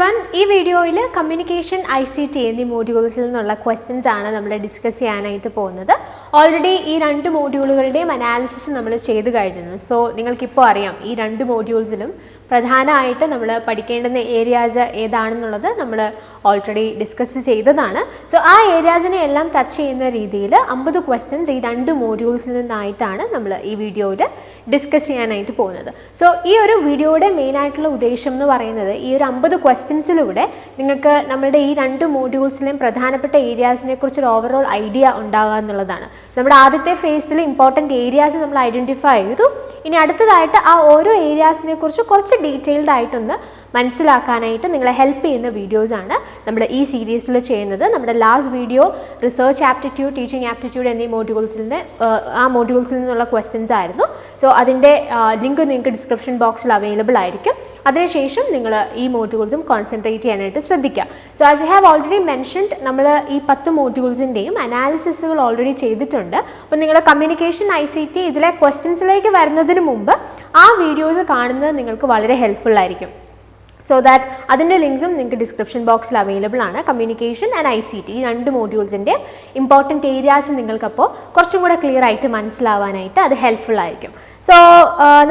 everyone, this video is Communication ICT എന്നീ മോഡ്യൂൾസിൽ നിന്നുള്ള questions ആണ് നമ്മൾ ഡിസ്കസ് ചെയ്യാനായിട്ട് പോകുന്നത്. ഓൾറെഡി ഈ രണ്ട് മോഡ്യൂളുകളുടെയും അനാലിസിസ് നമ്മൾ ചെയ്തു കഴിഞ്ഞു. സോ നിങ്ങൾക്കിപ്പോൾ അറിയാം ഈ രണ്ട് മോഡ്യൂൾസിലും പ്രധാനമായിട്ട് നമ്മൾ പഠിക്കേണ്ടുന്ന ഏരിയാസ് ഏതാണെന്നുള്ളത് നമ്മൾ ഓൾറെഡി ഡിസ്കസ് ചെയ്തതാണ്. സോ ആ ഏരിയാസിനെ എല്ലാം ടച്ച് ചെയ്യുന്ന രീതിയിൽ 50 ക്വസ്റ്റ്യൻസ് ഈ രണ്ട് മോഡ്യൂൾസിൽ നിന്നായിട്ടാണ് നമ്മൾ ഈ വീഡിയോയിൽ ഡിസ്കസ് ചെയ്യാനായിട്ട് പോകുന്നത്. സോ ഈ ഒരു വീഡിയോയുടെ മെയിൻ ആയിട്ടുള്ള ഉദ്ദേശം എന്ന് പറയുന്നത് ഈ ഒരു 50 ക്വസ്റ്റ്യൻസിലൂടെ നിങ്ങൾക്ക് നമ്മുടെ ഈ രണ്ട് മോഡ്യൂൾസിലെയും പ്രധാനപ്പെട്ട ഏരിയാസിനെ കുറിച്ചൊരു ഓവറോൾ ഐഡിയ ഉണ്ടാകുക എന്നുള്ളതാണ്. നമ്മുടെ ആദ്യത്തെ ഫേസിൽ ഇമ്പോർട്ടൻറ്റ് ഏരിയാസ് നമ്മൾ ഐഡൻറ്റിഫൈ ചെയ്തു. ഇനി അടുത്തതായിട്ട് ആ ഓരോ ഏരിയാസിനെ കുറിച്ച് കുറച്ച് ഡീറ്റെയിൽഡ് ആയിട്ടൊന്ന് മനസ്സിലാക്കാനായിട്ട് നിങ്ങളെ ഹെൽപ്പ് ചെയ്യുന്ന വീഡിയോസാണ് നമ്മൾ ഈ സീരീസിൽ ചെയ്യുന്നത്. നമ്മുടെ last video research aptitude, teaching aptitude എന്നീ മോഡ്യൂൾസിൽ നിന്നുള്ള ക്വസ്റ്റ്യൻസ് ആയിരുന്നു. സോ അതിൻ്റെ ലിങ്ക് നിങ്ങൾക്ക് ഡിസ്ക്രിപ്ഷൻ ബോക്സിൽ അവൈലബിൾ ആയിരിക്കും. അതിനുശേഷം നിങ്ങൾ ഈ മോഡ്യൂൾസും കോൺസെൻട്രേറ്റ് ചെയ്യാനായിട്ട് ശ്രദ്ധിക്കുക. So as I have already mentioned നമ്മൾ ഈ 10 മോഡ്യൂൾസിൻ്റെയും അനാലിസിസുകൾ ഓൾറെഡി ചെയ്തിട്ടുണ്ട്. അപ്പോൾ നിങ്ങൾ കമ്മ്യൂണിക്കേഷൻ ICT ഇതിലെ ക്വസ്റ്റ്യൻസിലേക്ക് വരുന്നതിന് മുമ്പ് ആ വീഡിയോസ് കാണുന്നത് നിങ്ങൾക്ക് വളരെ ഹെൽപ്ഫുൾ ആയിരിക്കും. സോ ദാറ്റ് അതിൻ്റെ ലിങ്ക്സും നിങ്ങൾക്ക് ഡിസ്ക്രിപ്ഷൻ ബോക്സിൽ അവൈലബിൾ ആണ്. കമ്മ്യൂണിക്കേഷൻ ആൻഡ് ICT ഈ രണ്ട് മോഡ്യൂൾസിൻ്റെ ഇമ്പോർട്ടൻറ്റ് ഏരിയാസ് നിങ്ങൾക്കപ്പോൾ കുറച്ചും കൂടെ ക്ലിയർ ആയിട്ട് മനസ്സിലാവാനായിട്ട് അത് ഹെൽപ്ഫുൾ ആയിരിക്കും. സോ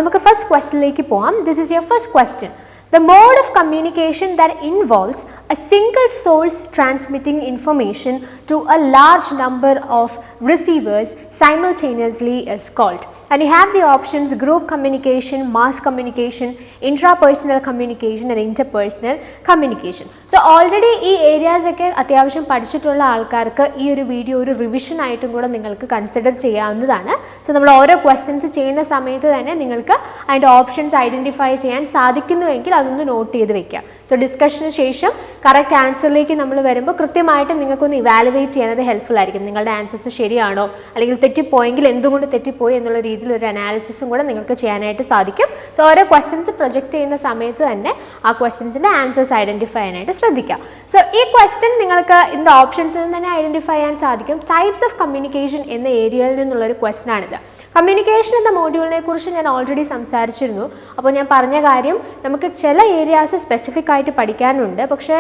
നമുക്ക് ഫസ്റ്റ് ക്വസ്റ്റ്യനിലേക്ക് പോകാം. This is your first question. The mode of communication that involves a single source transmitting information to a large number of receivers simultaneously is called. And you have the options group communication, mass communication, intrapersonal communication and interpersonal communication. So already ഈ areas ഒക്കെ അത്യാവശ്യം പഠിച്ചിട്ടുള്ള ആൾക്കാർക്ക് ഈ ഒരു video ഒരു revision ആയിട്ടും കൂടെ നിങ്ങൾക്ക് കൺസിഡർ ചെയ്യാവുന്നതാണ്. സോ നമ്മൾ ഓരോ ക്വസ്റ്റ്യൻസ് ചെയ്യുന്ന സമയത്ത് തന്നെ നിങ്ങൾക്ക് അതിൻ്റെ ഓപ്ഷൻസ് ഐഡൻറ്റിഫൈ ചെയ്യാൻ സാധിക്കുന്നുവെങ്കിൽ അതൊന്ന് നോട്ട് ചെയ്ത് വെക്കാം. സോ ഡിസ്കഷന് ശേഷം കറക്റ്റ് ആൻസറിലേക്ക് നമ്മൾ വരുമ്പോൾ കൃത്യമായിട്ട് നിങ്ങൾക്കൊന്ന് ഇവാലുവേറ്റ് ചെയ്യാനത് ഹെൽപ്ഫുൾ ആയിരിക്കും. നിങ്ങളുടെ ആൻസേഴ്സ് ശരിയാണോ അല്ലെങ്കിൽ തെറ്റിപ്പോയെങ്കിൽ എന്തുകൊണ്ട് തെറ്റിപ്പോയി എന്നുള്ള രീതിയിൽ ഒരു അനാലിസിസും കൂടെ നിങ്ങൾക്ക് ചെയ്യാനായിട്ട് സാധിക്കും. സോ ഓരോ ക്വസ്റ്റ്യൻസ് പ്രൊജക്റ്റ് ചെയ്യുന്ന സമയത്ത് തന്നെ ആ ക്വസ്റ്റ്യൻസിൻ്റെ ആൻസേഴ്സ് ഐഡൻറ്റിഫൈ ചെയ്യാനായിട്ട് ശ്രദ്ധിക്കാം. സോ ഈ ക്വസ്റ്റ്യൻ നിങ്ങൾക്ക് ഇതിൻ്റെ ഓപ്ഷൻസിൽ നിന്ന് തന്നെ ഐഡൻറ്റിഫൈ ചെയ്യാൻ സാധിക്കും. ടൈപ്സ് ഓഫ് കമ്മ്യൂണിക്കേഷൻ എന്ന ഏരിയയിൽ നിന്നുള്ളൊരു ക്വസ്റ്റ്യൻ ആണിത്. കമ്മ്യൂണിക്കേഷൻ എന്ന മോഡ്യൂളിനെ കുറിച്ച് ഞാൻ ഓൾറെഡി സംസാരിച്ചിരുന്നു. അപ്പോൾ ഞാൻ പറഞ്ഞ കാര്യം നമുക്ക് ചില ഏരിയാസ് സ്പെസിഫിക് ആയിട്ട് പഠിക്കാനുണ്ട്. പക്ഷേ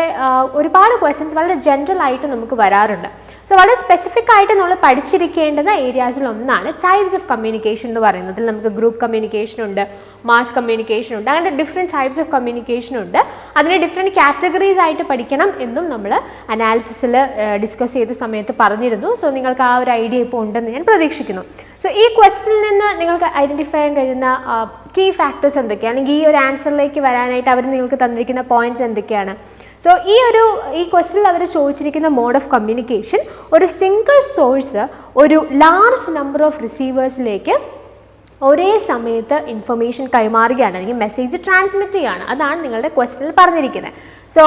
ഒരുപാട് ക്വസ്റ്റ്യൻസ് വളരെ ജനറൽ ആയിട്ട് നമുക്ക് വരാറുണ്ട്. സോ വളരെ സ്പെസിഫിക് ആയിട്ട് നമ്മൾ പഠിച്ചിരിക്കേണ്ടുന്ന ഏരിയാസിൽ ഒന്നാണ് ടൈപ്സ് ഓഫ് കമ്മ്യൂണിക്കേഷൻ എന്ന് പറയുന്നത്. അതിൽ നമുക്ക് ഗ്രൂപ്പ് കമ്മ്യൂണിക്കേഷൻ ഉണ്ട്, മാസ് കമ്മ്യൂണിക്കേഷൻ ഉണ്ട്, അങ്ങനെ ഡിഫറെൻറ്റ് ടൈപ്സ് ഓഫ് കമ്മ്യൂണിക്കേഷൻ ഉണ്ട്. അതിനെ ഡിഫറെൻറ്റ് കാറ്റഗറീസ് ആയിട്ട് പഠിക്കണം എന്നും നമ്മൾ അനാലിസിസിൽ ഡിസ്കസ് ചെയ്ത സമയത്ത് പറഞ്ഞിരുന്നു. സോ നിങ്ങൾക്ക് ആ ഒരു ഐഡിയ ഇപ്പോൾ ഉണ്ടെന്ന് ഞാൻ പ്രതീക്ഷിക്കുന്നു. സോ ഈ ക്വസ്റ്റ്യനിൽ നിന്ന് നിങ്ങൾക്ക് ഐഡൻറ്റിഫൈ ചെയ്യാൻ കഴിയുന്ന കീ ഫാക്ടേഴ്സ് എന്തൊക്കെയാണ്, അല്ലെങ്കിൽ ഈ ഒരു ആൻസറിലേക്ക് വരാനായിട്ട് അവർ നിങ്ങൾക്ക് തന്നിരിക്കുന്ന പോയിന്റ്സ് എന്തൊക്കെയാണ്? സോ ഈ ക്വസ്റ്റ്യനിൽ അവർ ചോദിച്ചിരിക്കുന്ന മോഡ് ഓഫ് കമ്മ്യൂണിക്കേഷൻ ഒരു സിംഗിൾ സോഴ്സ് ഒരു ലാർജ് നമ്പർ ഓഫ് റിസീവേഴ്സിലേക്ക് ഒരേ സമയത്ത് ഇൻഫർമേഷൻ കൈമാറുകയാണ്, അല്ലെങ്കിൽ മെസ്സേജ് ട്രാൻസ്മിറ്റ് ചെയ്യുകയാണ്. അതാണ് നിങ്ങളുടെ ക്വസ്റ്റ്യനിൽ പറഞ്ഞിരിക്കുന്നത്. സോ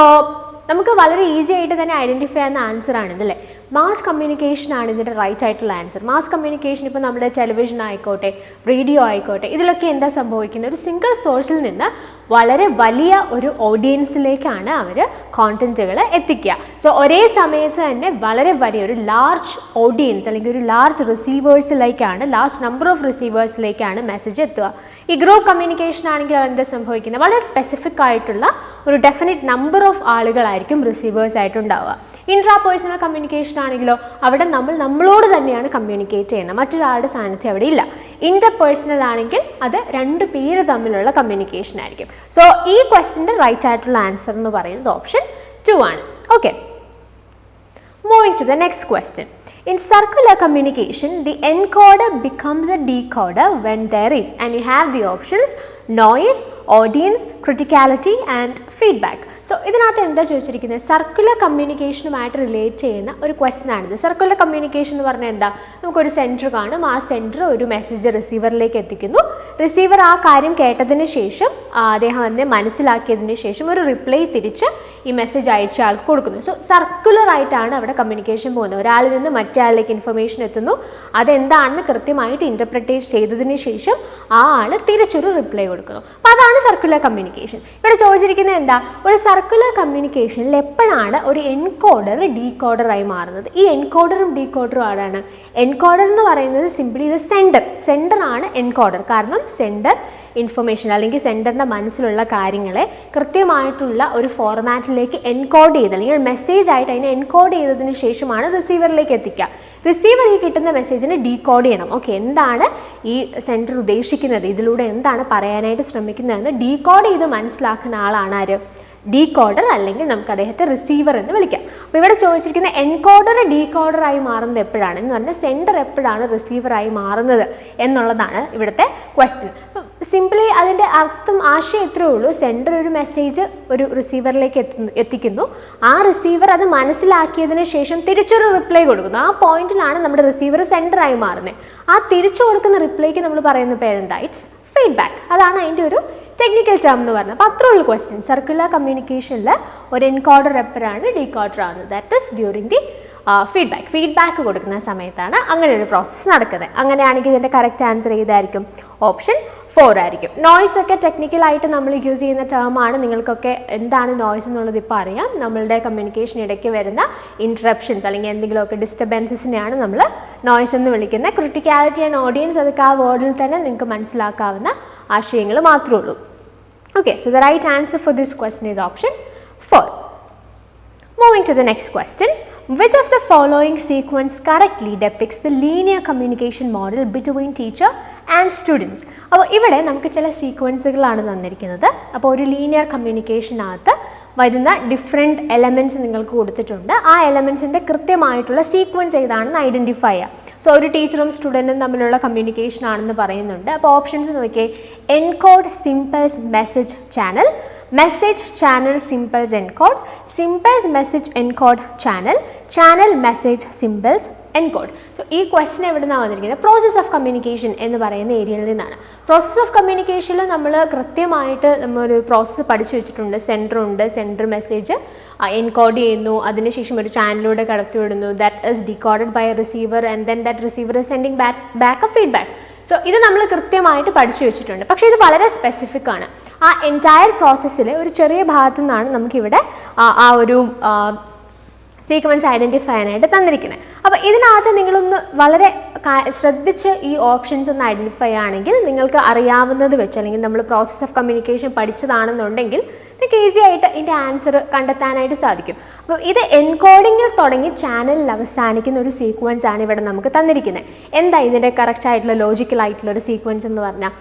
നമുക്ക് വളരെ ഈസി ആയിട്ട് തന്നെ ഐഡൻറ്റിഫൈ ചെയ്യുന്ന ആൻസർ ആണ് ഇതല്ലേ. മാസ് കമ്മ്യൂണിക്കേഷൻ ആണ് ഇതിൻ്റെ റൈറ്റ് ആയിട്ടുള്ള ആൻസർ. മാസ് കമ്മ്യൂണിക്കേഷൻ ഇപ്പോൾ നമ്മുടെ ടെലിവിഷൻ ആയിക്കോട്ടെ, റേഡിയോ ആയിക്കോട്ടെ, ഇതിലൊക്കെ എന്താ സംഭവിക്കുന്നത്? ഒരു സിംഗിൾ സോഴ്സിൽ നിന്ന് വളരെ വലിയ ഒരു ഓഡിയൻസിലേക്കാണ് അവർ കോണ്ടന്റുകൾ എത്തിക്കുക. സോ ഒരേ സമയത്ത് തന്നെ വളരെ വലിയ ഒരു ലാർജ് ഓഡിയൻസ് അല്ലെങ്കിൽ ഒരു ലാർജ് റിസീവേഴ്സിലേക്കാണ്, ലാർജ് നമ്പർ ഓഫ് റിസീവേഴ്സിലേക്കാണ് മെസ്സേജ് എത്തുക. ഈ ഗ്രൂപ്പ് കമ്മ്യൂണിക്കേഷൻ ആണെങ്കിൽ എന്താ സംഭവിക്കുന്നത്? വളരെ സ്പെസിഫിക് ആയിട്ടുള്ള ഒരു ഡെഫിനിറ്റ് നമ്പർ ഓഫ് ആളുകളായിരിക്കും റിസീവേഴ്സ് ആയിട്ടുണ്ടാവുക. ഇൻട്രാപേഴ്സണൽ കമ്മ്യൂണിക്കേഷൻ ആണെങ്കിലോ അവിടെ നമ്മളോട് തന്നെയാണ് കമ്മ്യൂണിക്കേറ്റ് ചെയ്യുന്നത്, മറ്റൊരാളുടെ സാന്നിധ്യം അവിടെ ഇല്ല. ഇന്റർപേഴ്സണൽ ആണെങ്കിൽ അത് രണ്ട് പേര് തമ്മിലുള്ള കമ്മ്യൂണിക്കേഷൻ ആയിരിക്കും. സോ ഈ ക്വസ്റ്റ്യൻ്റെ റൈറ്റ് ആയിട്ടുള്ള ആൻസർ എന്ന് പറയുന്നത് ഓപ്ഷൻ 2 ആണ്. Okay, moving to the next question. In circular communication, the encoder becomes a decoder when there is, and you have the options noise, audience, criticality and feedback. So ഇതിനകത്ത് എന്താ ചോദിച്ചിരിക്കുന്നത്? Circular കമ്മ്യൂണിക്കേഷനുമായിട്ട് relate ചെയ്യുന്ന ഒരു question ആണിത്. Circular communication എന്ന് പറഞ്ഞാൽ എന്താ? നമുക്കൊരു സെൻറ്റർ കാണും, ആ സെൻറ്റർ ഒരു മെസ്സേജ് റിസീവറിലേക്ക് എത്തിക്കുന്നു. റിസീവർ ആ കാര്യം കേട്ടതിന് ശേഷം അദ്ദേഹം അതിനെ മനസ്സിലാക്കിയതിന് ശേഷം ഒരു റിപ്ലൈ തിരിച്ച് ഈ മെസ്സേജ് അയച്ച ആൾക്ക് കൊടുക്കുന്നു. സോ സർക്കുലർ ആയിട്ടാണ് അവിടെ കമ്മ്യൂണിക്കേഷൻ പോകുന്നത്. ഒരാളിൽ നിന്ന് മറ്റേ ആളിലേക്ക് ഇൻഫർമേഷൻ എത്തുന്നു, അതെന്താണെന്ന് കൃത്യമായിട്ട് ഇൻ്റർപ്രിറ്റേറ്റ് ചെയ്തതിന് ശേഷം ആ ആൾ തിരിച്ചൊരു റിപ്ലൈ കൊടുക്കുന്നു. അപ്പോൾ അതാണ് സർക്കുലർ കമ്മ്യൂണിക്കേഷൻ. ഇവിടെ ചോദിച്ചിരിക്കുന്നത് എന്താ? ഒരു സർക്കുലർ കമ്മ്യൂണിക്കേഷനിൽ എപ്പോഴാണ് ഒരു എൻകോഡർ ഡീകോഡറായി മാറുന്നത്? ഈ എൻകോഡറും ഡീകോഡറും ആരാണ്? എൻകോഡർ എന്ന് പറയുന്നത് സിംപ്ലി ഇത് സെൻഡർ ആണ് എൻകോഡർ. കാരണം സെൻഡർ ഇൻഫർമേഷൻ അല്ലെങ്കിൽ സെൻഡറിൻ്റെ മനസ്സിലുള്ള കാര്യങ്ങളെ കൃത്യമായിട്ടുള്ള ഒരു ഫോർമാറ്റിലേക്ക് എൻകോഡ് ചെയ്ത് അല്ലെങ്കിൽ മെസ്സേജ് ആയിട്ട് അതിനെ എൻകോഡ് ചെയ്തതിന് ശേഷമാണ് റിസീവറിലേക്ക് എത്തിക്കുക. റിസീവർ ഈ കിട്ടുന്ന മെസ്സേജിനെ ഡീകോഡ് ചെയ്യണം. ഓക്കെ, എന്താണ് ഈ സെൻഡർ ഉദ്ദേശിക്കുന്നത്, ഇതിലൂടെ എന്താണ് പറയാനായിട്ട് ശ്രമിക്കുന്നതെന്ന് ഡീകോഡ് ചെയ്ത് മനസ്സിലാക്കുന്ന ആളാണ് ആര്? ഡീകോഡർ, അല്ലെങ്കിൽ നമുക്ക് അദ്ദേഹത്തെ റിസീവർ എന്ന് വിളിക്കാം. അപ്പോൾ ഇവിടെ ചോദിച്ചിരിക്കുന്ന എൻകോഡർ ഡീകോഡറായി മാറുന്നത് എപ്പോഴാണ് എന്ന് പറഞ്ഞാൽ സെൻഡർ എപ്പോഴാണ് റിസീവറായി മാറുന്നത് എന്നുള്ളതാണ് ഇവിടുത്തെ ക്വസ്റ്റ്യൻ. സിംപ്ലി അതിൻ്റെ അർത്ഥം ആശയം എത്രയേ ഉള്ളൂ. സെൻഡർ ഒരു മെസ്സേജ് ഒരു റിസീവറിലേക്ക് എത്തിക്കുന്നു. ആ റിസീവർ അത് മനസ്സിലാക്കിയതിന് ശേഷം തിരിച്ചൊരു റിപ്ലൈ കൊടുക്കുന്നു. ആ പോയിന്റിലാണ് നമ്മുടെ റിസീവർ സെൻഡറായി മാറുന്നത്. ആ തിരിച്ചു കൊടുക്കുന്ന റിപ്ലൈക്ക് നമ്മൾ പറയുന്ന പേരെന്താ? It's feedback. അതാണ് അതിൻ്റെ ഒരു ടെക്നിക്കൽ ടേം എന്ന് പറഞ്ഞത്. അപ്പോൾ അത്രേ ഉള്ളൂ ക്വസ്റ്റ്യൻ. സർക്കുലർ കമ്മ്യൂണിക്കേഷനിൽ ഒരു എൻകോഡർ എപ്പോഴാണ് ഡീകോഡർ ആവുന്നത്? That is during the feedback കൊടുക്കുന്ന സമയത്താണ് അങ്ങനെ ഒരു പ്രോസസ്സ് നടക്കുന്നത്. അങ്ങനെയാണെങ്കിൽ ഇതിൻ്റെ കറക്റ്റ് ആൻസർ ഏതായിരിക്കും? ഓപ്ഷൻ 4 ആയിരിക്കും. നോയ്സ് ഒക്കെ ടെക്നിക്കലായിട്ട് നമ്മൾ യൂസ് ചെയ്യുന്ന ടേമാണ്. നിങ്ങൾക്കൊക്കെ എന്താണ് നോയ്സ് എന്നുള്ളത് ഇപ്പോൾ അറിയാം. നമ്മളുടെ കമ്മ്യൂണിക്കേഷൻ ഇടയ്ക്ക് വരുന്ന ഇൻട്രപ്ഷൻസ് അല്ലെങ്കിൽ എന്തെങ്കിലുമൊക്കെ ഡിസ്റ്റർബൻസസിനെയാണ് നമ്മൾ നോയ്സ് എന്ന് വിളിക്കുന്നത്. ക്രിട്ടിക്കാലിറ്റി ആൻഡ് ഓഡിയൻസ് അതൊക്കെ ആ വേർഡിൽ തന്നെ നിങ്ങൾക്ക് മനസ്സിലാക്കാവുന്ന ആശയങ്ങൾ മാത്രമേ ഉള്ളൂ. Okay, so the right answer for this question is option 4. Moving to the next question. Which of the following sequence correctly depicts the linear communication model between teacher and students? അപ്പോൾ ഇവിടെ നമുക്ക് ചില സീക്വൻസുകളാണ് തന്നിരിക്കുന്നത്. അപ്പോൾ ഒരു ലീനിയർ കമ്മ്യൂണിക്കേഷനകത്ത് വരുന്ന different elements നിങ്ങൾക്ക് കൊടുത്തിട്ടുണ്ട്. ആ എലമെൻറ്റ്സിൻ്റെ കൃത്യമായിട്ടുള്ള സീക്വൻസ് ഏതാണെന്ന് ഐഡൻറ്റിഫൈ ചെയ്യുക. സോ ഒരു ടീച്ചറും സ്റ്റുഡൻറ്റും തമ്മിലുള്ള കമ്മ്യൂണിക്കേഷൻ ആണെന്ന് പറയുന്നുണ്ട്. അപ്പോൾ ഓപ്ഷൻസ് നോക്കിയേ: encode symbols message channel, Message Channel Symbols Encode, Symbols Message Encode Channel, Channel Message Symbols Encode. So ഈ ക്വസ്റ്റ്യൻ എവിടെ നിന്നാണ് വന്നിരിക്കുന്നത്? പ്രോസസ് ഓഫ് കമ്മ്യൂണിക്കേഷൻ എന്ന് പറയുന്ന ഏരിയയിൽ നിന്നാണ്. പ്രോസസ് ഓഫ് കമ്മ്യൂണിക്കേഷനിൽ നമ്മൾ കൃത്യമായിട്ട് നമ്മളൊരു പ്രോസസ്സ് പഠിച്ചു വെച്ചിട്ടുണ്ട്. സെൻഡർ ഉണ്ട്, സെൻഡർ മെസ്സേജ് എൻകോഡ് ചെയ്യുന്നു, അതിനുശേഷം ഒരു ചാനലിലൂടെ കടത്തിവിടുന്നു. That is decoded by a receiver and then that receiver is sending back a feedback. So ഇത് നമ്മൾ കൃത്യമായിട്ട് പഠിച്ചു വെച്ചിട്ടുണ്ട്. പക്ഷേ ഇത് വളരെ സ്പെസിഫിക് ആണ്. ആ എൻറ്റയർ പ്രോസസ്സിൽ ഒരു ചെറിയ ഭാഗത്തു നിന്നാണ് നമുക്കിവിടെ ആ ഒരു സീക്വൻസ് ഐഡൻറ്റിഫൈ ചെയ്യാനായിട്ട് തന്നിരിക്കുന്നത്. അപ്പോൾ ഇതിനകത്ത് നിങ്ങളൊന്ന് വളരെ ശ്രദ്ധിച്ച് ഈ ഓപ്ഷൻസ് ഒന്ന് ഐഡൻറ്റിഫൈ ആണെങ്കിൽ നിങ്ങൾക്ക് അറിയാവുന്നത് വെച്ച്, അല്ലെങ്കിൽ നമ്മൾ പ്രോസസ് ഓഫ് കമ്മ്യൂണിക്കേഷൻ പഠിച്ചതാണെന്നുണ്ടെങ്കിൽ നിങ്ങൾക്ക് ഈസി ആയിട്ട് ഇതിൻ്റെ ആൻസർ കണ്ടെത്താനായിട്ട് സാധിക്കും. അപ്പോൾ ഇത് എൻകോഡിങ്ങിൽ തുടങ്ങി ചാനലിൽ അവസാനിക്കുന്ന ഒരു സീക്വൻസ് ആണ് ഇവിടെ നമുക്ക് തന്നിരിക്കുന്നത്. എന്താ ഇതിൻ്റെ കറക്റ്റ് ആയിട്ടുള്ള ലോജിക്കലായിട്ടുള്ള ഒരു സീക്വൻസ് എന്ന് പറഞ്ഞാൽ?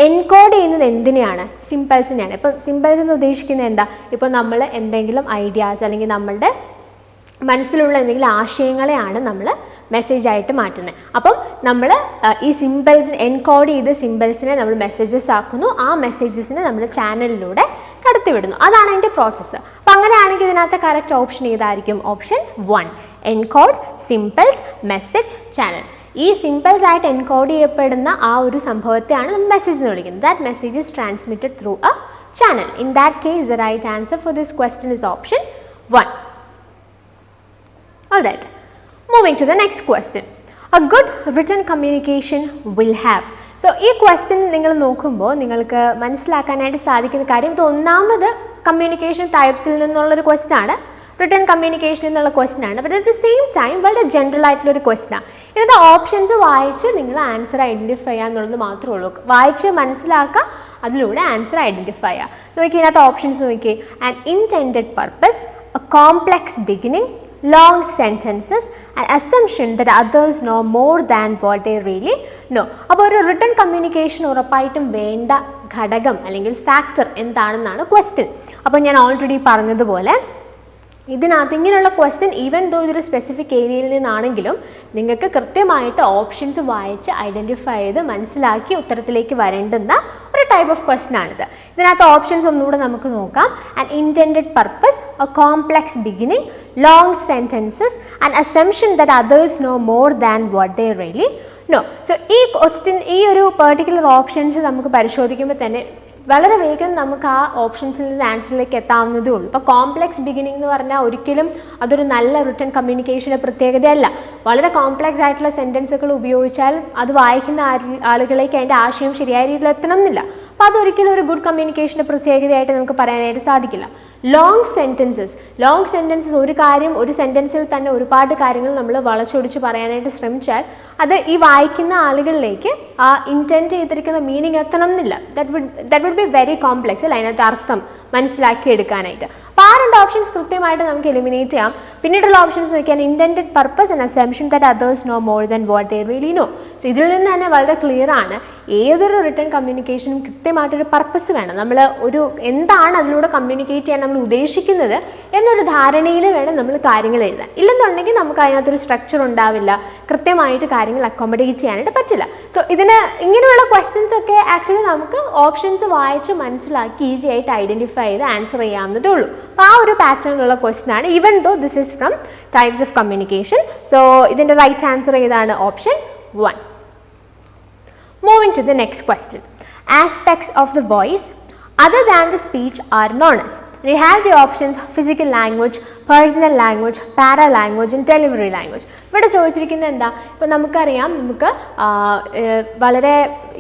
എൻകോഡ് ചെയ്യുന്നത് എന്തിനെയാണ്? സിംബൽസിനെയാണ്. ഇപ്പോൾ സിംബൽസ് എന്ന് ഉദ്ദേശിക്കുന്നത് എന്താ? ഇപ്പോൾ നമ്മൾ എന്തെങ്കിലും ഐഡിയാസ് അല്ലെങ്കിൽ നമ്മളുടെ മനസ്സിലുള്ള എന്തെങ്കിലും ആശയങ്ങളെയാണ് നമ്മൾ മെസ്സേജായിട്ട് മാറ്റുന്നത്. അപ്പം നമ്മൾ ഈ സിംബൽസിന് എൻകോഡ് ചെയ്ത് സിംബൽസിനെ നമ്മൾ മെസ്സേജസ് ആക്കുന്നു. ആ മെസ്സേജസിനെ നമ്മൾ ചാനലിലൂടെ കടത്തിവിടുന്നു. അതാണ് അതിൻ്റെ പ്രോസസ്സ്. അപ്പം അങ്ങനെയാണെങ്കിൽ ഇതിനകത്ത് കറക്റ്റ് ഓപ്ഷൻ ഏതായിരിക്കും? Option 1, encode symbols message channel. ഈ സിംബൽസ് ആയിട്ട് എൻകോഡ് ചെയ്യപ്പെടുന്ന ആ ഒരു സംഭവത്തെയാണ് നമ്മൾ മെസ്സേജ് എന്ന് വിളിക്കുന്നത്. That message is transmitted through a channel. In that case the right answer for this question is option 1. Alright, moving to the next question. A good written communication will have. So ഈ question നിങ്ങൾ നോക്കുമ്പോൾ നിങ്ങൾക്ക് മനസ്സിലാക്കാനായിട്ട് സാധിക്കുന്ന കാര്യം, ഇത് ഒന്നാമത് communication ടൈപ്സിൽ നിന്നുള്ളൊരു ക്വസ്റ്റ്യൻ ആണ്, റിട്ടൺ കമ്മ്യൂണിക്കേഷൻ എന്നുള്ള ക്വസ്റ്റ്യൻ ആണ്. But at the same time വളരെ ജനറൽ ആയിട്ടുള്ളൊരു ക്വസ്റ്റ്യൻ ആണ്. ഇതിൻ്റെ ഓപ്ഷൻസ് വായിച്ച് നിങ്ങൾ ആൻസർ ഐഡൻറ്റിഫൈ ചെയ്യുക എന്നുള്ളത് മാത്രമേ ഉള്ളൂ. വായിച്ച് മനസ്സിലാക്കുക, അതിലൂടെ ആൻസർ ഐഡൻറ്റിഫൈ ചെയ്യുക. നോക്കി ഇതിനകത്ത് ഓപ്ഷൻസ് നോക്കി: an intended purpose, a complex beginning, long sentences, an assumption that others know more than what they really know. അപ്പോൾ ഒരു റിട്ടൺ കമ്മ്യൂണിക്കേഷൻ ഉറപ്പായിട്ടും വേണ്ട ഘടകം അല്ലെങ്കിൽ ഫാക്ടർ എന്താണെന്നാണ് ക്വസ്റ്റ്യൻ. അപ്പോൾ ഞാൻ ഓൾറെഡി പറഞ്ഞതുപോലെ ഇതിനകത്ത് ഇങ്ങനെയുള്ള ക്വസ്റ്റ്യൻ ഈവൻ ദോ ഇതൊരു സ്പെസിഫിക് ഏരിയയിൽ നിന്നാണെങ്കിലും നിങ്ങൾക്ക് കൃത്യമായിട്ട് ഓപ്ഷൻസ് വായിച്ച് ഐഡൻറ്റിഫൈ ചെയ്ത് മനസ്സിലാക്കി ഉത്തരത്തിലേക്ക് വരേണ്ടുന്ന ഒരു ടൈപ്പ് ഓഫ് ക്വസ്റ്റ്യൻ ആണിത്. ഇതിനകത്ത് ഓപ്ഷൻസ് ഒന്നുകൂടെ നമുക്ക് നോക്കാം: an intended purpose, a complex beginning, long sentences, an assumption that others know more than what they really know. So ഈ ക്വസ്റ്റ്യൻ, ഈ ഒരു പെർട്ടിക്കുലർ ഓപ്ഷൻസ് നമുക്ക് പരിശോധിക്കുമ്പോൾ തന്നെ വളരെ വേഗം നമുക്ക് ആ ഓപ്ഷൻസിൽ നിന്ന് ആൻസറിലേക്ക് എത്താവുന്നതേ ഉള്ളൂ. ഇപ്പോൾ കോംപ്ലെക്സ് ബിഗിനിങ് എന്ന് പറഞ്ഞാൽ ഒരിക്കലും അതൊരു നല്ല റിട്ടൺ കമ്മ്യൂണിക്കേഷൻ്റെ പ്രത്യേകതയല്ല. വളരെ കോംപ്ലെക്സ് ആയിട്ടുള്ള സെൻറ്റൻസുകൾ ഉപയോഗിച്ചാൽ അത് വായിക്കുന്ന ആളുകളിലേക്ക് അതിൻ്റെ ആശയം ശരിയായ രീതിയിൽ എത്തണം എന്നില്ല. അപ്പോൾ അതൊരിക്കലും ഒരു ഗുഡ് കമ്മ്യൂണിക്കേഷൻ്റെ പ്രത്യേകതയായിട്ട് നമുക്ക് പറയാനായിട്ട് സാധിക്കില്ല. ലോങ് സെൻറ്റൻസസ് ഒരു കാര്യം ഒരു സെൻറ്റൻസിൽ തന്നെ ഒരുപാട് കാര്യങ്ങൾ നമ്മൾ വളച്ചൊടിച്ച് പറയാനായിട്ട് ശ്രമിച്ചാൽ അത് ഈ വായിക്കുന്ന ആളുകളിലേക്ക് ആ ഇൻറ്റൻറ്റ് ചെയ്തിരിക്കുന്ന മീനിങ് എത്തണം എന്നില്ല. That would be very complex അല്ലേ, അതിനകത്ത് അർത്ഥം മനസ്സിലാക്കി എടുക്കാനായിട്ട്. അപ്പോൾ ആ രണ്ട് ഓപ്ഷൻസ് കൃത്യമായിട്ട് നമുക്ക് എലിമിനേറ്റ് ചെയ്യാം. പിന്നീടുള്ള ഓപ്ഷൻസ് നോക്കിയാൽ intended purpose and assumption that others know more than what they really know. So ഇതിൽ നിന്ന് തന്നെ വളരെ ക്ലിയർ ആണ്, ഏതൊരു റിട്ടേൺ കമ്മ്യൂണിക്കേഷനും കൃത്യമായിട്ടൊരു പർപ്പസ് വേണം. നമ്മൾ എന്താണ് അതിലൂടെ കമ്മ്യൂണിക്കേറ്റ് ചെയ്യാൻ നമ്മൾ ഉദ്ദേശിക്കുന്നത് എന്നൊരു ധാരണയിൽ വേണം നമ്മൾ കാര്യങ്ങൾ എഴുതാൻ. ഇല്ലെന്നുണ്ടെങ്കിൽ നമുക്ക് അതിനകത്തൊരു സ്ട്രക്ചർ ഉണ്ടാവില്ല, കൃത്യമായിട്ട് കാര്യങ്ങൾ അക്കോമഡേറ്റ് ചെയ്യാനായിട്ട് പറ്റില്ല. സോ ഇങ്ങനെയുള്ള ക്വസ്റ്റ്യൻസ് ഒക്കെ ആക്ച്വലി നമുക്ക് ഓപ്ഷൻസ് വായിച്ച് മനസ്സിലാക്കി ഈസി ആയിട്ട് ഐഡൻറ്റിഫൈ ചെയ്ത് ആൻസർ ചെയ്യാവുന്നതേ ഉള്ളൂ. അപ്പോൾ ആ ഒരു പാറ്റേണിലുള്ള ക്വസ്റ്റ്യൻ ആണ്, even though this is from types of communication. So ഇതിൻ്റെ റൈറ്റ് ആൻസർ ഏതാണ്? Option 1. Moving to the next question. Aspects of the voice other than the speech are known as. We have the options physical language, personal language, para language and delivery language. ഇവിടെ ചോദിച്ചിരിക്കുന്നത് എന്താ? ഇപ്പോൾ നമുക്കറിയാം, നമുക്ക് വളരെ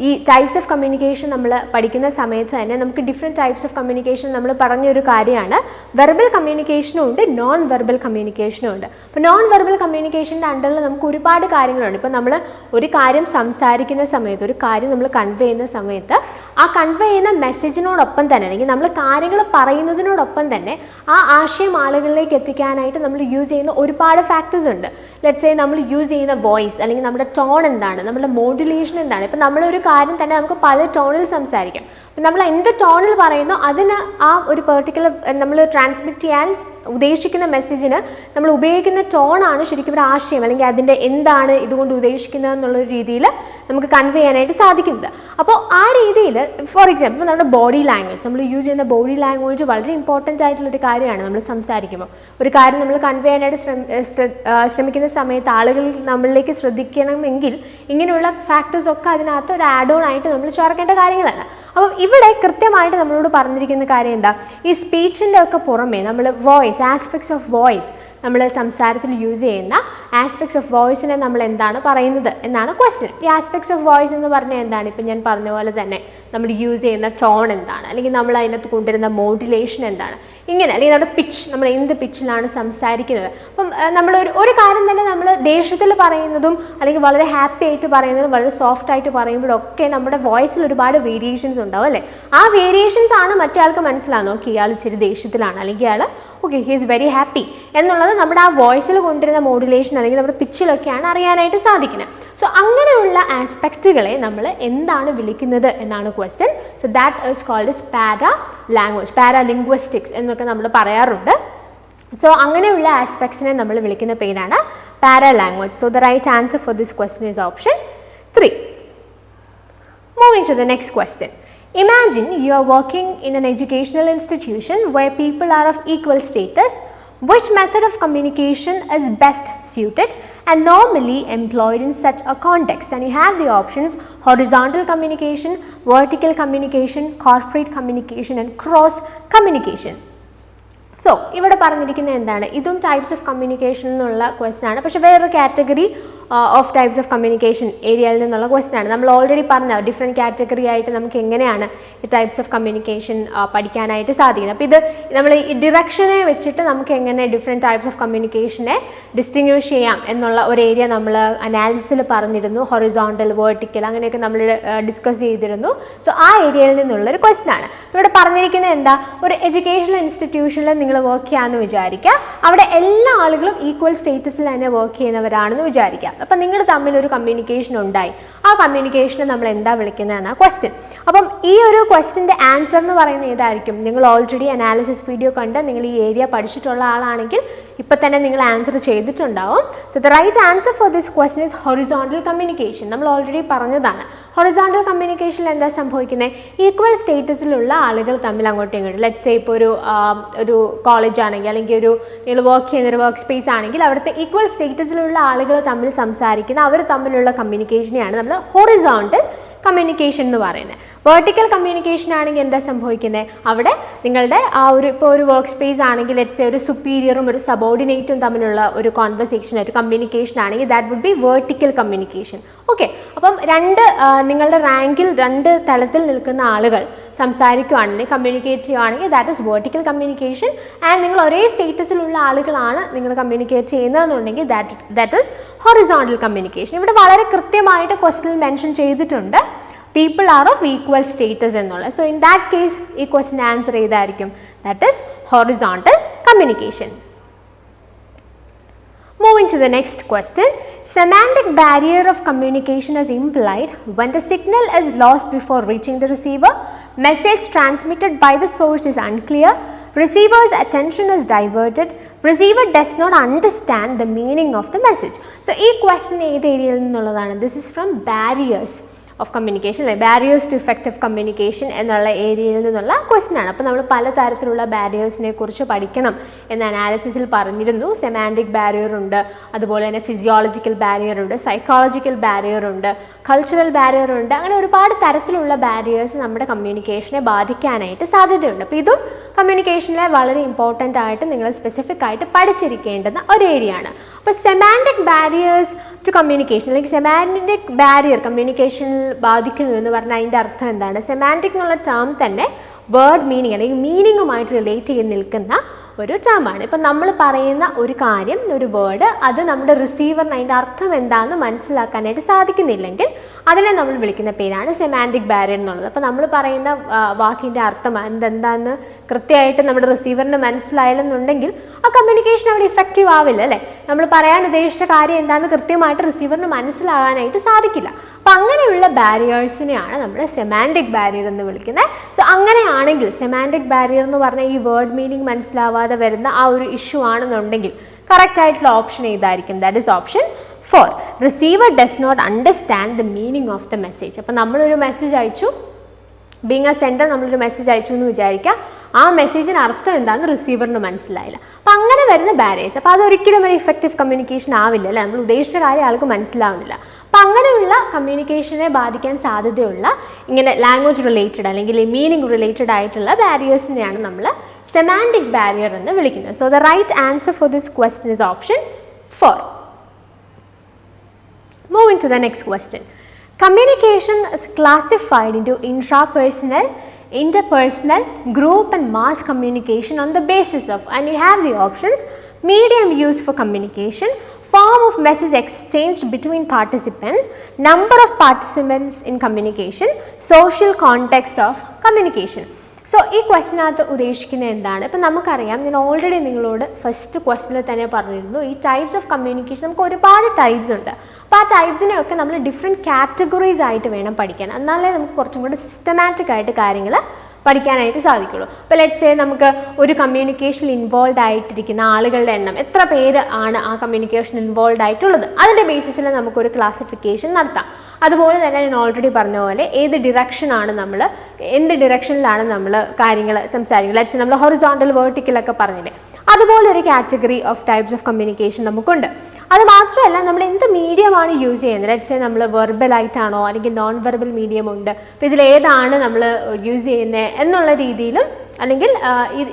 ഈ types of communication നമ്മൾ പഠിക്കുന്ന സമയത്ത് തന്നെ നമുക്ക് ഡിഫറെൻറ്റ് ടൈപ്സ് ഓഫ് കമ്മ്യൂണിക്കേഷൻ നമ്മൾ പറഞ്ഞൊരു കാര്യമാണ്. വെർബൽ കമ്മ്യൂണിക്കേഷനും ഉണ്ട്, നോൺ വെർബൽ കമ്മ്യൂണിക്കേഷനും ഉണ്ട്. അപ്പോൾ നോൺ വെർബൽ കമ്മ്യൂണിക്കേഷൻ്റെ അണ്ടറിൽ നമുക്ക് ഒരുപാട് കാര്യങ്ങളുണ്ട്. ഇപ്പോൾ നമ്മൾ ഒരു കാര്യം സംസാരിക്കുന്ന സമയത്ത്, ഒരു കാര്യം നമ്മൾ കൺവേ ചെയ്യുന്ന സമയത്ത്, ആ കൺവേ ചെയ്യുന്ന മെസ്സേജിനോടൊപ്പം തന്നെ അല്ലെങ്കിൽ നമ്മൾ കാര്യങ്ങൾ പറയുന്നതിനോടൊപ്പം തന്നെ ആ ആശയം ആളുകളിലേക്ക് എത്തിക്കാനായിട്ട് നമ്മൾ യൂസ് ചെയ്യുന്ന ഒരുപാട് ഫാക്ടേഴ്സ് ഉണ്ട്. ലെറ്റ്സ് സേ നമ്മൾ യൂസ് ചെയ്യുന്ന വോയിസ് അല്ലെങ്കിൽ നമ്മുടെ ടോൺ എന്താണ്, നമ്മുടെ മോഡുലേഷൻ എന്താണ്. ഇപ്പം നമ്മളൊരു കാര്യം തന്നെ നമുക്ക് പല ടോണിൽ സംസാരിക്കാം. നമ്മൾ എന്ത് ടോണിൽ പറയുന്നോ അതിന് ആ ഒരു പെർട്ടിക്കുലർ നമ്മൾ ട്രാൻസ്മിറ്റ് ചെയ്യാൻ ഉദ്ദേശിക്കുന്ന മെസ്സേജിന് നമ്മൾ ഉപയോഗിക്കുന്ന ടോണാണ് ശരിക്കും ഒരു ആശയം അല്ലെങ്കിൽ അതിൻ്റെ എന്താണ് ഇതുകൊണ്ട് ഉദ്ദേശിക്കുന്നത് എന്നുള്ളൊരു രീതിയിൽ നമുക്ക് കൺവേ ചെയ്യാനായിട്ട് സാധിക്കുന്നത്. അപ്പോൾ ആ രീതിയിൽ ഫോർ എക്സാമ്പിൾ നമ്മുടെ ബോഡി ലാംഗ്വേജ്, നമ്മൾ യൂസ് ചെയ്യുന്ന ബോഡി ലാംഗ്വേജ് വളരെ ഇമ്പോർട്ടൻ്റ് ആയിട്ടുള്ളൊരു കാര്യമാണ്. നമ്മൾ സംസാരിക്കുമ്പോൾ ഒരു കാര്യം നമ്മൾ കൺവേ ചെയ്യാനായിട്ട് ശ്രമിക്കുന്ന സമയത്ത് ആളുകൾ നമ്മളിലേക്ക് ശ്രദ്ധിക്കണമെങ്കിൽ ഇങ്ങനെയുള്ള ഫാക്ടേഴ്സൊക്കെ അതിനകത്ത് ഒരു ആഡ് ഓൺ ആയിട്ട് നമ്മൾ ചേർക്കേണ്ട കാര്യങ്ങളാണ്. അപ്പം ഇവിടെ കൃത്യമായിട്ട് നമ്മളോട് പറഞ്ഞിരിക്കുന്ന കാര്യം എന്താ? ഈ സ്പീച്ചിൻ്റെ ഒക്കെ പുറമേ നമ്മൾ വോയിസ്, ആസ്പെക്ട്സ് ഓഫ് വോയിസ്, നമ്മൾ സംസാരത്തിൽ യൂസ് ചെയ്യുന്ന ആസ്പെക്ട്സ് ഓഫ് വോയിസിനെ നമ്മൾ എന്താണ് പറയുന്നത് എന്നാണ് ക്വസ്റ്റ്യൻ. ഈ ആസ്പെക്ട്സ് ഓഫ് വോയിസ് എന്ന് പറഞ്ഞാൽ എന്താണ്? ഇപ്പം ഞാൻ പറഞ്ഞ പോലെ തന്നെ നമ്മൾ യൂസ് ചെയ്യുന്ന ടോൺ എന്താണ്, അല്ലെങ്കിൽ നമ്മൾ അതിനകത്ത് കൊണ്ടുവരുന്ന മോഡുലേഷൻ എന്താണ്, ഇങ്ങനെ അല്ലെങ്കിൽ നമ്മുടെ പിച്ച്, നമ്മൾ എന്ത് പിച്ചിലാണ് സംസാരിക്കുന്നത്. അപ്പം നമ്മൾ ഒരു കാര്യം തന്നെ നമ്മൾ ദേഷ്യത്തിൽ പറയുന്നതും അല്ലെങ്കിൽ വളരെ ഹാപ്പി ആയിട്ട് പറയുന്നതും വളരെ സോഫ്റ്റ് ആയിട്ട് പറയുമ്പോഴൊക്കെ നമ്മുടെ വോയിസിൽ ഒരുപാട് വേരിയേഷൻസ് ഉണ്ടാവും അല്ലേ? ആ വേരിയേഷൻസ് ആണ് മറ്റേ ആൾക്ക് മനസ്സിലാകുന്നത്. ഓക്കെ, ഇയാൾ ഇച്ചിരി ദേഷ്യത്തിലാണ്, അല്ലെങ്കിൽ ഇയാൾ okay he is very happy എന്നുള്ളത് നമ്മുടെ ആ വോയിസിൽ കൊണ്ടുവരുന്ന മോഡുലേഷൻ അല്ലെങ്കിൽ നമ്മുടെ പിച്ചിലൊക്കെയാണ് അറിയാനായിട്ട് സാധിക്കുന്നത്. സോ അങ്ങനെയുള്ള ആസ്പെക്റ്റുകളെ നമ്മൾ എന്താണ് വിളിക്കുന്നത് എന്നാണ് question. So that is called is paralanguage, paralinguistics എന്നൊക്കെ നമ്മൾ പറയാറുണ്ട്. സോ അങ്ങനെയുള്ള ആസ്പെക്ട്സിനെ നമ്മൾ വിളിക്കുന്ന പേരാണ് paralanguage. So the right answer for this question is option 3. Moving to the next question. Imagine you are working in an educational institution where people are of equal status. Which method of communication is best suited and normally employed in such a context? And you have the options horizontal communication, vertical communication, corporate communication and cross communication. So ഇവിടെ പറഞ്ഞിരിക്കുന്നത് എന്താണ്? ഇതും types of communication എന്നുള്ള question ആണ്, പക്ഷേ വേറൊരു category of types of communication ഏരിയയിൽ നിന്നുള്ള ക്വസ്റ്റ്യൻ ആണ്. നമ്മൾ ഓൾറെഡി പറഞ്ഞ ഡിഫറെൻറ്റ് കാറ്റഗറി ആയിട്ട് നമുക്ക് എങ്ങനെയാണ് ഈ ടൈപ്സ് ഓഫ് കമ്മ്യൂണിക്കേഷൻ പഠിക്കാനായിട്ട് സാധിക്കുന്നത്. അപ്പോൾ ഇത് നമ്മൾ ഈ ഡിറക്ഷനെ വെച്ചിട്ട് നമുക്ക് എങ്ങനെ ഡിഫറെൻറ്റ് ടൈപ്സ് ഓഫ് കമ്മ്യൂണിക്കേഷനെ ഡിസ്റ്റിങ്വിഷ് ചെയ്യാം എന്നുള്ള ഒരു ഏരിയ നമ്മൾ അനാലിസിസിൽ പറഞ്ഞിരുന്നു. ഹൊറിസോണ്ടൽ, വേർട്ടിക്കൽ അങ്ങനെയൊക്കെ നമ്മൾ ഡിസ്കസ് ചെയ്തിരുന്നു. സോ ആ ഏരിയയിൽ നിന്നുള്ളൊരു ക്വസ്റ്റ്യൻ ആണ്. ഇവിടെ പറഞ്ഞിരിക്കുന്നത് എന്താ? ഒരു എഡ്യൂക്കേഷണൽ ഇൻസ്റ്റിറ്റ്യൂഷനിൽ നിങ്ങൾ വർക്ക് ചെയ്യാമെന്ന് വിചാരിക്കുക. അവിടെ എല്ലാ ആളുകളും ഈക്വൽ സ്റ്റേറ്റസിൽ തന്നെ വർക്ക് ചെയ്യുന്നവരാണെന്ന് വിചാരിക്കുക. അപ്പം നിങ്ങൾ തമ്മിലൊരു കമ്മ്യൂണിക്കേഷൻ ഉണ്ടായി. ആ കമ്മ്യൂണിക്കേഷനെ നമ്മൾ എന്താ വിളിക്കുന്നതെന്നാണ് ക്വസ്റ്റ്യൻ. അപ്പം ഈ ഒരു ക്വസ്റ്റ്യൻ്റെ ആൻസർ എന്ന് പറയുന്നത് ഏതായിരിക്കും? നിങ്ങൾ ഓൾറെഡി അനാലിസിസ് വീഡിയോ കണ്ട് നിങ്ങൾ ഈ ഏരിയ പഠിച്ചിട്ടുള്ള ആളാണെങ്കിൽ ഇപ്പം തന്നെ നിങ്ങൾ ആൻസർ ചെയ്തിട്ടുണ്ടാവും. So the right answer for this question is horizontal communication. നമ്മൾ ഓൾറെഡി പറഞ്ഞതാണ്. ഹൊറിസോണ്ടൽ കമ്മ്യൂണിക്കേഷനിൽ എന്താ സംഭവിക്കുന്നത്? ഈക്വൽ സ്റ്റേറ്റസിലുള്ള ആളുകൾ തമ്മിൽ അങ്ങോട്ടും ഇങ്ങോട്ടും, ലെറ്റ്സ് സേ ഇപ്പോൾ ഒരു കോളേജ് ആണെങ്കിൽ അല്ലെങ്കിൽ നിങ്ങൾ വർക്ക് ചെയ്യുന്നൊരു വർക്ക് സ്പേസ് ആണെങ്കിൽ അവിടുത്തെ ഈക്വൽ സ്റ്റേറ്റസിലുള്ള ആളുകൾ തമ്മിൽ സംസാരിക്കുന്ന അവർ തമ്മിലുള്ള കമ്മ്യൂണിക്കേഷനെയാണ് നമ്മൾ ഹൊറിസോണ്ടൽ കമ്മ്യൂണിക്കേഷൻ എന്ന് പറയുന്നത്. വെർട്ടിക്കൽ കമ്മ്യൂണിക്കേഷൻ ആണെങ്കിൽ എന്താ സംഭവിക്കുന്നത്? അവിടെ നിങ്ങളുടെ ഇപ്പോൾ ഒരു വർക്ക് സ്പേസ് ആണെങ്കിൽ ലെറ്റ്സ് സേ ഒരു സുപ്പീരിയറും ഒരു സബോർഡിനേറ്റും തമ്മിലുള്ള ഒരു കോൺവെർസേഷൻ, ഒരു കമ്മ്യൂണിക്കേഷൻ ആണെങ്കിൽ that would be vertical communication. Okay, അപ്പം നിങ്ങളുടെ റാങ്കിൽ 2 തലത്തിൽ നിൽക്കുന്ന ആളുകൾ സംസാരിക്കുകയാണെങ്കിൽ കമ്മ്യൂണിക്കേറ്റ് ചെയ്യുകയാണെങ്കിൽ that is vertical communication. And നിങ്ങൾ ഒരേ സ്റ്റേറ്റസിലുള്ള ആളുകളാണ് നിങ്ങൾ കമ്മ്യൂണിക്കേറ്റ് ചെയ്യുന്നതെന്നുണ്ടെങ്കിൽ ദാറ്റ് ഇസ് ഹൊറിസോണ്ടൽ കമ്മ്യൂണിക്കേഷൻ. ഇവിടെ വളരെ കൃത്യമായിട്ട് ക്വസ്റ്റ്യനിൽ മെൻഷൻ ചെയ്തിട്ടുണ്ട് people are of equal status എന്നുള്ളത്. So in that case ഈ ക്വസ്റ്റ്യൻ ആൻസർ ഏതായിരിക്കും? That is horizontal communication. Moving to the next question. Semantic barrier of communication is implied when the signal is lost before reaching the receiver, message transmitted by the source is unclear, receiver's attention is diverted, receiver does not understand the meaning of the message. So ഈ question ഏത് ഏരിയയിൽ നിന്നുള്ളതാണ്? This is from barriers of communication, like barriers to effective communication എന്നുള്ള ഏരിയയിൽ നിന്നുള്ള question ആണ്. അപ്പോൾ നമ്മൾ പലതരത്തിലുള്ള ബാരിയേഴ്സിനെ കുറിച്ച് പഠിക്കണം എന്ന് അനാലിസിസിൽ പറഞ്ഞിരുന്നു. സെമാൻറ്റിക് ബാരിയർ ഉണ്ട്, അതുപോലെ തന്നെ ഫിസിയോളജിക്കൽ ബാരിയർ ഉണ്ട്, സൈക്കോളജിക്കൽ ബാരിയർ ഉണ്ട്, കൾച്ചറൽ ബാരിയർ ഉണ്ട്. അങ്ങനെ ഒരുപാട് തരത്തിലുള്ള ബാരിയേഴ്സ് നമ്മുടെ കമ്മ്യൂണിക്കേഷനെ ബാധിക്കാനായിട്ട് സാധ്യതയുണ്ട്. അപ്പോൾ ഇതും കമ്മ്യൂണിക്കേഷനിലെ വളരെ ഇമ്പോർട്ടൻ്റ് ആയിട്ട് നിങ്ങൾ സ്പെസിഫിക് ആയിട്ട് പഠിച്ചിരിക്കേണ്ടുന്ന ഒരു ഏരിയ ആണ്. അപ്പോൾ സെമാൻറ്റിക് ബാരിയേഴ്സ് ടു കമ്മ്യൂണിക്കേഷൻ, അല്ലെങ്കിൽ സെമാൻറ്റിക് ബാരിയർ കമ്മ്യൂണിക്കേഷനിൽ ബാധിക്കുന്നു എന്ന് പറഞ്ഞാൽ അതിൻ്റെ അർത്ഥം എന്താണ്? സെമാൻറ്റിക് എന്നുള്ള ടേം തന്നെ വേർഡ് മീനിങ് അല്ലെങ്കിൽ മീനിങ്ങുമായിട്ട് റിലേറ്റ് ചെയ്ത് നിൽക്കുന്ന ഒരു ടേമാണ്. ഇപ്പം നമ്മൾ പറയുന്ന ഒരു കാര്യം, ഒരു വേർഡ്, അത് നമ്മുടെ റിസീവറിന് അതിൻ്റെ അർത്ഥം എന്താണെന്ന് മനസ്സിലാക്കാനായിട്ട് സാധിക്കുന്നില്ലെങ്കിൽ അതിനെ നമ്മൾ വിളിക്കുന്ന പേരാണ് സെമാൻറ്റിക് ബാരിയർ എന്നുള്ളത്. അപ്പോൾ നമ്മൾ പറയുന്ന വാക്കിൻ്റെ അർത്ഥം എന്താണെന്ന് കൃത്യമായിട്ട് നമ്മുടെ റിസീവറിന് മനസ്സിലായില്ലെന്നുണ്ടെങ്കിൽ ആ കമ്മ്യൂണിക്കേഷൻ അവിടെ ഇഫക്റ്റീവ് ആവില്ല അല്ലേ. നമ്മൾ പറയാൻ ഉദ്ദേശിച്ച കാര്യം എന്താണെന്ന് കൃത്യമായിട്ട് റിസീവറിന് മനസ്സിലാകാനായിട്ട് സാധിക്കില്ല. അപ്പം അങ്ങനെയുള്ള ബാരിയേഴ്സിനെയാണ് നമ്മൾ സെമാൻറ്റിക് ബാരിയർ എന്ന് വിളിക്കുന്നത്. സോ അങ്ങനെയാണെങ്കിൽ സെമാൻറ്റിക് ബാരിയർ എന്ന് പറഞ്ഞാൽ ഈ വേർഡ് മീനിങ് മനസ്സിലാവാതെ വരുന്ന ആ ഒരു ഇഷ്യൂ ആണെന്നുണ്ടെങ്കിൽ കറക്റ്റ് ആയിട്ടുള്ള ഓപ്ഷൻ ഏതായിരിക്കും? That is option 4. Receiver does not understand the meaning of the message. അപ്പം നമ്മളൊരു മെസ്സേജ് അയച്ചു, ബീങ് എ സെൻഡർ നമ്മളൊരു മെസ്സേജ് അയച്ചു എന്ന് വിചാരിക്കുക, ആ മെസ്സേജിന് അർത്ഥം എന്താണെന്ന് റിസീവറിന് മനസ്സിലായില്ല. അപ്പം അങ്ങനെ വരുന്ന ബാരിയേഴ്സ്, അപ്പോൾ അതൊരിക്കലും ഒരു ഇഫക്റ്റീവ് കമ്മ്യൂണിക്കേഷൻ ആവില്ല അല്ലേ. നമ്മൾ ഉദ്ദേശിച്ച കാര്യം ആൾക്ക് മനസ്സിലാവുന്നില്ല. അപ്പം അങ്ങനെയുള്ള കമ്മ്യൂണിക്കേഷനെ ബാധിക്കാൻ സാധ്യതയുള്ള ഇങ്ങനെ ലാംഗ്വേജ് റിലേറ്റഡ് അല്ലെങ്കിൽ മീനിങ് റിലേറ്റഡ് ആയിട്ടുള്ള ബാരിയേഴ്സിനെയാണ് നമ്മൾ സെമാൻറ്റിക് ബാരിയർ എന്ന് വിളിക്കുന്നത്. So the right answer for this question is option 4. Moving to the next question. Communication is classified into intrapersonal, interpersonal, group and mass communication on the basis of, and you have the options: medium used for communication, form of message exchanged between participants, number of participants in communication, social context of communication. So ഈ ക്വസ്റ്റിനകത്ത് ഉദ്ദേശിക്കുന്നത് എന്താണ്? ഇപ്പം നമുക്കറിയാം, ഞാൻ already നിങ്ങളോട് first ക്വസ്റ്റിനിൽ തന്നെ പറഞ്ഞിരുന്നു, ഈ ടൈപ്സ് ഓഫ് കമ്മ്യൂണിക്കേഷൻ നമുക്ക് ഒരുപാട് ടൈപ്സ് ഉണ്ട്. അപ്പോൾ ആ ടൈപ്സിനെയൊക്കെ നമ്മൾ ഡിഫറെൻറ്റ് കാറ്റഗറീസ് ആയിട്ട് വേണം പഠിക്കാൻ. എന്നാലേ നമുക്ക് കുറച്ചും കൂടി സിസ്റ്റമാറ്റിക് ആയിട്ട് കാര്യങ്ങൾ പഠിക്കാനായിട്ട് സാധിക്കുള്ളൂ. അപ്പോൾ ലെറ്റ്സ് സേ നമുക്ക് ഒരു കമ്മ്യൂണിക്കേഷനിൽ ഇൻവോൾവ് ആയിട്ടിരിക്കുന്ന ആളുകളുടെ എണ്ണം, എത്ര പേര് ആണ് ആ കമ്മ്യൂണിക്കേഷൻ ഇൻവോൾവ് ആയിട്ടുള്ളത്, അതിൻ്റെ ബേസിസിൽ നമുക്കൊരു ക്ലാസിഫിക്കേഷൻ നടത്താം. അതുപോലെ തന്നെ ഞാൻ ഓൾറെഡി പറഞ്ഞ പോലെ ഏത് ഡിറക്ഷനാണ് നമ്മൾ, എന്ത് ഡിറക്ഷനിലാണ് നമ്മൾ കാര്യങ്ങൾ സംസാരിക്കുന്നത്. ലെറ്റ്സ് നമ്മൾ ഹൊറിസോണ്ടൽ വെർട്ടിക്കലൊക്കെ പറഞ്ഞില്ലേ, അതുപോലെ ഒരു category of types of communication നമുക്കുണ്ട്. അത് മാത്രമല്ല, നമ്മൾ എന്ത് മീഡിയമാണ് യൂസ് ചെയ്യുന്നത്, ലെറ്റ്സ് സേ നമ്മൾ വെർബലായിട്ടാണോ അല്ലെങ്കിൽ നോൺ വെർബൽ മീഡിയം ഉണ്ട്, അപ്പോൾ ഇതിലേതാണ് നമ്മൾ യൂസ് ചെയ്യുന്നത് എന്നുള്ള രീതിയിലും, അല്ലെങ്കിൽ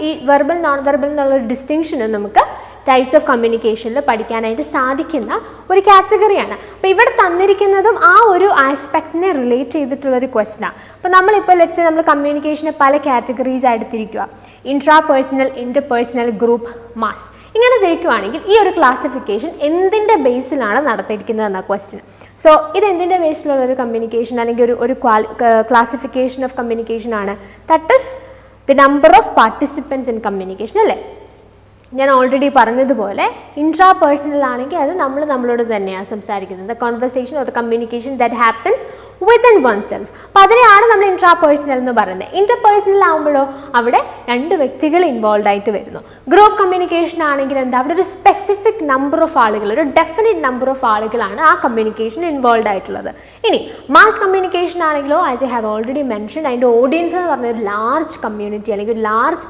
ഈ വെർബൽ നോൺ വെർബൽ എന്നുള്ളൊരു ഡിസ്റ്റിങ്ഷനും നമുക്ക് ടൈപ്സ് ഓഫ് കമ്മ്യൂണിക്കേഷനിൽ പഠിക്കാനായിട്ട് സാധിക്കുന്ന ഒരു കാറ്റഗറിയാണ്. അപ്പോൾ ഇവിടെ തന്നിരിക്കുന്നതും ആ ഒരു ആസ്പെക്റ്റിനെ റിലേറ്റ് ചെയ്തിട്ടുള്ളൊരു ക്വസ്റ്റനാണ്. അപ്പോൾ നമ്മളിപ്പോൾ ലെറ്റ്സ് സേ നമ്മൾ കമ്മ്യൂണിക്കേഷനെ പല കാറ്റഗറീസ് ആയിട്ട് തിരിക്കുക, ഇൻട്രാപേഴ്സണൽ, ഇന്റർപേഴ്സണൽ, ഗ്രൂപ്പ്, മാസ്, ഇങ്ങനെ തിരിക്കുകയാണെങ്കിൽ ഈ ഒരു ക്ലാസിഫിക്കേഷൻ എന്തിൻ്റെ ബേസിലാണ് നടത്തിയിരിക്കുന്നത് എന്ന ക്വസ്റ്റ്യൻ. സോ ഇത് എന്തിൻ്റെ ബേസിലുള്ള ഒരു കമ്മ്യൂണിക്കേഷൻ അല്ലെങ്കിൽ ഒരു ക്ലാസിഫിക്കേഷൻ ഓഫ് കമ്മ്യൂണിക്കേഷൻ ആണ്? That is the number of participants in communication അല്ലേ. ഞാൻ ഓൾറെഡി പറഞ്ഞതുപോലെ ഇൻട്രാപേഴ്സണൽ ആണെങ്കിൽ അത് നമ്മളോട് തന്നെയാണ് സംസാരിക്കുന്നത്, the conversation or the communication that happens within one self. അപ്പോൾ അതിനെയാണ് നമ്മൾ ഇൻട്രാപേഴ്സണൽ എന്ന് പറയുന്നത്. ഇന്റർപേഴ്സണൽ ആകുമ്പോഴോ അവിടെ രണ്ട് വ്യക്തികൾ ഇൻവോൾവ് ആയിട്ട് വരുന്നു. ഗ്രൂപ്പ് കമ്മ്യൂണിക്കേഷൻ ആണെങ്കിൽ എന്താ, അവിടെ ഒരു സ്പെസിഫിക് നമ്പർ ഓഫ് ആളുകൾ, ഒരു ഡെഫിനിറ്റ് നമ്പർ ഓഫ് ആളുകളാണ് ആ കമ്മ്യൂണിക്കേഷൻ ഇൻവോൾവ് ആയിട്ടുള്ളത്. ഇനി മാസ് കമ്മ്യൂണിക്കേഷൻ ആണെങ്കിലോ, as I have already mention, അതിൻ്റെ ഓഡിയൻസ് എന്ന് പറഞ്ഞ ഒരു ലാർജ് കമ്മ്യൂണിറ്റി അല്ലെങ്കിൽ ഒരു ലാർജ്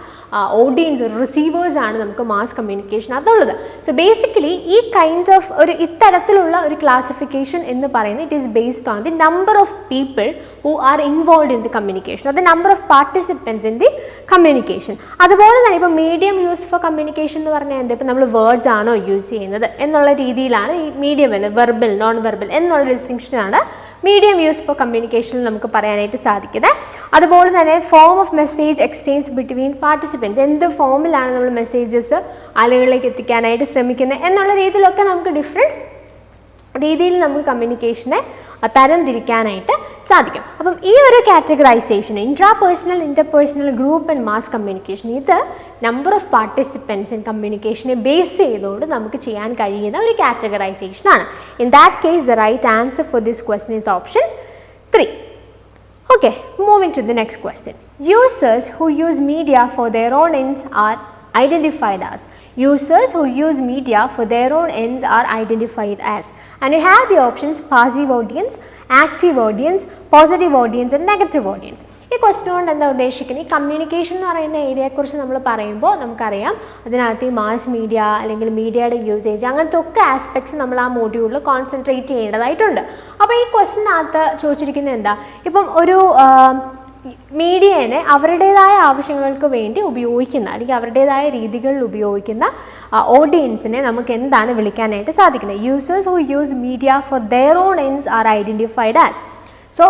ഓഡിയൻസ്, ഒരു റിസീവേഴ്സ് ആണ് നമുക്ക് മാസ് കമ്മ്യൂണിക്കേഷൻ അതുള്ളത്. സോ ബേസിക്കലി ഈ കൈൻഡ് ഓഫ് ഇത്തരത്തിലുള്ള ഒരു ക്ലാസിഫിക്കേഷൻ എന്ന് പറയുന്നത് it is based on the number of people who are involve in the communication, അത് number of participants in the communication. അതുപോലെ തന്നെ ഇപ്പോൾ മീഡിയം യൂസ് ഫോർ കമ്മ്യൂണിക്കേഷൻ എന്ന് പറഞ്ഞാൽ എന്താ, ഇപ്പോൾ നമ്മൾ വേർഡ്സ് ആണോ യൂസ് ചെയ്യുന്നത് എന്നുള്ള രീതിയിലാണ് ഈ മീഡിയം വരുന്നത്, വെർബൽ, നോൺ വെർബൽ എന്നുള്ള ഡിസ്റ്റിങ്ഷനാണ് മീഡിയം യൂസ് ഫോർ കമ്മ്യൂണിക്കേഷനിൽ നമുക്ക് പറയാനായിട്ട് സാധിക്കുന്നത്. അതുപോലെ തന്നെ form of message exchange between participants, എന്ത് ഫോമിലാണ് നമ്മൾ മെസ്സേജസ് ആളുകളിലേക്ക് എത്തിക്കാനായിട്ട് ശ്രമിക്കുന്നത് എന്നുള്ള രീതിയിലൊക്കെ നമുക്ക് ഡിഫറെൻറ്റ് രീതിയിൽ നമുക്ക് കമ്മ്യൂണിക്കേഷനെ തരംതിരിക്കാനായിട്ട് സാധിക്കും. അപ്പം ഈ ഒരു categorisation intrapersonal, interpersonal, group and mass communication, ഇത് നമ്പർ ഓഫ് പാർട്ടിസിപ്പൻസ് ഇൻ കമ്മ്യൂണിക്കേഷനെ ബേസ് ചെയ്തുകൊണ്ട് നമുക്ക് ചെയ്യാൻ കഴിയുന്ന ഒരു കാറ്റഗറൈസേഷൻ ആണ്. In that case the right answer for this question is option 3. Okay, moving to the next question. Users who use media for their own ends are identified as. Users who use media for their own ends are identified as. And you have the options passive audience, active audience, positive audience and negative audience. ഈ question കൊണ്ട് എന്താ ഉദ്ദേശിക്കുന്നത്, ഈ communication എന്ന് പറയുന്ന ഏരിയയെക്കുറിച്ച് നമ്മൾ പറയുമ്പോൾ നമുക്കറിയാം അതിനകത്ത് ഈ മാസ് മീഡിയ അല്ലെങ്കിൽ മീഡിയയുടെ യൂസേജ് അങ്ങനത്തെ ഒക്കെ ആസ്പെക്ട്സ് നമ്മൾ ആ മോഡ്യൂളിൽ കോൺസെൻട്രേറ്റ് ചെയ്യേണ്ടതായിട്ടുണ്ട്. അപ്പോൾ ഈ ക്വസ്റ്റ്യനകത്ത് ചോദിച്ചിരിക്കുന്നത് എന്താ, ഇപ്പം ഒരു മീഡിയനെ അവരുടേതായ ആവശ്യങ്ങൾക്ക് വേണ്ടി ഉപയോഗിക്കുന്ന അല്ലെങ്കിൽ അവരുടേതായ രീതികളിൽ ഉപയോഗിക്കുന്ന ഓഡിയൻസിനെ നമുക്ക് എന്താണ് വിളിക്കാനായിട്ട് സാധിക്കുന്നത്? Users who use media for their own ends are identified as. So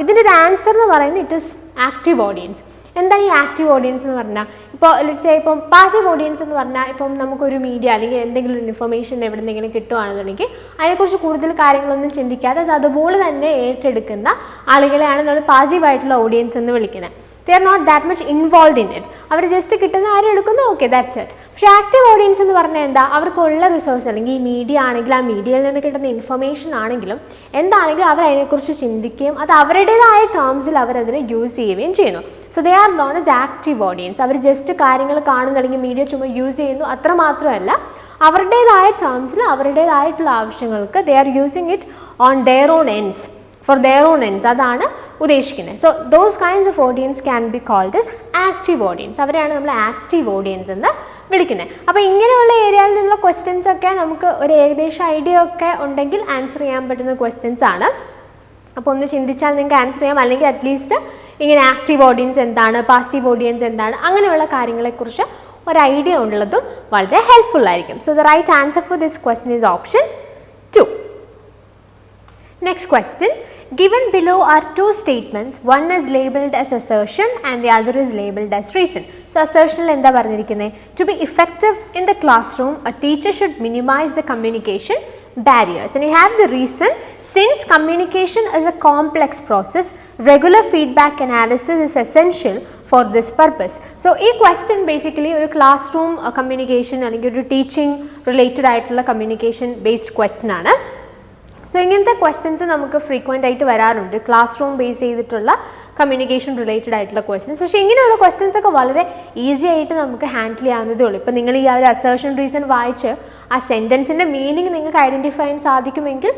ഇതിൻ്റെ ഒരു ആൻസർ എന്ന് പറയുന്നത് ഇറ്റ് ഇസ് ആക്റ്റീവ് ഓഡിയൻസ്. എന്താണ് ഈ ആക്റ്റീവ് ഓഡിയൻസ് എന്ന് പറഞ്ഞാൽ, ഇപ്പോൾ ലെറ്റ്സ് ഇപ്പം പാസീവ് ഓഡിയൻസ് എന്ന് പറഞ്ഞാൽ ഇപ്പം നമുക്കൊരു മീഡിയ അല്ലെങ്കിൽ എന്തെങ്കിലും ഒരു ഇൻഫർമേഷൻ എവിടെന്നെങ്കിലും കിട്ടുകയാണെന്നുണ്ടെങ്കിൽ അതിനെക്കുറിച്ച് കൂടുതൽ കാര്യങ്ങളൊന്നും ചിന്തിക്കാതെ അത് അതുപോലെ തന്നെ ഏറ്റെടുക്കുന്ന ആളുകളെയാണ് നമ്മൾ പാസീവായിട്ടുള്ള ഓഡിയൻസ് എന്ന് വിളിക്കുന്നത്. they are not that much involved in it. അവർ ജസ്റ്റ് കിട്ടുന്ന ആരും എടുക്കുന്നു, ഓക്കെ ദാറ്റ്സ് ഇറ്റ്. പക്ഷേ ആക്റ്റീവ് ഓഡിയൻസ് എന്ന് പറഞ്ഞാൽ എന്താ, അവർക്കുള്ള റിസോഴ്സ് അല്ലെങ്കിൽ ഈ മീഡിയ ആണെങ്കിലും ആ മീഡിയയിൽ നിന്ന് കിട്ടുന്ന ഇൻഫർമേഷൻ ആണെങ്കിലും എന്താണെങ്കിലും അവർ അതിനെക്കുറിച്ച് ചിന്തിക്കുകയും അത് അവരുടേതായ ടേംസിൽ അവരതിനെ യൂസ് ചെയ്യുകയും ചെയ്യുന്നു. So they are known as active audience. അവർ ജസ്റ്റ് കാര്യങ്ങൾ കാണുന്നു അല്ലെങ്കിൽ മീഡിയ ചുമ്മാ യൂസ് ചെയ്യുന്നു അത്രമാത്രമല്ല, അവരുടേതായ ടേംസിൽ അവരുടേതായിട്ടുള്ള ആവശ്യങ്ങൾക്ക് they are using it on their own ends, for their own ends, അതാണ് ഉദ്ദേശിക്കുന്നത്. So those kinds of audience can be called as active audience. അവരെയാണ് നമ്മൾ ആക്റ്റീവ് ഓഡിയൻസ് എന്ന് വിളിക്കുന്നത്. അപ്പോൾ ഇങ്ങനെയുള്ള ഏരിയയിൽ നിന്നുള്ള ക്വസ്റ്റ്യൻസ് ഒക്കെ നമുക്ക് ഒരു ഏകദേശം ഐഡിയ ഒക്കെ ഉണ്ടെങ്കിൽ ആൻസർ ചെയ്യാൻ പറ്റുന്ന ക്വസ്റ്റ്യൻസ് ആണ്. അപ്പോൾ ഒന്ന് ചിന്തിച്ചാൽ നിങ്ങൾക്ക് ആൻസർ ചെയ്യാം. അല്ലെങ്കിൽ അറ്റ്ലീസ്റ്റ് ഇങ്ങനെ ആക്റ്റീവ് ഓഡിയൻസ് എന്താണ്, പാസീവ് ഓഡിയൻസ് എന്താണ്, അങ്ങനെയുള്ള കാര്യങ്ങളെക്കുറിച്ച് ഒരു ഐഡിയ ഉള്ളതും വളരെ ഹെൽപ്ഫുൾ ആയിരിക്കും. So the right answer for this question is option 2. Next question. Given below are two statements. One is labeled as assertion and the other is labeled as reason. So assertion il endha parnirikkunne, to be effective in the classroom a teacher should minimize the communication barriers. And you have the reason, since communication is a complex process, regular feedback analysis is essential for this purpose. So ee question basically oru classroom communication allengi oru teaching related aayittulla communication based question aanu. So ഇങ്ങനത്തെ questions നമുക്ക് frequent ആയിട്ട് വരാറുണ്ട്, class room base ചെയ്തിട്ടുള്ള communication related ആയിട്ടുള്ള questions. പക്ഷേ ഇങ്ങനെയുള്ള questions ഒക്കെ വളരെ ഈസി ആയിട്ട് നമുക്ക് ഹാൻഡിൽ ചെയ്യാവുന്നതേ ഉള്ളൂ. ഇപ്പോൾ നിങ്ങൾ ഈ ഒരു അസേർഷൻ റീസൺ വായിച്ച് ആ സെൻറ്റൻസിൻ്റെ മീനിങ് നിങ്ങൾക്ക് ഐഡൻറ്റിഫൈ ചെയ്യാൻ സാധിക്കുമെങ്കിൽ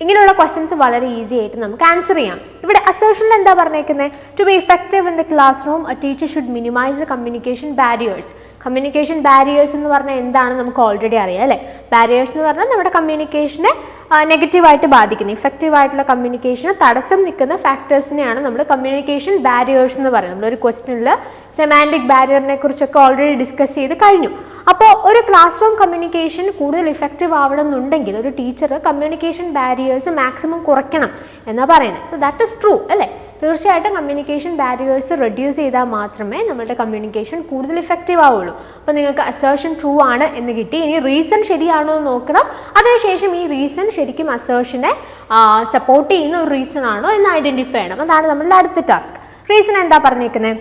ഇങ്ങനെയുള്ള ക്വസ്റ്റ്യൻസ് വളരെ ഈസി ആയിട്ട് നമുക്ക് ആൻസർ ചെയ്യാം. ഇവിടെ അസേർഷനിൽ എന്താ പറഞ്ഞേക്കുന്നത്, to be effective in the class room a teacher should minimise the communication barriers. Communication barriers എന്ന് പറഞ്ഞാൽ എന്താണ് നമുക്ക് ഓൾറെഡി അറിയാം അല്ലേ. ബാരിയേഴ്സ് എന്ന് പറഞ്ഞാൽ നമ്മുടെ കമ്മ്യൂണിക്കേഷനെ നെഗറ്റീവായിട്ട് ബാധിക്കുന്ന, ഇഫക്റ്റീവായിട്ടുള്ള കമ്മ്യൂണിക്കേഷന് തടസ്സം നിൽക്കുന്ന ഫാക്ടേഴ്സിനെയാണ് നമ്മൾ കമ്മ്യൂണിക്കേഷൻ ബാരിയേഴ്സ് എന്ന് പറയുന്നത്. നമ്മളൊരു ക്വസ്റ്റ്യനിൽ സെമാൻറ്റിക് ബാരിയറിനെ കുറിച്ചൊക്കെ ഓൾറെഡി ഡിസ്കസ് ചെയ്ത് കഴിഞ്ഞു. അപ്പോൾ ഒരു ക്ലാസ് റൂം കമ്മ്യൂണിക്കേഷൻ കൂടുതൽ ഇഫക്റ്റീവ് ആവണമെന്നുണ്ടെങ്കിൽ ഒരു ടീച്ചർ കമ്മ്യൂണിക്കേഷൻ ബാരിയേഴ്സ് മാക്സിമം കുറയ്ക്കണം എന്നാണ് പറയുന്നത്. സോ ദാറ്റ് ഇസ് ട്രൂ അല്ലേ. തീർച്ചയായിട്ടും കമ്മ്യൂണിക്കേഷൻ ബാരിയേഴ്സ് റെഡ്യൂസ് ചെയ്താൽ മാത്രമേ നമ്മുടെ കമ്മ്യൂണിക്കേഷൻ കൂടുതൽ ഇഫക്റ്റീവ് ആവുള്ളൂ. അപ്പോൾ നിങ്ങൾക്ക് അസേർഷൻ ട്രൂ ആണ് എന്ന് കിട്ടി. ഇനി റീസൺ ശരിയാണോ എന്ന് നോക്കണം. അതിനുശേഷം ഈ റീസൺ ശരിക്കും അസേർഷനെ സപ്പോർട്ട് ചെയ്യുന്ന ഒരു റീസൺ ആണോ എന്ന് ഐഡൻറ്റിഫൈ ചെയ്യണം. അതാണ് നമ്മളുടെ അടുത്ത ടാസ്ക്. റീസൺ എന്താ പറഞ്ഞേക്കുന്നത്,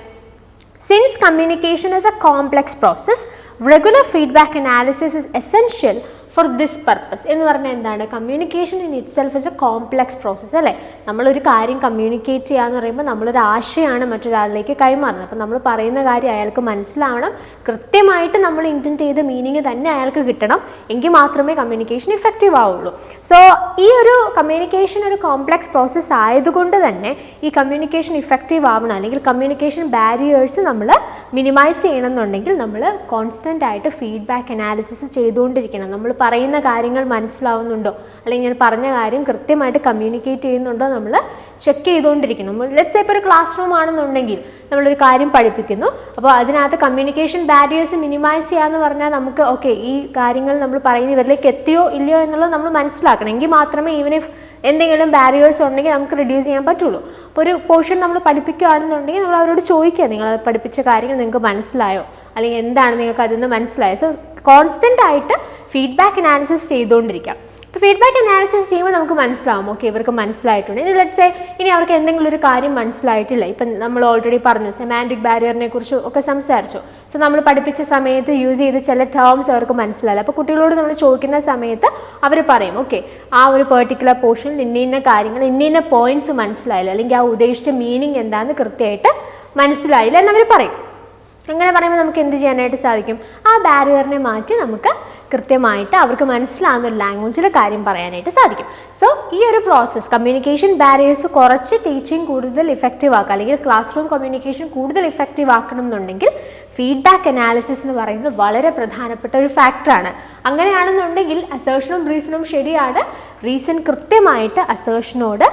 since communication is A complex process, regular feedback analysis is essential for this purpose. എന്ന് പറഞ്ഞാൽ എന്താണ്, communication in it self is A complex process അല്ലേ. നമ്മളൊരു കാര്യം കമ്മ്യൂണിക്കേറ്റ് ചെയ്യാന്ന് പറയുമ്പോൾ നമ്മളൊരു ആശയമാണ് മറ്റൊരാളിലേക്ക് കൈമാറുന്നത്. അപ്പോൾ നമ്മൾ പറയുന്ന കാര്യം അയാൾക്ക് മനസ്സിലാവണം, കൃത്യമായിട്ട് നമ്മൾ ഇൻറ്റൻറ്റ് ചെയ്ത മീനിങ് തന്നെ അയാൾക്ക് കിട്ടണം, എങ്കിൽ മാത്രമേ കമ്മ്യൂണിക്കേഷൻ ഇഫക്റ്റീവ് ആവുള്ളൂ. സോ ഈ ഒരു കമ്മ്യൂണിക്കേഷൻ ഒരു കോംപ്ലെക്സ് പ്രോസസ്സ് ആയതുകൊണ്ട് തന്നെ ഈ കമ്മ്യൂണിക്കേഷൻ ഇഫക്റ്റീവ് ആവണം, അല്ലെങ്കിൽ കമ്മ്യൂണിക്കേഷൻ ബാരിയേഴ്സ് നമ്മൾ മിനിമൈസ് ചെയ്യണമെന്നുണ്ടെങ്കിൽ നമ്മൾ കോൺസ്റ്റൻ്റ് ആയിട്ട് ഫീഡ്ബാക്ക് അനാലിസിസ് ചെയ്തുകൊണ്ടിരിക്കണം. നമ്മൾ പറയുന്ന കാര്യങ്ങൾ മനസ്സിലാവുന്നുണ്ടോ, അല്ലെങ്കിൽ ഞാൻ പറഞ്ഞ കാര്യം കൃത്യമായിട്ട് കമ്മ്യൂണിക്കേറ്റ് ചെയ്യുന്നുണ്ടോ നമ്മൾ ചെക്ക് ചെയ്തുകൊണ്ടിരിക്കണം. ലെറ്റ്സ് സേ ഇപ്പോൾ ഒരു ക്ലാസ് റൂം ആണെന്നുണ്ടെങ്കിൽ നമ്മളൊരു കാര്യം പഠിപ്പിക്കുന്നു, അപ്പോൾ അതിനകത്ത് കമ്മ്യൂണിക്കേഷൻ ബാരിയേഴ്സ് മിനിമൈസ് ചെയ്യാന്ന് പറഞ്ഞാൽ നമുക്ക് ഓക്കെ ഈ കാര്യങ്ങൾ നമ്മൾ പറയുന്ന ഇവരിലേക്ക് എത്തിയോ ഇല്ലയോ എന്നുള്ളത് നമ്മൾ മനസ്സിലാക്കണം. എങ്കിൽ മാത്രമേ ഈവൻ ഇഫ് എന്തെങ്കിലും ബാരിയേഴ്സ് ഉണ്ടെങ്കിൽ നമുക്ക് റിഡ്യൂസ് ചെയ്യാൻ പറ്റുള്ളൂ. അപ്പോൾ ഒരു പോർഷൻ നമ്മൾ പഠിപ്പിക്കുകയാണെന്നുണ്ടെങ്കിൽ നമ്മൾ അവരോട് ചോദിക്കുക, നിങ്ങൾ പഠിപ്പിച്ച കാര്യങ്ങൾ നിങ്ങൾക്ക് മനസ്സിലായോ, അല്ലെങ്കിൽ എന്താണ് നിങ്ങൾക്ക് അതിൽ നിന്ന് മനസ്സിലായോ. സോ കോൺസ്റ്റൻ്റ് ആയിട്ട് ഫീഡ്ബാക്ക് അനാലിസിസ് ചെയ്തുകൊണ്ടിരിക്കാം. ഇപ്പോൾ ഫീഡ്ബാക്ക് അനാലിസിസ് ചെയ്യുമ്പോൾ നമുക്ക് മനസ്സിലാവും ഓക്കെ ഇവർക്ക് മനസ്സിലായിട്ടുണ്ട്. ഇനി ലെറ്റ്സ് സേ ഇനി അവർക്ക് എന്തെങ്കിലും ഒരു കാര്യം മനസ്സിലായിട്ടില്ല. ഇപ്പം നമ്മൾ ഓൾറെഡി പറഞ്ഞു സെമാൻറ്റിക് ബാരിയറിനെ കുറിച്ച് ഒക്കെ സംസാരിച്ചു. സോ നമ്മൾ പഠിപ്പിച്ച സമയത്ത് യൂസ് ചെയ്ത ചില ടേംസ് അവർക്ക് മനസ്സിലായില്ല. അപ്പോൾ കുട്ടികളോട് നമ്മൾ ചോദിക്കുന്ന സമയത്ത് അവർ പറയും ഓക്കെ ആ ഒരു പെർട്ടിക്കുലർ പോർഷനിൽ ഇന്ന കാര്യങ്ങൾ ഇന്ന പോയിന്റ്സ് മനസ്സിലായില്ല, അല്ലെങ്കിൽ ആ ഉദ്ദേശിച്ച മീനിങ് എന്താണെന്ന് കൃത്യമായിട്ട് മനസ്സിലായില്ല എന്നവർ പറയും. അങ്ങനെ പറയുമ്പോൾ നമുക്ക് എന്ത് ചെയ്യാനായിട്ട് സാധിക്കും, ആ ബാരിയറിനെ മാറ്റി നമുക്ക് കൃത്യമായിട്ട് അവർക്ക് മനസ്സിലാകുന്ന ഒരു ലാംഗ്വേജിൽ കാര്യം പറയാനായിട്ട് സാധിക്കും. സോ ഈ ഒരു പ്രോസസ്സ് കമ്മ്യൂണിക്കേഷൻ ബാരിയേഴ്സ് കുറച്ച് ടീച്ചിങ് കൂടുതൽ ഇഫക്റ്റീവ് ആക്കുക, അല്ലെങ്കിൽ ക്ലാസ് റൂം കമ്മ്യൂണിക്കേഷൻ കൂടുതൽ ഇഫക്റ്റീവ് ആക്കണം എന്നുണ്ടെങ്കിൽ ഫീഡ്ബാക്ക് അനാലിസിസ് എന്ന് പറയുന്നത് വളരെ പ്രധാനപ്പെട്ട ഒരു ഫാക്ടറാണ്. അങ്ങനെയാണെന്നുണ്ടെങ്കിൽ അസേർഷനും റീസണും ശരിയാണ്, റീസൺ കൃത്യമായിട്ട് അസേർഷനോട്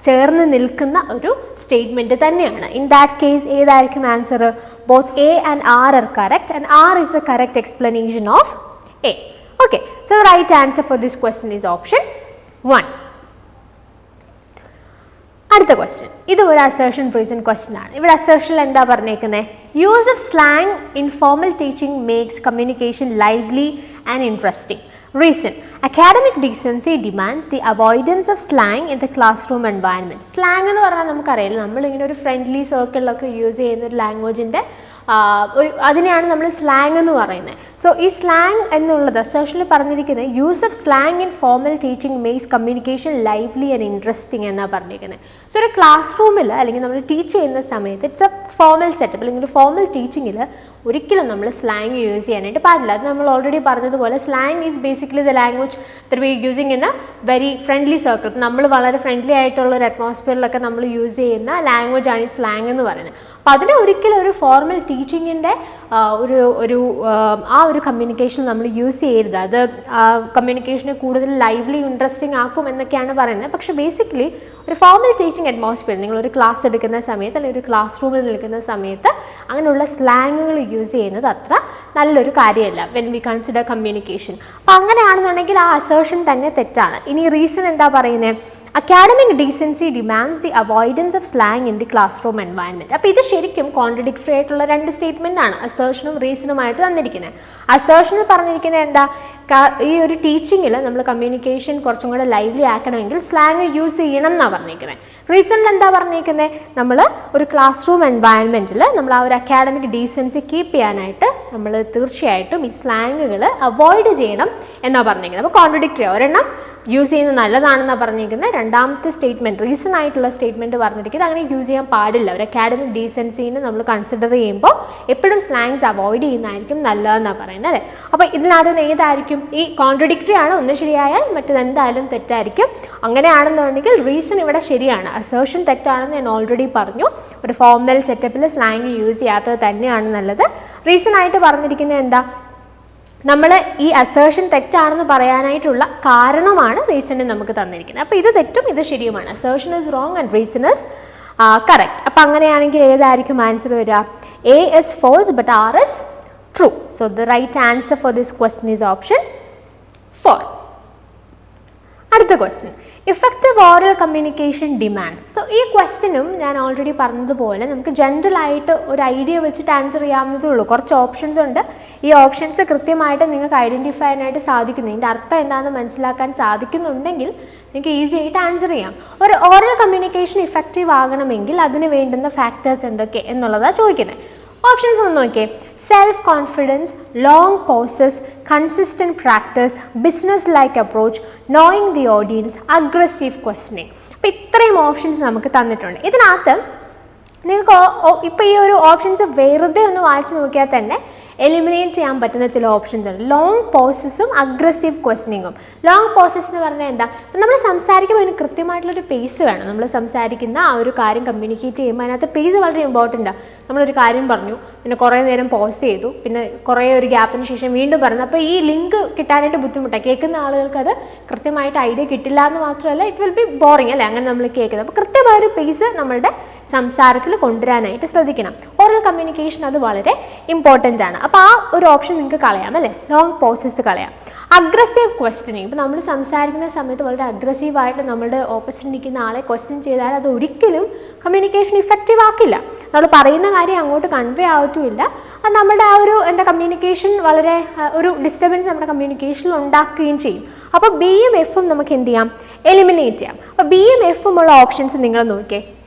ചേർന്ന് നിൽക്കുന്ന ഒരു സ്റ്റേറ്റ്മെൻറ്റ് തന്നെയാണ്. ഇൻ ദാറ്റ് കേസ് ഏതായിരിക്കും answer? Both A and R R correct and R is the correct explanation of A. Okay, so the right answer for this question is option 1. അടുത്ത ക്വസ്റ്റ്യൻ, ഇത് ഒരു assertion reason question ആണ്. ഇവിടെ അസേർഷനിൽ എന്താ പറഞ്ഞേക്കുന്നത്? Use of slang in formal teaching makes communication lively and interesting. Reason: academic decency demands the avoidance of slang in the classroom environment. Slang എന്ന് പറഞ്ഞാൽ നമുക്കറിയാം, നമ്മളിങ്ങനെ ഒരു ഫ്രണ്ട്ലി സർക്കിളിലൊക്കെ യൂസ് ചെയ്യുന്ന ഒരു ലാംഗ്വേജിൻ്റെ അതിനെയാണ് നമ്മൾ സ്ലാങ് എന്ന് പറയുന്നത്. സോ ഈ സ്ലാങ് എന്നുള്ളത് അസേർഷനിൽ പറഞ്ഞിരിക്കുന്നത് use of slang in formal teaching makes communication lively and interesting എന്നാണ് പറഞ്ഞിരിക്കുന്നത്. സോ ഒരു ക്ലാസ് റൂമിൽ അല്ലെങ്കിൽ നമ്മൾ ടീച്ച് ചെയ്യുന്ന സമയത്ത് ഇറ്റ്സ് എ ഫോർമൽ സെറ്റപ്പ് അല്ലെങ്കിൽ ഫോർമൽ ടീച്ചിങ്ങിൽ ഒരിക്കലും നമ്മൾ സ്ലാങ് യൂസ് ചെയ്യാനായിട്ട് പാടില്ല. അത് നമ്മൾ ഓൾറെഡി പറഞ്ഞതുപോലെ slang is basically the language that we using in A very friendly circle. നമ്മൾ വളരെ ഫ്രണ്ട്ലി ആയിട്ടുള്ള ഒരു അറ്റ്മോസ്ഫിയറിലൊക്കെ നമ്മൾ യൂസ് ചെയ്യുന്ന ലാംഗ്വേജ് ആണ് ഈ സ്ലാങ് എന്ന് പറയുന്നത്. അപ്പോൾ അതിന് ഒരിക്കലും ഒരു ഫോർമൽ ടീച്ചിങ്ങിൻ്റെ ആ ഒരു കമ്മ്യൂണിക്കേഷൻ നമ്മൾ യൂസ് ചെയ്യരുത്. അത് കമ്മ്യൂണിക്കേഷനെ കൂടുതൽ ലൈവ്ലി ഇൻട്രസ്റ്റിംഗ് ആക്കും എന്നൊക്കെയാണ് പറയുന്നത്. പക്ഷേ ബേസിക്കലി ഒരു ഫോർമൽ ടീച്ചിങ് അറ്റ്മോസ്ഫിയർ നിങ്ങളൊരു ക്ലാസ് എടുക്കുന്ന സമയത്ത് അല്ലെങ്കിൽ ഒരു ക്ലാസ് റൂമിൽ നിൽക്കുന്ന സമയത്ത് അങ്ങനെയുള്ള സ്ലാങ്ങുകൾ യൂസ് ചെയ്യുന്നത് അത്ര നല്ലൊരു കാര്യമല്ല വെൻ വി കൺസിഡർ കമ്മ്യൂണിക്കേഷൻ. അപ്പോൾ അങ്ങനെയാണെന്നുണ്ടെങ്കിൽ ആ അസേർഷൻ തന്നെ തെറ്റാണ്. ഇനി റീസൺ എന്താ പറയുന്നത്? Academic decency demands the avoidance of slang in the classroom environment. അപ്പോൾ ഇത് ശരിക്കും കോൺട്രഡിക്ടറി ആയിട്ടുള്ള രണ്ട് സ്റ്റേറ്റ്മെൻ്റ് ആണ് അസേർഷനും റീസണുമായിട്ട് തന്നിരിക്കുന്നത്. അസേർഷനിൽ പറഞ്ഞിരിക്കുന്നത് എന്താ? ഈ ഒരു ടീച്ചിങ്ങിൽ നമ്മൾ കമ്മ്യൂണിക്കേഷൻ കുറച്ചും കൂടെ ലൈവ്ലി ആക്കണമെങ്കിൽ സ്ലാങ് യൂസ് ചെയ്യണം എന്നാണ് പറഞ്ഞിരിക്കുന്നത്. റീസണിൽ എന്താ പറഞ്ഞിരിക്കുന്നത്? നമ്മൾ ഒരു ക്ലാസ് റൂം എൻവയൺമെൻറ്റിൽ നമ്മൾ ആ ഒരു അക്കാഡമിക് ഡീസൻസി കീപ്പ് ചെയ്യാനായിട്ട് നമ്മൾ തീർച്ചയായിട്ടും ഈ സ്ലാങ്ങുകൾ അവോയ്ഡ് ചെയ്യണം എന്നാണ് പറഞ്ഞിരിക്കുന്നത്. അപ്പോൾ കോൺട്രഡിക്ടറി ഒരെണ്ണം യൂസ് ചെയ്യുന്നത് നല്ലതാണെന്നാണ് പറഞ്ഞിരിക്കുന്നത്. രണ്ടാമത്തെ സ്റ്റേറ്റ്മെൻറ്റ് റീസൺ ആയിട്ടുള്ള സ്റ്റേറ്റ്മെൻറ്റ് പറഞ്ഞിരിക്കുന്നത് അങ്ങനെ യൂസ് ചെയ്യാൻ പാടില്ല. ഒരു അക്കാഡമിക് ഡീസൻസിനെ നമ്മൾ കൺസിഡർ ചെയ്യുമ്പോൾ എപ്പോഴും സ്ലാങ്സ് അവോയ്ഡ് ചെയ്യുന്നതായിരിക്കും നല്ലതെന്നാണ് പറയുന്നത് അല്ലേ. അപ്പോൾ ഇതിനകത്ത് ഏതായിരിക്കും? ഈ കോൺട്രഡിക്ടറി ആണ്, ഒന്ന് ശരിയായാൽ മറ്റത് എന്തായാലും തെറ്റായിരിക്കും. അങ്ങനെയാണെന്നുണ്ടെങ്കിൽ റീസൺ ഇവിടെ ശരിയാണ്, അസേർഷൻ തെറ്റാണെന്ന് ഞാൻ ഓൾറെഡി പറഞ്ഞു. ഒരു ഫോർമൽ സെറ്റപ്പിൽ സ്ലാങ് യൂസ് ചെയ്യാത്തത് തന്നെയാണ് നല്ലത്. റീസൺ ആയിട്ട് പറഞ്ഞിരിക്കുന്നത് എന്താ? നമ്മൾ ഈ അസേർഷൻ തെറ്റാണെന്ന് പറയാനായിട്ടുള്ള കാരണമാണ് റീസണിൽ നമുക്ക് തന്നിരിക്കുന്നത്. അപ്പോൾ ഇത് തെറ്റും ഇത് ശരിയുമാണ്. Assertion is wrong and reason is correct. അപ്പോൾ അങ്ങനെയാണെങ്കിൽ ഏതായിരിക്കും ആൻസർ വരിക? A is false but R is true. So the right answer for this question is option 4. അടുത്ത question, effective oral communication demands. So ഈ ക്വസ്റ്റ്യനും ഞാൻ ഓൾറെഡി പറഞ്ഞതുപോലെ നമുക്ക് ജനറൽ ആയിട്ട് ഒരു ഐഡിയ വെച്ചിട്ട് ആൻസർ ചെയ്യാവുന്നതേ ഉള്ളൂ. കുറച്ച് ഓപ്ഷൻസ് ഉണ്ട്. ഈ ഓപ്ഷൻസ് കൃത്യമായിട്ട് നിങ്ങൾക്ക് ഐഡൻറ്റിഫൈ ചെയ്യാനായിട്ട് സാധിക്കുന്നു. ഇതിൻ്റെ അർത്ഥം എന്താണെന്ന് മനസ്സിലാക്കാൻ സാധിക്കുന്നുണ്ടെങ്കിൽ നിങ്ങൾക്ക് ഈസി ആയിട്ട് ആൻസർ ചെയ്യാം. ഒരു ഓറൽ കമ്മ്യൂണിക്കേഷൻ ഇഫക്റ്റീവ് ആകണമെങ്കിൽ അതിന് വേണ്ടുന്ന ഫാക്ടേഴ്സ് എന്തൊക്കെ എന്നുള്ളതാണ് ചോദിക്കുന്നത്. ഓപ്ഷൻസ് ഒന്ന് നോക്കിയേ. Self confidence, long poses, consistent practice, business like approach, knowing the audience, aggressive questioning. അപ്പോൾ ഇത്രയും ഓപ്ഷൻസ് നമുക്ക് തന്നിട്ടുണ്ട്. ഇതിനകത്ത് നിങ്ങൾക്ക് ഇപ്പോൾ ഈ ഒരു ഓപ്ഷൻസ് വെറുതെ ഒന്ന് വായിച്ച് നോക്കിയാൽ തന്നെ എലിമിനേറ്റ് ചെയ്യാൻ പറ്റുന്ന ചില ഓപ്ഷൻസ് ഉണ്ട്. ലോങ് പോസസും അഗ്രസീവ് ക്വസ്റ്റനിങ്ങും. ലോങ് പോസസ് എന്ന് പറഞ്ഞാൽ എന്താ, നമ്മൾ സംസാരിക്കുമ്പോൾ അതിന് കൃത്യമായിട്ടുള്ളൊരു പേസ് വേണം. നമ്മൾ സംസാരിക്കുന്ന ആ ഒരു കാര്യം കമ്മ്യൂണിക്കേറ്റ് ചെയ്യുമ്പോൾ അതിനകത്ത് പേസ് വളരെ ഇമ്പോർട്ടൻ്റ് ആണ്. നമ്മളൊരു കാര്യം പറഞ്ഞു, പിന്നെ കുറേ നേരം പോസ് ചെയ്തു, പിന്നെ കുറേ ഒരു ഗ്യാപ്പിന് ശേഷം വീണ്ടും പറഞ്ഞു. അപ്പോൾ ഈ ലിങ്ക് കിട്ടാനായിട്ട് ബുദ്ധിമുട്ടാണ്. കേൾക്കുന്ന ആളുകൾക്ക് അത് കൃത്യമായിട്ട് ഐഡിയ കിട്ടില്ല എന്ന് മാത്രമല്ല ഇറ്റ് വിൽ ബി ബോറിങ് അല്ലേ അങ്ങനെ നമ്മൾ കേൾക്കുന്നത്. അപ്പോൾ കൃത്യമായൊരു പേസ് നമ്മളുടെ സംസാരത്തിൽ കൊണ്ടുവരാനായിട്ട് ശ്രദ്ധിക്കണം. ഓറൽ കമ്മ്യൂണിക്കേഷൻ അത് വളരെ ഇമ്പോർട്ടൻ്റ് ആണ്. അപ്പോൾ ആ ഒരു ഓപ്ഷൻ നിങ്ങൾക്ക് കളയാം അല്ലേ, ലോങ് പോസസ് കളയാം. അഗ്രസീവ് ക്വസ്റ്റനിങ്, ഇപ്പോൾ നമ്മൾ സംസാരിക്കുന്ന സമയത്ത് വളരെ അഗ്രസീവായിട്ട് നമ്മുടെ ഓപ്പോസിറ്റ് നിൽക്കുന്ന ആളെ ക്വസ്റ്റ്യൻ ചെയ്താൽ അത് ഒരിക്കലും കമ്മ്യൂണിക്കേഷൻ ഇഫക്റ്റീവ് ആക്കില്ല. നമ്മൾ പറയുന്ന കാര്യം അങ്ങോട്ട് കൺവേ ആവത്തുമില്ല. അത് നമ്മുടെ ആ ഒരു കമ്മ്യൂണിക്കേഷൻ വളരെ ഒരു ഡിസ്റ്റർബൻസ് നമ്മുടെ കമ്മ്യൂണിക്കേഷനിൽ ഉണ്ടാക്കുകയും ചെയ്യും. അപ്പോൾ ബിയും എഫും നമുക്ക് എന്ത് ചെയ്യാം, എലിമിനേറ്റ് ചെയ്യാം. അപ്പോൾ ബിയും എഫും ഉള്ള ഓപ്ഷൻസ് നിങ്ങൾ നോക്കിയേ,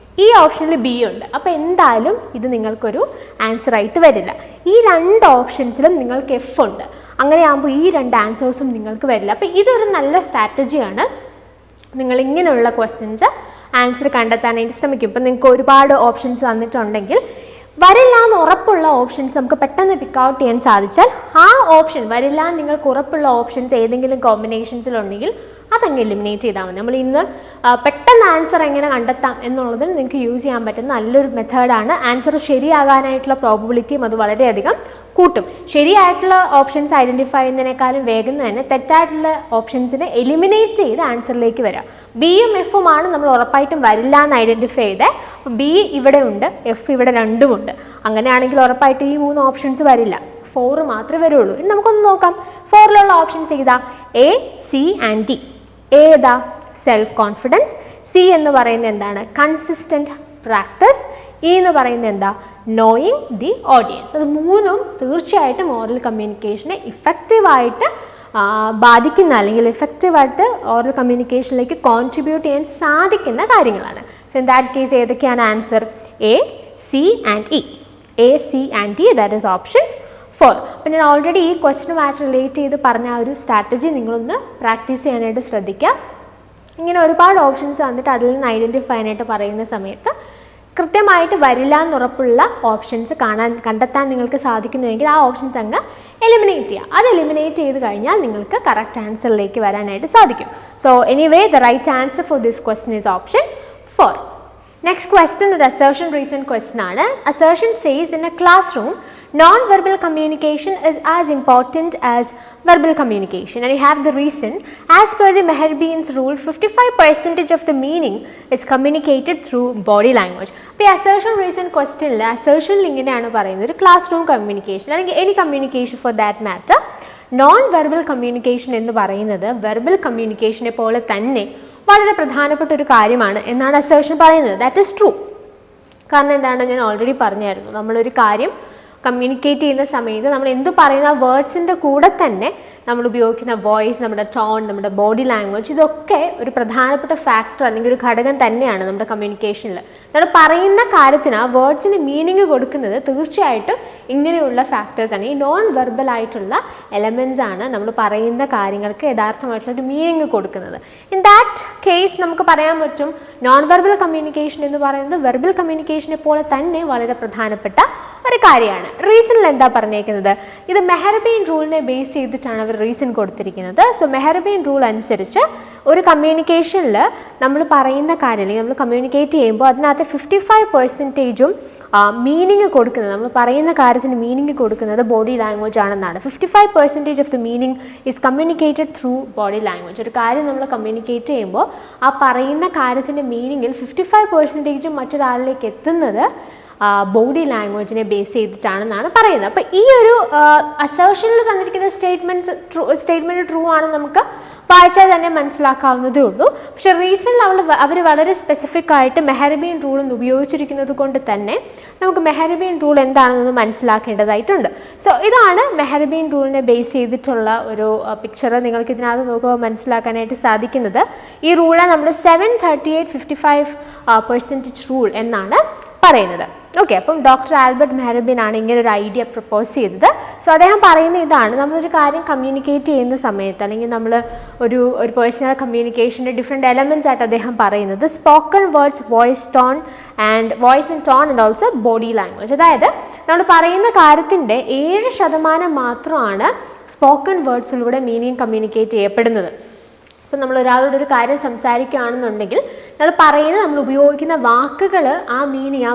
ഈ ഓപ്ഷനിൽ ബി ഉണ്ട്. അപ്പോൾ എന്തായാലും ഇത് നിങ്ങൾക്കൊരു ആൻസർ ആയിട്ട് വരില്ല. ഈ രണ്ട് ഓപ്ഷൻസിലും നിങ്ങൾക്ക് എഫ് ഉണ്ട്. അങ്ങനെയാകുമ്പോൾ ഈ രണ്ട് ആൻസേഴ്സും നിങ്ങൾക്ക് വരില്ല. അപ്പോൾ ഇതൊരു നല്ല സ്ട്രാറ്റജിയാണ്. നിങ്ങൾ ഇങ്ങനെയുള്ള ക്വസ്റ്റ്യൻസ് ആൻസർ കണ്ടെത്താനായിട്ട് ശ്രമിക്കും. ഇപ്പം നിങ്ങൾക്ക് ഒരുപാട് ഓപ്ഷൻസ് വന്നിട്ടുണ്ടെങ്കിൽ വരില്ല എന്ന് ഉറപ്പുള്ള ഓപ്ഷൻസ് നമുക്ക് പെട്ടെന്ന് പിക്ക് ഔട്ട് ചെയ്യാൻ സാധിച്ചാൽ ആ ഓപ്ഷൻ വരില്ല നിങ്ങൾക്ക് ഉറപ്പുള്ള ഓപ്ഷൻസ് ഏതെങ്കിലും കോമ്പിനേഷൻസിലുണ്ടെങ്കിൽ അതങ്ങ് എലിമിനേറ്റ് ചെയ്താൽ മതി. നമ്മൾ ഇന്ന് പെട്ടെന്ന് ആൻസർ എങ്ങനെ കണ്ടെത്താം എന്നുള്ളതിന് നിങ്ങൾക്ക് യൂസ് ചെയ്യാൻ പറ്റുന്ന നല്ലൊരു മെത്തേഡാണ്. ആൻസർ ശരിയാകാനായിട്ടുള്ള പ്രോബബിലിറ്റിയും അത് വളരെയധികം കൂട്ടും. ശരിയായിട്ടുള്ള ഓപ്ഷൻസ് ഐഡൻറ്റിഫൈ ചെയ്യുന്നതിനേക്കാളും വേഗം തന്നെ തെറ്റായിട്ടുള്ള ഓപ്ഷൻസിനെ എലിമിനേറ്റ് ചെയ്ത് ആൻസറിലേക്ക് വരാം. ബിയും എഫുമാണ് നമ്മൾ ഉറപ്പായിട്ടും വരില്ല എന്ന് ഐഡൻറ്റിഫൈ ചെയ്തത്. അപ്പോൾ ബി ഇവിടെ ഉണ്ട്, എഫ് ഇവിടെ രണ്ടുമുണ്ട്. അങ്ങനെയാണെങ്കിൽ ഉറപ്പായിട്ട് ഈ 3 ഓപ്ഷൻസ് വരില്ല, 4 മാത്രമേ വരുള്ളൂ. ഇനി നമുക്കൊന്ന് നോക്കാം. 4ലുള്ള ഓപ്ഷൻസ് ഏതാ, A, C and D. A ഏതാ, സെൽഫ് കോൺഫിഡൻസ്. സി എന്ന് പറയുന്നത് എന്താണ്, കൺസിസ്റ്റൻറ്റ് പ്രാക്ടീസ്. ഇ എന്ന് പറയുന്നത് എന്താ, നോയിങ് ദി ഓഡിയൻസ്. അത് 3ഉം തീർച്ചയായിട്ടും ഓറൽ കമ്മ്യൂണിക്കേഷനെ ഇഫക്റ്റീവായിട്ട് ബാധിക്കുന്ന അല്ലെങ്കിൽ ഇഫക്റ്റീവായിട്ട് ഓറൽ കമ്മ്യൂണിക്കേഷനിലേക്ക് കോൺട്രിബ്യൂട്ട് ചെയ്യാൻ സാധിക്കുന്ന കാര്യങ്ങളാണ്. സോ ഇൻ ദാറ്റ് കേസ് ഏതൊക്കെയാണ് answer, A, C and E. A, C and D, that is option 4. അപ്പോൾ ഞാൻ ഓൾറെഡി ഈ ക്വസ്റ്റനുമായിട്ട് റിലേറ്റ് ചെയ്ത് പറഞ്ഞ ആ ഒരു സ്ട്രാറ്റജി നിങ്ങളൊന്ന് പ്രാക്ടീസ് ചെയ്യാനായിട്ട് ശ്രദ്ധിക്കുക. ഇങ്ങനെ ഒരുപാട് ഓപ്ഷൻസ് വന്നിട്ട് അതിൽ നിന്ന് ഐഡൻറ്റിഫൈ ചെയ്യാനായിട്ട് പറയുന്ന സമയത്ത് കൃത്യമായിട്ട് വരില്ല എന്നുറപ്പുള്ള ഓപ്ഷൻസ് കണ്ടെത്താൻ നിങ്ങൾക്ക് സാധിക്കുന്നുവെങ്കിൽ ആ ഓപ്ഷൻസ് അങ്ങ് എലിമിനേറ്റ് ചെയ്യുക. അത് എലിമിനേറ്റ് ചെയ്ത് കഴിഞ്ഞാൽ നിങ്ങൾക്ക് കറക്റ്റ് ആൻസറിലേക്ക് വരാനായിട്ട് സാധിക്കും. So anyway the right answer for this question is option 4. Next question ഒരു അസേർഷൻ റീസൺ ക്വസ്റ്റൻ ആണ്. Assertion says in a classroom non-verbal communication is as important as verbal communication, and you have the reason. As per the Meherbian's rule, 55% of the meaning is communicated through body language. അപ്പോൾ assertion reason questionൽ assertion ഇങ്ങനെയാണ് പറയുന്നത്, ഒരു class room communication അല്ലെങ്കിൽ any communication for that matter non verbal communication എന്ന് പറയുന്നത് verbal കമ്മ്യൂണിക്കേഷനെ പോലെ തന്നെ വളരെ പ്രധാനപ്പെട്ട ഒരു കാര്യമാണ് എന്നാണ് assertion പറയുന്നത്. That is true. കാരണം എന്താണ്, ഞാൻ ഓൾറെഡി പറഞ്ഞായിരുന്നു, നമ്മളൊരു കാര്യം കമ്മ്യൂണിക്കേറ്റ് ചെയ്യുന്ന സമയത്ത് നമ്മൾ എന്തു പറയുന്ന വേർഡ്സിൻ്റെ കൂടെ തന്നെ നമ്മൾ ഉപയോഗിക്കുന്ന വോയിസ്, നമ്മുടെ ടോൺ, നമ്മുടെ ബോഡി ലാംഗ്വേജ്, ഇതൊക്കെ ഒരു പ്രധാനപ്പെട്ട ഫാക്ടർ അല്ലെങ്കിൽ ഒരു ഘടകം തന്നെയാണ് നമ്മുടെ കമ്മ്യൂണിക്കേഷനിൽ. നമ്മൾ പറയുന്ന കാര്യത്തിന് ആ വേർഡ്സിന് മീനിങ് കൊടുക്കുന്നത് തീർച്ചയായിട്ടും ഇങ്ങനെയുള്ള ഫാക്ടേഴ്സാണ്. ഈ നോൺ വെർബൽ ആയിട്ടുള്ള എലമെൻറ്റ്സ് ആണ് നമ്മൾ പറയുന്ന കാര്യങ്ങൾക്ക് യഥാർത്ഥമായിട്ടുള്ളൊരു മീനിങ് കൊടുക്കുന്നത്. ഇൻ ദാറ്റ് കേസ് നമുക്ക് പറയാൻ പറ്റും നോൺ വെർബൽ കമ്മ്യൂണിക്കേഷൻ എന്ന് പറയുന്നത് വെർബൽ കമ്മ്യൂണിക്കേഷനെ പോലെ തന്നെ വളരെ പ്രധാനപ്പെട്ട ഒരു കാര്യമാണ്. റീസണിൽ എന്താ പറഞ്ഞേക്കുന്നത്, ഇത് മെഹർബിയൻ റൂളിനെ ബേസ് ചെയ്തിട്ടാണ് അവർ റീസൺ കൊടുത്തിരിക്കുന്നത്. സോ മെഹർബിയൻ റൂൾ അനുസരിച്ച് ഒരു കമ്മ്യൂണിക്കേഷനിൽ നമ്മൾ പറയുന്ന കാര്യം അല്ലെങ്കിൽ നമ്മൾ കമ്മ്യൂണിക്കേറ്റ് ചെയ്യുമ്പോൾ അതിനകത്ത് 55% മീനിങ് കൊടുക്കുന്നത്, നമ്മൾ പറയുന്ന കാര്യത്തിന് മീനിങ് കൊടുക്കുന്നത് ബോഡി ലാംഗ്വേജ് ആണെന്നാണ്. 55% of the meaning is communicated through body language. ഒരു കാര്യം നമ്മൾ കമ്മ്യൂണിക്കേറ്റ് ചെയ്യുമ്പോൾ ആ പറയുന്ന കാര്യത്തിൻ്റെ മീനിങ്ങിൽ 55% മറ്റൊരാളിലേക്ക് എത്തുന്നത് ബോഡി ലാംഗ്വേജിനെ ബേസ് ചെയ്തിട്ടാണെന്നാണ് പറയുന്നത്. അപ്പോൾ ഈ ഒരു അസേർഷനിൽ തന്നിരിക്കുന്ന സ്റ്റേറ്റ്മെൻറ്റ് ട്രൂ ആണെന്ന് നമുക്ക് വായിച്ചാൽ തന്നെ മനസ്സിലാക്കാവുന്നതേ ഉള്ളൂ. പക്ഷേ റീസണിൽ അവർ വളരെ സ്പെസിഫിക് ആയിട്ട് മെഹർബിയൻ റൂൾ എന്ന് ഉപയോഗിച്ചിരിക്കുന്നത് കൊണ്ട് തന്നെ നമുക്ക് മെഹർബിയൻ റൂൾ എന്താണെന്ന് മനസ്സിലാക്കേണ്ടതായിട്ടുണ്ട്. സോ ഇതാണ് മെഹർബിയൻ റൂളിനെ ബേസ് ചെയ്തിട്ടുള്ള ഒരു പിക്ചർ. നിങ്ങൾക്ക് ഇതിനകത്ത് നോക്കുമ്പോൾ മനസ്സിലാക്കാനായിട്ട് സാധിക്കുന്നത് ഈ റൂളെ നമ്മൾ 738-55% റൂൾ എന്നാണ് പറയുന്നത്. ഓക്കെ, അപ്പം ഡോക്ടർ ആൽബർട്ട് മെഹ്റബിൻ ആണ് ഇങ്ങനെ ഒരു ഐഡിയ പ്രപ്പോസ് ചെയ്തത്. സോ അദ്ദേഹം പറയുന്ന ഇതാണ്, നമ്മളൊരു കാര്യം കമ്മ്യൂണിക്കേറ്റ് ചെയ്യുന്ന സമയത്ത് അല്ലെങ്കിൽ നമ്മൾ ഒരു പേഴ്സണൽ കമ്മ്യൂണിക്കേഷൻ്റെ ഡിഫറെൻറ്റ് എലമെൻറ്റ്സ് ആയിട്ട് അദ്ദേഹം പറയുന്നത് spoken words, voice and tone and also body language. അതായത് നമ്മൾ പറയുന്ന കാര്യത്തിൻ്റെ 7% മാത്രമാണ് സ്പോക്കൺ വേർഡ്സിലൂടെ മീനിങ് കമ്മ്യൂണിക്കേറ്റ് ചെയ്യപ്പെടുന്നത്. ഇപ്പം നമ്മൾ ഒരാളോട് ഒരു കാര്യം സംസാരിക്കുകയാണെന്നുണ്ടെങ്കിൽ നമ്മൾ ഉപയോഗിക്കുന്ന വാക്കുകൾ ആ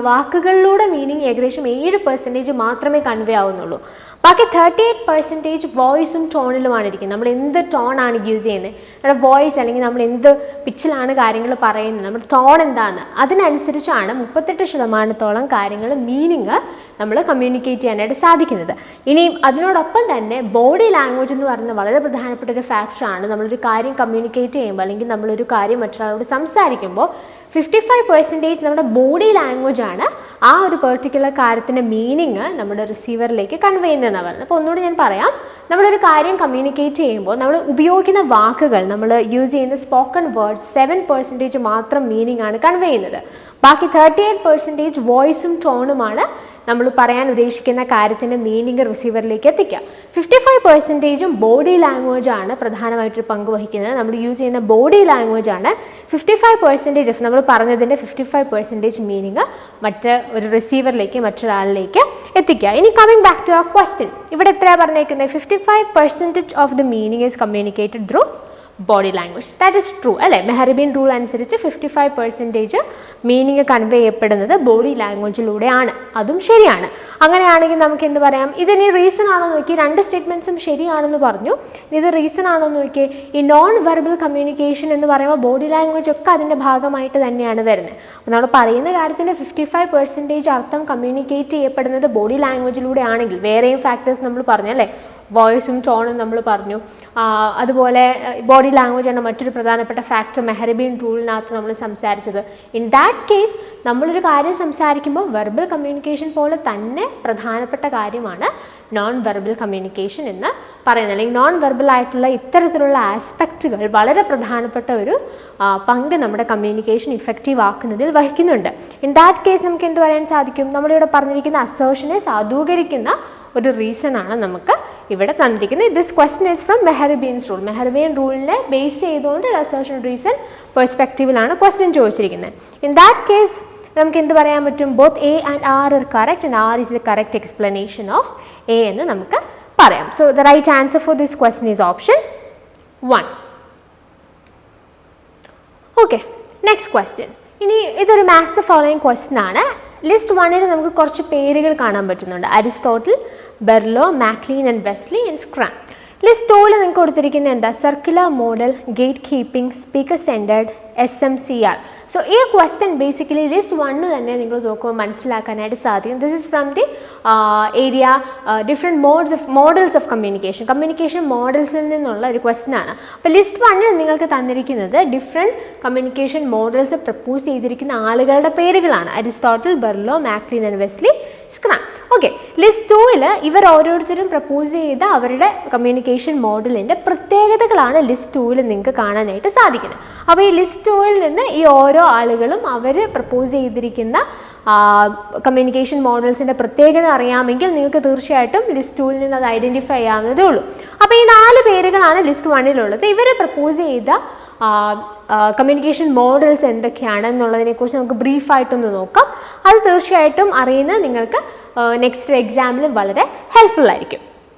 വാക്കുകളിലൂടെ മീനിങ് ഏകദേശം 7% മാത്രമേ കൺവേ ആവുന്നുള്ളൂ. ബാക്കി 38% വോയിസും ടോണിലുമാണ് ഇരിക്കുന്നത്. നമ്മൾ എന്ത് ടോണാണ് യൂസ് ചെയ്യുന്നത്, നമ്മുടെ വോയിസ് അല്ലെങ്കിൽ നമ്മൾ എന്ത് പിച്ചിലാണ് കാര്യങ്ങൾ പറയുന്നത്, നമ്മുടെ ടോൺ എന്താണെന്ന് അതിനനുസരിച്ചാണ് 38% കാര്യങ്ങൾ മീനിങ് നമ്മൾ കമ്മ്യൂണിക്കേറ്റ് ചെയ്യാനായിട്ട് സാധിക്കുന്നത്. ഇനി അതിനോടൊപ്പം തന്നെ ബോഡി ലാംഗ്വേജ് എന്ന് പറയുന്നത് വളരെ പ്രധാനപ്പെട്ട ഒരു ഫാക്ടറാണ്. നമ്മളൊരു കാര്യം കമ്മ്യൂണിക്കേറ്റ് ചെയ്യുമ്പോൾ അല്ലെങ്കിൽ നമ്മളൊരു കാര്യം മറ്റൊരാളോട് സംസാരിക്കുമ്പോൾ 55% നമ്മുടെ ബോഡി ലാംഗ്വേജ് ആണ് ആ ഒരു പെർട്ടിക്കുലർ കാര്യത്തിൻ്റെ മീനിങ് നമ്മുടെ റിസീവറിലേക്ക് കൺവേ ചെയ്യുന്നതെന്നാണ് പറയുന്നത്. അപ്പോൾ ഒന്നുകൂടി ഞാൻ പറയാം, നമ്മളൊരു കാര്യം കമ്മ്യൂണിക്കേറ്റ് ചെയ്യുമ്പോൾ നമ്മൾ ഉപയോഗിക്കുന്ന വാക്കുകൾ, നമ്മൾ യൂസ് ചെയ്യുന്ന സ്പോക്കൺ വേർഡ്സ് 7% മാത്രം മീനിങ് ആണ് കൺവേ ചെയ്യുന്നത്. ബാക്കി 38% വോയിസും ടോണുമാണ് നമ്മൾ പറയാൻ ഉദ്ദേശിക്കുന്ന കാര്യത്തിൻ്റെ മീനിങ് റിസീവറിലേക്ക് എത്തിക്കുക. 55% ബോഡി ലാംഗ്വേജ് ആണ് പ്രധാനമായിട്ടൊരു പങ്ക് വഹിക്കുന്നത്. നമ്മൾ യൂസ് ചെയ്യുന്ന ബോഡി ലാംഗ്വേജ് ആണ് 55% നമ്മൾ പറഞ്ഞതിൻ്റെ 55% മീനിങ് ഒരു റിസീവറിലേക്ക് മറ്റൊരാളിലേക്ക് എത്തിക്കുക. ഇനി കമ്മിങ് ബാക്ക് ടു ആ ക്വസ്റ്റ്യൻ, ഇവിടെ എത്രയാണ് പറഞ്ഞേക്കുന്നത്? 55% of the meaning is communicated through body language. That is true അല്ലേ? മെഹ്റബിൻ റൂൾ അനുസരിച്ച് 55% മീനിങ് കൺവേ ചെയ്യപ്പെടുന്നത് ബോഡി ലാംഗ്വേജിലൂടെയാണ്. അതും ശരിയാണ്. അങ്ങനെയാണെങ്കിൽ നമുക്ക് എന്ത് പറയാം? ഇതിന് റീസൺ ആണോ നോക്കി, 2 സ്റ്റേറ്റ്മെൻറ്റ്സും ശരിയാണെന്ന് പറഞ്ഞു. ഇത് റീസൺ ആണോ നോക്കി, ഈ നോൺ വെർബൽ കമ്മ്യൂണിക്കേഷൻ എന്ന് പറയുമ്പോൾ ബോഡി ലാംഗ്വേജ് ഒക്കെ അതിൻ്റെ ഭാഗമായിട്ട് തന്നെയാണ് വരുന്നത്. അപ്പോൾ നമ്മൾ പറയുന്ന കാര്യത്തിൻ്റെ 55% അർത്ഥം കമ്മ്യൂണിക്കേറ്റ് ചെയ്യപ്പെടുന്നത് ബോഡി ലാംഗ്വേജിലൂടെ ആണെങ്കിൽ, വേറെയും ഫാക്ടേഴ്സ് നമ്മൾ പറഞ്ഞു അല്ലേ, വോയിസും ടോണും നമ്മൾ പറഞ്ഞു. അതുപോലെ ബോഡി ലാംഗ്വേജ് ആണ് മറ്റൊരു പ്രധാനപ്പെട്ട ഫാക്ടർ മെഹ്റബിൻ റൂളിനകത്ത് നമ്മൾ സംസാരിച്ചത്. ഇൻ ദാറ്റ് കേസ് നമ്മളൊരു കാര്യം സംസാരിക്കുമ്പോൾ വെർബൽ കമ്മ്യൂണിക്കേഷൻ പോലെ തന്നെ പ്രധാനപ്പെട്ട കാര്യമാണ് നോൺ വെർബൽ കമ്മ്യൂണിക്കേഷൻ എന്ന് പറയുന്നത്. അല്ലെങ്കിൽ നോൺ വെർബൽ ആയിട്ടുള്ള ഇത്തരത്തിലുള്ള ആസ്പെക്റ്റുകൾ വളരെ പ്രധാനപ്പെട്ട ഒരു പങ്ക് നമ്മുടെ കമ്മ്യൂണിക്കേഷൻ ഇഫക്റ്റീവ് ആക്കുന്നതിൽ വഹിക്കുന്നുണ്ട്. ഇൻ ദാറ്റ് കേസ് നമുക്ക് എന്ത് പറയാൻ സാധിക്കും? നമ്മളിവിടെ പറഞ്ഞിരിക്കുന്ന അസേർഷനെ സാധൂകരിക്കുന്ന ഒരു റീസൺ ആണ് നമുക്ക് ഇവിടെ തന്നിരിക്കുന്നത്. This question is from Mehrabian's rule. Mehrabian റൂളിനെ ബേസ് ചെയ്തുകൊണ്ട് ഒരു അസേർഷൻ റീസൺ പെർസ്പെക്റ്റീവിലാണ് ക്വസ്റ്റ്യൻ ചോദിച്ചിരിക്കുന്നത്. ഇൻ ദാറ്റ് കേസ് നമുക്ക് എന്ത് പറയാൻ പറ്റും? Both A and R R correct and R is the correct explanation of A എന്ന് നമുക്ക് പറയാം. So the right answer for this question is option 1. Okay, next question. ഇനി ഇതൊരു മാച്ച് ദ ഫോളോയിങ് ക്വസ്റ്റ്യൻ ആണ്. ലിസ്റ്റ് 1 നമുക്ക് കുറച്ച് പേരുകൾ കാണാൻ പറ്റുന്നുണ്ട്. Aristotle, Berlo, MacLean and Westley and Schramm. List 2 നിങ്ങൾക്ക് കൊടുത്തിരിക്കുന്നത് എന്താ? Circular model, gatekeeping, speaker centred, SMCR. So ഈ ക്വസ്റ്റ്യൻ ബേസിക്കലി ലിസ്റ്റ് 1 തന്നെ നിങ്ങൾ നോക്കുമ്പോൾ മനസ്സിലാക്കാനായിട്ട് സാധിക്കും. This is from the area different models of communication മോഡൽസിൽ നിന്നുള്ള ഒരു ക്വസ്റ്റ്യൻ ആണ്. അപ്പോൾ ലിസ്റ്റ് 1 നിങ്ങൾക്ക് തന്നിരിക്കുന്നത് ഡിഫറെൻറ്റ് കമ്മ്യൂണിക്കേഷൻ മോഡൽസ് പ്രപ്പോസ് ചെയ്തിരിക്കുന്ന ആളുകളുടെ പേരുകളാണ്. Aristotle, Berlo, MacLean and Westley, Schramm. Okay, list 2 ഇവർ ഓരോരുത്തരും പ്രപ്പോസ് ചെയ്ത അവരുടെ കമ്മ്യൂണിക്കേഷൻ മോഡലിൻ്റെ പ്രത്യേകതകളാണ് ലിസ്റ്റ് 2 നിങ്ങൾക്ക് കാണാനായിട്ട് സാധിക്കുന്നത്. അപ്പോൾ ഈ ലിസ്റ്റ് 2 നിന്ന് ഈ ഓരോ ആളുകളും അവർ പ്രപ്പോസ് ചെയ്തിരിക്കുന്ന കമ്മ്യൂണിക്കേഷൻ മോഡൽസിൻ്റെ പ്രത്യേകത അറിയാമെങ്കിൽ നിങ്ങൾക്ക് തീർച്ചയായിട്ടും ലിസ്റ്റ് 2 നിന്ന് അത് ഐഡൻറ്റിഫൈ ചെയ്യാവുന്നതേ ഉള്ളൂ. അപ്പോൾ ഈ 4 പേരുകളാണ് ലിസ്റ്റ് 1 ഇവർ പ്രപ്പോസ് ചെയ്ത കമ്മ്യൂണിക്കേഷൻ മോഡൽസ് എന്തൊക്കെയാണെന്നുള്ളതിനെക്കുറിച്ച് നമുക്ക് ബ്രീഫായിട്ടൊന്ന് നോക്കാം. അത് തീർച്ചയായിട്ടും അറിയുന്നത് നിങ്ങൾക്ക് നെക്സ്റ്റ് എക്സാമിൽ വളരെ ഹെൽപ്ഫുൾ ആയിരിക്കും.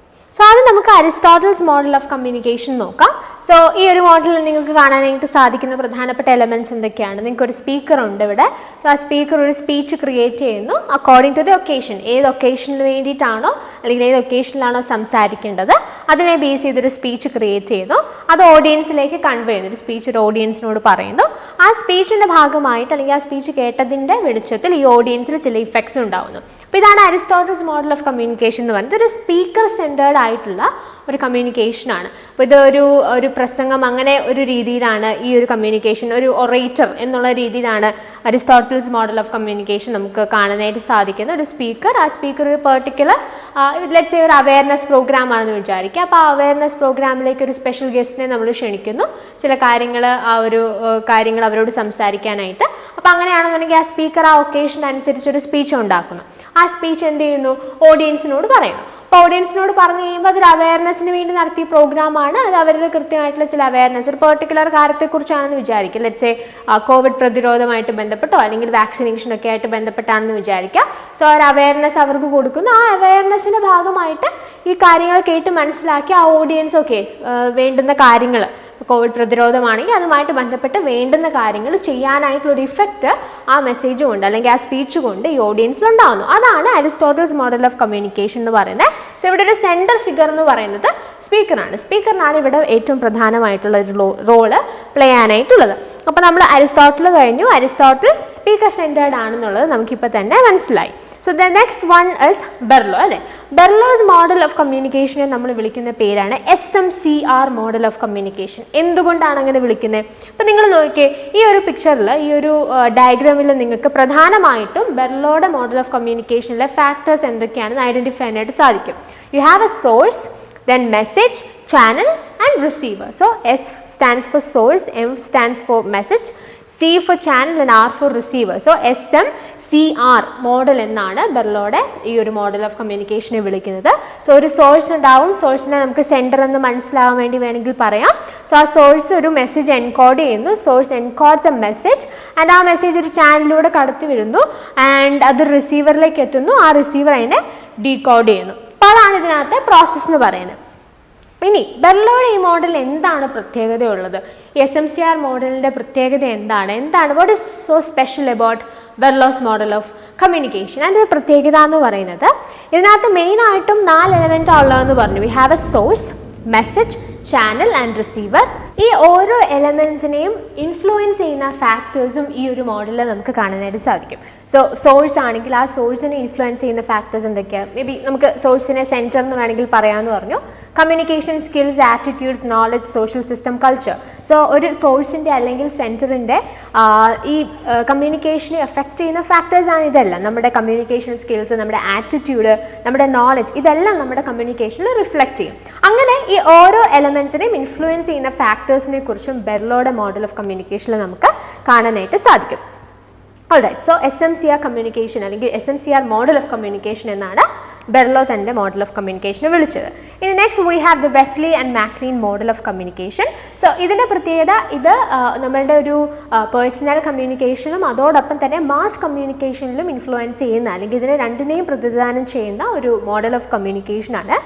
സോ അത് നമുക്ക് അരിസ്റ്റോട്ടിൽസ് മോഡൽ ഓഫ് കമ്മ്യൂണിക്കേഷൻ നോക്കാം. സോ ഈ ഒരു മോഡലിൽ നിങ്ങൾക്ക് കാണാനായിട്ട് സാധിക്കുന്ന പ്രധാനപ്പെട്ട എലമെൻറ്റ്സ് എന്തൊക്കെയാണ്? നിങ്ങൾക്കൊരു സ്പീക്കർ ഉണ്ട് ഇവിടെ. സോ ആ സ്പീക്കർ ഒരു സ്പീച്ച് ക്രിയേറ്റ് ചെയ്യുന്നു അക്കോർഡിംഗ് ടു ദി ഒക്കേഷൻ. ഏത് ഒക്കേഷന് വേണ്ടിയിട്ടാണോ അല്ലെങ്കിൽ ഏത് ഒക്കേഷനിലാണോ സംസാരിക്കേണ്ടത് അതിനെ ബേസ് ചെയ്തൊരു സ്പീച്ച് ക്രിയേറ്റ് ചെയ്യുന്നു. അത് ഓഡിയൻസിലേക്ക് കൺവേ ചെയ്യുന്നു. ഒരു സ്പീച്ച് ഒരു ഓഡിയൻസിനോട് പറയുന്നു. ആ സ്പീച്ചിൻ്റെ ഭാഗമായിട്ട് അല്ലെങ്കിൽ ആ സ്പീച്ച് കേട്ടതിൻ്റെ വെളിച്ചത്തിൽ ഈ ഓഡിയൻസിൽ ചില ഇഫക്ട്സ് ഉണ്ടാകുന്നു. അപ്പോൾ ഇതാണ് അരിസ്റ്റോട്ടിൽസ് മോഡൽ ഓഫ് കമ്മ്യൂണിക്കേഷൻ എന്ന് പറയുന്നത്. ഒരു സ്പീക്കർ സെൻറ്റേർഡ് സെൻറ്റേർഡ് ആയിട്ടുള്ള ഒരു കമ്മ്യൂണിക്കേഷനാണ്. അപ്പോൾ ഒരു പ്രസംഗം അങ്ങനെ ഒരു രീതിയിലാണ് ഈ ഒരു കമ്മ്യൂണിക്കേഷൻ, ഒരു ഒറേറ്റർ എന്നുള്ള രീതിയിലാണ് അരിസ്റ്റോട്ടിൽസ് മോഡൽ ഓഫ് കമ്മ്യൂണിക്കേഷൻ നമുക്ക് കാണാനായിട്ട് സാധിക്കുന്ന. ഒരു സ്പീക്കർ, ആ സ്പീക്കർ ഒരു പെർട്ടിക്കുലർ ലെറ്റ്സ് സേ ഒരു അവയർനെസ് പ്രോഗ്രാം ആണെന്ന് വിചാരിക്കുക. അപ്പോൾ ആ അവയർനെസ് പ്രോഗ്രാമിലേക്ക് ഒരു സ്പെഷ്യൽ ഗസ്റ്റിനെ നമ്മൾ ക്ഷണിക്കുന്നു, ചില കാര്യങ്ങൾ അവരോട് സംസാരിക്കാനായിട്ട്. അപ്പോൾ അങ്ങനെയാണെന്നുണ്ടെങ്കിൽ ആ സ്പീക്കർ ആ ഒക്കേഷൻ അനുസരിച്ചൊരു സ്പീച്ച് ഉണ്ടാക്കുന്നു. ആ സ്പീച്ച് എന്ത് ചെയ്യുന്നു? ഓഡിയൻസിനോട് പറയുന്നു. അപ്പോൾ ഓഡിയൻസിനോട് പറഞ്ഞു കഴിയുമ്പോൾ അതൊരു അവയർനെസ്സിന് വേണ്ടി നടത്തിയ പ്രോഗ്രാമാണ്. അത് അവരുടെ കൃത്യമായിട്ടുള്ള ചില അവയർനെസ്, ഒരു പെർട്ടിക്കുലർ കാര്യത്തെക്കുറിച്ചാണെന്ന് വിചാരിക്കുക. ലെറ്റ്സ് സേ കോവിഡ് പ്രതിരോധമായിട്ട് ബന്ധപ്പെട്ടോ അല്ലെങ്കിൽ വാക്സിനേഷനൊക്കെ ആയിട്ട് ബന്ധപ്പെട്ടാണെന്ന് വിചാരിക്കുക. സോ ഒരു അവയർനെസ് അവർക്ക് കൊടുക്കുന്നു. ആ അവയർനെസ്സിൻ്റെ ഭാഗമായിട്ട് ഈ കാര്യങ്ങൾ കേട്ട് മനസ്സിലാക്കി ആ ഓഡിയൻസ് വേണ്ടുന്ന കാര്യങ്ങൾ, കോവിഡ് പ്രതിരോധമാണെങ്കിൽ അതുമായിട്ട് ബന്ധപ്പെട്ട് വേണ്ടുന്ന കാര്യങ്ങൾ ചെയ്യാനായിട്ടുള്ളൊരു ഇഫക്റ്റ് ആ മെസ്സേജ് കൊണ്ട് അല്ലെങ്കിൽ ആ സ്പീച്ച് കൊണ്ട് ഈ ഓഡിയൻസിൽ ഉണ്ടാകുന്നു. അതാണ് അരിസ്റ്റോട്ടിൽസ് മോഡൽ ഓഫ് കമ്മ്യൂണിക്കേഷൻ എന്ന് പറയുന്നത്. സോ ഇവിടെ ഒരു സെൻട്രൽ ഫിഗർ എന്ന് പറയുന്നത് സ്പീക്കറിനാണ് ഇവിടെ ഏറ്റവും പ്രധാനമായിട്ടുള്ള ഒരു റോള് പ്ലേ ചെയ്യാനായിട്ടുള്ളത്. അപ്പോൾ നമ്മൾ അരിസ്റ്റോട്ടിൽ കഴിഞ്ഞു. അരിസ്റ്റോട്ടിൽ സ്പീക്കർ സെൻറ്റേർഡ് ആണെന്നുള്ളത് നമുക്കിപ്പോൾ തന്നെ മനസ്സിലായി. So the next one is Berlo, അല്ലേ? ബെർലോസ് മോഡൽ ഓഫ് കമ്മ്യൂണിക്കേഷനെ നമ്മൾ വിളിക്കുന്ന പേരാണ് SMCR മോഡൽ ഓഫ് കമ്മ്യൂണിക്കേഷൻ. എന്തുകൊണ്ടാണ് അങ്ങനെ വിളിക്കുന്നത്? ഇപ്പം നിങ്ങൾ നോക്കിയേ, ഈ ഒരു പിക്ചറിൽ, ഈ ഒരു ഡയഗ്രാമിൽ നിങ്ങൾക്ക് പ്രധാനമായിട്ടും ബെർലോയുടെ മോഡൽ ഓഫ് കമ്മ്യൂണിക്കേഷനിലെ ഫാക്ടേഴ്സ് എന്തൊക്കെയാണെന്ന് ഐഡൻറ്റിഫൈ ചെയ്യാനായിട്ട് സാധിക്കും. U have A source, then message, channel and receiver. So S stands for source, M stands for message, C for channel and R for receiver. So SMCR model എന്നാണ് ബെർലോയുടെ ഈ ഒരു model of കമ്മ്യൂണിക്കേഷനെ വിളിക്കുന്നത്. So ഒരു source ഉണ്ടാവും, സോഴ്സിനെ നമുക്ക് centre എന്ന് മനസ്സിലാവാൻ വേണ്ടി വേണമെങ്കിൽ പറയാം. സോ ആ സോഴ്സ് ഒരു മെസ്സേജ് എൻകോഡ് ചെയ്യുന്നു, source encodes A message and ആ മെസ്സേജ് ഒരു ചാനലിലൂടെ കടത്തി വിടുന്നു ആൻഡ് അത് റിസീവറിലേക്ക് എത്തുന്നു, ആ റിസീവർ അതിനെ ഡീകോഡ് ചെയ്യുന്നു. അപ്പോൾ അതാണ് ഇതിനകത്തെ പ്രോസസ്സ് എന്ന് പറയുന്നത്. ഇനി ബെർലോയുടെ ഈ മോഡൽ എന്താണ് പ്രത്യേകതയുള്ളത്? SMCR മോഡലിൻ്റെ പ്രത്യേകത എന്താണ്? What is so special about Berlo's model of communication? അതിൻ്റെ പ്രത്യേകത എന്ന് പറയുന്നത് ഇതിനകത്ത് മെയിനായിട്ടും 4 എലമെൻ്റ് ഉള്ളതെന്ന് പറഞ്ഞു. V have A source, message, channel and receiver. ഈ ഓരോ എലമെൻസിനെയും ഇൻഫ്ലുവൻസ് ചെയ്യുന്ന ഫാക്ടേഴ്സും ഈ ഒരു മോഡലിൽ നമുക്ക് കാണാനായിട്ട് സാധിക്കും. സോ സോഴ്സ് ആണെങ്കിൽ ആ സോഴ്സിനെ ഇൻഫ്ലുവൻസ് ചെയ്യുന്ന ഫാക്ടേഴ്സ് എന്തൊക്കെയാണ്? മേ ബി നമുക്ക് സോഴ്സിനെ സെൻറ്റർ എന്ന് വേണമെങ്കിൽ പറയാമെന്ന് പറഞ്ഞു. Communication skills, attitudes, knowledge, social system, culture. So ഒരു സോഴ്സിൻ്റെ അല്ലെങ്കിൽ സെൻറ്ററിൻ്റെ ഈ കമ്മ്യൂണിക്കേഷനെ എഫക്റ്റ് ചെയ്യുന്ന ഫാക്ടേഴ്സാണ് ഇതെല്ലാം. നമ്മുടെ കമ്മ്യൂണിക്കേഷൻ സ്കിൽസ്, നമ്മുടെ ആറ്റിറ്റ്യൂഡ്, നമ്മുടെ നോളജ്, ഇതെല്ലാം നമ്മുടെ കമ്മ്യൂണിക്കേഷനിൽ റിഫ്ലക്റ്റ് ചെയ്യും. അങ്ങനെ ഈ ഓരോ എലമെൻസിനെയും ഇൻഫ്ലുവൻസ് ചെയ്യുന്ന ഫാക്ടേഴ്സിനെ കുറിച്ചും ബെർലോയുടെ മോഡൽ ഓഫ് കമ്മ്യൂണിക്കേഷനിൽ നമുക്ക് കാണാനായിട്ട് സാധിക്കും. ഓൾറൈറ്റ്, സോ SMCR കമ്മ്യൂണിക്കേഷൻ അല്ലെങ്കിൽ SMCR മോഡൽ ഓഫ് കമ്മ്യൂണിക്കേഷൻ എന്നാണ് ബെർലോ തൻ്റെ മോഡൽ ഓഫ് കമ്മ്യൂണിക്കേഷനെ വിളിച്ചത്. ഇനി next we have the Westley and MacLean model of communication. So ഇതിൻ്റെ പ്രത്യേകത, ഇത് നമ്മളുടെ ഒരു പേഴ്സണൽ കമ്മ്യൂണിക്കേഷനും അതോടൊപ്പം തന്നെ മാസ് കമ്മ്യൂണിക്കേഷനിലും ഇൻഫ്ലുവൻസ് ചെയ്യുന്ന അല്ലെങ്കിൽ ഇതിനെ രണ്ടിനെയും പ്രതിനിധാനം ചെയ്യുന്ന ഒരു മോഡൽ ഓഫ് കമ്മ്യൂണിക്കേഷനാണ്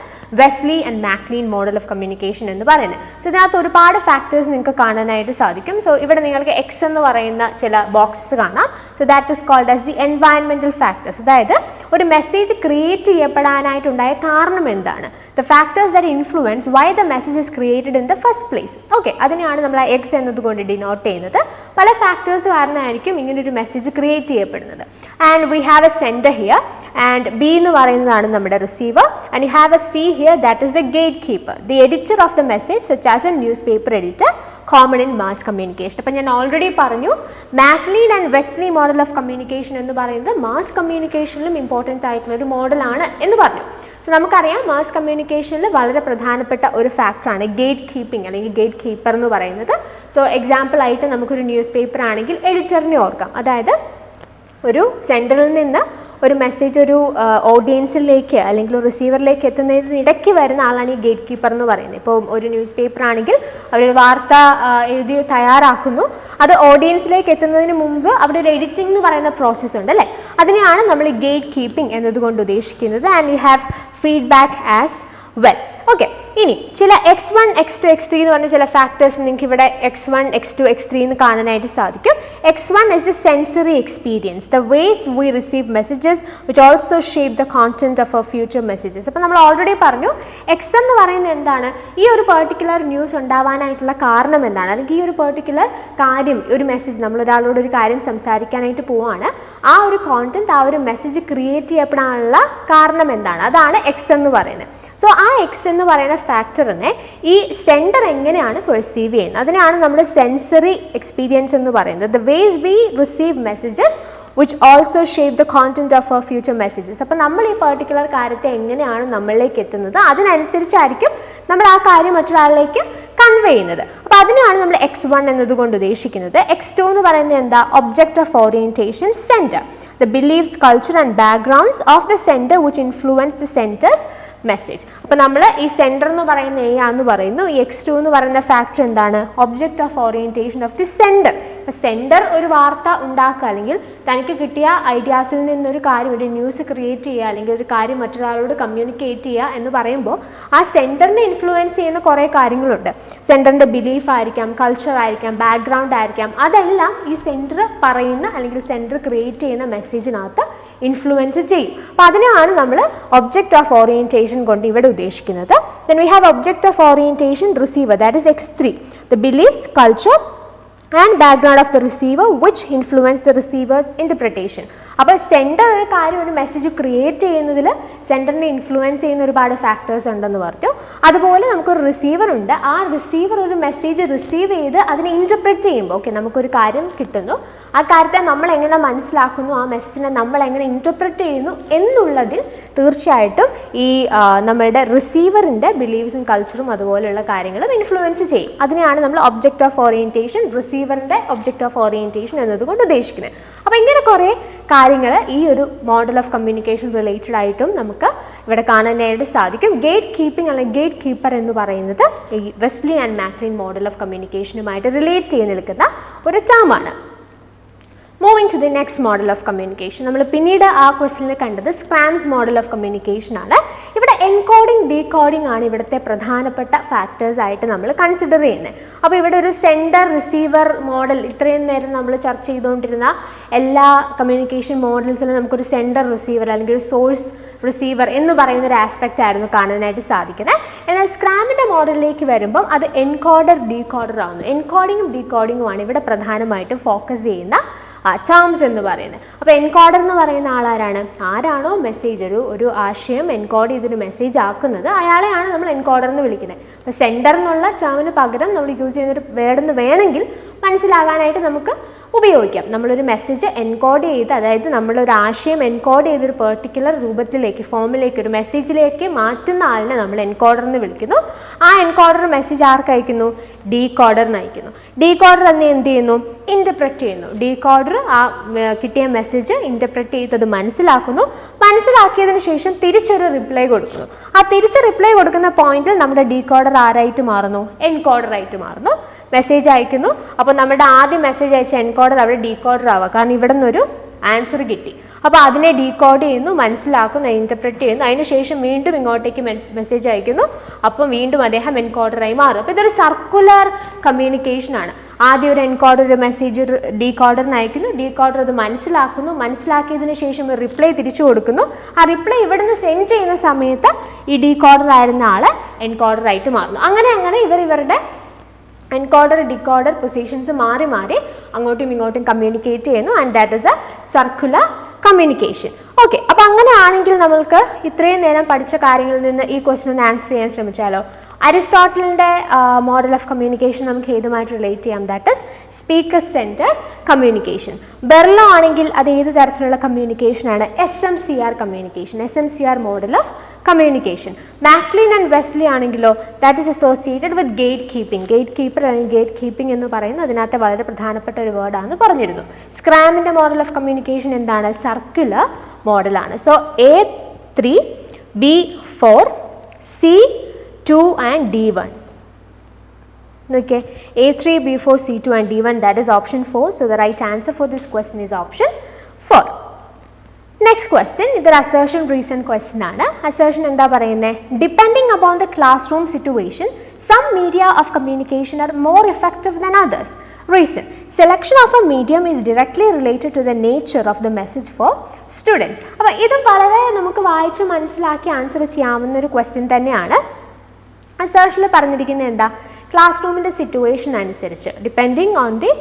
Westley and MacLean model of communication എന്ന് പറയുന്നത്. സോ ഇതിനകത്ത് ഒരുപാട് ഫാക്ടേഴ്സ് നിങ്ങൾക്ക് കാണാനായിട്ട് സാധിക്കും. സോ ഇവിടെ നിങ്ങൾക്ക് X എന്ന് പറയുന്ന ചില ബോക്സസ് കാണാം. So that is called as the environmental factors. അതായത് ഒരു മെസ്സേജ് ക്രിയേറ്റ് ചെയ്യപ്പെടാനായിട്ടുണ്ടായ കാരണം എന്താണ്? The factors that influence why the message is created in the first place. Okay, അതിനെയാണ് നമ്മൾ X എന്നതുകൊണ്ട് ഡിനോട്ട് ചെയ്യുന്നത്. പല ഫാക്ടേഴ്സ് കാരണമായിരിക്കും ഇങ്ങനൊരു മെസ്സേജ് ക്രിയേറ്റ് ചെയ്യപ്പെടുന്നത്. And we have a centre here and B എന്ന് പറയുന്നതാണ് നമ്മുടെ receiver and you have a C here, that is the gatekeeper, the editor of the message such as a newspaper editor, common in mass communication. അപ്പം ഞാൻ already പറഞ്ഞു, MacLean and Westley model of communication എന്ന് പറയുന്നത് mass കമ്മ്യൂണിക്കേഷനിലും important ആയിട്ടുള്ള ഒരു മോഡലാണ് എന്ന് പറഞ്ഞു. സോ നമുക്കറിയാം മാസ് കമ്മ്യൂണിക്കേഷനിൽ വളരെ പ്രധാനപ്പെട്ട ഒരു ഫാക്ടറാണ് ഗേറ്റ് കീപ്പിംഗ് അല്ലെങ്കിൽ ഗേറ്റ് കീപ്പർ എന്ന് പറയുന്നത്. സോ എക്സാമ്പിൾ ആയിട്ട് നമുക്കൊരു ന്യൂസ് പേപ്പർ ആണെങ്കിൽ എഡിറ്ററിനെ ഓർക്കാം. അതായത് ഒരു സെൻറ്ററിൽ നിന്ന് ഒരു മെസ്സേജ് ഒരു ഓഡിയൻസിലേക്ക് അല്ലെങ്കിൽ റിസീവറിലേക്ക് എത്തുന്നതിനിടയ്ക്ക് വരുന്ന ആളാണ് ഈ ഗേറ്റ് കീപ്പർ എന്ന് പറയുന്നത്. ഇപ്പോൾ ഒരു ന്യൂസ് പേപ്പർ ആണെങ്കിൽ അവരൊരു വാർത്ത എഴുതി തയ്യാറാക്കുന്നു, അത് ഓഡിയൻസിലേക്ക് എത്തുന്നതിന് മുമ്പ് അവിടെ ഒരു എഡിറ്റിംഗ് എന്ന് പറയുന്ന പ്രോസസ്സ് ഉണ്ട് അല്ലേ, അതിനെയാണ് നമ്മൾ ഗേറ്റ് കീപ്പിംഗ് എന്നതുകൊണ്ട് ഉദ്ദേശിക്കുന്നത്. And you have feedback as well. Okay, ഇനി ചില x1, x2, x3 എന്ന് പറഞ്ഞ ചില ഫാക്ടേഴ്സ് നിങ്ങൾക്ക് ഇവിടെ x1, x2, x3 എന്ന് കാണാനായിട്ട് സാധിക്കും. x1 is the sensory experience, the ways we receive messages which also shape the content of our future messages. അപ്പോൾ നമ്മൾ ഓൾറെഡി പറഞ്ഞു x എന്ന് പറയുന്നത് എന്താണ്, ഈ ഒരു പെർട്ടിക്കുലർ ന്യൂസ് ഉണ്ടാവാനായിട്ടുള്ള കാരണം എന്താണ്, അല്ലെങ്കിൽ ഈ ഒരു പെർട്ടിക്കുലർ കാര്യം, ഒരു മെസ്സേജ്, നമ്മൾ ഒരാളോട് ഒരു കാര്യം സംസാരിക്കാനായിട്ട് പോവാണ്, ആ ഒരു കോണ്ടന്റ്, ആ ഒരു മെസ്സേജ് ക്രിയേറ്റ് ചെയ്യപ്പെടാനുള്ള കാരണം എന്താണ്, അതാണ് എക്സ് എന്ന് പറയുന്നത്. സോ ആ എക്സ് എന്ന് പറയുന്ന ഫാക്ടറിനെ ഈ സെൻഡർ എങ്ങനെയാണ് പെർസീവ് ചെയ്യുന്നത്, അതിനാണ് നമ്മൾ സെൻസറി എക്സ്പീരിയൻസ് എന്ന് പറയുന്നത്. The vase we receive messages which also shape the content of our future messages. അപ്പോൾ നമ്മൾ ഈ പെർട്ടിക്കുലർ കാര്യത്തെ എങ്ങനെയാണ് നമ്മളിലേക്ക് എത്തുന്നത്, അതിനനുസരിച്ചായിരിക്കും നമ്മൾ ആ കാര്യം മറ്റൊരാളിലേക്ക് കൺവേ ചെയ്യുന്നത്. അപ്പോൾ അതിനാണ് നമ്മൾ x1 എന്നതുകൊണ്ട് ഉദ്ദേശിക്കുന്നത്. x2 എന്ന് പറയുന്നത് എന്താ, object of orientation centre, the beliefs, culture and backgrounds of the sender which influence the sender's message. അപ്പോൾ നമ്മൾ ഈ സെൻറ്റർ എന്ന് പറയുന്ന എ ആണെന്ന് പറയുന്നു, ഈ x2 എന്ന് പറയുന്ന ഫാക്ടർ എന്താണ്, object of orientation of the sender. അപ്പോൾ സെൻഡർ ഒരു വാർത്ത ഉണ്ടാക്കുക, അല്ലെങ്കിൽ തനിക്ക് കിട്ടിയ ഐഡിയാസിൽ നിന്നൊരു കാര്യം, ഒരു ന്യൂസ് ക്രിയേറ്റ് ചെയ്യുക, അല്ലെങ്കിൽ ഒരു കാര്യം മറ്റൊരാളോട് കമ്മ്യൂണിക്കേറ്റ് ചെയ്യുക എന്ന് പറയുമ്പോൾ ആ സെൻഡറിനെ ഇൻഫ്ലുവൻസ് ചെയ്യുന്ന കുറേ കാര്യങ്ങളുണ്ട്. സെൻഡറിൻ്റെ ബിലീഫ് ആയിരിക്കാം, കൾച്ചർ ആയിരിക്കാം, ബാക്ക്ഗ്രൗണ്ട് ആയിരിക്കാം, അതെല്ലാം ഈ സെൻഡർ പറയുന്ന അല്ലെങ്കിൽ സെൻഡർ ക്രിയേറ്റ് ചെയ്യുന്ന മെസ്സേജിനകത്ത് ഇൻഫ്ലുവൻസ് ചെയ്യും. അപ്പോൾ അതിനാണ് നമ്മൾ ഒബ്ജക്റ്റ് ഓഫ് ഓറിയന്റേഷൻ കൊണ്ട് ഇവിടെ ഉദ്ദേശിക്കുന്നത്. Then we have object of orientation receiver, that is x3, the beliefs, culture and background of the receiver which influence the receivers interpretation. അപ്പോൾ സെൻഡർ ഒരു കാര്യം, ഒരു മെസ്സേജ് ക്രിയേറ്റ് ചെയ്യുന്നതിൽ സെൻഡറിനെ ഇൻഫ്ലുവൻസ് ചെയ്യുന്ന ഒരുപാട് ഫാക്ടേഴ്സ് ഉണ്ടെന്ന് പറഞ്ഞു. അതുപോലെ നമുക്കൊരു റിസീവർ ഉണ്ട്, ആ റിസീവർ ഒരു മെസ്സേജ് റിസീവ് ചെയ്ത് അതിനെ ഇൻ്റർപ്രറ്റ് ചെയ്യുമ്പോൾ, ഓക്കെ, നമുക്കൊരു കാര്യം കിട്ടുന്നു, ആ കാര്യത്തെ നമ്മൾ എങ്ങനെ മനസ്സിലാക്കുന്നു, ആ മെസ്സേജിനെ നമ്മൾ എങ്ങനെ ഇൻ്റർപ്രറ്റ് ചെയ്യുന്നു എന്നുള്ളതിൽ തീർച്ചയായിട്ടും ഈ നമ്മളുടെ റിസീവറിൻ്റെ ബിലീവ്സും കൾച്ചറും അതുപോലെയുള്ള കാര്യങ്ങളും ഇൻഫ്ലുവൻസ് ചെയ്യും. അതിനെയാണ് നമ്മൾ ഒബ്ജക്റ്റ് ഓഫ് ഓറിയന്റേഷൻ, റിസീവറിൻ്റെ ഒബ്ജക്റ്റ് ഓഫ് ഓറിയന്റേഷൻ എന്നതുകൊണ്ട് ഉദ്ദേശിക്കുന്നത്. അപ്പോൾ ഇങ്ങനെ കുറേ കാര്യങ്ങൾ ഈ ഒരു മോഡൽ ഓഫ് കമ്മ്യൂണിക്കേഷൻ റിലേറ്റഡ് ആയിട്ടും നമുക്ക് ഇവിടെ കാണാനായിട്ട് സാധിക്കും. ഗേറ്റ് കീപ്പിംഗ് അല്ലെങ്കിൽ ഗേറ്റ് കീപ്പർ എന്ന് പറയുന്നത് ഈ Westley and MacLean model of കമ്മ്യൂണിക്കേഷനുമായിട്ട് റിലേറ്റ് ചെയ്ത് നിൽക്കുന്ന ഒരു ടേമാണ്. Moving to the next model of communication, നമ്മൾ പിന്നീട് ആ ക്വസ്റ്റ്യനിൽ കണ്ടത് സ്ക്രാംസ് മോഡൽ ഓഫ് കമ്മ്യൂണിക്കേഷൻ ആണ്. ഇവിടെ എൻകോഡിങ്, ഡീകോഡിംഗ് ആണ് ഇവിടുത്തെ പ്രധാനപ്പെട്ട ഫാക്ടേഴ്സ് ആയിട്ട് നമ്മൾ കൺസിഡർ ചെയ്യുന്നത്. അപ്പോൾ ഇവിടെ ഒരു സെൻഡർ റിസീവർ മോഡൽ, ഇത്രയും നേരം നമ്മൾ ചർച്ച ചെയ്തുകൊണ്ടിരുന്ന എല്ലാ കമ്മ്യൂണിക്കേഷൻ മോഡൽസിലും നമുക്കൊരു സെൻഡർ റിസീവർ അല്ലെങ്കിൽ ഒരു സോഴ്സ് റിസീവർ എന്ന് പറയുന്ന ഒരു ആസ്പെക്റ്റ് ആയിരുന്നു കാണാനായിട്ട് സാധിക്കുന്നത്. എന്നാൽ സ്ക്രാമിൻ്റെ മോഡലിലേക്ക് വരുമ്പം അത് എൻകോഡർ ഡീകോഡർ ആവുന്നു. എൻകോഡിങ്ങും ഡീകോഡിങ്ങുമാണ് ഇവിടെ പ്രധാനമായിട്ടും ഫോക്കസ് ചെയ്യുന്ന ടേംസ് എന്ന് പറയുന്നത്. അപ്പോൾ എൻകോഡർ എന്ന് പറയുന്ന ആളാരാണ്, ആരാണോ മെസ്സേജ് ഒരു ആശയം എൻകോഡ് ചെയ്തൊരു മെസ്സേജ് ആക്കുന്നത്, അയാളെയാണ് നമ്മൾ എൻകോഡർ എന്ന് വിളിക്കുന്നത്. അപ്പോൾ സെൻഡർ എന്നുള്ള ടേമിന് പകരം നമ്മൾ യൂസ് ചെയ്യുന്നൊരു വേർഡെന്ന് വേണമെങ്കിൽ മനസ്സിലാകാനായിട്ട് നമുക്ക് ഉപയോഗിക്കാം. നമ്മളൊരു മെസ്സേജ് എൻകോഡ് ചെയ്ത്, അതായത് നമ്മളൊരു ആശയം എൻകോഡ് ചെയ്തൊരു പെർട്ടിക്കുലർ രൂപത്തിലേക്ക്, ഫോമിലേക്ക്, ഒരു മെസ്സേജിലേക്ക് മാറ്റുന്ന ആളിനെ നമ്മൾ എൻകോഡർ എന്ന് വിളിക്കുന്നു. ആ എൻകോഡർ മെസ്സേജ് ആർക്ക് അയക്കുന്നു, ഡീകോഡറിന് അയക്കുന്നു. ഡീകോഡർ തന്നെ എന്ത് ചെയ്യുന്നു, ഇൻ്റർപ്രറ്റ് ചെയ്യുന്നു. ഡീകോഡർ ആ കിട്ടിയ മെസ്സേജ് ഇൻ്റർപ്രറ്റ് ചെയ്തത് മനസ്സിലാക്കുന്നു. മനസ്സിലാക്കിയതിന് ശേഷം തിരിച്ചൊരു റിപ്ലൈ കൊടുക്കുന്നു. ആ തിരിച്ച് റിപ്ലൈ കൊടുക്കുന്ന പോയിന്റിൽ നമ്മുടെ ഡീകോഡർ ആരായിട്ട് മാറുന്നു, എൻകോഡറായിട്ട് മാറുന്നു. മെസ്സേജ് അയക്കുന്നു. അപ്പോൾ നമ്മുടെ ആദ്യം മെസ്സേജ് അയച്ച എൻകോഡർ അവിടെ ഡീകോഡർ ആവുക, കാരണം ഇവിടെ നിന്നൊരു ആൻസർ കിട്ടി. അപ്പോൾ അതിനെ ഡീകോഡ് ചെയ്യുന്നു, മനസ്സിലാക്കുന്നു, ഇൻ്റർപ്രറ്റ് ചെയ്യുന്നു. അതിനുശേഷം വീണ്ടും ഇങ്ങോട്ടേക്ക് മെസ്സേജ് അയക്കുന്നു. അപ്പം വീണ്ടും അദ്ദേഹം എൻകോഡറായി മാറും. അപ്പോൾ ഇതൊരു സർക്കുലർ കമ്മ്യൂണിക്കേഷനാണ്. ആദ്യം ഒരു എൻകോഡർ ഒരു മെസ്സേജ് ഡീകോഡറിന് അയക്കുന്നു, ഡീകോഡർ അത് മനസ്സിലാക്കുന്നു, മനസ്സിലാക്കിയതിന് ശേഷം ഒരു റിപ്ലൈ തിരിച്ചു കൊടുക്കുന്നു. ആ റിപ്ലൈ ഇവിടെ നിന്ന് സെൻഡ് ചെയ്യുന്ന സമയത്ത് ഈ ഡീകോഡർ ആയിരുന്ന ആൾ എൻകോഡറായിട്ട് മാറുന്നു. അങ്ങനെ ഇവരുടെ എൻകോഡർ ഡിക്കോഡർ പൊസിഷൻസ് മാറി മാറി അങ്ങോട്ടും ഇങ്ങോട്ടും കമ്മ്യൂണിക്കേറ്റ് ചെയ്യുന്നു. And that is A circular communication. Okay, അപ്പോൾ അങ്ങനെയാണെങ്കിൽ നമ്മൾക്ക് ഇത്രയും നേരം പഠിച്ച കാര്യങ്ങളിൽ നിന്ന് ഈ ക്വസ്റ്റ്യൻ ഒന്ന് ആൻസർ ചെയ്യാൻ ശ്രമിച്ചാലോ. അരിസ്റ്റോട്ടലിൻ്റെ മോഡൽ ഓഫ് കമ്മ്യൂണിക്കേഷൻ നമുക്ക് ഏതുമായിട്ട് റിലേറ്റ് ചെയ്യാം, that is speaker centred communication. Berlo ആണെങ്കിൽ അത് ഏത് തരത്തിലുള്ള കമ്മ്യൂണിക്കേഷനാണ്, SMCR communication, SMCR model of communication. MacLean and Westley ആണെങ്കിലോ that is associated with gatekeeping. Gatekeeper അല്ലെങ്കിൽ ഗേറ്റ് കീപ്പിംഗ് എന്ന് പറയുന്നത് അതിനകത്ത് വളരെ പ്രധാനപ്പെട്ട ഒരു വേർഡാണെന്ന് പറഞ്ഞിരുന്നു. സ്ക്രാമിൻ്റെ മോഡൽ ഓഫ് കമ്മ്യൂണിക്കേഷൻ എന്താണ്, സർക്കുലർ മോഡലാണ്. So A3, B4, C2 and D1. Okay, A3, B4, C2 and D1, that is option 4. So the right answer for this question is option 4. Next question, ഇതൊരു assertion reason question ആണ്. Assertion എന്താ പറയുന്നത്? Depending upon the classroom situation, some media of communication are more effective than others. Reason, selection of a medium is directly related to the nature of the message for students. അപ്പോൾ ഇത് വളരെ നമുക്ക് വായിച്ച് മനസ്സിലാക്കി answer ചെയ്യാവുന്ന ഒരു question തന്നെയാണ്. അസേർഷനിൽ പറഞ്ഞിരിക്കുന്നത് എന്താ? ക്ലാസ് റൂമിൻ്റെ സിറ്റുവേഷൻ അനുസരിച്ച് depending on the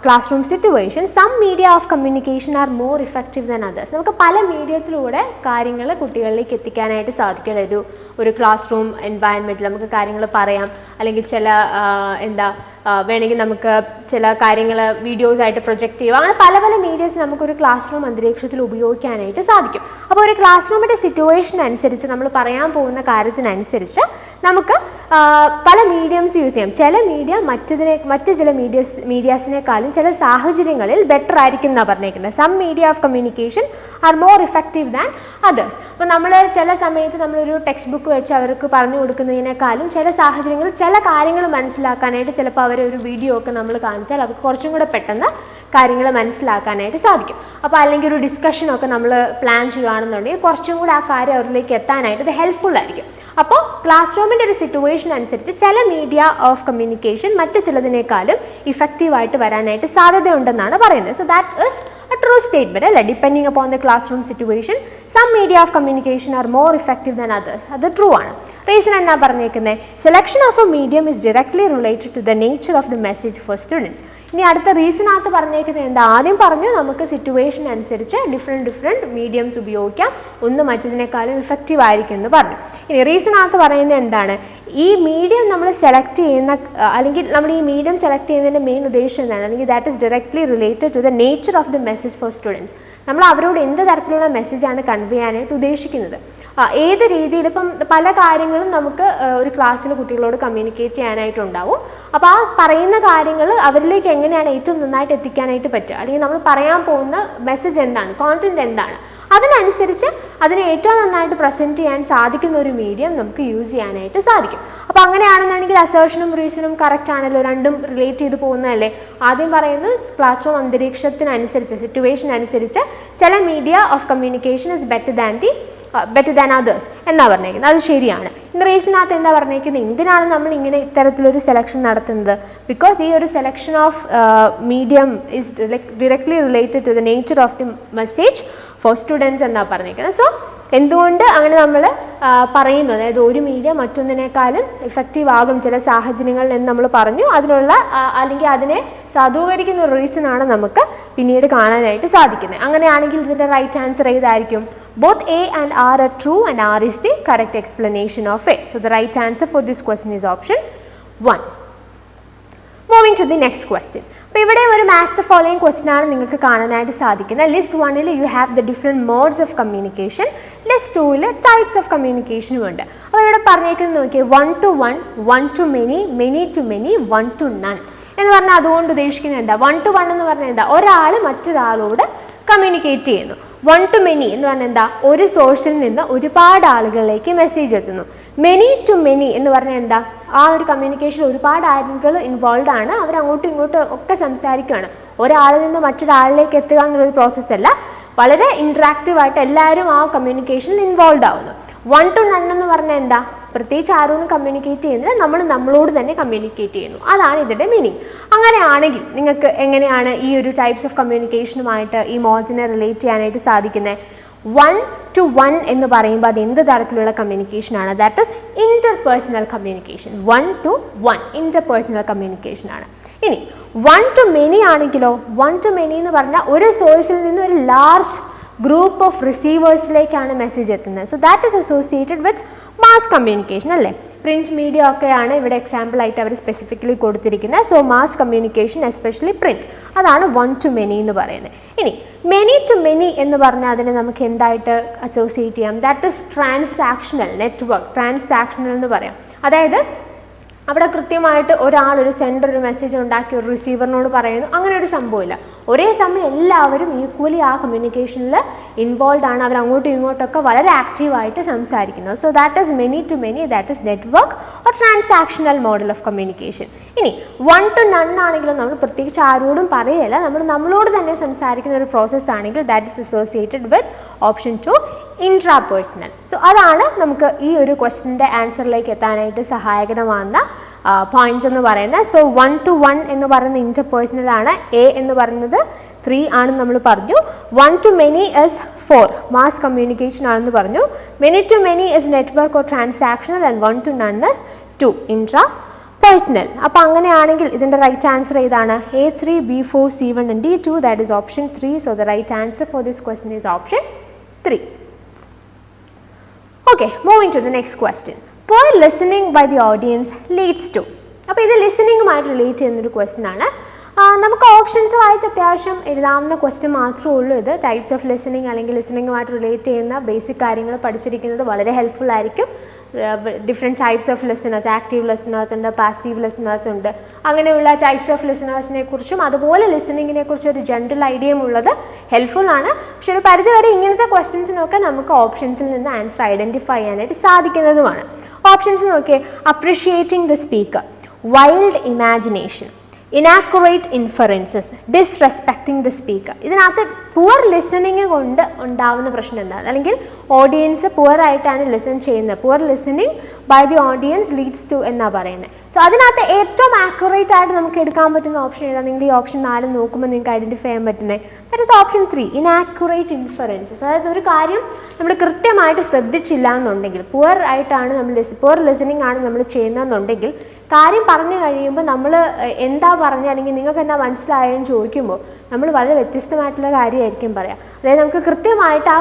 classroom situation, some media of communication are more effective than others. നമുക്ക് പല മീഡിയത്തിലൂടെ കാര്യങ്ങൾ കുട്ടികളിലേക്ക് എത്തിക്കാനായിട്ട് സാധിക്കും. ഒരു ക്ലാസ് റൂം എൻവയൺമെൻറ്റിൽ നമുക്ക് കാര്യങ്ങൾ പറയാം, അല്ലെങ്കിൽ ചില വേണമെങ്കിൽ നമുക്ക് ചില കാര്യങ്ങൾ വീഡിയോസായിട്ട് പ്രൊജക്റ്റ് ചെയ്യുക, അങ്ങനെ പല പല മീഡിയസ് നമുക്കൊരു ക്ലാസ് റൂം അന്തരീക്ഷത്തിൽ ഉപയോഗിക്കാനായിട്ട് സാധിക്കും. അപ്പോൾ ഒരു ക്ലാസ് റൂമിൻ്റെ സിറ്റുവേഷൻ അനുസരിച്ച് നമ്മൾ പറയാൻ പോകുന്ന കാര്യത്തിനനുസരിച്ച് നമുക്ക് പല മീഡിയംസ് യൂസ് ചെയ്യാം. ചില മീഡിയ മറ്റ് ചില മീഡിയാസിനേക്കാളും ചില സാഹചര്യങ്ങളിൽ ബെറ്റർ ആയിരിക്കും എന്നാണ് പറഞ്ഞേക്കുന്നത്. Some media of communication are more effective than others. അപ്പോൾ നമ്മൾ ചില സമയത്ത് നമ്മളൊരു ടെക്സ്റ്റ് ബുക്ക് വെച്ച് അവർക്ക് പറഞ്ഞു കൊടുക്കുന്നതിനേക്കാളും ചില സാഹചര്യങ്ങളിൽ ചില കാര്യങ്ങൾ മനസ്സിലാക്കാനായിട്ട് ചിലപ്പോൾ അവരൊരു വീഡിയോ ഒക്കെ നമ്മൾ കാണിച്ചാൽ അവർക്ക് കുറച്ചും കൂടെ പെട്ടെന്ന് കാര്യങ്ങൾ മനസ്സിലാക്കാനായിട്ട് സാധിക്കും. അപ്പോൾ അല്ലെങ്കിൽ ഒരു ഡിസ്കഷനൊക്കെ നമ്മൾ പ്ലാൻ ചെയ്യുകയാണെന്നുണ്ടെങ്കിൽ കുറച്ചും കൂടെ ആ കാര്യം അവരിലേക്ക് എത്താനായിട്ട് ഇത് ഹെൽപ്ഫുൾ ആയിരിക്കും. അപ്പോൾ ക്ലാസ് റൂമിൻ്റെ ഒരു സിറ്റുവേഷൻ അനുസരിച്ച് ചില മീഡിയ ഓഫ് കമ്മ്യൂണിക്കേഷൻ മറ്റ് ചിലതിനേക്കാളും ഇഫക്റ്റീവായിട്ട് വരാനായിട്ട് സാധ്യതയുണ്ടെന്നാണ് പറയുന്നത്. So that is a true statement, അല്ലേ? Depending upon the classroom situation, some media of communication are more effective than others. അത് ട്രൂ ആണ്. റീസൺ എന്നാ പറഞ്ഞേക്കുന്നത്? Selection of a medium is directly related to the nature of the message for students. ഇനി അടുത്ത റീസണകത്ത് പറഞ്ഞേക്കുന്നത് എന്താ? ആദ്യം പറഞ്ഞു നമുക്ക് സിറ്റുവേഷൻ അനുസരിച്ച് ഡിഫറെൻറ്റ് മീഡിയംസ് ഉപയോഗിക്കാം, ഒന്ന് മറ്റതിനേക്കാളും ഇഫക്റ്റീവ് ആയിരിക്കും എന്ന് പറഞ്ഞു. ഇനി റീസണകത്ത് പറയുന്നത് എന്താണ്? ഈ മീഡിയം നമ്മൾ സെലക്ട് ചെയ്യുന്ന അല്ലെങ്കിൽ നമ്മൾ ഈ മീഡിയം സെലക്ട് ചെയ്യുന്നതിൻ്റെ മെയിൻ ഉദ്ദേശം എന്താണ്? അല്ലെങ്കിൽ that is directly related to the nature of the message for students. നമ്മൾ അവരോട് എന്ത് തരത്തിലുള്ള മെസ്സേജാണ് കൺവേ ചെയ്യാനായിട്ട് ഉദ്ദേശിക്കുന്നത്, ഏത് രീതിയിൽ. ഇപ്പം പല കാര്യങ്ങളും നമുക്ക് ഒരു ക്ലാസ്സിൽ കുട്ടികളോട് കമ്മ്യൂണിക്കേറ്റ് ചെയ്യാനായിട്ടുണ്ടാവും. അപ്പോൾ ആ പറയുന്ന കാര്യങ്ങൾ അവരിലേക്ക് എങ്ങനെയാണ് ഏറ്റവും നന്നായിട്ട് എത്തിക്കാനായിട്ട് പറ്റുക, അല്ലെങ്കിൽ നമ്മൾ പറയാൻ പോകുന്ന മെസ്സേജ് എന്താണ്, കോണ്ടന്റ് എന്താണ്, അതിനനുസരിച്ച് അതിനെ ഏറ്റവും നന്നായിട്ട് പ്രസൻറ്റ് ചെയ്യാൻ സാധിക്കുന്ന ഒരു മീഡിയം നമുക്ക് യൂസ് ചെയ്യാനായിട്ട് സാധിക്കും. അപ്പോൾ അങ്ങനെയാണെന്നുണ്ടെങ്കിൽ അസേർഷനും റീസണും കറക്റ്റ് ആണല്ലോ, രണ്ടും റിലേറ്റ് ചെയ്ത് പോകുന്നതല്ലേ. ആദ്യം പറയുന്നത് ക്ലാസ് റൂം അന്തരീക്ഷത്തിനനുസരിച്ച് സിറ്റുവേഷൻ അനുസരിച്ച് ചില media of communication is better than others എന്നാ പറഞ്ഞേക്കുന്നത്. അത് ശരിയാണ്. ഇന്ന് റീസണകത്ത് എന്താ പറഞ്ഞേക്കുന്നത്? എന്തിനാണ് നമ്മൾ ഇങ്ങനെ ഇത്തരത്തിലൊരു സെലക്ഷൻ നടത്തുന്നത്? ബിക്കോസ് ഈ ഒരു selection of medium is directly related to the nature of the message for students എന്നാ പറഞ്ഞേക്കുന്നത്. സോ എന്തുകൊണ്ട് അങ്ങനെ നമ്മൾ പറയുന്നു, അതായത് ഒരു മീഡിയ മറ്റൊന്നിനേക്കാളും ഇഫക്റ്റീവ് ആകും ചില സാഹചര്യങ്ങളിൽ എന്ന് നമ്മൾ പറഞ്ഞു. അതിനുള്ള അല്ലെങ്കിൽ അതിനെ സാധൂകരിക്കുന്ന ഒരു റീസണാണ് നമുക്ക് പിന്നീട് കാണാനായിട്ട് സാധിക്കുന്നത്. അങ്ങനെയാണെങ്കിൽ ഇതിൻ്റെ റൈറ്റ് ആൻസർ ഏതായിരിക്കും? Both A and R are true and R is the correct explanation of A. So the right answer for this question is option 1. Moving to the next question. അപ്പോൾ ഇവിടെ ഒരു match the following question ആണ് നിങ്ങൾക്ക് കാണാനായിട്ട് സാധിക്കുന്നത്. List 1-ൽ you have the different modes of communication. List 2-ൽ types of communication ഉണ്ട്. അപ്പോൾ ഇവിടെ പറഞ്ഞേക്കുന്നത് നോക്കിയേ, 1 to 1, 1 to many, many to many, 1 to none എന്ന് പറഞ്ഞാൽ അതുകൊണ്ട് ഉദ്ദേശിക്കുന്നത് എന്താ? 1 to 1 എന്ന് പറഞ്ഞാൽ എന്താ? ഒരാൾ മറ്റൊരാളോട് കമ്മ്യൂണിക്കേറ്റ് ചെയ്യുന്നു. 1 to many എന്ന് പറഞ്ഞാൽ എന്താ? ഒരു സോഴ്സിൽ നിന്ന് ഒരുപാട് ആളുകളിലേക്ക് മെസ്സേജ് എത്തുന്നു. മെനി ടു മെനി എന്ന് പറഞ്ഞാൽ എന്താ? ആ ഒരു കമ്മ്യൂണിക്കേഷൻ ഒരുപാട് ആളുകൾ ഇൻവോൾവ് ആണ്, അവർ അങ്ങോട്ടും ഇങ്ങോട്ടും ഒക്കെ സംസാരിക്കുകയാണ്. ഒരാളിൽ നിന്ന് മറ്റൊരാളിലേക്ക് എത്തുക എന്നുള്ളൊരു പ്രോസസ്സല്ല, വളരെ ഇൻട്രാക്റ്റീവായിട്ട് എല്ലാവരും ആ കമ്മ്യൂണിക്കേഷനിൽ ഇൻവോൾവ് ആവുന്നു. 1 to none എന്ന് പറഞ്ഞാൽ എന്താ? പ്രത്യേകിച്ച് ആരോടും കമ്മ്യൂണിക്കേറ്റ് ചെയ്യുന്നില്ല, നമ്മൾ നമ്മളോട് തന്നെ കമ്മ്യൂണിക്കേറ്റ് ചെയ്യുന്നു. അതാണ് ഇതിൻ്റെ മീനിങ്. അങ്ങനെയാണെങ്കിൽ നിങ്ങൾക്ക് എങ്ങനെയാണ് ഈ ഒരു ടൈപ്സ് ഓഫ് കമ്മ്യൂണിക്കേഷനുമായിട്ട് ഈ മോഡ്സിനെ റിലേറ്റ് ചെയ്യാനായിട്ട് സാധിക്കുന്നത്? 1 to 1 എന്ന് പറയുമ്പോൾ അത് എന്ത് തരത്തിലുള്ള കമ്മ്യൂണിക്കേഷനാണ്? That is interpersonal communication. 1 to 1 interpersonal കമ്മ്യൂണിക്കേഷനാണ്. ഇനി 1 to many ആണെങ്കിലോ? 1 to many എന്ന് പറഞ്ഞാൽ ഒരു സോഴ്സിൽ നിന്ന് ഒരു ലാർജ് ഗ്രൂപ്പ് ഓഫ് റിസീവേഴ്സിലേക്കാണ് മെസ്സേജ് എത്തുന്നത്. So that is associated with mass communication, അല്ലേ? പ്രിൻറ്റ് മീഡിയ ഒക്കെയാണ് ഇവിടെ എക്സാമ്പിളായിട്ട് അവർ സ്പെസിഫിക്കലി കൊടുത്തിരിക്കുന്നത്. So mass communication especially print, അതാണ് 1 to many എന്ന് പറയുന്നത്. ഇനി മെനി ടു മെനി എന്ന് പറഞ്ഞാൽ അതിനെ നമുക്ക് എന്തായിട്ട് അസോസിയേറ്റ് ചെയ്യാം? That is transactional network. Transactional എന്ന് പറയാം. അതായത് അവിടെ കൃത്യമായിട്ട് ഒരാൾ ഒരു സെൻഡർ ഒരു മെസ്സേജ് ഉണ്ടാക്കി ഒരു റിസീവറിനോട് പറയുന്നു, അങ്ങനെ ഒരു സംഭവമില്ല. ഒരേ സമയം എല്ലാവരും ഈക്വലി ആ കമ്മ്യൂണിക്കേഷനിൽ ഇൻവോൾവ് ആണ്. അവർ അങ്ങോട്ടും ഇങ്ങോട്ടൊക്കെ വളരെ ആക്റ്റീവായിട്ട് സംസാരിക്കുന്നു. So that is many to many, that is network or transactional model of communication. ഇനി 1 to none ആണെങ്കിലും നമ്മൾ പ്രത്യേകിച്ച് ആരോടും പറയല്ല, നമ്മളോട് തന്നെ സംസാരിക്കുന്ന ഒരു പ്രോസസ്സ് ആണെങ്കിൽ that is associated with option 2 intrapersonal. So അതാണ് നമുക്ക് ഈ ഒരു ക്വസ്റ്റ്യൻ്റെ ആൻസറിലേക്ക് എത്താനായിട്ട് സഹായകരമാകുന്ന പോയിന്റ്സ് എന്ന് പറയുന്നത്. സോ 1 to 1 എന്ന് പറയുന്നത് ഇന്റർപേഴ്സണൽ ആണ്. എ എന്ന് പറയുന്നത് 3 ആണെന്ന് നമ്മൾ പറഞ്ഞു. 1 to many is 4 mass communication ആണെന്ന് പറഞ്ഞു. many to many is network or transactional and 1 to none is 2 intra personal. അപ്പോൾ അങ്ങനെയാണെങ്കിൽ ഇതിൻ്റെ റൈറ്റ് ആൻസർ ഏതാണ്? A3, B4, C1 and D2, that is option 3. So the right answer for this question is option 3. Okay, moving to the next question. Poor listening by the audience leads to. അപ്പോൾ ഇത് ലിസണിങ്ങുമായിട്ട് relate ചെയ്യുന്നൊരു question ആണ്. നമുക്ക് options വായിച്ച് അത്യാവശ്യം എഴുതാവുന്ന question മാത്രമേ ഉള്ളൂ. ഇത് ടൈപ്സ് ഓഫ് ലിസണിങ് അല്ലെങ്കിൽ ലിസണിങ്ങുമായിട്ട് റിലേറ്റ് ചെയ്യുന്ന ബേസിക് കാര്യങ്ങൾ പഠിച്ചിരിക്കുന്നത് വളരെ ഹെൽപ്ഫുൾ ആയിരിക്കും. Different types of listeners, active listeners ഉണ്ട്, പാസീവ് ലിസണേഴ്സ് ഉണ്ട്. അങ്ങനെയുള്ള ടൈപ്സ് ഓഫ് ലിസണേഴ്സിനെ കുറിച്ചും അതുപോലെ ലിസണിങ്ങിനെ കുറിച്ചും ഒരു ജനറൽ ഐഡിയയും ഉള്ളത് ഹെൽപ്ഫുൾ ആണ്. പക്ഷെ ഒരു പരിധിവരെ ഇങ്ങനത്തെ ക്വസ്റ്റ്യൻസിനൊക്കെ നമുക്ക് ഓപ്ഷൻസിൽ നിന്ന് ആൻസർ ഐഡൻറ്റിഫൈ ചെയ്യാനായിട്ട് സാധിക്കുന്നതുമാണ്. ഓപ്ഷൻസ് നോക്കിയേ: appreciating the speaker, wild imagination, inaccurate inferences, disrespecting the speaker. ഇതിനകത്ത് പുവർ ലിസണിങ് കൊണ്ട് ഉണ്ടാവുന്ന പ്രശ്നം എന്താണ്? അല്ലെങ്കിൽ ഓഡിയൻസ് പുവർ ആയിട്ടാണ് ലിസൺ ചെയ്യുന്നത്. Poor listening by the audience leads to എന്നാണ് പറയുന്നത്. സോ അതിനകത്ത് ഏറ്റവും ആക്യുറേറ്റ് ആയിട്ട് നമുക്ക് എടുക്കാൻ പറ്റുന്ന ഓപ്ഷൻ ഏതാണ്? നിങ്ങൾ ഈ ഓപ്ഷൻ 4 നോക്കുമ്പോൾ നിങ്ങൾക്ക് ഐഡൻറ്റിഫൈ ചെയ്യാൻ പറ്റുന്നത് that is option 3, inaccurate inferences. അതായത് ഒരു കാര്യം നമ്മൾ കൃത്യമായിട്ട് ശ്രദ്ധിച്ചില്ല എന്നുണ്ടെങ്കിൽ, പുവർ ലിസണിങ് ആണ് നമ്മൾ ചെയ്യുന്നതെന്നുണ്ടെങ്കിൽ, കാര്യം പറഞ്ഞു കഴിയുമ്പോൾ നമ്മൾ എന്താ പറഞ്ഞ അല്ലെങ്കിൽ നിങ്ങൾക്ക് എന്താ മനസ്സിലായെന്ന് ചോദിക്കുമ്പോൾ നമ്മൾ വളരെ വ്യത്യസ്തമായിട്ടുള്ള കാര്യമായിരിക്കും പറയാം. അതായത് നമുക്ക് കൃത്യമായിട്ട് ആ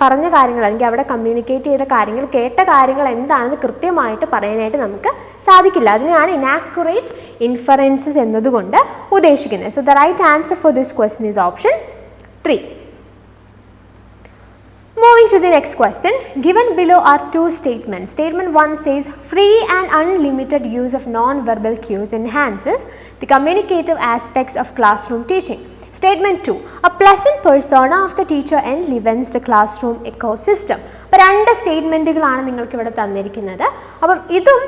പറഞ്ഞ കാര്യങ്ങൾ അല്ലെങ്കിൽ അവിടെ കമ്മ്യൂണിക്കേറ്റ് ചെയ്ത കാര്യങ്ങൾ, കേട്ട കാര്യങ്ങൾ എന്താണെന്ന് കൃത്യമായിട്ട് പറയാനായിട്ട് നമുക്ക് സാധിക്കില്ല. അതിനെയാണ് ഇനാക്യുറേറ്റ് ഇൻഫറൻസസ് എന്നതുകൊണ്ട് ഉദ്ദേശിക്കുന്നത്. So the right answer for this question is option 3. Moving to the next question, given below are 2 statements. Statement 1 says free and unlimited use of non-verbal cues enhances the communicative aspects of classroom teaching. Statement 2, a pleasant persona of the teacher enlivens the classroom ecosystem. അപ്പോൾ 2 സ്റ്റേറ്റ്മെൻറ്റുകളാണ് നിങ്ങൾക്ക് ഇവിടെ തന്നിരിക്കുന്നത്. അപ്പം ഇതും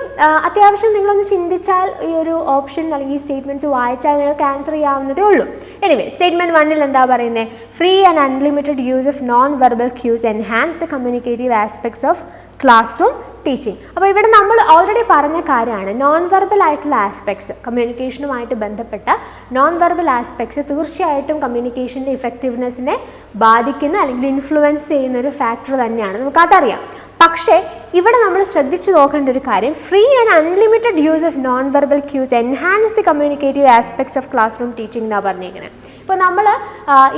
അത്യാവശ്യം നിങ്ങളൊന്ന് ചിന്തിച്ചാൽ ഈ ഒരു ഓപ്ഷൻ അല്ലെങ്കിൽ ഈ സ്റ്റേറ്റ്മെൻറ്റ്സ് വായിച്ചാൽ നിങ്ങൾക്ക് ആൻസർ ചെയ്യാവുന്നതേ ഉള്ളൂ. എനിവേ, സ്റ്റേറ്റ്മെൻറ്റ് 1 എന്താ പറയുന്നത്? Free and unlimited use of non verbal quiz enhance the communicative aspects of class room teaching. അപ്പോൾ ഇവിടെ നമ്മൾ ഓൾറെഡി പറഞ്ഞ കാര്യമാണ് നോൺ വെർബൽ ആയിട്ടുള്ള ആസ്പെക്ട്സ്, കമ്മ്യൂണിക്കേഷനുമായിട്ട് ബന്ധപ്പെട്ട നോൺ വെർബൽ ആസ്പെക്ട്സ് തീർച്ചയായിട്ടും കമ്മ്യൂണിക്കേഷൻ്റെ ഇഫക്റ്റീവ്നെസ്സിനെ ബാധിക്കുന്ന അല്ലെങ്കിൽ ഇൻഫ്ലുവൻസ് ചെയ്യുന്ന ഒരു ഫാക്ടർ തന്നെയാണ്, നമുക്കതറിയാം. പക്ഷേ ഇവിടെ നമ്മൾ ശ്രദ്ധിച്ചു നോക്കേണ്ട ഒരു കാര്യം, free and unlimited use of non verbal quiz enhance the communicative aspects of class room teaching എന്നാണ് പറഞ്ഞിരിക്കുന്നത്. ഇപ്പോൾ നമ്മൾ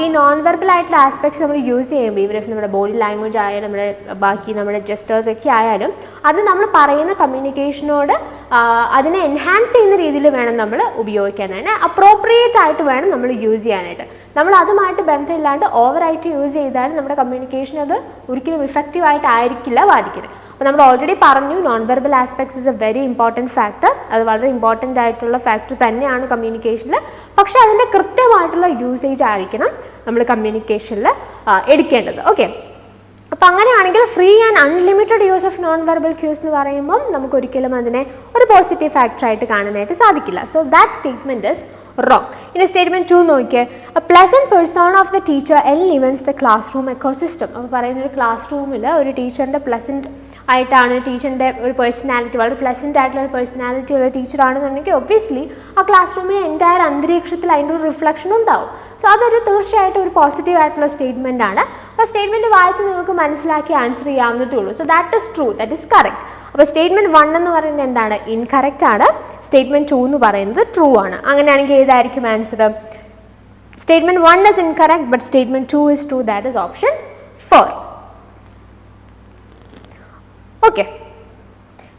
ഈ നോൺ വെർബൽ ആയിട്ടുള്ള ആസ്പെക്ട്സ് നമ്മൾ യൂസ് ചെയ്യുമ്പോൾ, ഇവർ നമ്മുടെ ബോഡി ലാംഗ്വേജ് ആയാലും നമ്മുടെ ബാക്കി നമ്മുടെ ജസ്റ്റേഴ്സ് ഒക്കെ ആയാലും, അത് നമ്മൾ പറയുന്ന കമ്മ്യൂണിക്കേഷനോട് അതിനെ എൻഹാൻസ് ചെയ്യുന്ന രീതിയിൽ വേണം നമ്മൾ ഉപയോഗിക്കാനായിട്ട്, അപ്രോപ്രിയേറ്റ് ആയിട്ട് വേണം നമ്മൾ യൂസ് ചെയ്യാനായിട്ട്. നമ്മൾ അതുമായിട്ട് ബന്ധമില്ലാണ്ട് ഓവറായിട്ട് യൂസ് ചെയ്താൽ നമ്മുടെ കമ്മ്യൂണിക്കേഷൻ അത് ഒരിക്കലും ഇഫക്റ്റീവായിട്ട് ആയിരിക്കില്ല ബാധിക്കുന്നത്. അപ്പോൾ നമ്മൾ ഓൾറെഡി പറഞ്ഞു non verbal aspects is A very important factor. അത് വളരെ ഇമ്പോർട്ടൻ്റ് ആയിട്ടുള്ള ഫാക്ടർ തന്നെയാണ് കമ്മ്യൂണിക്കേഷനിൽ. പക്ഷേ അതിൻ്റെ കൃത്യമായിട്ടുള്ള യൂസേജ് ആയിരിക്കണം നമ്മൾ കമ്മ്യൂണിക്കേഷനിൽ എടുക്കേണ്ടത്. ഓക്കെ, അപ്പോൾ അങ്ങനെയാണെങ്കിൽ free and unlimited use of non verbal cues എന്ന് പറയുമ്പം നമുക്കൊരിക്കലും അതിനെ ഒരു പോസിറ്റീവ് ഫാക്ടറായിട്ട് കാണാനായിട്ട് സാധിക്കില്ല. So that statement is wrong. ഇനി സ്റ്റേറ്റ്മെൻറ്റ് 2 നോക്കിയേ, a pleasant persona of the teacher enlivens the class room ecosystem. അപ്പോൾ പറയുന്ന ഒരു ക്ലാസ് റൂമിൽ ഒരു ടീച്ചറിൻ്റെ പ്ലസൻറ്റ് ആയിട്ടാണ്, ടീച്ചറിൻ്റെ ഒരു പേഴ്സണാലിറ്റി വളരെ പ്ലസൻറ്റ് ആയിട്ടുള്ള ഒരു പേഴ്സണാലിറ്റി ഉള്ള ടീച്ചറാണെന്നുണ്ടെങ്കിൽ ഒബ്വിയസ്ലി ആ ക്ലാസ് റൂമിലെ എൻറ്റയർ അന്തരീക്ഷത്തിൽ അതിൻ്റെ ഒരു റിഫ്ലക്ഷൻ ഉണ്ടാവും. സോ അതൊരു തീർച്ചയായിട്ടും ഒരു പോസിറ്റീവ് ആയിട്ടുള്ള സ്റ്റേറ്റ്മെൻ്റ് ആണ്. അപ്പോൾ സ്റ്റേറ്റ്മെൻറ്റ് വായിച്ച് നിങ്ങൾക്ക് മനസ്സിലാക്കി ആൻസർ ചെയ്യാവുന്നതേ ഉള്ളൂ. So that is true, that is correct. അപ്പോൾ സ്റ്റേറ്റ്മെൻറ്റ് 1 എന്ന് പറയുന്നത് എന്താണ്? ഇൻകറക്റ്റ് ആണ്. സ്റ്റേറ്റ്മെൻറ്റ് 2 എന്ന് പറയുന്നത് ട്രൂ ആണ്. അങ്ങനെയാണെങ്കിൽ ഏതായിരിക്കും answer? Statement 1 is incorrect but statement 2 is true, that is option 4. Okay,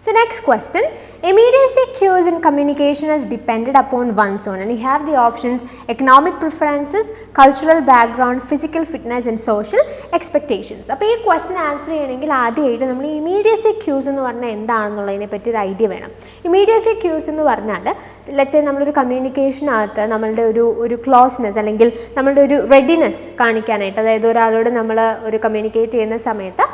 So next question, immediacy cues in communication is dependent upon one's own, and you have the options economic preferences, cultural background, physical fitness and social expectations. അപ്പോൾ ഈ question answer ചെയ്യണമെങ്കിൽ ആദ്യമായിട്ട് നമ്മൾ ഇമീഡിയസി quiz എന്ന് പറഞ്ഞാൽ എന്താണെന്നുള്ളതിനെ പറ്റി ഒരു idea വേണം. ഇമീഡിയസി ക്യൂസ് എന്ന് പറഞ്ഞാൽ ലെറ്റ്സ് സേ നമ്മളൊരു കമ്മ്യൂണിക്കേഷനകത്ത് നമ്മളുടെ ഒരു ക്ലോസ്നെസ് അല്ലെങ്കിൽ നമ്മളുടെ ഒരു റെഡിനെസ് കാണിക്കാനായിട്ട്, അതായത് ഒരാളോട് നമ്മൾ ഒരു കമ്മ്യൂണിക്കേറ്റ് ചെയ്യുന്ന സമയത്ത്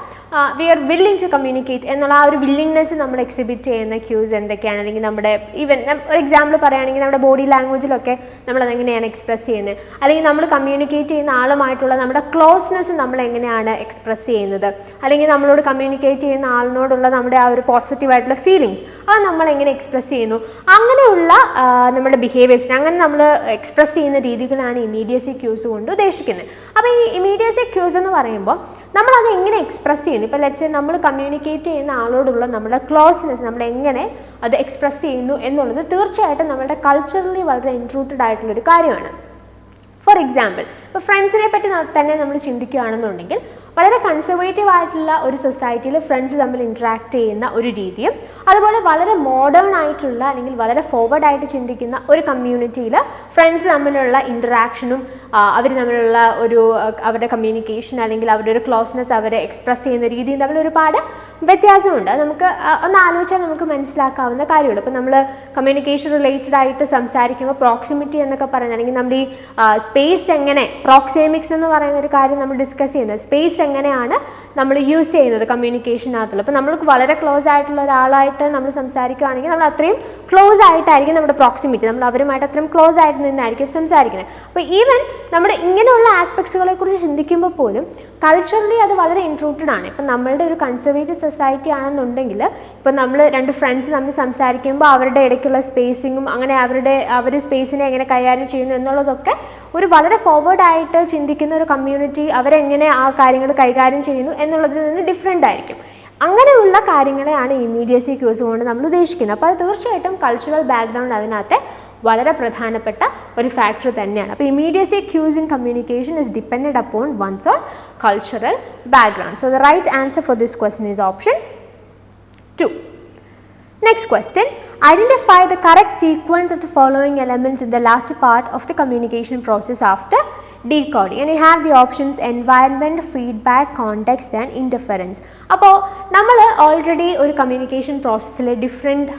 we are willing to communicate എന്നുള്ള ആ ഒരു വില്ലിങ്നെസ് നമ്മൾ എക്സിബിറ്റ് ചെയ്യുന്ന ക്യൂസ് എന്തൊക്കെയാണ്, അല്ലെങ്കിൽ നമ്മുടെ ഈവൻ ഒരു എക്സാമ്പിൾ പറയുകയാണെങ്കിൽ നമ്മുടെ ബോഡി ലാംഗ്വേജിലൊക്കെ നമ്മൾ അതെങ്ങനെയാണ് എക്സ്പ്രസ് ചെയ്യുന്നത്, അല്ലെങ്കിൽ നമ്മൾ കമ്മ്യൂണിക്കേറ്റ് ചെയ്യുന്ന ആളുമായിട്ടുള്ള നമ്മുടെ ക്ലോസ്നെസ് നമ്മൾ എങ്ങനെയാണ് എക്സ്പ്രസ് ചെയ്യുന്നത്, അല്ലെങ്കിൽ നമ്മളോട് കമ്മ്യൂണിക്കേറ്റ് ചെയ്യുന്ന ആളിനോടുള്ള നമ്മുടെ ആ ഒരു പോസിറ്റീവായിട്ടുള്ള ഫീലിങ്സ് അത് നമ്മൾ എങ്ങനെ എക്സ്പ്രസ് ചെയ്യുന്നു, അങ്ങനെയുള്ള നമ്മുടെ ബിഹേവിയേഴ്സിന് അങ്ങനെ നമ്മൾ എക്സ്പ്രസ് ചെയ്യുന്ന രീതികളാണ് ഇമീഡിയസി ക്യൂസ് കൊണ്ട് ഉദ്ദേശിക്കുന്നത്. അപ്പോൾ ഈ ഇമീഡിയസി ക്യൂസ് എന്ന് പറയുമ്പോൾ നമ്മളത് എങ്ങനെ എക്സ്പ്രസ് ചെയ്യുന്നു, ഇപ്പോൾ ലെറ്റ്സ് സേ നമ്മൾ കമ്മ്യൂണിക്കേറ്റ് ചെയ്യുന്ന ആളോടുള്ള നമ്മുടെ ക്ലോസ്നെസ് നമ്മൾ എങ്ങനെ അത് എക്സ്പ്രസ് ചെയ്യുന്നു എന്നുള്ളത് തീർച്ചയായിട്ടും നമ്മുടെ കൾച്ചറലി വളരെ ഇൻട്രൂട്ടഡ് ആയിട്ടുള്ളൊരു കാര്യമാണ്. ഫോർ എക്സാമ്പിൾ, ഇപ്പോൾ ഫ്രണ്ട്സിനെ പറ്റി തന്നെ നമ്മൾ ചിന്തിക്കുകയാണെന്നുണ്ടെങ്കിൽ വളരെ കൺസർവേറ്റീവ് ആയിട്ടുള്ള ഒരു സൊസൈറ്റിയിൽ ഫ്രണ്ട്സ് തമ്മിൽ ഇൻട്രാക്ട് ചെയ്യുന്ന ഒരു രീതിയും, അതുപോലെ വളരെ മോഡേൺ ആയിട്ടുള്ള അല്ലെങ്കിൽ വളരെ ഫോർവേഡ് ആയിട്ട് ചിന്തിക്കുന്ന ഒരു കമ്മ്യൂണിറ്റിയിൽ ഫ്രണ്ട്സ് തമ്മിലുള്ള ഇൻറ്ററാക്ഷനും അവർ തമ്മിലുള്ള അവരുടെ കമ്മ്യൂണിക്കേഷൻ അല്ലെങ്കിൽ അവരുടെ ഒരു ക്ലോസ്നെസ് അവരെ എക്സ്പ്രസ് ചെയ്യുന്ന രീതിയും തമ്മിൽ ഒരുപാട് വ്യത്യാസമുണ്ട്. നമുക്ക് ഒന്ന് ആലോചിച്ചാൽ നമുക്ക് മനസ്സിലാക്കാവുന്ന കാര്യമുള്ളൂ. ഇപ്പോൾ നമ്മൾ കമ്മ്യൂണിക്കേഷൻ റിലേറ്റഡ് ആയിട്ട് സംസാരിക്കുമ്പോൾ പ്രോക്സിമിറ്റി എന്നൊക്കെ പറയുന്നത്, അല്ലെങ്കിൽ നമ്മുടെ ഈ സ്പേസ് എങ്ങനെ, പ്രോക്സിമിക്സ് എന്ന് പറയുന്ന ഒരു കാര്യം നമ്മൾ ഡിസ്കസ് ചെയ്യുന്നത്, സ്പേസ് എങ്ങനെയാണ് നമ്മൾ യൂസ് ചെയ്യുന്നത് കമ്മ്യൂണിക്കേഷനകത്തുള്ള. അപ്പോൾ നമ്മൾക്ക് വളരെ ക്ലോസ് ആയിട്ടുള്ള ഒരാളായിട്ട് നമ്മൾ സംസാരിക്കുകയാണെങ്കിൽ നമ്മൾ അത്രയും ക്ലോസ് ആയിട്ടായിരിക്കും നമ്മുടെ പ്രോക്സിമിറ്റി, നമ്മൾ അവരുമായിട്ട് അത്രയും ക്ലോസ് ആയിട്ട് നിന്നായിരിക്കും സംസാരിക്കുന്നത്. അപ്പോൾ ഈവൻ നമ്മുടെ ഇങ്ങനെയുള്ള ആസ്പെക്ട്സുകളെ കുറിച്ച് ചിന്തിക്കുമ്പോൾ പോലും കൾച്ചറലി അത് വളരെ ഇൻട്രൂട്ടഡ് ആണ്. ഇപ്പം നമ്മളുടെ ഒരു കൺസർവേറ്റീവ് സൊസൈറ്റി ആണെന്നുണ്ടെങ്കിൽ ഇപ്പം നമ്മൾ രണ്ട് ഫ്രണ്ട്സ് തമ്മിൽ സംസാരിക്കുമ്പോൾ അവരുടെ ഇടയ്ക്കുള്ള സ്പേസിങ്ങും അങ്ങനെ അവർ സ്പേസിനെ എങ്ങനെ കൈകാര്യം ചെയ്യുന്നു എന്നുള്ളതൊക്കെ ഒരു വളരെ ഫോർവേഡ് ആയിട്ട് ചിന്തിക്കുന്ന ഒരു കമ്മ്യൂണിറ്റി അവരെങ്ങനെ ആ കാര്യങ്ങൾ കൈകാര്യം ചെയ്യുന്നു എന്നുള്ളതിൽ നിന്ന് ഡിഫറെൻ്റ് ആയിരിക്കും. അങ്ങനെയുള്ള കാര്യങ്ങളെയാണ് ഇമീഡിയസി ക്യൂസ് കൊണ്ട് നമ്മൾ ഉദ്ദേശിക്കുന്നത്. അപ്പോൾ അത് തീർച്ചയായിട്ടും കൾച്ചറൽ ബാക്ക്ഗ്രൗണ്ട് അതിനകത്തെ വളരെ പ്രധാനപ്പെട്ട ഒരു ഫാക്ടർ തന്നെയാണ്. അപ്പോൾ immediacy cues in communication is depended upon one's on cultural background. So the right answer for this question is option 2. Next question, identify the correct sequence of the following elements in the latter part of the communication process after decoding, and you have the options environment, feedback, context and interference. അപ്പോൾ നമ്മൾ already ഒരു communication പ്രോസസ്സിൽ different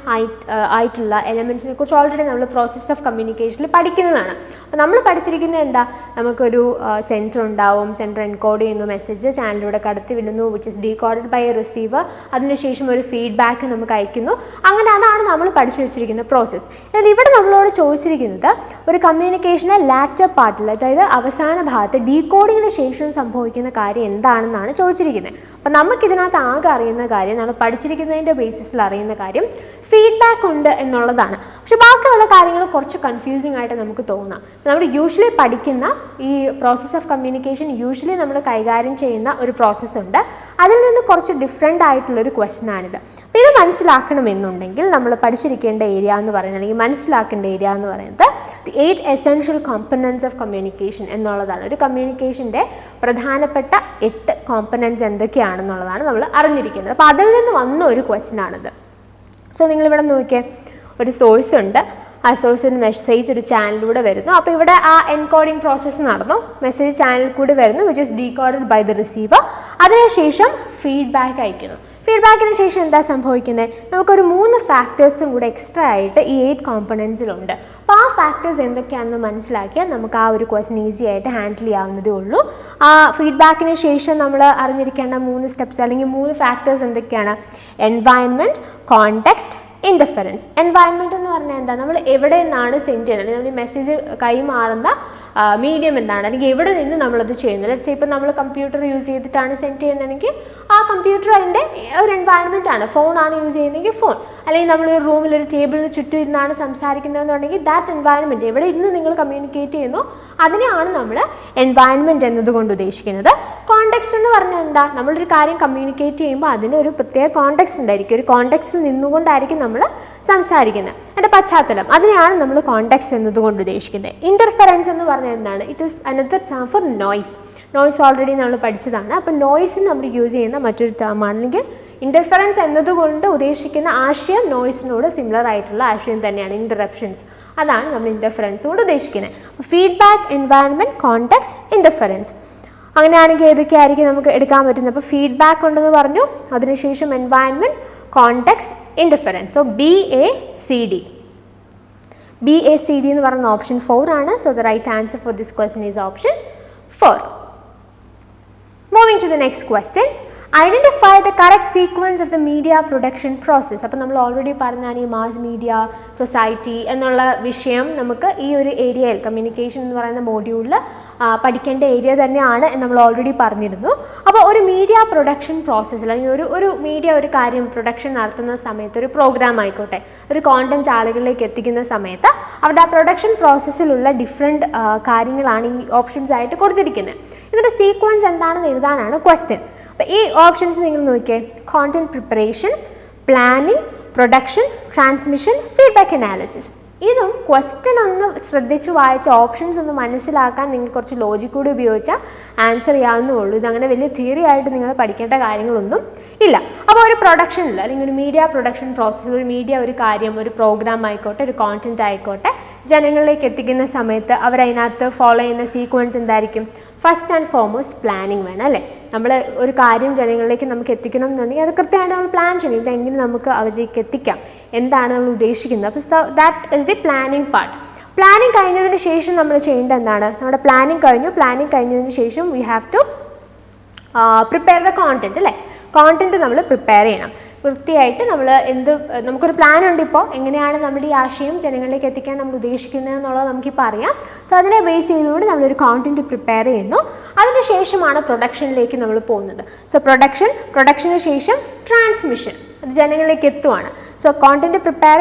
ആയിട്ടുള്ള എലമെൻറ്റ്സിനെ കുറിച്ച് already നമ്മൾ process of കമ്മ്യൂണിക്കേഷനിൽ പഠിക്കുന്നതാണ്. അപ്പോൾ നമ്മൾ പഠിച്ചിരിക്കുന്നത് എന്താ, നമുക്കൊരു സെൻറ്റർ ഉണ്ടാവും, സെൻറ്റർ എൻകോഡ് ചെയ്യുന്നു, മെസ്സേജ് ചാനലിലൂടെ കടത്തി വിടുന്നു, which is decoded by a receiver, അതിനുശേഷം ഒരു ഫീഡ്ബാക്ക് നമുക്ക് അയക്കുന്നു. അങ്ങനെ അതാണ് നമ്മൾ പഠിച്ചു വെച്ചിരിക്കുന്ന പ്രോസസ്സ്. എന്നാൽ ഇവിടെ നമ്മളോട് ചോദിച്ചിരിക്കുന്നത് ഒരു കമ്മ്യൂണിക്കേഷൻ്റെ ലാറ്റർ പാർട്ടിൽ, അതായത് അവസാന ഭാഗത്ത് ഡീകോഡിങ്ങിന് ശേഷം സംഭവിക്കുന്ന കാര്യം എന്താണെന്നാണ് ചോദിച്ചിരിക്കുന്നത്. അപ്പോൾ നമുക്കിതിനകത്ത് ആകെ അറിയുന്ന കാര്യം, നമ്മൾ പഠിച്ചിരിക്കുന്നതിൻ്റെ ബേസിസിൽ അറിയുന്ന കാര്യം ഫീഡ്ബാക്ക് ഉണ്ട് എന്നുള്ളതാണ്. പക്ഷെ ബാക്കിയുള്ള കാര്യങ്ങൾ കുറച്ച് കൺഫ്യൂസിങ് ആയിട്ട് നമുക്ക് തോന്നാം. നമ്മൾ യൂഷ്വലി പഠിക്കുന്ന ഈ പ്രോസസ്സ് ഓഫ് കമ്മ്യൂണിക്കേഷൻ യൂഷ്വലി നമ്മൾ കൈകാര്യം ചെയ്യുന്ന ഒരു പ്രോസസ്സുണ്ട്, അതിൽ നിന്ന് കുറച്ച് ഡിഫറെൻ്റ് ആയിട്ടുള്ളൊരു ക്വസ്റ്റൻ ആണിത്. അപ്പോൾ ഇത് മനസ്സിലാക്കണമെന്നുണ്ടെങ്കിൽ നമ്മൾ പഠിച്ചിരിക്കേണ്ട ഏരിയ എന്ന് പറയുന്നത്, അല്ലെങ്കിൽ മനസ്സിലാക്കേണ്ട ഏരിയ എന്ന് പറയുന്നത് ദി 8 എസെൻഷ്യൽ കോമ്പണൻറ്റ്സ് ഓഫ് കമ്മ്യൂണിക്കേഷൻ എന്നുള്ളതാണ്. ഒരു കമ്മ്യൂണിക്കേഷൻ്റെ പ്രധാനപ്പെട്ട 8 കോമ്പണൻറ്റ്സ് എന്തൊക്കെയാണെന്നുള്ളതാണ് നമ്മൾ അറിഞ്ഞിരിക്കുന്നത്. അപ്പോൾ അതിൽ നിന്ന് വന്ന ഒരു ക്വസ്റ്റൻ ആണിത്. സോ നിങ്ങളിവിടെ നോക്കിയേ, ഒരു സോഴ്സ് ഉണ്ട്, ആ സോഴ്സിന് മെസ്സേജ് ഒരു ചാനലിലൂടെ വരുന്നു. അപ്പോൾ ഇവിടെ ആ എൻകോഡിങ് പ്രോസസ്സ് നടന്നു, മെസ്സേജ് ചാനലിൽ കൂടി വരുന്നു, which is decoded by the receiver. അതിനുശേഷം ഫീഡ്ബാക്ക് അയക്കുന്നു. ഫീഡ്ബാക്കിന് ശേഷം എന്താ സംഭവിക്കുന്നത്, നമുക്കൊരു 3 ഫാക്ടേഴ്സും കൂടെ എക്സ്ട്രാ ആയിട്ട് ഈ 8 കോമ്പണൻസിലുണ്ട്. അപ്പോൾ ആ ഫാക്ടേഴ്സ് എന്തൊക്കെയാണെന്ന് മനസ്സിലാക്കിയാൽ നമുക്ക് ആ ഒരു ക്വസ്റ്റൻ ഈസി ആയിട്ട് ഹാൻഡിൽ ചെയ്യാവുന്നതേ ഉള്ളൂ. ആ ഫീഡ്ബാക്കിന് ശേഷം നമ്മൾ അറിഞ്ഞിരിക്കേണ്ട 3 സ്റ്റെപ്സ് അല്ലെങ്കിൽ 3 ഫാക്ടേഴ്സ് എന്തൊക്കെയാണ്, എൻവയൺമെൻറ്റ്, കോണ്ടെക്സ്റ്റ്, ഇൻ്റർഫറൻസ്. എൻവയൺമെൻറ്റ് എന്ന് പറഞ്ഞാൽ എന്താ, നമ്മൾ എവിടെ നിന്നാണ് സെൻഡ് ചെയ്യുന്നത്, അല്ലെങ്കിൽ നമ്മൾ മെസ്സേജ് കൈമാറുന്ന മീഡിയം എന്താണ്, അല്ലെങ്കിൽ എവിടെ നിന്ന് നമ്മളത് ചെയ്യുന്നത്. ലെറ്റ്സ് സേ ഇപ്പോൾ നമ്മൾ കമ്പ്യൂട്ടർ യൂസ് ചെയ്തിട്ടാണ് സെൻഡ് ചെയ്യുന്നതെങ്കിൽ ആ കമ്പ്യൂട്ടർ അതിൻ്റെ ഒരു എൻവയൺമെൻറ്റ് ആണ്. ഫോണാണ് യൂസ് ചെയ്യുന്നതെങ്കിൽ ഫോൺ, അല്ലെങ്കിൽ നമ്മൾ ഒരു റൂമിൽ ഒരു ടേബിളിന് ചുറ്റും ഇരുന്നാണ് സംസാരിക്കുന്നതെന്നുണ്ടെങ്കിൽ ദാറ്റ് എൻവയൺമെൻറ്റ്, എവിടെ ഇരുന്ന് നിങ്ങൾ കമ്മ്യൂണിക്കേറ്റ് ചെയ്യുന്നു അതിനെയാണ് നമ്മൾ എൻവയൺമെൻറ്റ് എന്നതുകൊണ്ട് ഉദ്ദേശിക്കുന്നത്. കോണ്ടെക്സ്റ്റ് എന്ന് പറഞ്ഞാൽ എന്താ, നമ്മളൊരു കാര്യം കമ്മ്യൂണിക്കേറ്റ് ചെയ്യുമ്പോൾ അതിന് ഒരു പ്രത്യേക കോണ്ടെക്സ്റ്റ് ഉണ്ടായിരിക്കും, ഒരു കോണ്ടെക്സ്റ്റിൽ നിന്നുകൊണ്ടായിരിക്കും നമ്മൾ സംസാരിക്കുന്നത്, അതിൻ്റെ പശ്ചാത്തലം, അതിനെയാണ് നമ്മൾ കോണ്ടെക്സ്റ്റ് എന്നതുകൊണ്ട് ഉദ്ദേശിക്കുന്നത്. ഇൻ്റർഫറൻസ് എന്ന് പറഞ്ഞാൽ എന്താണ്, it is another term for noise. Noise already നമ്മൾ പഠിച്ചതാണ്. അപ്പോൾ നോയ്സിന് നമ്മൾ യൂസ് ചെയ്യുന്ന മറ്റൊരു ടേമാണ്, അല്ലെങ്കിൽ ഇൻ്റർഫറൻസ് എന്നതുകൊണ്ട് ഉദ്ദേശിക്കുന്ന ആശയം നോയ്സിനോട് സിമിലർ ആയിട്ടുള്ള ആശയം തന്നെയാണ് ഇൻ്ററപ്ഷൻസ്. അതാണ് നമ്മൾ ഇൻ്റർഫറൻസ് കൊണ്ട് ഉദ്ദേശിക്കുന്നത്. Feedback, environment, context, interference. അങ്ങനെയാണെങ്കിൽ ഏതൊക്കെയായിരിക്കും നമുക്ക് എടുക്കാൻ പറ്റുന്നത്? അപ്പോൾ ഫീഡ്ബാക്ക് ഉണ്ടെന്ന് പറഞ്ഞു, അതിനുശേഷം environment, context, interference. So BACD എന്ന് പറയുന്ന ഓപ്ഷൻ 4 ആണ്. So the right answer for this question is option 4. Moving to the next question. Identify the correct sequence of the media production process. അപ്പോൾ നമ്മൾ ഓൾറെഡി പറഞ്ഞാണ് ഈ മാസ് മീഡിയ, സൊസൈറ്റി എന്നുള്ള വിഷയം നമുക്ക് ഈ ഒരു ഏരിയയിൽ കമ്മ്യൂണിക്കേഷൻ എന്ന് പറയുന്ന മോഡ്യൂളിൽ പഠിക്കേണ്ട ഏരിയ തന്നെയാണ് എന്ന് നമ്മൾ ഓൾറെഡി പറഞ്ഞിരുന്നു. അപ്പോൾ ഒരു മീഡിയ പ്രൊഡക്ഷൻ പ്രോസസ്സ് അല്ലെങ്കിൽ ഒരു മീഡിയ ഒരു കാര്യം പ്രൊഡക്ഷൻ നടത്തുന്ന സമയത്ത്, ഒരു പ്രോഗ്രാം ആയിക്കോട്ടെ, ഒരു കോണ്ടന്റ് ആളുകളിലേക്ക് എത്തിക്കുന്ന സമയത്ത് അവരുടെ ആ പ്രൊഡക്ഷൻ പ്രോസസ്സിലുള്ള ഡിഫറെൻറ്റ് കാര്യങ്ങളാണ് ഈ ഓപ്ഷൻസ് ആയിട്ട് കൊടുത്തിരിക്കുന്നത്. ഇതിൻ്റെ സീക്വൻസ് എന്താണെന്ന് എഴുതാനാണ് ക്വസ്റ്റ്യൻ. അപ്പോൾ ഈ ഓപ്ഷൻസ് നിങ്ങൾ നോക്കിയേ: content preparation, planning, production, transmission, feedback analysis. ഇതും ക്വസ്റ്റ്യൻ ഒന്ന് ശ്രദ്ധിച്ച് വായിച്ച ഓപ്ഷൻസ് ഒന്ന് മനസ്സിലാക്കാൻ നിങ്ങൾ കുറച്ച് ലോജിക് കൂടി ഉപയോഗിച്ചാൽ ആൻസർ ചെയ്യാവുന്നതുള്ളൂ. ഇതങ്ങനെ വലിയ തിയറി ആയിട്ട് നിങ്ങൾ പഠിക്കേണ്ട കാര്യങ്ങളൊന്നും ഇല്ല. അപ്പോൾ ഒരു പ്രൊഡക്ഷനിൽ അല്ലെങ്കിൽ ഒരു മീഡിയ പ്രൊഡക്ഷൻ പ്രോസസ്സ്, ഒരു മീഡിയ ഒരു കാര്യം, ഒരു പ്രോഗ്രാം ആയിക്കോട്ടെ, ഒരു കോണ്ടന്റ് ആയിക്കോട്ടെ, ജനങ്ങളിലേക്ക് എത്തിക്കുന്ന സമയത്ത് അവരതിനകത്ത് ഫോളോ ചെയ്യുന്ന സീക്വൻസ് എന്തായിരിക്കും? ഫസ്റ്റ് ആൻഡ് ഫോർമോസ്റ്റ് പ്ലാനിങ് വേണം അല്ലേ? നമ്മൾ ഒരു കാര്യം ജനങ്ങളിലേക്ക് നമുക്ക് എത്തിക്കണം എന്നുണ്ടെങ്കിൽ അത് കൃത്യമായിട്ട് നമ്മൾ പ്ലാൻ ചെയ്യണം. ഇതെങ്ങനെ നമുക്ക് അവരിലേക്ക് എത്തിക്കാം, എന്താണ് നമ്മൾ ഉദ്ദേശിക്കുന്നത്. അപ്പോൾ so that is the planning part. Planning കഴിഞ്ഞതിന് ശേഷം നമ്മൾ ചെയ്യേണ്ടത് എന്താണ്? നമ്മുടെ പ്ലാനിങ് കഴിഞ്ഞതിന് ശേഷം we have to prepare the content അല്ലേ? കോണ്ടന്റ് നമ്മൾ പ്രിപ്പയർ ചെയ്യണം വൃത്തിയായിട്ട്. നമുക്കൊരു പ്ലാൻ ഉണ്ട്. ഇപ്പോൾ എങ്ങനെയാണ് നമ്മുടെ ഈ ആശയം ജനങ്ങളിലേക്ക് എത്തിക്കാൻ നമ്മൾ ഉദ്ദേശിക്കുന്നത് എന്നുള്ളത് നമുക്കിപ്പോൾ അറിയാം. സോ അതിനെ ബേസ് ചെയ്തുകൊണ്ട് നമ്മളൊരു കോണ്ടന്റ് പ്രിപ്പയർ ചെയ്യുന്നു. അതിനുശേഷമാണ് പ്രൊഡക്ഷനിലേക്ക് നമ്മൾ പോകുന്നത്. സോ പ്രൊഡക്ഷന് ശേഷം ട്രാൻസ്മിഷൻ, അത് ജനങ്ങളിലേക്ക് എത്തുവാണ്. സോ കോണ്ടന്റ് പ്രിപ്പയർ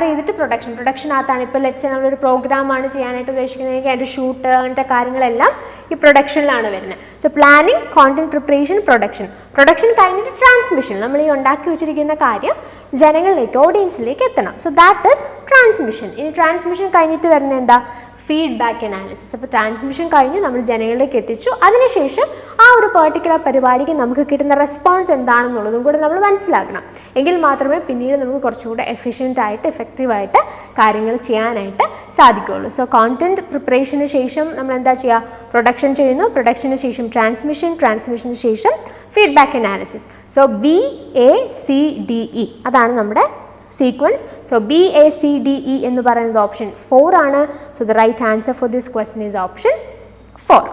ചെയ്തിട്ട് പ്രൊഡക്ഷനകത്താണ്. ഇപ്പോൾ ലെറ്റ്സ് നമ്മളൊരു പ്രോഗ്രാമാണ് ചെയ്യാനായിട്ട് ഉദ്ദേശിക്കുന്നതെങ്കിൽ അതിൻ്റെ ഷൂട്ട് അങ്ങനത്തെ കാര്യങ്ങളെല്ലാം ഈ പ്രൊഡക്ഷനിലാണ് വരുന്നത്. So planning, content preparation, production കഴിഞ്ഞിട്ട് ട്രാൻസ്മിഷൻ, നമ്മൾ ഈ ഉണ്ടാക്കി വെച്ചിരിക്കുന്ന കാര്യം ജനങ്ങളിലേക്ക്, ഓഡിയൻസിലേക്ക് എത്തണം. So that is transmission. ഇനി ട്രാൻസ്മിഷൻ കഴിഞ്ഞിട്ട് വരുന്ന എന്താ? Feedback analysis. അപ്പോൾ ട്രാൻസ്മിഷൻ കഴിഞ്ഞ് നമ്മൾ ജനങ്ങളിലേക്ക് എത്തിച്ചു. അതിനുശേഷം ആ ഒരു പെർട്ടിക്കുലർ പരിപാടിക്ക് നമുക്ക് കിട്ടുന്ന റെസ്പോൺസ് എന്താണെന്നുള്ളതും കൂടെ നമ്മൾ മനസ്സിലാക്കണം. എങ്കിൽ മാത്രമേ പിന്നീട് നമുക്ക് കുറച്ചുകൂടെ എഫിഷ്യൻ്റായിട്ട്, എഫക്റ്റീവായിട്ട് കാര്യങ്ങൾ ചെയ്യാനായിട്ട് സാധിക്കുകയുള്ളൂ. സോ കോണ്ടന്റ് പ്രിപ്പറേഷന് ശേഷം നമ്മൾ എന്താ ചെയ്യുക? പ്രൊഡക്ഷൻ ചെയ്യുന്നു. പ്രൊഡക്ഷന് ശേഷം ട്രാൻസ്മിഷന് ശേഷം ഫീഡ്ബാക്ക് അനാലിസിസ്. സോ BACDE അതാണ് നമ്മുടെ സീക്വൻസ്. സോ BACDE എന്ന് പറയുന്നത് ഓപ്ഷൻ 4 ആണ്. So the right answer for this question is option 4.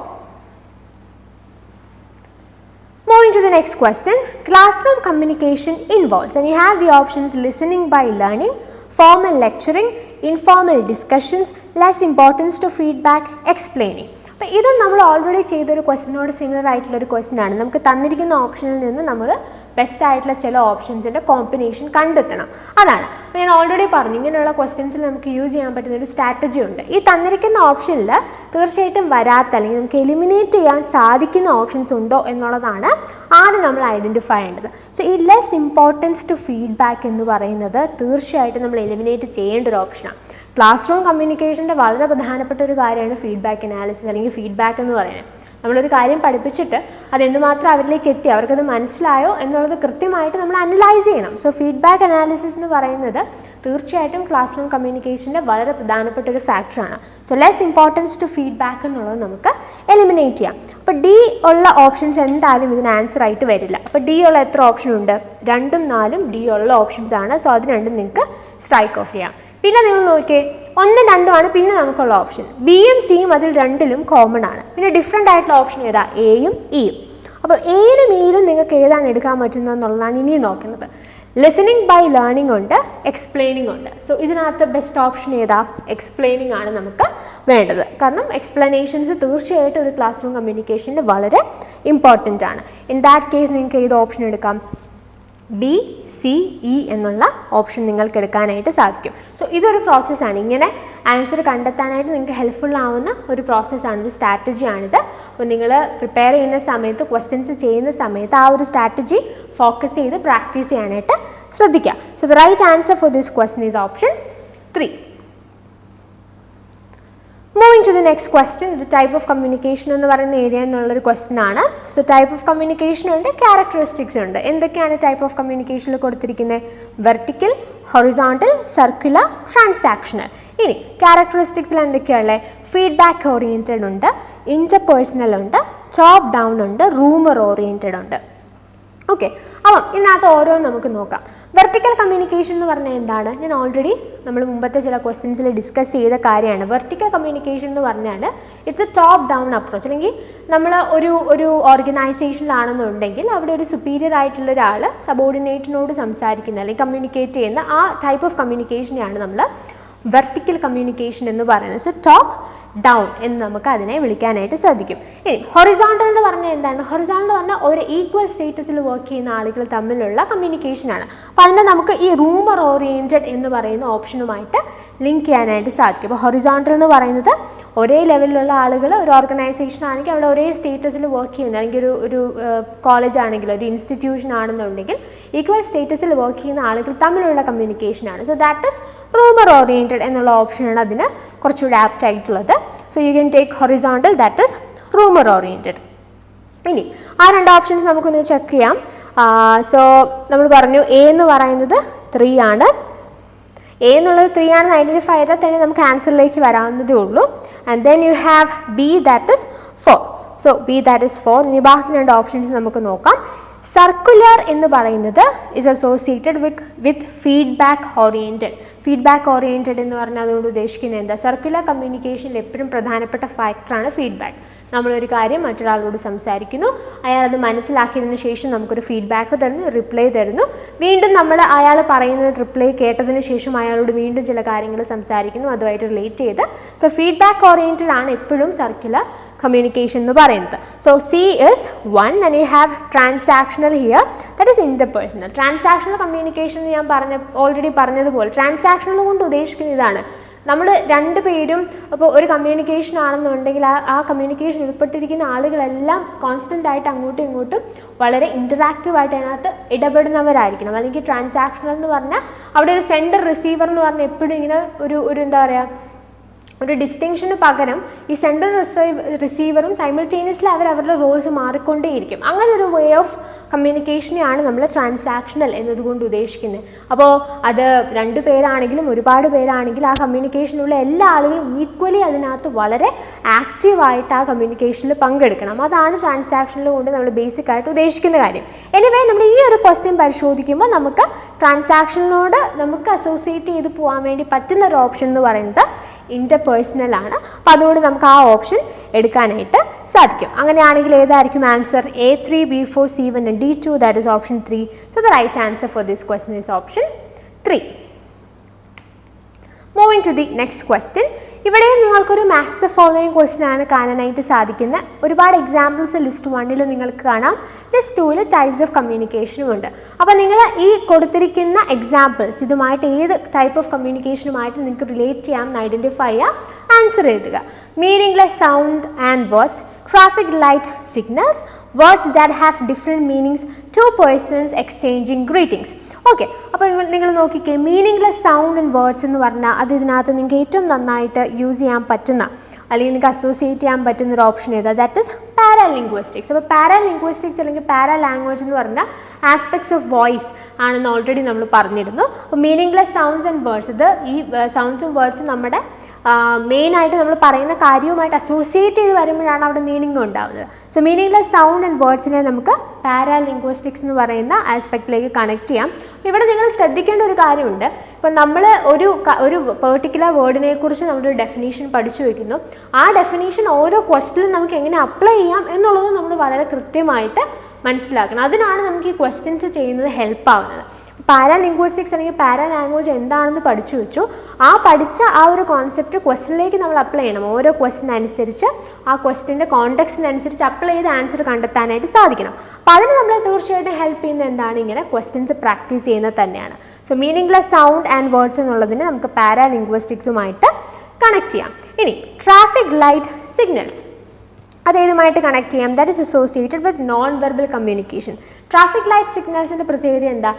Moving to the next question. Classroom communication involves, and you have the options: listening by learning, formal lecturing, informal discussions, less importance to feedback, explaining. അപ്പോൾ ഇതും നമ്മൾ already ചെയ്തൊരു ക്വസ്റ്റിനോട് similar ആയിട്ടുള്ളൊരു ക്വസ്റ്റ്യനാണ്. നമുക്ക് തന്നിരിക്കുന്ന ഓപ്ഷനിൽ നിന്ന് നമ്മൾ ബെസ്റ്റ് ആയിട്ടുള്ള ചില ഓപ്ഷൻസിൻ്റെ കോമ്പിനേഷൻ കണ്ടെത്തണം. അതാണ് അപ്പോൾ ഞാൻ ഓൾറെഡി പറഞ്ഞു, ഇങ്ങനെയുള്ള ക്വസ്റ്റ്യൻസിൽ നമുക്ക് യൂസ് ചെയ്യാൻ പറ്റുന്ന ഒരു സ്ട്രാറ്റജി ഉണ്ട്. ഈ തന്നിരിക്കുന്ന ഓപ്ഷനിൽ തീർച്ചയായിട്ടും വരാത്ത അല്ലെങ്കിൽ നമുക്ക് എലിമിനേറ്റ് ചെയ്യാൻ സാധിക്കുന്ന ഓപ്ഷൻസ് ഉണ്ടോ എന്നുള്ളതാണ് ആദ്യം നമ്മൾ ഐഡൻറ്റിഫൈ ചെയ്യേണ്ടത്. സോ ഈ ലെസ് ഇമ്പോർട്ടൻസ് ടു ഫീഡ്ബാക്ക് എന്ന് പറയുന്നത് തീർച്ചയായിട്ടും നമ്മൾ എലിമിനേറ്റ് ചെയ്യേണ്ട ഒരു ഓപ്ഷനാണ്. ക്ലാസ് റൂം കമ്മ്യൂണിക്കേഷൻ്റെ വളരെ പ്രധാനപ്പെട്ട ഒരു കാര്യമാണ് ഫീഡ്ബാക്ക് അനാലിസിസ് അല്ലെങ്കിൽ ഫീഡ്ബാക്ക് എന്ന് പറയുന്നത്. നമ്മളൊരു കാര്യം പഠിപ്പിച്ചിട്ട് അതെന്തുമാത്രം അവരിലേക്ക് എത്തി, അവർക്കത് മനസ്സിലായോ എന്നുള്ളത് കൃത്യമായിട്ട് നമ്മൾ അനലൈസ് ചെയ്യണം. സോ ഫീഡ്ബാക്ക് അനാലിസിസ് എന്ന് പറയുന്നത് തീർച്ചയായിട്ടും ക്ലാസ് റൂം കമ്മ്യൂണിക്കേഷൻ്റെ വളരെ പ്രധാനപ്പെട്ട ഒരു ഫാക്ടറാണ്. So less importance to feedback എന്നുള്ളത് നമുക്ക് എലിമിനേറ്റ് ചെയ്യാം. അപ്പോൾ D ഉള്ള ഓപ്ഷൻസ് എന്തായാലും ഇതിന് ആൻസർ ആയിട്ട് വരില്ല. അപ്പോൾ D ഉള്ള എത്ര ഓപ്ഷൻ ഉണ്ട്? 2ഉം 4ഉം D ഉള്ള ഓപ്ഷൻസ് ആണ്. സോ അത് രണ്ടും നിങ്ങൾക്ക് സ്ട്രൈക്ക് ഓഫ് ചെയ്യാം. പിന്നെ നിങ്ങൾ നോക്കിയേ, 1ഉം 2ഉം ആണ് പിന്നെ നമുക്കുള്ള ഓപ്ഷൻ. Bയും Cയും അതിൽ രണ്ടിലും കോമൺ ആണ്. പിന്നെ ഡിഫറെൻ്റ് ആയിട്ടുള്ള ഓപ്ഷൻ ഏതാ? Aയും Eയും. അപ്പോൾ Aയിലും Eയിലും നിങ്ങൾക്ക് ഏതാണ് എടുക്കാൻ പറ്റുന്നത് എന്നുള്ളതാണ് ഇനി നോക്കുന്നത്. ലിസണിങ് ബൈ ലേണിംഗ് ഉണ്ട്, എക്സ്പ്ലെയിനിങ് ഉണ്ട്. സോ ഇതിനകത്ത് ബെസ്റ്റ് ഓപ്ഷൻ ഏതാ? എക്സ്പ്ലെയിനിങ് ആണ് നമുക്ക് വേണ്ടത്. കാരണം എക്സ്പ്ലനേഷൻസ് തീർച്ചയായിട്ടും ഒരു ക്ലാസ് റൂം കമ്മ്യൂണിക്കേഷനിൽ വളരെ ഇമ്പോർട്ടൻ്റ് ആണ്. ഇൻ ദാറ്റ് കേസ് നിങ്ങൾക്ക് ഏത് ഓപ്ഷൻ എടുക്കാം? B, C, E എന്നുള്ള ഓപ്ഷൻ നിങ്ങൾക്ക് എടുക്കാനായിട്ട് സാധിക്കും. സോ ഇതൊരു പ്രോസസ്സാണ്. ഇങ്ങനെ ആൻസർ കണ്ടെത്താനായിട്ട് നിങ്ങൾക്ക് ഹെൽപ്ഫുൾ ആവുന്ന ഒരു പ്രോസസ്സാണ്, ഒരു സ്ട്രാറ്റജിയാണിത്. അപ്പോൾ നിങ്ങൾ പ്രിപ്പയർ ചെയ്യുന്ന സമയത്ത്, ക്വസ്റ്റ്യൻസ് ചെയ്യുന്ന സമയത്ത് ആ ഒരു സ്ട്രാറ്റജി ഫോക്കസ് ചെയ്ത് പ്രാക്ടീസ് ചെയ്യാനായിട്ട് ശ്രദ്ധിക്കുക. So the right answer for this question is option 3. Moving to the next question, the type of communication എന്ന് പറയുന്ന ഏരിയ എന്നുള്ളൊരു ക്വസ്റ്റ്യൻ ആണ്. സോ ടൈപ്പ് ഓഫ് കമ്മ്യൂണിക്കേഷൻ ഉണ്ട്, ക്യാരക്ടറിസ്റ്റിക്സ് ഉണ്ട്. എന്തൊക്കെയാണ് ടൈപ്പ് ഓഫ് കമ്മ്യൂണിക്കേഷനിൽ കൊടുത്തിരിക്കുന്നത്? Vertical, horizontal, circular, transactional. ഇനി ക്യാരക്ടറിസ്റ്റിക്സിൽ എന്തൊക്കെയുള്ളത്? Feedback oriented ഉണ്ട്, ഇന്റർപേഴ്സണൽ ഉണ്ട്, ടോപ്പ് ഡൗൺ ഉണ്ട്, റൂമർ ഓറിയൻറ്റഡ് ഉണ്ട്. ഓക്കെ, അപ്പം ഇതിനകത്ത് ഓരോന്ന് നമുക്ക് നോക്കാം. വെർട്ടിക്കൽ കമ്മ്യൂണിക്കേഷൻ എന്ന് പറഞ്ഞാൽ എന്താണ്? ഞാൻ ഓൾറെഡി നമ്മൾ മുമ്പത്തെ ചില ക്വസ്റ്റ്യൻസിൽ ഡിസ്കസ് ചെയ്ത കാര്യമാണ്. വെർട്ടിക്കൽ കമ്മ്യൂണിക്കേഷൻ എന്ന് പറഞ്ഞാൽ it's A top down approach. അല്ലെങ്കിൽ നമ്മൾ ഒരു ഓർഗനൈസേഷനിലാണെന്നുണ്ടെങ്കിൽ അവിടെ ഒരു സുപ്പീരിയർ ആയിട്ടുള്ള ഒരാൾ സബോർഡിനേറ്റിനോട് സംസാരിക്കുന്ന അല്ലെങ്കിൽ കമ്മ്യൂണിക്കേറ്റ് ചെയ്യുന്ന ആ ടൈപ്പ് ഓഫ് കമ്മ്യൂണിക്കേഷനെയാണ് നമ്മൾ വെർട്ടിക്കൽ കമ്മ്യൂണിക്കേഷൻ എന്ന് പറയുന്നത്. സോ ടോപ്പ് ഡൗൺ എന്ന് നമുക്ക് അതിനെ വിളിക്കാനായിട്ട് സാധിക്കും. ഇനി ഹൊറിസോണ്ടൽ എന്ന് പറഞ്ഞാൽ എന്താണ്? ഹൊറിസോണ്ടൽ എന്ന് പറഞ്ഞാൽ ഒരു ഈക്വൽ സ്റ്റേറ്റസിൽ വർക്ക് ചെയ്യുന്ന ആളുകൾ തമ്മിലുള്ള കമ്മ്യൂണിക്കേഷനാണ്. അപ്പോൾ അതിനെ നമുക്ക് ഈ റൂമർ ഓറിയൻറ്റഡ് എന്ന് പറയുന്ന ഓപ്ഷനുമായിട്ട് ലിങ്ക് ചെയ്യാനായിട്ട് സാധിക്കും. അപ്പോൾ ഹൊറിസോണ്ടൽ എന്ന് പറയുന്നത് ഒരേ ലെവലിലുള്ള ആളുകൾ ഒരു ഓർഗനൈസേഷൻ ആണെങ്കിൽ അവിടെ ഒരേ സ്റ്റേറ്റസിൽ വർക്ക് ചെയ്യുന്ന, അല്ലെങ്കിൽ ഒരു കോളേജ് ആണെങ്കിൽ ഒരു ഇൻസ്റ്റിറ്റ്യൂഷൻ ആണെന്നുണ്ടെങ്കിൽ ഈക്വൽ സ്റ്റേറ്റസിൽ വർക്ക് ചെയ്യുന്ന ആളുകൾ തമ്മിലുള്ള കമ്മ്യൂണിക്കേഷനാണ്. So that is rumour oriented എന്നുള്ള ഓപ്ഷനാണ് അതിന് കുറച്ചുകൂടി ആപ്റ്റ് ആയിട്ടുള്ളത്. So you can take horizontal, that is rumour oriented. ഇനി ആ രണ്ട് ഓപ്ഷൻസ് നമുക്കൊന്ന് ചെക്ക് ചെയ്യാം. സോ നമ്മൾ പറഞ്ഞു എ എന്ന് പറയുന്നത് 3 ആണ്. എ എന്നുള്ളത് 3 ആണെന്ന് ഐഡൻറ്റിഫൈ ചെയ്താൽ തന്നെ നമുക്ക് ആൻസറിലേക്ക് വരാവുന്നതേ ഉള്ളൂ. And then you have be, that is 4. So B that is 4. ഇനി ബാക്കി രണ്ട് ഓപ്ഷൻസ് നമുക്ക് നോക്കാം. സർക്കുലർ എന്ന് പറയുന്നത് is associated with feedback oriented. Feedback oriented എന്ന് പറഞ്ഞാൽ അതുകൊണ്ട് ഉദ്ദേശിക്കുന്നത് എന്താ? സർക്കുലർ കമ്മ്യൂണിക്കേഷനിൽ എപ്പോഴും പ്രധാനപ്പെട്ട ഫാക്ടറാണ് ഫീഡ്ബാക്ക്. നമ്മളൊരു കാര്യം മറ്റൊരാളോട് സംസാരിക്കുന്നു, അയാൾ അത് മനസ്സിലാക്കിയതിന് ശേഷം നമുക്കൊരു ഫീഡ്ബാക്ക് തരുന്നു, റിപ്ലൈ തരുന്നു. വീണ്ടും നമ്മൾ അയാൾ പറയുന്നത് റിപ്ലൈ കേട്ടതിന് ശേഷം അയാളോട് വീണ്ടും ചില കാര്യങ്ങൾ സംസാരിക്കുന്നു, അതുമായിട്ട് റിലേറ്റ് ചെയ്ത്. സോ ഫീഡ്ബാക്ക് ഓറിയൻറ്റഡ് ആണ് എപ്പോഴും സർക്കുലർ communication എന്ന് പറയുന്നത്. So C is 1 and you have transactional here, that is interpersonal. Transactional communication ഞാൻ ഓൾറെഡി പറഞ്ഞതുപോലെ ട്രാൻസാക്ഷണൽ കൊണ്ട് ഉദ്ദേശിക്കുന്നത് ഇതാണ്. നമ്മൾ രണ്ടുപേരും ഇപ്പോൾ ഒരു കമ്മ്യൂണിക്കേഷൻ ആണെന്നുണ്ടെങ്കിൽ ആ കമ്മ്യൂണിക്കേഷൻ ഉൾപ്പെട്ടിരിക്കുന്ന ആളുകളെല്ലാം കോൺസ്റ്റൻ്റ് ആയിട്ട് അങ്ങോട്ടും ഇങ്ങോട്ടും വളരെ ഇൻറ്ററാക്റ്റീവായിട്ട് അതിനകത്ത് ഇടപെടുന്നവരായിരിക്കണം. അല്ലെങ്കിൽ ട്രാൻസാക്ഷണൽ എന്ന് പറഞ്ഞാൽ അവിടെ ഒരു സെൻഡർ റിസീവർ എന്ന് പറഞ്ഞാൽ എപ്പോഴും ഇങ്ങനെ ഒരു എന്താ പറയുക, ഒരു ഡിസ്റ്റിങ്ഷന് പകരം ഈ സെൻട്രൽ റിസീവറും സൈമിൾട്ടേനിയസ്ലി അവരുടെ റോൾസ് മാറിക്കൊണ്ടേയിരിക്കും. അങ്ങനെ ഒരു വേ ഓഫ് കമ്മ്യൂണിക്കേഷനെയാണ് നമ്മൾ ട്രാൻസാക്ഷണൽ എന്നതുകൊണ്ട് ഉദ്ദേശിക്കുന്നത്. അപ്പോൾ അത് 2 പേരാണെങ്കിലും ഒരുപാട് പേരാണെങ്കിലും ആ കമ്മ്യൂണിക്കേഷനുള്ള എല്ലാ ആളുകളും ഈക്വലി അതിനകത്ത് വളരെ ആക്റ്റീവായിട്ട് ആ കമ്മ്യൂണിക്കേഷനിൽ പങ്കെടുക്കണം. അതാണ് ട്രാൻസാക്ഷണൽ കൊണ്ട് നമ്മൾ ബേസിക് ആയിട്ട് ഉദ്ദേശിക്കുന്ന കാര്യം. എനിവേ നമ്മൾ ഈ ഒരു ക്വസ്റ്റ്യൻ പരിശോധിക്കുമ്പോൾ നമുക്ക് ട്രാൻസാക്ഷനോട് നമുക്ക് അസോസിയേറ്റ് ചെയ്ത് പോകാൻ വേണ്ടി പറ്റുന്ന ഒരു ഓപ്ഷൻ എന്ന് പറയുന്നത് ഇന്റർപേഴ്സണൽ ആണ്. അപ്പോൾ അതുകൊണ്ട് നമുക്ക് ആ ഓപ്ഷൻ എടുക്കാനായിട്ട് സാധിക്കും. അങ്ങനെയാണെങ്കിൽ ഏതായിരിക്കും answer? A3, B4, C1 and D2, that is option 3. So the right answer for this question is option 3. Moving to the next question. ഇവിടെ നിങ്ങൾക്കൊരു മാച്ച് ദ ഫോളോയിങ് ക്വസ്റ്റ്യൻ ആണ് കാണാനായിട്ട് സാധിക്കുന്നത്. ഒരുപാട് എക്സാമ്പിൾസ് ലിസ്റ്റ് 1 നിങ്ങൾക്ക് കാണാം, ലിസ്റ്റ് 2 ടൈപ്സ് ഓഫ് കമ്മ്യൂണിക്കേഷനും ഉണ്ട്. അപ്പോൾ നിങ്ങൾ ഈ കൊടുത്തിരിക്കുന്ന എക്സാമ്പിൾസ് ഇതുമായിട്ട് ഏത് ടൈപ്പ് ഓഫ് കമ്മ്യൂണിക്കേഷനുമായിട്ട് നിങ്ങൾക്ക് റിലേറ്റ് ചെയ്യാം എന്ന് ഐഡൻറ്റിഫൈ ചെയ്യാം, ആൻസർ എഴുതുക. Meaningless sound and words, traffic light signals, words that have different meanings, 2 persons exchanging greetings. Okay, അപ്പോൾ നിങ്ങൾ നോക്കിക്കേ, മീനിങ്ലെസ് സൗണ്ട് ആൻഡ് വേർഡ്സ് എന്ന് പറഞ്ഞാൽ അത് ഇതിനകത്ത് നിങ്ങൾക്ക് ഏറ്റവും നന്നായിട്ട് യൂസ് ചെയ്യാൻ പറ്റുന്ന അല്ലെങ്കിൽ നിങ്ങൾക്ക് അസോസിയേറ്റ് ചെയ്യാൻ പറ്റുന്ന ഒരു ഓപ്ഷൻ ഏതാ? That is paralinguistics. അപ്പോൾ പാരാലിംഗ്വിസ്റ്റിക്സ് അല്ലെങ്കിൽ പാരാ ലാംഗ്വേജ് എന്ന് പറഞ്ഞാൽ ആസ്പെക്ട്സ് ഓഫ് വോയിസ് ആണെന്ന് ഓൾറെഡി നമ്മൾ പറഞ്ഞിരുന്നു. അപ്പോൾ മീനിങ്ലെസ് സൗണ്ട്സ് ആൻഡ് വേർഡ്സ്, ഇത് ഈ സൗണ്ട്സും വേർഡ്സും നമ്മുടെ മെയിനായിട്ട് നമ്മൾ പറയുന്ന കാര്യവുമായിട്ട് അസോസിയേറ്റ് ചെയ്ത് വരുമ്പോഴാണ് അവിടെ മീനിങ് ഉണ്ടാവുന്നത്. സോ മീനിങ്ലെസ് സൗണ്ട് ആൻഡ് വേർഡ്സിനെ നമുക്ക് പാരാലിംഗ്വിസ്റ്റിക്സ് എന്ന് പറയുന്ന ആസ്പെക്റ്റിലേക്ക് കണക്ട് ചെയ്യാം. ഇവിടെ നിങ്ങൾ ശ്രദ്ധിക്കേണ്ട ഒരു കാര്യമുണ്ട്. ഇപ്പം നമ്മൾ ഒരു പെർട്ടിക്കുലർ വേർഡിനെ കുറിച്ച് നമ്മളൊരു ഡെഫിനേഷൻ പഠിച്ചു വയ്ക്കുന്നു. ആ ഡെഫിനേഷൻ ഓരോ ക്വസ്റ്റ്യനിലും നമുക്ക് എങ്ങനെ അപ്ലൈ ചെയ്യാം എന്നുള്ളത് നമ്മൾ വളരെ കൃത്യമായിട്ട് മനസ്സിലാക്കണം. അതിനാണ് നമുക്ക് ഈ ക്വസ്റ്റ്യൻസ് ചെയ്യുന്നത് ഹെൽപ്പ് ആവുന്നത്. പാരാലിംഗ്വിസ്റ്റിക്സ് അല്ലെങ്കിൽ പാരാ ലാംഗ്വേജ് എന്താണെന്ന് പഠിച്ചു വെച്ചു. പഠിച്ച ആ ഒരു കോൺസെപ്റ്റ് ക്വസ്റ്റ്യനിലേക്ക് നമ്മൾ അപ്ലൈ ചെയ്യണം. ഓരോ ക്വസ്റ്റ്യൻ അനുസരിച്ച് ആ ക്വസ്റ്റ്യൻ്റെ കോണ്ടെക്സ്റ്റിനനുസരിച്ച് അപ്ലൈ ചെയ്ത് ആൻസർ കണ്ടെത്താനായിട്ട് സാധിക്കണം. അപ്പോൾ അതിന് നമ്മളെ തീർച്ചയായിട്ടും ഹെൽപ്പ് ചെയ്യുന്നത് എന്താണ്? ഇങ്ങനെ ക്വസ്റ്റ്യൻസ് പ്രാക്ടീസ് ചെയ്യുന്നത് തന്നെയാണ്. So meaningless sound and words എന്നുള്ളതിന് നമുക്ക് പാരാലിംഗ്വിസ്റ്റിക്സുമായിട്ട് കണക്ട് ചെയ്യാം. ഇനി ട്രാഫിക് ലൈറ്റ് സിഗ്നൽസ്, അതേതുമായിട്ട് കണക്ട് ചെയ്യാം? That is associated with non verbal communication. Traffic light സിഗ്നൽസിൻ്റെ പ്രത്യേകത എന്താ?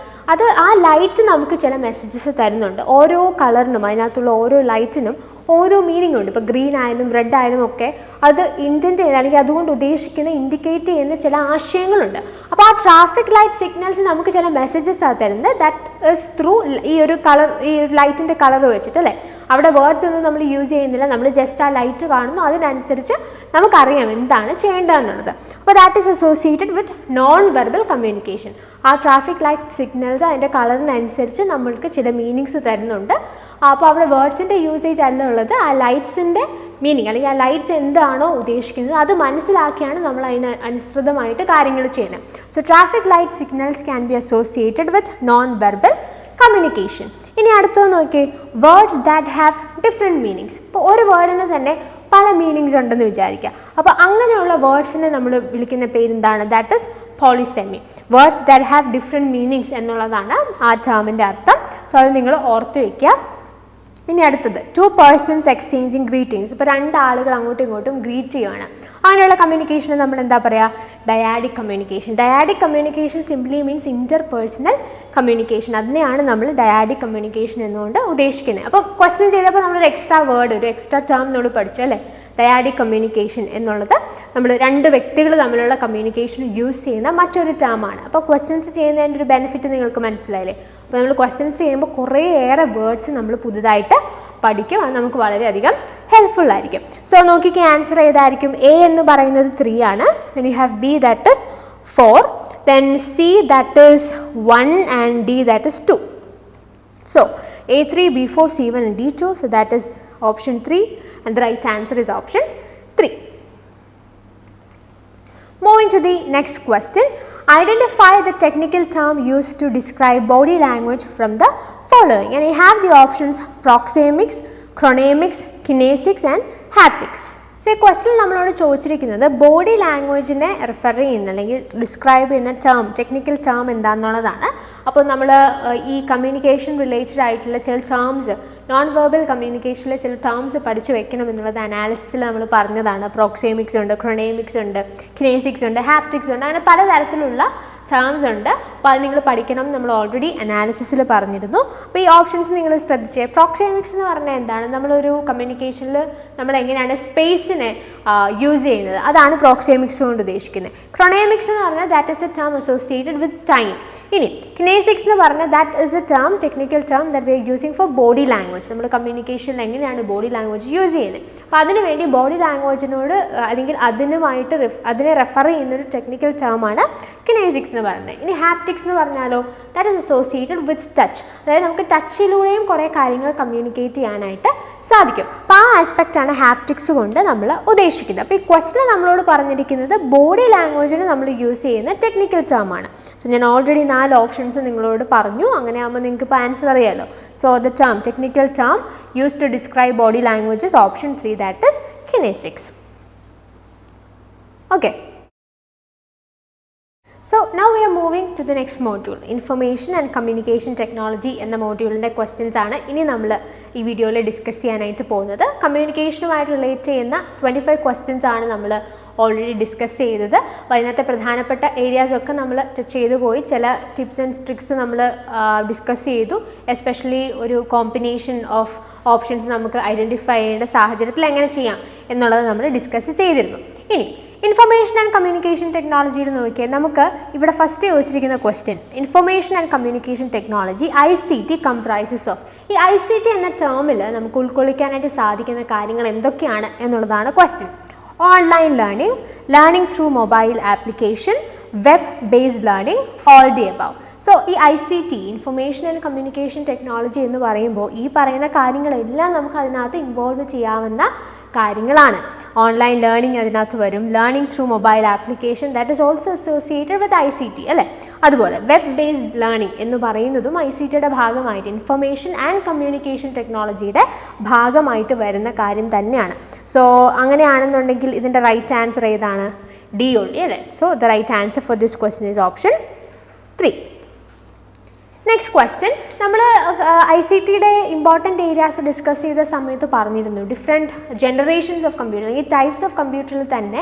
ആ ലൈറ്റ്സ് നമുക്ക് ചില മെസ്സേജസ് തരുന്നുണ്ട്. ഓരോ കളറിനും അതിനകത്തുള്ള ഓരോ ലൈറ്റിനും ഓരോ മീനിങ് ഉണ്ട്. ഇപ്പോൾ ഗ്രീൻ ആയാലും റെഡ് ആയാലും ഒക്കെ അത് ഇൻറ്റൻറ്റ് ചെയ്ത് അല്ലെങ്കിൽ അതുകൊണ്ട് ഉദ്ദേശിക്കുന്ന ഇൻഡിക്കേറ്റ് ചെയ്യുന്ന ചില ആശയങ്ങളുണ്ട്. അപ്പോൾ ആ ട്രാഫിക് ലൈറ്റ് സിഗ്നൽസ് നമുക്ക് ചില മെസ്സേജസ് ആ തരുന്നത്. ദാറ്റ് ഈസ് ത്രൂ ഈ ഒരു കളർ, ഈ ലൈറ്റിൻ്റെ കളർ വെച്ചിട്ട് അല്ലേ. അവിടെ വേർഡ്സ് ഒന്നും നമ്മൾ യൂസ് ചെയ്യുന്നില്ല, നമ്മൾ ജസ്റ്റ് ആ ലൈറ്റ് കാണുന്നു, അതിനനുസരിച്ച് നമുക്കറിയാം എന്താണ് ചെയ്യേണ്ടതെന്നുള്ളത്. അപ്പോൾ that is associated with non verbal communication. ആ ട്രാഫിക് ലൈറ്റ് സിഗ്നൽസ് അതിൻ്റെ കളറിനനുസരിച്ച് നമ്മൾക്ക് ചില മീനിങ്സ് തരുന്നുണ്ട്. അപ്പോൾ അവിടെ വേർഡ്സിൻ്റെ യൂസേജ് അല്ല ഉള്ളത്, ആ ലൈറ്റ്സിൻ്റെ മീനിങ് അല്ലെങ്കിൽ ആ ലൈറ്റ്സ് എന്താണോ ഉദ്ദേശിക്കുന്നത് അത് മനസ്സിലാക്കിയാണ് നമ്മൾ അതിന് അനുസൃതമായിട്ട് കാര്യങ്ങൾ ചെയ്യുന്നത്. So traffic light signals can be associated with non verbal communication. ഇനി അടുത്തത് നോക്കിയേ, words that have different meanings. ഇപ്പോൾ ഒരു വേർഡിന് തന്നെ പല മീനിങ്സ് ഉണ്ടെന്ന് വിചാരിക്കുക. അപ്പോൾ അങ്ങനെയുള്ള വേർഡ്സിനെ നമ്മൾ വിളിക്കുന്ന പേരെന്താണ്? That is polysemy. Words that have different meanings എന്നുള്ളതാണ് ആ ടേമിൻ്റെ അർത്ഥം. സോ അത് നിങ്ങൾ ഓർത്ത് വയ്ക്കുക. ഇനി അടുത്തത്, 2 persons എക്സ്ചേഞ്ചിങ് ഗ്രീറ്റിങ്സ്. ഇപ്പോൾ 2 ആളുകൾ അങ്ങോട്ടും ഇങ്ങോട്ടും ഗ്രീറ്റ് ചെയ്യുകയാണ്. അങ്ങനെയുള്ള കമ്മ്യൂണിക്കേഷന് നമ്മൾ എന്താ പറയുക? Dyadic communication. Dyadic communication simply means interpersonal communication. അതിനെയാണ് നമ്മൾ ഡയാഡിക് കമ്മ്യൂണിക്കേഷൻ എന്നുകൊണ്ട് ഉദ്ദേശിക്കുന്നത്. അപ്പോൾ ക്വസ്റ്റ്യൻ ചെയ്തപ്പോൾ നമ്മളൊരു എക്സ്ട്രാ വേർഡ്, ഒരു എക്സ്ട്രാ ടേം നമ്മൾ പഠിച്ചു അല്ലേ? ഡയാഡിക് കമ്മ്യൂണിക്കേഷൻ എന്നുള്ളത് നമ്മൾ 2 വ്യക്തികൾ തമ്മിലുള്ള കമ്മ്യൂണിക്കേഷൻ യൂസ് ചെയ്യുന്ന മറ്റൊരു ടേമാണ്. അപ്പോൾ ക്വസ്റ്റ്യൻസ് ചെയ്യുന്നതിൻ്റെ ഒരു ബെനിഫിറ്റ് നിങ്ങൾക്ക് മനസ്സിലായില്ലേ? അപ്പോൾ നമ്മൾ ക്വസ്റ്റ്യൻസ് ചെയ്യുമ്പോൾ കുറേയേറെ വേർഡ്സ് നമ്മൾ പുതുതായിട്ട് പഠിക്കും. അത് നമുക്ക് വളരെയധികം ഹെൽപ്ഫുൾ ആയിരിക്കും. സോ നോക്കിക്ക് ആൻസർ ഏതായിരിക്കും? എ എന്ന് പറയുന്നത് 3 ആണ്. then you have B that is 4, then C that is 1 and D that is 2. so A3, B4, C1 and D2. so that is option 3 and the right answer is option 3. Moving to the next question, identify the technical term used to describe body language from the following, and you have the options proxemics, chronemics, kinesics and haptics. So ഈ question നമ്മളോട് ചോദിച്ചിരിക്കുന്നത് body ലാംഗ്വേജിനെ refer ചെയ്യുന്ന അല്ലെങ്കിൽ describe ചെയ്യുന്ന term, technical term എന്താണെന്നുള്ളതാണ്. അപ്പോൾ നമ്മൾ ഈ communication related ആയിട്ടുള്ള ചില ടേംസ്, നോൺ വെർബൽ കമ്മ്യൂണിക്കേഷനിലെ ചില ടേംസ് പഠിച്ചു വെക്കണം എന്നുള്ളത് അനാലിസിസിൽ നമ്മൾ പറഞ്ഞതാണ്. പ്രോക്സേമിക്സ് ഉണ്ട്, ക്രൊണേമിക്സ് ഉണ്ട്, കിനേസിക്സ് ഉണ്ട്, ഹാപ്റ്റിക്സ് ഉണ്ട്, അങ്ങനെ പലതരത്തിലുള്ള ടേംസ് ഉണ്ട്. അപ്പോൾ അത് നിങ്ങൾ പഠിക്കണം, നമ്മൾ ഓൾറെഡി അനാലിസിസിൽ പറഞ്ഞിരുന്നു. അപ്പോൾ ഈ ഓപ്ഷൻസ് നിങ്ങൾ ശ്രദ്ധിച്ചേ. പ്രോക്സേമിക്സ് എന്ന് പറഞ്ഞാൽ എന്താണ്? നമ്മളൊരു കമ്മ്യൂണിക്കേഷനിൽ നമ്മൾ എങ്ങനെയാണ് സ്പേസിനെ യൂസ് ചെയ്യുന്നത്, അതാണ് പ്രോക്സേമിക്സ് കൊണ്ട് ഉദ്ദേശിക്കുന്നത്. ക്രൊണേമിക്സ് എന്ന് പറഞ്ഞാൽ that is A term associated with time. ഇനി കിനേസിക്സ് എന്ന് പറഞ്ഞാൽ that is A term, technical term that we are using four body language. നമ്മൾ കമ്മ്യൂണിക്കേഷനിൽ എങ്ങനെയാണ് ബോഡി ലാംഗ്വേജ് യൂസ് ചെയ്യുന്നത്, അപ്പോൾ അതിനുവേണ്ടി ബോഡി ലാംഗ്വേജിനോട് അല്ലെങ്കിൽ അതിനെ റെഫർ ചെയ്യുന്നൊരു ടെക്നിക്കൽ ടേമാണ് കിനേസിക്സ് എന്ന് പറയുന്നത്. ഇനി ഹാപ്റ്റിക്സ് എന്ന് പറഞ്ഞാലോ that is associated with touch. അതായത് നമുക്ക് ടച്ചിലൂടെയും കുറേ കാര്യങ്ങൾ കമ്മ്യൂണിക്കേറ്റ് ചെയ്യാനായിട്ട് സാധിക്കും. അപ്പോൾ ആ ആസ്പെക്റ്റാണ് ഹാപ്റ്റിക്സ് കൊണ്ട് നമ്മൾ ഉദ്ദേശിക്കുന്നത്. അപ്പോൾ ഈ ക്വസ്റ്റ്യൻ നമ്മളോട് പറഞ്ഞിരിക്കുന്നത് ബോഡി ലാംഗ്വേജിന് നമ്മൾ യൂസ് ചെയ്യുന്ന ടെക്നിക്കൽ ടേമാണ്. സോ ഞാൻ ഓൾറെഡി 4 ഓപ്ഷൻസ് നിങ്ങളോട് പറഞ്ഞു. അങ്ങനെ ആകുമ്പോൾ നിങ്ങൾക്ക് ഇപ്പോൾ ആൻസർ അറിയാമല്ലോ. So the term, technical term use to describe body languages, option 3 that is kinesics. Okay, so now we are moving to the next module, information and communication technology എന്ന മോഡ്യൂളിൻ്റെ questions ആണ് ഇനി നമ്മൾ ഈ വീഡിയോയിൽ ഡിസ്കസ് ചെയ്യാനായിട്ട് പോകുന്നത്. കമ്മ്യൂണിക്കേഷനുമായിട്ട് relate ചെയ്യുന്ന 25 questions ആണ് നമ്മൾ ഓൾറെഡി ഡിസ്കസ് ചെയ്തത്. അപ്പോൾ അതിനകത്തെ പ്രധാനപ്പെട്ട ഏരിയാസൊക്കെ നമ്മൾ ടച്ച് ചെയ്തു പോയി. ചില ടിപ്സ് ആൻഡ് ട്രിക്സ് നമ്മൾ ഡിസ്കസ് ചെയ്തു. എസ്പെഷ്യലി ഒരു കോമ്പിനേഷൻ ഓഫ് ഓപ്ഷൻസ് നമുക്ക് ഐഡൻറ്റിഫൈ ചെയ്യേണ്ട സാഹചര്യത്തിൽ എങ്ങനെ ചെയ്യാം എന്നുള്ളത് നമ്മൾ ഡിസ്കസ് ചെയ്തിരുന്നു. ഇനി ഇൻഫർമേഷൻ ആൻഡ് കമ്മ്യൂണിക്കേഷൻ ടെക്നോളജിയിൽ നോക്കിയാൽ നമുക്ക് ഇവിടെ ഫസ്റ്റ് ചോദിച്ചിരിക്കുന്ന question, information and communication technology ICT comprises of. ഈ ICT എന്ന ടേമിൽ നമുക്ക് ഉൾക്കൊള്ളിക്കാനായിട്ട് സാധിക്കുന്ന കാര്യങ്ങൾ എന്തൊക്കെയാണ് എന്നുള്ളതാണ് question. Online learning, learning through mobile application, web based learning, all the above. So ഈ ICT, information and communication technology എന്ന് പറയുമ്പോൾ ഈ പറയുന്ന കാര്യങ്ങളെല്ലാം നമുക്ക് അതിനകത്ത് ഇൻവോൾവ് ചെയ്യാവുന്ന കാര്യങ്ങളാണ്. ഓൺലൈൻ ലേണിംഗ് അതിനകത്ത് വരും, learning through mobile application that is also associated with ICT അല്ലേ. അതുപോലെ വെബ് ബേസ്ഡ് ലേണിംഗ് എന്ന് പറയുന്നതും ICTയുടെ ഭാഗമായിട്ട്, ഇൻഫർമേഷൻ ആൻഡ് കമ്മ്യൂണിക്കേഷൻ ടെക്നോളജിയുടെ ഭാഗമായിട്ട് വരുന്ന കാര്യം തന്നെയാണ്. സോ അങ്ങനെയാണെന്നുണ്ടെങ്കിൽ ഇതിൻ്റെ റൈറ്റ് ആൻസർ ഏതാണ്? D only അല്ലേ. So the right answer for this question is option 3. Next question, നമ്മൾ ICTയുടെ ഇമ്പോർട്ടൻറ്റ് ഏരിയാസ് ഡിസ്കസ് ചെയ്ത സമയത്ത് പറഞ്ഞിരുന്നു ഡിഫറെൻറ്റ് ജനറേഷൻസ് ഓഫ് കമ്പ്യൂട്ടർ, അല്ലെങ്കിൽ ടൈപ്സ് ഓഫ് കമ്പ്യൂട്ടറിൽ തന്നെ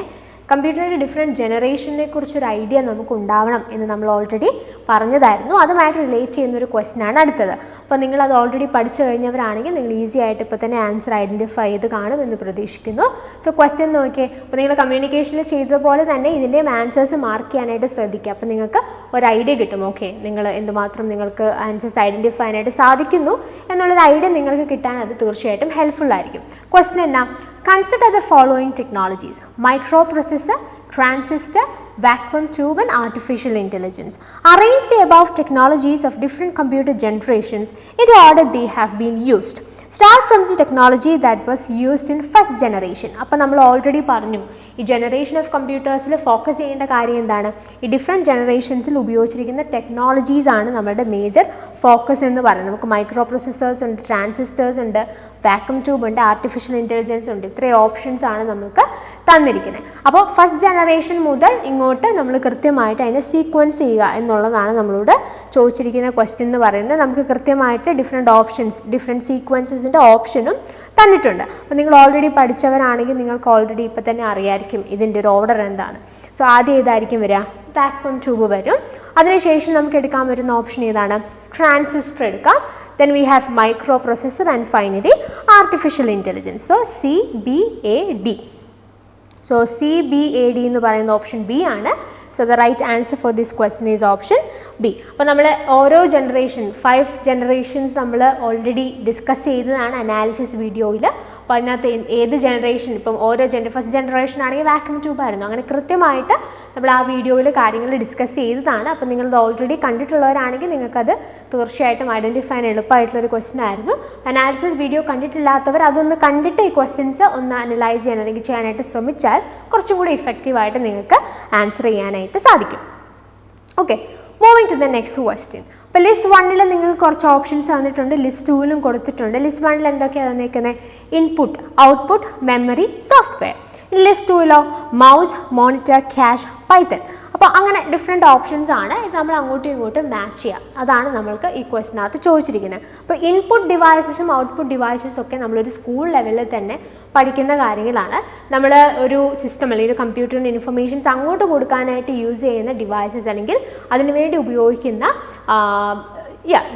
കമ്പ്യൂട്ടറിൻ്റെ ഡിഫറെൻറ്റ് ജനറേഷനെ കുറിച്ചൊരു ഐഡിയ നമുക്ക് ഉണ്ടാവണം എന്ന് നമ്മൾ ഓൾറെഡി പറഞ്ഞതായിരുന്നു. അതുമായിട്ട് റിലേറ്റ് ചെയ്യുന്നൊരു ക്വസ്റ്റ്യൻ ആണ് അടുത്തത്. അപ്പോൾ നിങ്ങളത് ഓൾറെഡി പഠിച്ചു കഴിഞ്ഞവരാണെങ്കിൽ നിങ്ങൾ ഈസി ആയിട്ട് ഇപ്പോൾ തന്നെ ആൻസർ ഐഡൻറ്റിഫൈ ചെയ്ത് കാണുമെന്ന് പ്രതീക്ഷിക്കുന്നു. സോ ക്വസ്റ്റ്യൻ നോക്കിയേ, അപ്പോൾ നിങ്ങൾ കമ്മ്യൂണിക്കേഷനിൽ ചെയ്തതുപോലെ തന്നെ ഇതിൻ്റെയും ആൻസേഴ്സ് മാർക്ക് ചെയ്യാനായിട്ട് ശ്രദ്ധിക്കുക. അപ്പോൾ നിങ്ങൾക്ക് ഒരു ഐഡിയ കിട്ടും, ഓക്കെ നിങ്ങൾ എന്തുമാത്രം നിങ്ങൾക്ക് ആൻസേഴ്സ് ഐഡൻറ്റിഫൈ ചെയ്യാനായിട്ട് സാധിക്കുന്നു എന്നുള്ളൊരു ഐഡിയ നിങ്ങൾക്ക് കിട്ടാൻ അത് തീർച്ചയായിട്ടും ഹെൽപ്ഫുൾ ആയിരിക്കും. ക്വസ്റ്റ്യൻ എന്നാ, consider the following technologies: micro processor, transistor, vacuum tube and artificial intelligence. Arrange the above technologies of different computer generations in the order they have been used. Start from the technology that was used in first generation. അപ്പോൾ നമ്മൾ already പറഞ്ഞു ഈ generation of കമ്പ്യൂട്ടേഴ്സിൽ focus ചെയ്യേണ്ട കാര്യം എന്താണ്, ഈ different ജനറേഷൻസിൽ ഉപയോഗിച്ചിരിക്കുന്ന technologies ആണ് നമ്മളുടെ മേജർ ഫോക്കസ് എന്ന് പറയുന്നത്. നമുക്ക് മൈക്രോ പ്രൊസസ്സേഴ്സ് ഉണ്ട്, ട്രാൻസിസ്റ്റേഴ്സ് ഉണ്ട്, വാക്യൂം ട്യൂബ് ഉണ്ട്, ആർട്ടിഫിഷ്യൽ ഇൻ്റലിജൻസ് ഉണ്ട്. ഇത്രയും ഓപ്ഷൻസ് ആണ് നമുക്ക് തന്നിരിക്കുന്നത്. അപ്പോൾ ഫസ്റ്റ് ജനറേഷൻ മുതൽ ഇങ്ങോട്ട് നമ്മൾ കൃത്യമായിട്ട് അതിനെ സീക്വൻസ് ചെയ്യുക എന്നുള്ളതാണ് നമ്മളോട് ചോദിച്ചിരിക്കുന്ന ക്വസ്റ്റ്യൻ എന്ന് പറയുന്നത്. നമുക്ക് കൃത്യമായിട്ട് ഡിഫറെൻറ്റ് ഓപ്ഷൻസ്, ഡിഫറെൻറ്റ് സീക്വൻസസിൻ്റെ ഓപ്ഷനും തന്നിട്ടുണ്ട്. അപ്പോൾ നിങ്ങൾ ഓൾറെഡി പഠിച്ചവരാണെങ്കിൽ നിങ്ങൾക്ക് ഓൾറെഡി ഇപ്പോൾ തന്നെ അറിയായിരിക്കും ഇതിൻ്റെ ഒരു ഓർഡർ എന്താണ്. സോ ആദ്യം ഏതായിരിക്കും വരിക, വാക്യൂം ട്യൂബ് വരും. അതിനുശേഷം നമുക്ക് എടുക്കാൻ വരുന്ന ഓപ്ഷൻ ഏതാണ്, ട്രാൻസിസ്റ്റർ എടുക്കാം. Then we have microprocessor and finally artificial intelligence. So CBAD. So CBAD എന്ന് പറയുന്ന ഓപ്ഷൻ ബി ആണ്. So the right answer for this question is option B. അപ്പോൾ നമ്മൾ ഓരോ ജനറേഷൻ 5 ജനറേഷൻസ് നമ്മൾ ഓൾറെഡി ഡിസ്കസ് ചെയ്തതാണ് അനാലിസിസ് വീഡിയോയിൽ. അപ്പോൾ അതിനകത്ത് ഏത് ജനറേഷൻ, ഇപ്പം ഓരോ ഫസ്റ്റ് ജനറേഷൻ ആണെങ്കിൽ വാക്യൂം ട്യൂബ് ആയിരുന്നു. അങ്ങനെ കൃത്യമായിട്ട് നമ്മൾ ആ വീഡിയോയിൽ കാര്യങ്ങൾ ഡിസ്കസ് ചെയ്തതാണ്. അപ്പോൾ നിങ്ങളത് ഓൾറെഡി കണ്ടിട്ടുള്ളവരാണെങ്കിൽ നിങ്ങൾക്കത് തീർച്ചയായിട്ടും ഐഡൻറ്റിഫൈ ചെയ്യാൻ എളുപ്പമായിട്ടുള്ളൊരു ക്വസ്റ്റൻ ആയിരുന്നു. അനാലിസിസ് വീഡിയോ കണ്ടിട്ടില്ലാത്തവർ അതൊന്ന് കണ്ടിട്ട് ഈ ക്വസ്റ്റ്യൻസ് ഒന്ന് അനലൈസ് ചെയ്യാൻ അല്ലെങ്കിൽ ചെയ്യാനായിട്ട് ശ്രമിച്ചാൽ കുറച്ചും കൂടി ഇഫക്റ്റീവായിട്ട് നിങ്ങൾക്ക് ആൻസർ ചെയ്യാനായിട്ട് സാധിക്കും. Okay, moving to the next question. അപ്പോൾ ലിസ്റ്റ് 1 നിങ്ങൾക്ക് കുറച്ച് ഓപ്ഷൻസ് തന്നിട്ടുണ്ട്, ലിസ്റ്റ് 2 കൊടുത്തിട്ടുണ്ട്. ലിസ്റ്റ് 1 എന്തൊക്കെയാണ് തന്നിരിക്കുന്നത്, input, output, memory, software. List 2 mouse, monitor, cash, Python. അപ്പോൾ അങ്ങനെ ഡിഫറെൻറ്റ് ഓപ്ഷൻസ് ആണ്. ഇത് നമ്മൾ അങ്ങോട്ടും ഇങ്ങോട്ടും മാച്ച് ചെയ്യാം. അതാണ് നമ്മൾക്ക് ഈ ക്വസ്റ്റിനകത്ത് ചോദിച്ചിരിക്കുന്നത്. അപ്പോൾ ഇൻപുട്ട് ഡിവൈസസും ഔട്ട്പുട്ട് ഡിവൈസസും ഒക്കെ നമ്മളൊരു സ്കൂൾ ലെവലിൽ തന്നെ പഠിക്കുന്ന കാര്യങ്ങളാണ്. നമ്മൾ ഒരു സിസ്റ്റം അല്ലെങ്കിൽ ഒരു കമ്പ്യൂട്ടറിൻ്റെ ഇൻഫർമേഷൻസ് അങ്ങോട്ട് കൊടുക്കാനായിട്ട് യൂസ് ചെയ്യുന്ന ഡിവൈസസ് അല്ലെങ്കിൽ അതിനുവേണ്ടി ഉപയോഗിക്കുന്ന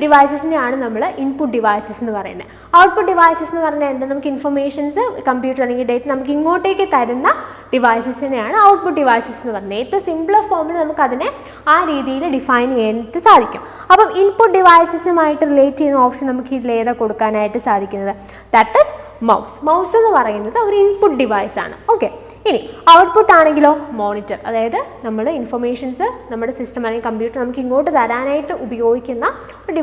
ഡിവൈസസിനെയാണ് നമ്മൾ ഇൻപുട്ട് ഡിവൈസസ് എന്ന് പറയുന്നത്. ഔട്ട്പുട്ട് ഡിവൈസസ് എന്ന് പറഞ്ഞാൽ എന്താ, നമുക്ക് ഇൻഫർമേഷൻസ് കമ്പ്യൂട്ടർ അല്ലെങ്കിൽ ഡേറ്റ നമുക്ക് ഇങ്ങോട്ടേക്ക് തരുന്ന ഡിവൈസസിനെയാണ് ഔട്ട്പുട്ട് ഡിവൈസസ് എന്ന് പറയുന്നത്. ഏറ്റവും സിംപിളർ ഫോമിൽ നമുക്കതിനെ ആ രീതിയിൽ ഡിഫൈൻ ചെയ്യാനായിട്ട് സാധിക്കും. അപ്പം ഇൻപുട്ട് ഡിവൈസസുമായിട്ട് റിലേറ്റ് ചെയ്യുന്ന ഓപ്ഷൻ നമുക്ക് ഇതിൽ ഏതാ കൊടുക്കാനായിട്ട് സാധിക്കുന്നത്, ദാറ്റ് ഈസ് മൗസ്. മൗസ് എന്ന് പറയുന്നത് ഒരു ഇൻപുട്ട് ഡിവൈസ് ആണ്. ഓക്കെ, ഇനി ഔട്ട്പുട്ട് ആണെങ്കിലോ മോണിറ്റർ, അതായത് നമ്മൾ ഇൻഫർമേഷൻസ് നമ്മുടെ സിസ്റ്റം അല്ലെങ്കിൽ കമ്പ്യൂട്ടർ നമുക്ക് ഇങ്ങോട്ട് തരാനായിട്ട് ഉപയോഗിക്കുന്ന ഒരു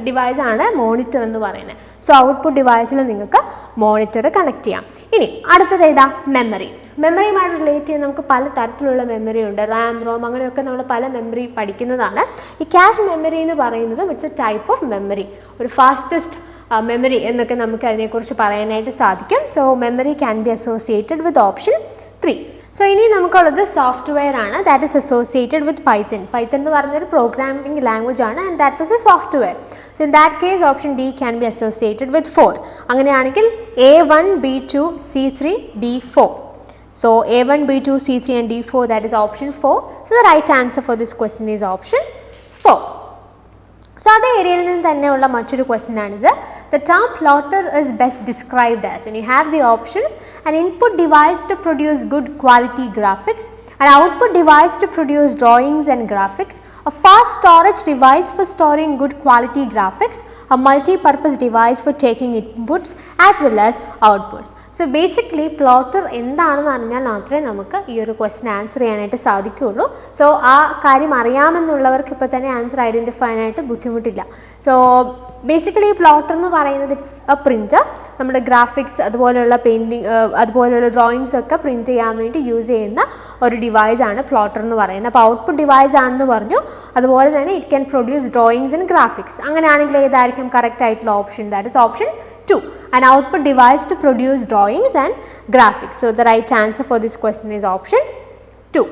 ഡിവൈസാണ് മോണിറ്റർ എന്ന് പറയുന്നത്. സോ ഔട്ട്പുട്ട് ഡിവൈസിൽ നിങ്ങൾക്ക് മോണിറ്റർ കണക്ട് ചെയ്യാം. ഇനി അടുത്തത് ഏതാ, മെമ്മറി. മെമ്മറിയുമായിട്ട് റിലേറ്റ് ചെയ്ത് നമുക്ക് പല തരത്തിലുള്ള മെമ്മറി ഉണ്ട്, റാം, റോം, അങ്ങനെയൊക്കെ നമ്മൾ പല മെമ്മറി പഠിക്കുന്നതാണ്. ഈ ക്യാഷ് മെമ്മറി എന്ന് പറയുന്നതും it's A type of memory, ഒരു ഫാസ്റ്റസ്റ്റ് മെമ്മറി എന്നൊക്കെ നമുക്ക് അതിനെക്കുറിച്ച് പറയാനായിട്ട് സാധിക്കും. So memory can be associated with option 3. So ഇനി നമുക്കുള്ളത് സോഫ്റ്റ്വെയർ ആണ്, that is associated with Python. Python എന്ന് പറഞ്ഞൊരു പ്രോഗ്രാമിംഗ് ലാംഗ്വേജ് ആണ് and that is a software. So in that case option D can be associated with 4. അങ്ങനെയാണെങ്കിൽ A1, B2, C3, D4. So A1, B2, C3 and D4, that is option 4. So the right answer for this question is option 4. So അതേ ഏരിയയിൽ നിന്ന് തന്നെയുള്ള മറ്റൊരു question ആണിത്. The term plotter is best described as, and you have the options, an input device to produce good quality graphics, an output device to produce drawings and graphics, a fast storage device for storing good quality graphics, a multi-purpose device for taking inputs as well as outputs. So basically plotter എന്താണെന്ന് അറിഞ്ഞാൽ മാത്രമേ നമുക്ക് ഈ ഒരു question answer ചെയ്യാനായിട്ട് സാധിക്കുകയുള്ളൂ. So ആ കാര്യം അറിയാമെന്നുള്ളവർക്ക് ഇപ്പോൾ തന്നെ ആൻസർ ഐഡൻറ്റിഫൈ ചെയ്യാനായിട്ട് ബുദ്ധിമുട്ടില്ല. സോ ബേസിക്കലി പ്ലോട്ടർ എന്ന് പറയുന്നത് ഇറ്റ്സ് എ പ്രിൻറ്റർ. നമ്മുടെ ഗ്രാഫിക്സ് അതുപോലെയുള്ള പെയിൻറ്റിങ് അതുപോലെയുള്ള ഡ്രോയിങ്സ് ഒക്കെ പ്രിൻറ്റ് ചെയ്യാൻ വേണ്ടി യൂസ് ചെയ്യുന്ന ഒരു ഡിവൈസ് ആണ് പ്ലോട്ടർ എന്ന് പറയുന്നത്. അപ്പോൾ ഔട്ട്പുട്ട് ഡിവൈസ് ആണെന്ന് പറഞ്ഞു. അതുപോലെ തന്നെ it can produce drawings and graphics. അങ്ങനെയാണെങ്കിൽ ഏതായിരിക്കും കറക്റ്റ് ആയിട്ടുള്ള option, that is option 2, an output device to produce drawings and graphics. So the right answer for this question is option 2.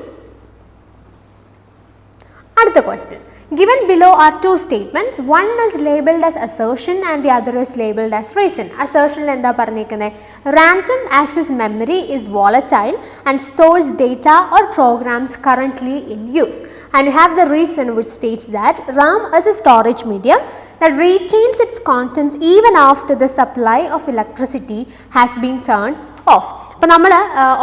അടുത്ത question, Given below are two statements. One is labeled as assertion and the other is labeled as reason. Assertion എന്താ പറഞ്ഞിരിക്കുന്നത്? Random access memory is volatile and stores data or programs currently in use. And you have the reason which states that RAM is a storage medium that retains its contents even after the supply of electricity has been turned off. അപ്പോൾ നമ്മൾ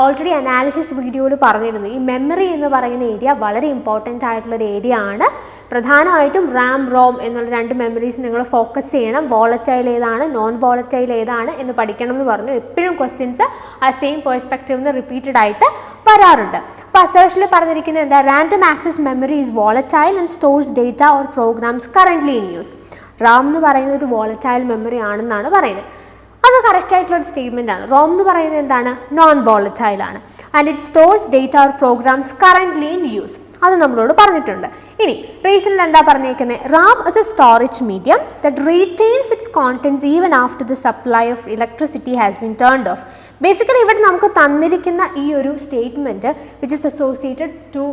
already analysis വീഡിയോയിൽ പറഞ്ഞിരുന്നു ഈ memory എന്ന് പറയുന്ന area വളരെ important ആയിട്ടുള്ളൊരു area ആണ്. പ്രധാനമായിട്ടും റാം റോം എന്നുള്ള രണ്ട് മെമ്മറീസ് നിങ്ങൾ ഫോക്കസ് ചെയ്യണം. വോളറ്റൈൽ ഏതാണ്, നോൺ വോളറ്റൈൽ ഏതാണ് എന്ന് പഠിക്കണം എന്ന് പറഞ്ഞു. എപ്പോഴും ക്വസ്റ്റ്യൻസ് ആ സെയിം പെർസ്പെക്റ്റീവ് നിന്ന് റിപ്പീറ്റഡ് ആയിട്ട് വരാറുണ്ട്. അപ്പോൾ അസേർഷനിൽ പറഞ്ഞിരിക്കുന്നത് എന്താ? Random access memory is volatile and stores data or programs currently in use. RAM എന്ന് പറയുന്നത് ഒരു വോളറ്റൈൽ മെമ്മറി ആണെന്നാണ് പറയുന്നത്. അത് കറക്റ്റ് ആയിട്ടുള്ള സ്റ്റേറ്റ്മെൻ്റ് ആണ്. റോം എന്ന് പറയുന്നത് എന്താണ്? നോൺ വോളറ്റൈൽ ആണ്. And it stores data or programs currently in use. അത് നമ്മളോട് പറഞ്ഞിട്ടുണ്ട്. ഇനി റീസണിൽ എന്താ പറഞ്ഞേക്കുന്നത്? RAM is a storage medium that retains its contents even after the supply of electricity has been turned off. Basically ഇവിടെ നമുക്ക് തന്നിരിക്കുന്ന ഈ ഒരു statement which is associated to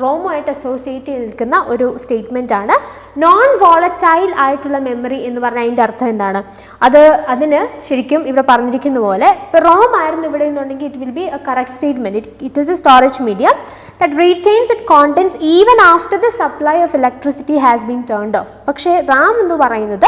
റോമുമായിട്ട് അസോസിയേറ്റ് ചെയ്ത് നിൽക്കുന്ന ഒരു സ്റ്റേറ്റ്മെൻ്റ് ആണ്. നോൺ വോളറ്റൈൽ ആയിട്ടുള്ള മെമ്മറി എന്ന് പറഞ്ഞാൽ അതിൻ്റെ അർത്ഥം എന്താണ്? അതിന് ശരിക്കും ഇവിടെ പറഞ്ഞിരിക്കുന്ന പോലെ ഇപ്പോൾ റോം ആയിരുന്നു ഇവിടെ എന്നുണ്ടെങ്കിൽ it will be A correct statement. It is a storage medium that retains its contents even after the supply of electricity has been turned off. പക്ഷേ റാം എന്ന് പറയുന്നത്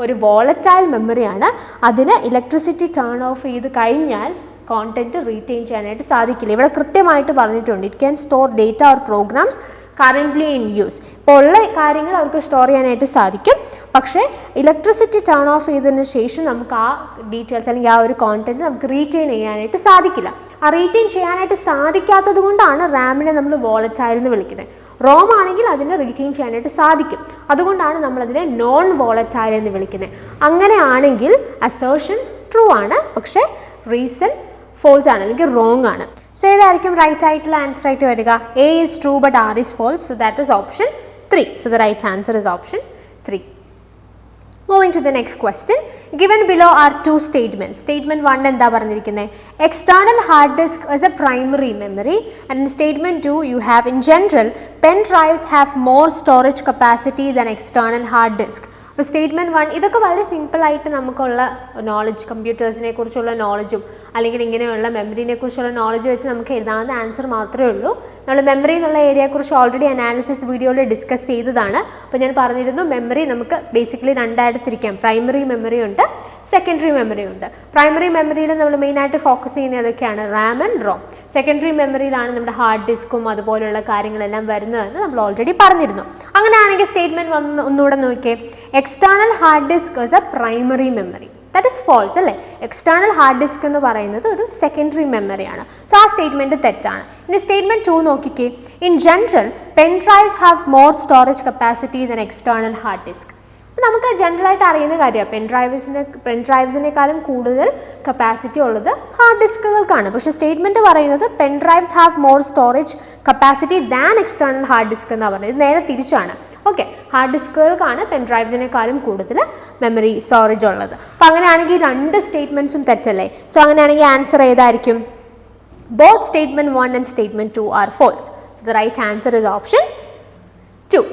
ഒരു വോളറ്റൈൽ മെമ്മറിയാണ്. അതിന് ഇലക്ട്രിസിറ്റി ടേൺ ഓഫ് ചെയ്ത് കഴിഞ്ഞാൽ കോണ്ടന്റ് റീറ്റെയിൻ ചെയ്യാനായിട്ട് സാധിക്കില്ല. ഇവിടെ കൃത്യമായിട്ട് പറഞ്ഞിട്ടുണ്ട് it can store data or programs currently in use. ഇപ്പോൾ ഉള്ള കാര്യങ്ങൾ അവർക്ക് സ്റ്റോർ ചെയ്യാനായിട്ട് സാധിക്കും. പക്ഷേ ഇലക്ട്രിസിറ്റി ടേൺ ഓഫ് ചെയ്തതിന് ശേഷം നമുക്ക് ആ ഡീറ്റെയിൽസ് അല്ലെങ്കിൽ ആ ഒരു കോണ്ടന്റ് നമുക്ക് റീറ്റെയിൻ ചെയ്യാനായിട്ട് സാധിക്കില്ല. ആ റീറ്റെയിൻ ചെയ്യാനായിട്ട് സാധിക്കാത്തത് കൊണ്ടാണ് റാമിനെ നമ്മൾ വോളറ്റൈൽ എന്ന് വിളിക്കുന്നത്. റോം ആണെങ്കിൽ അതിനെ റീറ്റെയിൻ ചെയ്യാനായിട്ട് സാധിക്കും. അതുകൊണ്ടാണ് നമ്മളതിനെ നോൺ വോളറ്റൈൽ എന്ന് വിളിക്കുന്നത്. അങ്ങനെയാണെങ്കിൽ അസേർഷൻ ട്രൂ ആണ്, പക്ഷേ റീസൺ ഫോൾസ് ആണ് അല്ലെങ്കിൽ റോങ് ആണ്. സോ ഏതായിരിക്കും റൈറ്റ് ആയിട്ടുള്ള ആൻസർ ആയിട്ട് വരിക? A is true but R is false. So that is option 3. So the right answer is option 3. Moving to the next question. Given below are two statements. Statement 1 എന്താ പറഞ്ഞിരിക്കുന്നത്? External hard disk is a primary memory, and in statement 2 you have in general pen drives have more storage capacity than external hard disk. അപ്പോൾ statement 1 ഇതൊക്കെ വളരെ സിമ്പിളായിട്ട് നമുക്കുള്ള knowledge, കമ്പ്യൂട്ടേഴ്സിനെ കുറിച്ചുള്ള നോളജും അല്ലെങ്കിൽ ഇങ്ങനെയുള്ള മെമ്മറിനെ കുറിച്ചുള്ള നോളജ് വെച്ച് നമുക്ക് എഴുതാവുന്ന ആൻസർ മാത്രമേ ഉള്ളൂ. നമ്മൾ മെമ്മറി എന്നുള്ള ഏരിയയെക്കുറിച്ച് ഓൾറെഡി അനാലിസിസ് വീഡിയോയിൽ ഡിസ്കസ് ചെയ്തതാണ്. അപ്പോൾ ഞാൻ പറഞ്ഞിരുന്നു മെമ്മറി നമുക്ക് ബേസിക്കലി രണ്ടായിട്ട് തിരിക്കാം. പ്രൈമറി മെമ്മറി ഉണ്ട്, സെക്കൻഡറി മെമ്മറി ഉണ്ട്. പ്രൈമറി മെമ്മറിയിൽ നമ്മൾ മെയിനായിട്ട് ഫോക്കസ് ചെയ്യുന്നത് ഏതൊക്കെയാണ്? RAM and ROM. സെക്കൻഡറി മെമ്മറിയിലാണ് നമ്മുടെ ഹാർഡ് ഡിസ്കും അതുപോലെയുള്ള കാര്യങ്ങളെല്ലാം വരുന്നതെന്ന് നമ്മൾ ഓൾറെഡി പറഞ്ഞിരുന്നു. അങ്ങനെയാണെങ്കിൽ സ്റ്റേറ്റ്മെൻറ്റ് ഒന്നുകൂടെ നോക്കിയേ. External hard disk is a primary memory. That is false അല്ലേ? എക്സ്റ്റേണൽ ഹാർഡ് ഡിസ്ക് എന്ന് പറയുന്നത് ഒരു സെക്കൻഡറി മെമ്മറിയാണ്. സോ ആ സ്റ്റേറ്റ്മെൻറ്റ് തെറ്റാണ്. ഇനി സ്റ്റേറ്റ്മെൻറ്റ് 2 നോക്കിക്കേ. In general pen drives have more storage capacity than external hard disk. അപ്പോൾ നമുക്ക് ജനറലായിട്ട് അറിയുന്ന കാര്യമാണ് പെൻ ഡ്രൈവ്സിനേക്കാളും കൂടുതൽ കപ്പാസിറ്റി ഉള്ളത് ഹാർഡ് ഡിസ്കുകൾക്കാണ്. പക്ഷേ സ്റ്റേറ്റ്മെൻറ്റ് പറയുന്നത് pen drives have more storage capacity than external hard disk എന്നാണ് പറയുന്നത്. ഇത് നേരെ തിരിച്ചാണ്. ഓക്കെ, ഹാർഡ് ഡിസ്കുകൾക്കാണ് പെൻ ഡ്രൈവ്സിനേക്കാളും കൂടുതൽ മെമ്മറി സ്റ്റോറേജ് ഉള്ളത്. അപ്പോൾ അങ്ങനെയാണെങ്കിൽ രണ്ട് സ്റ്റേറ്റ്മെൻറ്റ്സും തെറ്റല്ലേ? സോ അങ്ങനെയാണെങ്കിൽ ആൻസർ ഏതായിരിക്കും? Both statement 1 and statement 2 are false. So the right answer is option 2.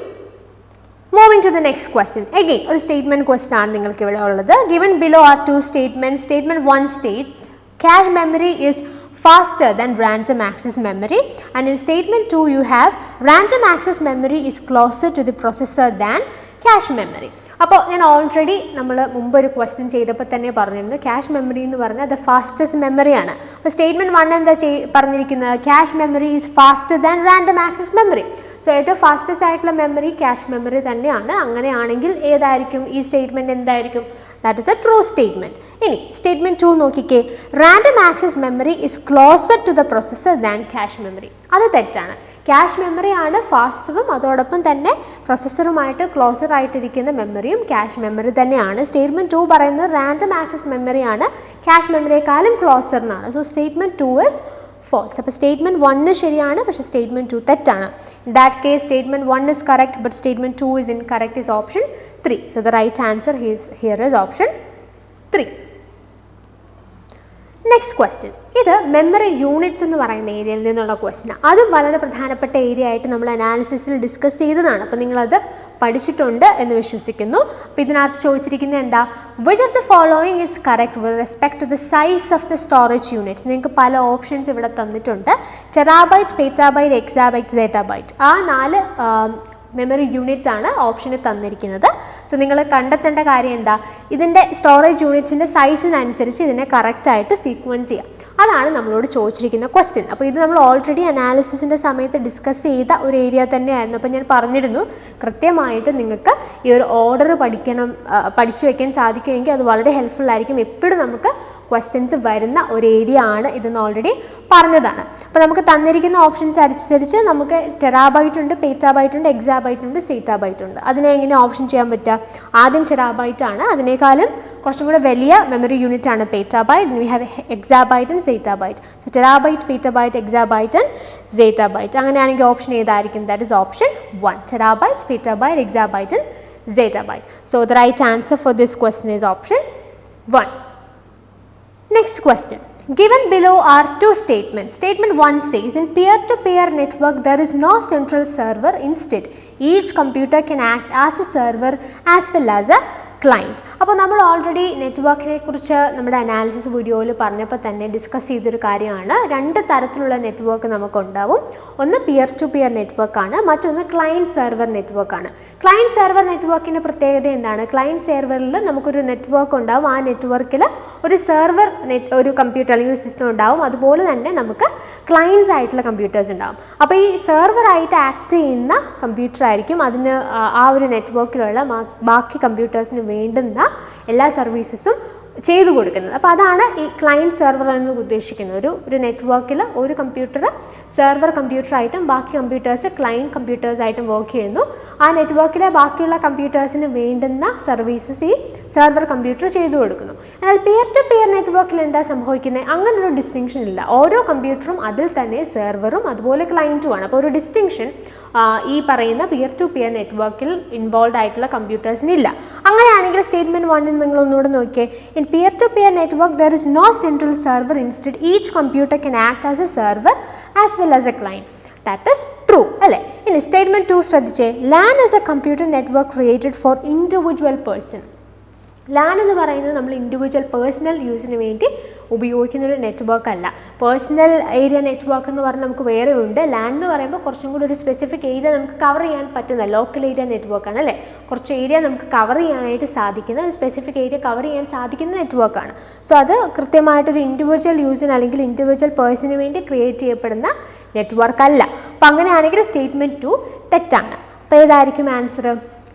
Moving to the next question. Again, a statement question ആണ് നിങ്ങൾക്ക് ഇവിടെ ഉള്ളത്. Given below are two statements. Statement 1 states cache memory is faster than random access memory, and in statement 2 you have random access memory is closer to the processor than cache memory. അപ്പോൾ ഞാൻ already നമ്മൾ മുമ്പ് ഒരു question ചെയ്തപ്പോൾ തന്നെ പറഞ്ഞിരുന്നു cache memory എന്ന് പറഞ്ഞാൽ അത് ഫാസ്റ്റസ്റ്റ് മെമ്മറിയാണ്. അപ്പോൾ സ്റ്റേറ്റ്മെൻറ്റ് 1 എന്താ പറഞ്ഞിരിക്കുന്നത്? Cache memory is faster than random access memory. So ഏറ്റവും ഫാസ്റ്റസ്റ്റ് ആയിട്ടുള്ള മെമ്മറി ക്യാഷ് മെമ്മറി തന്നെയാണ്. അങ്ങനെയാണെങ്കിൽ ഏതായിരിക്കും ഈ സ്റ്റേറ്റ്മെൻറ്റ്? എന്തായിരിക്കും? That is a true statement. ഇനി സ്റ്റേറ്റ്മെൻറ്റ് 2 നോക്കിക്കേ. Random access memory is closer to the processor than cache memory. അത് തെറ്റാണ്. ക്യാഷ് മെമ്മറിയാണ് ഫാസ്റ്ററും അതോടൊപ്പം തന്നെ പ്രൊസസ്സറുമായിട്ട് ക്ലോസർ ആയിട്ടിരിക്കുന്ന മെമ്മറിയും ക്യാഷ് മെമ്മറി തന്നെയാണ്. സ്റ്റേറ്റ്മെൻറ്റ് 2 പറയുന്നത് റാൻഡം ആക്സസ് മെമ്മറിയാണ് ക്യാഷ് മെമ്മറിയെക്കാളും ക്ലോസർ എന്നാണ്. So statement 2 is false. അപ്പോൾ സ്റ്റേറ്റ്മെൻറ്റ് 1 ശരിയാണ്, പക്ഷേ സ്റ്റേറ്റ്മെൻറ്റ് 2 തെറ്റാണ്. In that case statement 1 is correct, but statement 2 is incorrect, is option 3. So the right answer here is option 3. Next question. ഇത് memory units എന്ന് പറയുന്ന ഏരിയയിൽ നിന്നുള്ള ക്വസ്റ്റ്യൻ. അതും വളരെ പ്രധാനപ്പെട്ട ഏരിയ ആയിട്ട് നമ്മൾ അനാലിസിസിൽ ഡിസ്കസ് ചെയ്തതാണ്. അപ്പോൾ നിങ്ങളത് പഠിച്ചിട്ടുണ്ട് എന്ന് വിശ്വസിക്കുന്നു. അപ്പോൾ ഇതിനകത്ത് ചോദിച്ചിരിക്കുന്നത് എന്താ? Which of the following is correct with respect to the size of the storage units. നിങ്ങൾക്ക് പല ഓപ്ഷൻസ് ഇവിടെ തന്നിട്ടുണ്ട്. Terabyte, petabyte, exabyte, zettabyte. ആ 4 മെമ്മറി യൂണിറ്റ്സ് ആണ് ഓപ്ഷനിൽ തന്നിരിക്കുന്നത്. സോ നിങ്ങൾ കണ്ടെത്തേണ്ട കാര്യം എന്താ? ഇതിൻ്റെ സ്റ്റോറേജ് യൂണിറ്റ്സിൻ്റെ സൈസിനനുസരിച്ച് ഇതിനെ കറക്റ്റായിട്ട് സീക്വൻസ് ചെയ്യാം. അതാണ് നമ്മളോട് ചോദിച്ചിരിക്കുന്ന ക്വസ്റ്റ്യൻ. അപ്പോൾ ഇത് നമ്മൾ ഓൾറെഡി അനാലിസിസിൻ്റെ സമയത്ത് ഡിസ്കസ് ചെയ്ത ഒരു ഏരിയ തന്നെയായിരുന്നു. അപ്പോൾ ഞാൻ പറഞ്ഞിരുന്നു കൃത്യമായിട്ട് നിങ്ങൾക്ക് ഈ ഒരു ഓർഡർ പഠിച്ചു വയ്ക്കാൻ സാധിക്കുമെങ്കിൽ അത് വളരെ ഹെൽപ്ഫുൾ ആയിരിക്കും. എപ്പോഴും നമുക്ക് ക്വസ്റ്റ്യൻസ് വരുന്ന ഒരു ഏരിയ ആണ് ഇതെന്ന് ഓൾറെഡി പറഞ്ഞതാണ്. അപ്പോൾ നമുക്ക് തന്നിരിക്കുന്ന ഓപ്ഷൻസ് അനുസരിച്ച് നമുക്ക് ടെറാബൈറ്റ് ഉണ്ട്, പേറ്റാബൈറ്റ് ഉണ്ട്, എക്സാബൈറ്റ് ഉണ്ട്, സെറ്റാബൈറ്റ് ഉണ്ട്. അതിനെ എങ്ങനെ ഓപ്ഷൻ ചെയ്യാൻ പറ്റുക? ആദ്യം ടെറാബൈറ്റ് ആണ്, അതിനേക്കാളും കുറച്ചും കൂടെ വലിയ മെമ്മറി യൂണിറ്റ് ആണ് petabyte. We have exabyte and zettabyte. So terabyte, petabyte, exabyte and zettabyte. അങ്ങനെയാണെങ്കിൽ ഓപ്ഷൻ ഏതായിരിക്കും? That is option 1. Terabyte, petabyte, exabyte and zettabyte. So the right answer for this question is option 1. Next question. Given below are 2 statements. Statement 1 says, in peer-to-peer network there is no central server. Instead, each computer can act as a server as well as a client. അപ്പോൾ നമ്മൾ already നെറ്റ്വർക്കിനെ കുറിച്ച് നമ്മുടെ analysis വീഡിയോയിൽ പറഞ്ഞപ്പോൾ തന്നെ discuss ചെയ്തൊരു കാര്യമാണ്. 2 തരത്തിലുള്ള നെറ്റ്വർക്ക് നമുക്കുണ്ടാവും. ഒന്ന് പിയർ ടു പിയർ നെറ്റ്വർക്കാണ്, മറ്റൊന്ന് ക്ലയൻറ്റ് സെർവർ നെറ്റ്വർക്കാണ്. ക്ലയൻറ്റ് സെർവർ നെറ്റ്വർക്കിൻ്റെ പ്രത്യേകത എന്താണ്? ക്ലയൻറ്റ് സെർവറിൽ നമുക്കൊരു നെറ്റ്വർക്ക് ഉണ്ടാവും. ആ നെറ്റ്വർക്കിൽ ഒരു സെർവർ ഒരു കമ്പ്യൂട്ടർ അല്ലെങ്കിൽ ഒരു സിസ്റ്റം ഉണ്ടാവും. അതുപോലെ തന്നെ നമുക്ക് ക്ലയൻസ് ആയിട്ടുള്ള കമ്പ്യൂട്ടേഴ്സ് ഉണ്ടാവും. അപ്പോൾ ഈ സെർവറായിട്ട് ആക്ട് ചെയ്യുന്ന കമ്പ്യൂട്ടർ ആയിരിക്കും അതിന് ആ ഒരു നെറ്റ്വർക്കിലുള്ള ബാക്കി കമ്പ്യൂട്ടേഴ്സിന് വേണ്ടുന്ന എല്ലാ സർവീസസും ചെയ്തു കൊടുക്കുന്നത്. അപ്പോൾ അതാണ് ഈ ക്ലയൻറ്റ് സെർവർ എന്ന് ഉദ്ദേശിക്കുന്നത്. ഒരു നെറ്റ്വർക്കിൽ ഒരു കമ്പ്യൂട്ടർ സെർവർ കമ്പ്യൂട്ടറായിട്ടും ബാക്കി കമ്പ്യൂട്ടേഴ്സ് ക്ലയൻറ്റ് കമ്പ്യൂട്ടേഴ്സായിട്ടും വർക്ക് ചെയ്യുന്നു. ആ നെറ്റ്വർക്കിലെ ബാക്കിയുള്ള കമ്പ്യൂട്ടേഴ്സിന് വേണ്ടുന്ന സർവീസസ് ഈ സെർവർ കമ്പ്യൂട്ടർ ചെയ്തു കൊടുക്കുന്നു. എന്നാൽ പിയർ ടു പിയർ നെറ്റ്വർക്കിൽ എന്താ സംഭവിക്കുന്നത്? അങ്ങനൊരു ഡിസ്റ്റിങ്ഷൻ ഇല്ല. ഓരോ കമ്പ്യൂട്ടറും അതിൽ തന്നെ സെർവറും അതുപോലെ ക്ലയൻറ്റുമാണ്. അപ്പോൾ ഒരു ഡിസ്റ്റിങ്ഷൻ ഈ പറയുന്ന പിയർ ടു പിയർ നെറ്റ്വർക്കിൽ ഇൻവോൾവ് ആയിട്ടുള്ള കമ്പ്യൂട്ടേഴ്സിനില്ല. അങ്ങനെയാണെങ്കിൽ സ്റ്റേറ്റ്മെൻറ്റ് 1 നിങ്ങൾ ഒന്നുകൂടെ നോക്കിയേ. In peer to peer network there is no central server. Instead each computer can act as a server as well as a client. That is true അല്ലേ? ഇനി statement 2 ശ്രദ്ധിച്ചേ. LAN is a computer network created for individual person. LAN എന്ന് പറയുന്നത് നമ്മൾ individual personal യൂസിന് വേണ്ടി ഉപയോഗിക്കുന്നൊരു network അല്ല. Personal area network എന്ന് പറഞ്ഞാൽ നമുക്ക് വേറെ ഉണ്ട്. LAN എന്ന് പറയുമ്പോൾ കുറച്ചും കൂടി ഒരു സ്പെസിഫിക് ഏരിയ നമുക്ക് കവർ ചെയ്യാൻ പറ്റുന്ന ലോക്കൽ ഏരിയ നെറ്റ്വർക്കാണ് അല്ലേ? കുറച്ച് ഏരിയ നമുക്ക് കവർ ചെയ്യാനായിട്ട് സാധിക്കുന്ന ഒരു സ്പെസിഫിക് ഏരിയ കവർ ചെയ്യാൻ സാധിക്കുന്ന നെറ്റ്വർക്കാണ്. സോ അത് കൃത്യമായിട്ടൊരു ഇൻഡിവിജ്വൽ യൂസിന് അല്ലെങ്കിൽ ഇൻഡിവിജ്വൽ പേഴ്സണിന് വേണ്ടി ക്രിയേറ്റ് ചെയ്യപ്പെടുന്ന നെറ്റ്വർക്ക് അല്ല. അപ്പം അങ്ങനെയാണെങ്കിൽ സ്റ്റേറ്റ്മെൻറ്റ് 2 തെറ്റാണ്. അപ്പോൾ ഏതായിരിക്കും ആൻസർ?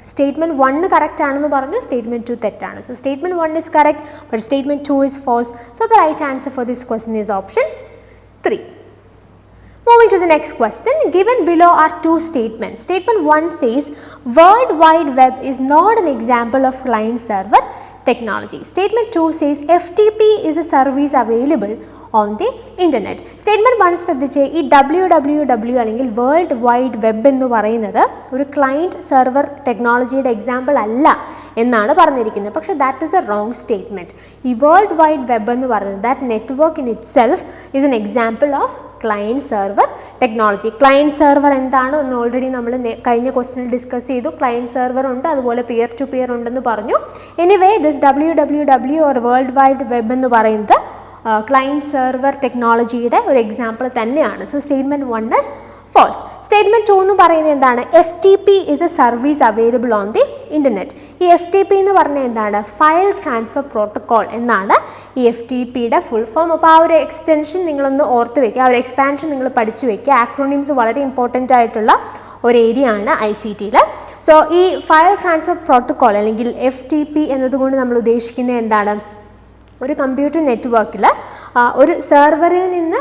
സ്റ്റേറ്റ്മെൻറ്റ് 1 കറക്റ്റ് ആണെന്ന് പറഞ്ഞു, സ്റ്റേറ്റ്മെൻറ്റ് 2 തെറ്റാണ്. So statement 1 is correct, but statement 2 is false. So the right answer for this question is option 3. Moving to the next question. Given below are 2 statements. Statement 1 says, World Wide Web is not an example of client server technology. Statement 2 says, FTP is a service available on the internet. Statement 1 ശ്രദ്ധിച്ച് ഈ www അല്ലെങ്കിൽ world wide web എന്ന് പറയുന്നത് ഒരു client server ടെക്നോളജിയുടെ example അല്ല എന്നാണ് പറഞ്ഞിരിക്കുന്നത്. പക്ഷേ that is A wrong statement. ഈ വേൾഡ് വൈഡ് വെബ് എന്ന് പറയുന്നത് that network in it self is an example of client server technology. Client server എന്താണ് എന്ന് ഓൾറെഡി നമ്മൾ കഴിഞ്ഞ ക്വസ്റ്റ്യനിൽ ഡിസ്കസ് ചെയ്തു. ക്ലയൻറ്റ് സെർവർ ഉണ്ട്, അതുപോലെ പിയർ ടു പിയർ ഉണ്ടെന്ന് പറഞ്ഞു. Anyway this www or world wide web എന്ന് പറയുന്നത് ക്ലയൻറ്റ് സെർവർ ടെക്നോളജിയുടെ ഒരു എക്സാമ്പിൾ തന്നെയാണ്. So statement 1 is false. Statement 2 എന്ന് പറയുന്നത് എന്താണ്? FTP is a service available on the internet. ഈ FTP എന്ന് പറഞ്ഞാൽ എന്താണ്? ഫയൽ ട്രാൻസ്ഫർ പ്രോട്ടോക്കോൾ എന്നാണ് ഈ FTPയുടെ ഫുൾ ഫോം. അപ്പോൾ ആ ഒരു എക്സ്റ്റൻഷൻ നിങ്ങളൊന്ന് ഓർത്ത് വയ്ക്കുക, ആ ഒരു എക്സ്പാൻഷൻ നിങ്ങൾ പഠിച്ചു വയ്ക്കുക. ആക്രോണിംസ് വളരെ ഇമ്പോർട്ടൻ്റ് ആയിട്ടുള്ള ഒരു ഏരിയ ആണ് ICTയിൽ. സോ ഈ ഫയൽ ട്രാൻസ്ഫർ പ്രോട്ടോക്കോൾ അല്ലെങ്കിൽ FTP എന്നതുകൊണ്ട് നമ്മൾ ഉദ്ദേശിക്കുന്നത് എന്താണ്? ഒരു കമ്പ്യൂട്ടർ നെറ്റ്വർക്കിൽ ഒരു സെർവറിൽ നിന്ന്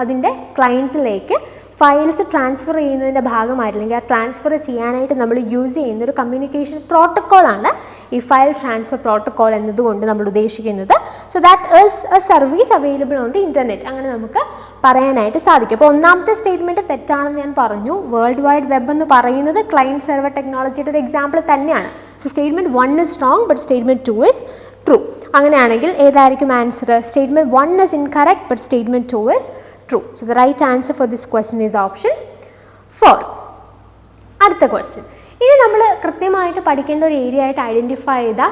അതിൻ്റെ ക്ലയൻസിലേക്ക് ഫയൽസ് ട്രാൻസ്ഫർ ചെയ്യുന്നതിൻ്റെ ഭാഗമായിട്ട് അല്ലെങ്കിൽ ആ ട്രാൻസ്ഫർ ചെയ്യാനായിട്ട് നമ്മൾ യൂസ് ചെയ്യുന്ന ഒരു കമ്മ്യൂണിക്കേഷൻ പ്രോട്ടോക്കോളാണ് ഈ ഫയൽ ട്രാൻസ്ഫർ പ്രോട്ടോക്കോൾ എന്നതുകൊണ്ട് നമ്മൾ ഉദ്ദേശിക്കുന്നത്. So that is A service available on the internet. അങ്ങനെ നമുക്ക് പറയാനായിട്ട് സാധിക്കും. അപ്പോൾ ഒന്നാമത്തെ സ്റ്റേറ്റ്മെൻറ്റ് തെറ്റാണെന്ന് ഞാൻ പറഞ്ഞു. വേൾഡ് വൈഡ് വെബ് എന്ന് പറയുന്നത് ക്ലയൻറ്റ് സെർവർ ടെക്നോളജിയുടെ ഒരു എക്സാമ്പിൾ തന്നെയാണ്. So statement 1 is wrong, but statement 2 is true. അങ്ങനെയാണെങ്കിൽ ഏതായിരിക്കും answer? Statement 1 is incorrect but statement 2 is true. So the right answer for this question is option 4. അടുത്ത question. ഇനി നമ്മൾ കൃത്യമായിട്ട് പഠിക്കേണ്ട ഒരു ഏരിയ ആയിട്ട് ഐഡൻറ്റിഫൈ ചെയ്ത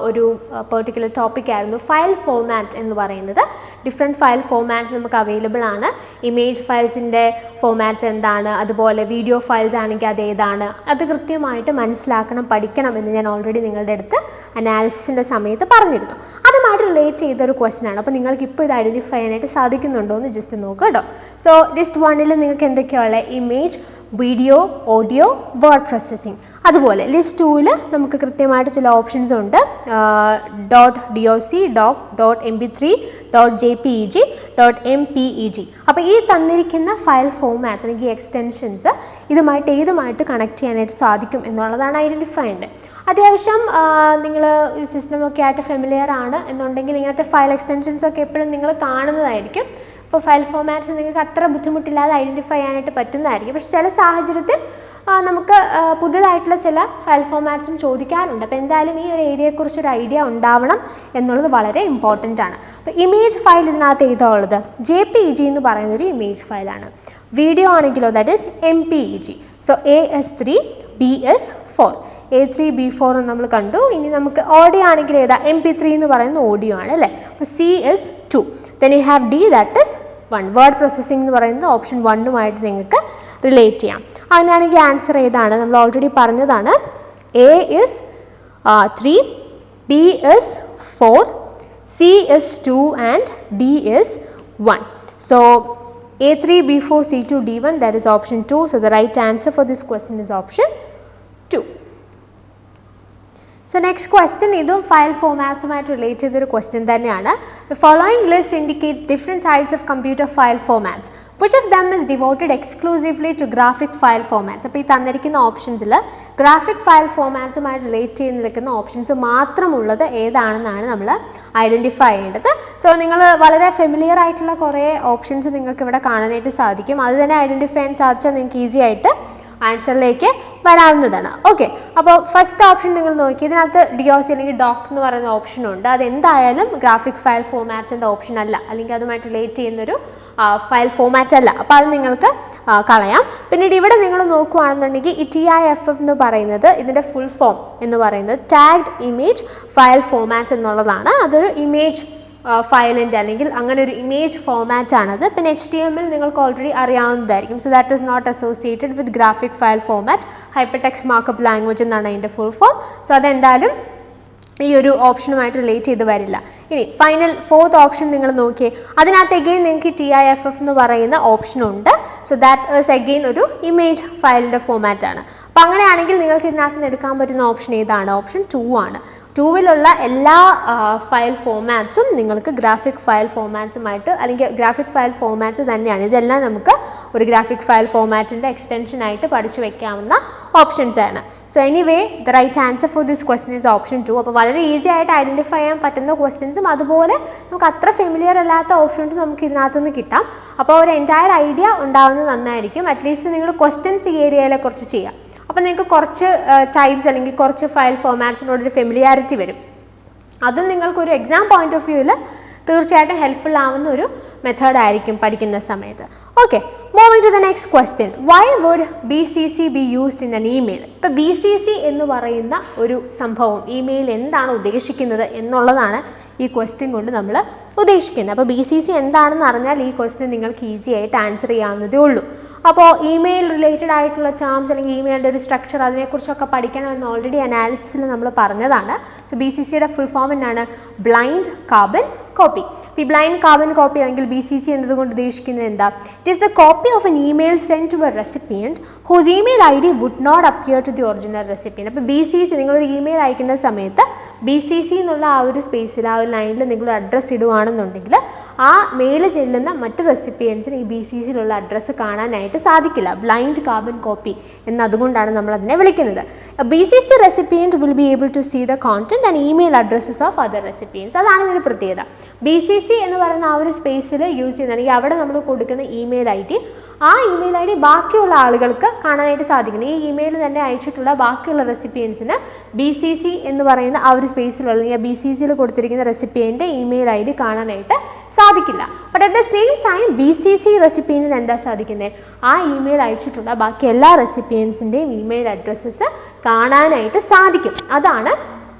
ഒരു പെർട്ടിക്കുലർ ടോപ്പിക്കായിരുന്നു ഫയൽ ഫോർമാറ്റ് എന്ന് പറയുന്നത്. ഡിഫറെൻറ്റ് ഫയൽ ഫോർമാറ്റ്സ് നമുക്ക് അവൈലബിൾ ആണ്. ഇമേജ് ഫയൽസിൻ്റെ ഫോർമാറ്റ്സ് എന്താണ്, അതുപോലെ വീഡിയോ ഫയൽസ് ആണെങ്കിൽ അത് ഏതാണ്, അത് കൃത്യമായിട്ട് മനസ്സിലാക്കണം, പഠിക്കണം എന്ന് ഞാൻ ഓൾറെഡി നിങ്ങളുടെ അടുത്ത് അനാലിസിസിൻ്റെ സമയത്ത് പറഞ്ഞിരുന്നു. അതുമായിട്ട് റിലേറ്റ് ചെയ്തൊരു ക്വസ്റ്റ്യൻ ആണ്. അപ്പോൾ നിങ്ങൾക്ക് ഇപ്പോൾ ഇത് ഐഡൻറ്റിഫൈ ചെയ്യാനായിട്ട് സാധിക്കുന്നുണ്ടോ എന്ന് ജസ്റ്റ് നോക്കുക കേട്ടോ. സോ ലിസ്റ്റ് 1 നിങ്ങൾക്ക് എന്തൊക്കെയുള്ള image, video, audio, word processing. അതുപോലെ ലിസ്റ്റ് 2 നമുക്ക് കൃത്യമായിട്ട് ചില ഓപ്ഷൻസ് ഉണ്ട്. .doc, .mp3, .jpeg, .mpeg. അപ്പോൾ ഈ തന്നിരിക്കുന്ന ഫയൽ ഫോർമാറ്റ് അല്ലെങ്കിൽ എക്സ്റ്റൻഷൻസ് ഇതുമായിട്ട് കണക്ട് ചെയ്യാനായിട്ട് സാധിക്കും എന്നുള്ളതാണ് ഐഡൻറ്റിഫൈ ചെയ്യേണ്ടത്. അത്യാവശ്യം നിങ്ങൾ സിസ്റ്റമൊക്കെ ആയിട്ട് ഫെമിലിയർ ആണ് എന്നുണ്ടെങ്കിൽ ഇങ്ങനത്തെ ഫയൽ എക്സ്റ്റൻഷൻസ് ഒക്കെ എപ്പോഴും നിങ്ങൾ കാണുന്നതായിരിക്കും. ഇപ്പോൾ ഫയൽ ഫോർമാറ്റ്സ് നിങ്ങൾക്ക് അത്ര ബുദ്ധിമുട്ടില്ലാതെ ഐഡൻറ്റിഫൈ ചെയ്യാനായിട്ട് പറ്റുന്നതായിരിക്കും. പക്ഷേ ചില സാഹചര്യത്തിൽ നമുക്ക് പുതിയതായിട്ടുള്ള ചില ഫയൽ ഫോർമാറ്റ്സും ചോദിക്കാറുണ്ട്. അപ്പോൾ എന്തായാലും ഈ ഒരു ഏരിയയെക്കുറിച്ചൊരു ഐഡിയ ഉണ്ടാവണം എന്നുള്ളത് വളരെ ഇമ്പോർട്ടൻ്റ് ആണ്. അപ്പോൾ ഇമേജ് ഫയൽ ഇതിനകത്ത് ഏതാണുള്ളത്? JPEG എന്ന് പറയുന്നൊരു ഇമേജ് ഫയലാണ്. വീഡിയോ ആണെങ്കിലോ that is MPEG. So AS3, BS4. A3, B4 എന്ന് നമ്മൾ കണ്ടു. ഇനി നമുക്ക് ഓഡിയോ ആണെങ്കിൽ ഏതാ? MP3 എന്ന് പറയുന്ന ഓഡിയോ ആണ് അല്ലേ. അപ്പോൾ CS2. Then you have D, that is 1. Word processing എന്ന് പറയുന്നത് ഓപ്ഷൻ 1 നിങ്ങൾക്ക് റിലേറ്റ് ചെയ്യാം. അങ്ങനെയാണെങ്കിൽ ആൻസർ ഏതാണ്? നമ്മൾ ഓൾറെഡി പറഞ്ഞതാണ്. A is 3, B is 4, C is 2 and D is 1. So A3, B4, C2, D1, that is option 2. So the right answer for this question is option 2. So next question ഇതും file ഫോർമാറ്റ്സുമായിട്ട് relate ചെയ്തൊരു question തന്നെയാണ്. The following list indicates different types of computer file formats. Which of them is devoted exclusively to graphic file formats? അപ്പോൾ ഈ തന്നിരിക്കുന്ന ഓപ്ഷൻസിൽ graphic file ഫോർമാറ്റ്സുമായിട്ട് relate ചെയ്ത് നിൽക്കുന്ന options മാത്രമുള്ളത് ഏതാണെന്നാണ് നമ്മൾ identify ചെയ്യേണ്ടത്. സോ നിങ്ങൾ വളരെ ഫെമിലിയർ ആയിട്ടുള്ള കുറേ ഓപ്ഷൻസ് നിങ്ങൾക്ക് ഇവിടെ കാണാനായിട്ട് സാധിക്കും. അത് തന്നെ ഐഡൻറ്റിഫൈ ചെയ്യാൻ സാധിച്ചാൽ നിങ്ങൾക്ക് ഈസി ആയിട്ട് ആൻസറിലേക്ക് വരാവുന്നതാണ്. ഓക്കെ, അപ്പോൾ ഫസ്റ്റ് ഓപ്ഷൻ നിങ്ങൾ നോക്കി, ഇതിനകത്ത് DOC അല്ലെങ്കിൽ ഡോക് എന്ന് പറയുന്ന ഓപ്ഷനുണ്ട്. അതെന്തായാലും ഗ്രാഫിക് ഫയൽ ഫോർമാറ്റിൻ്റെ ഓപ്ഷൻ അല്ല, അല്ലെങ്കിൽ അതുമായിട്ട് റിലേറ്റ് ചെയ്യുന്നൊരു ഫയൽ ഫോർമാറ്റ് അല്ല. അപ്പോൾ അത് നിങ്ങൾക്ക് കളയാം. പിന്നീട് ഇവിടെ നിങ്ങൾ നോക്കുകയാണെന്നുണ്ടെങ്കിൽ ഈ TIFF എന്ന് പറയുന്നത് ഇതിൻ്റെ ഫുൾ ഫോം എന്ന് പറയുന്നത് ടാഗ്ഡ് ഇമേജ് ഫയൽ ഫോർമാറ്റ് എന്നുള്ളതാണ്. അതൊരു ഇമേജ് ഫയലിൻ്റെ അല്ലെങ്കിൽ അങ്ങനെ ഒരു ഇമേജ് ഫോർമാറ്റ് ആണത്. പിന്നെ HTML നിങ്ങൾക്ക് ഓൾറെഡി അറിയാവുന്നതായിരിക്കും. So that is not associated with graphic file format. Hypertext markup language എന്നാണ് അതിൻ്റെ ഫുൾ ഫോം. സോ അതെന്തായാലും ഈ ഒരു ഓപ്ഷനുമായിട്ട് റിലേറ്റ് ചെയ്ത് വരില്ല. ഇനി ഫൈനൽ ഫോർത്ത് ഓപ്ഷൻ നിങ്ങൾ നോക്കിയേ, അതിനകത്ത് എഗെയിൻ നിങ്ങൾക്ക് TIFF എന്ന് പറയുന്ന ഓപ്ഷനുണ്ട്. സോ ദാറ്റ് ഈസ് എഗെയിൻ ഒരു ഇമേജ് ഫയലിൻ്റെ ഫോർമാറ്റ് ആണ്. അപ്പോൾ അങ്ങനെയാണെങ്കിൽ നിങ്ങൾക്ക് ഇതിനകത്ത് നിന്ന് എടുക്കാൻ പറ്റുന്ന ഓപ്ഷൻ ഏതാണ്? ഓപ്ഷൻ 2 ആണ്. 2 എല്ലാ ഫയൽ ഫോർമാറ്റ്സും നിങ്ങൾക്ക് ഗ്രാഫിക് ഫയൽ ഫോർമാറ്റ്സുമായിട്ട് അല്ലെങ്കിൽ ഗ്രാഫിക് ഫയൽ ഫോർമാറ്റ് തന്നെയാണ്. ഇതെല്ലാം നമുക്ക് ഒരു ഗ്രാഫിക് ഫയൽ ഫോർമാറ്റിൻ്റെ എക്സ്റ്റൻഷനായിട്ട് പഠിച്ചു വെക്കാവുന്ന ഓപ്ഷൻസ് ആണ്. So anyway the right answer for this question is option 2. അപ്പോൾ വളരെ ഈസി ആയിട്ട് ഐഡൻറ്റിഫൈ ചെയ്യാൻ പറ്റുന്ന ക്വസ്റ്റ്യൻസും അതുപോലെ നമുക്ക് അത്ര ഫെമിലിയർ അല്ലാത്ത ഓപ്ഷൻസ് നമുക്ക് ഇതിനകത്തുനിന്ന് കിട്ടാം. അപ്പോൾ ഒരു എൻറ്റയർ ഐഡിയ ഉണ്ടാകുന്നത് നന്നായിരിക്കും. അറ്റ്ലീസ്റ്റ് നിങ്ങൾ ക്വസ്റ്റ്യൻസ് ഈ ഏരിയയിലെ കുറിച്ച് ചെയ്യാം. അപ്പോൾ നിങ്ങൾക്ക് കുറച്ച് ടൈപ്സ് അല്ലെങ്കിൽ കുറച്ച് ഫയൽ ഫോർമാറ്റ്സിനോടൊരു ഫെമിലിയാരിറ്റി വരും. അതും നിങ്ങൾക്കൊരു എക്സാം പോയിന്റ് ഓഫ് വ്യൂവിൽ തീർച്ചയായിട്ടും ഹെൽപ്ഫുൾ ആവുന്ന ഒരു മെത്തേഡായിരിക്കും പഠിക്കുന്ന സമയത്ത്. Okay, moving to the next question. Why would BCC be used in an email? ഇപ്പോൾ BCC എന്ന് പറയുന്ന ഒരു സംഭവം ഇമെയിൽ എന്താണ് ഉദ്ദേശിക്കുന്നത് എന്നുള്ളതാണ് ഈ ക്വസ്റ്റ്യൻ കൊണ്ട് നമ്മൾ ഉദ്ദേശിക്കുന്നത്. അപ്പോൾ BCC എന്താണെന്ന് അറിഞ്ഞാൽ ഈ ക്വസ്റ്റ്യൻ നിങ്ങൾക്ക് ഈസി ആയിട്ട് ആൻസർ ചെയ്യാവുന്നതേ ഉള്ളൂ. അപ്പോൾ ഇമെയിൽ റിലേറ്റഡ് ആയിട്ടുള്ള ടേംസ് അല്ലെങ്കിൽ ഇമെയിലിൻ്റെ ഒരു സ്ട്രക്ചർ അതിനെക്കുറിച്ചൊക്കെ പഠിക്കണമെന്ന് ഓൾറെഡി അനാലിസിസിൽ നമ്മൾ പറഞ്ഞതാണ്. സോ BCCയുടെ ഫുൾ ഫോം എന്നാണ്? Blind carbon copy. ഈ ബ്ലൈൻഡ് കാർബൺ കോപ്പി അല്ലെങ്കിൽ BCC എന്നതുകൊണ്ട് ഉദ്ദേശിക്കുന്നത് എന്താ? It is the copy of an email send to a recipient whose email ID would not appear to the original recipient. അപ്പോൾ BCC നിങ്ങളൊരു email അയക്കുന്ന സമയത്ത് BCC എന്നുള്ള ആ ഒരു സ്പേസിൽ ആ ഒരു ലൈനിൽ നിങ്ങൾ അഡ്രസ്സ് ഇടുകയാണെന്നുണ്ടെങ്കിൽ ആ മെയിൽ ചെല്ലുന്ന മറ്റ് റെസിപ്പിയൻസിന് ഈ BCCയിലുള്ള അഡ്രസ്സ് കാണാനായിട്ട് സാധിക്കില്ല. ബ്ലൈൻഡ് കാർബൺ കോപ്പി എന്നതുകൊണ്ടാണ് നമ്മൾ അതിനെ വിളിക്കുന്നത്. BCC recipient will be able to see the content and email addresses of other recipients. അതാണ് ഇതിൻ്റെ പ്രത്യേകത. BCC എന്ന് പറയുന്ന ആ ഒരു സ്പേസിൽ യൂസ് ചെയ്യുന്ന അല്ലെങ്കിൽ അവിടെ നമ്മൾ കൊടുക്കുന്ന ഇമെയിൽ ID ആ ഇമെയിൽ ഐ ഡി ബാക്കിയുള്ള ആളുകൾക്ക് കാണാനായിട്ട് സാധിക്കണം. ഈ ഇമെയിൽ തന്നെ അയച്ചിട്ടുള്ള ബാക്കിയുള്ള റെസിപ്പിയൻസിന് BCC എന്ന് പറയുന്ന ആ ഒരു സ്പേസിലുള്ള അല്ലെങ്കിൽ BCCയിൽ കൊടുത്തിരിക്കുന്ന റെസിപ്പിയൻ്റെ ഇമെയിൽ ഐ ഡി കാണാനായിട്ട് സാധിക്കില്ല. But at the same time BCC റെസിപ്പിയൻറ്റിന് എന്താ സാധിക്കുന്നത്? ആ ഇമെയിൽ അയച്ചിട്ടുള്ള ബാക്കി എല്ലാ റെസിപ്പിയൻസിൻ്റെയും ഇമെയിൽ അഡ്രസ്സസ് കാണാനായിട്ട് സാധിക്കും. അതാണ്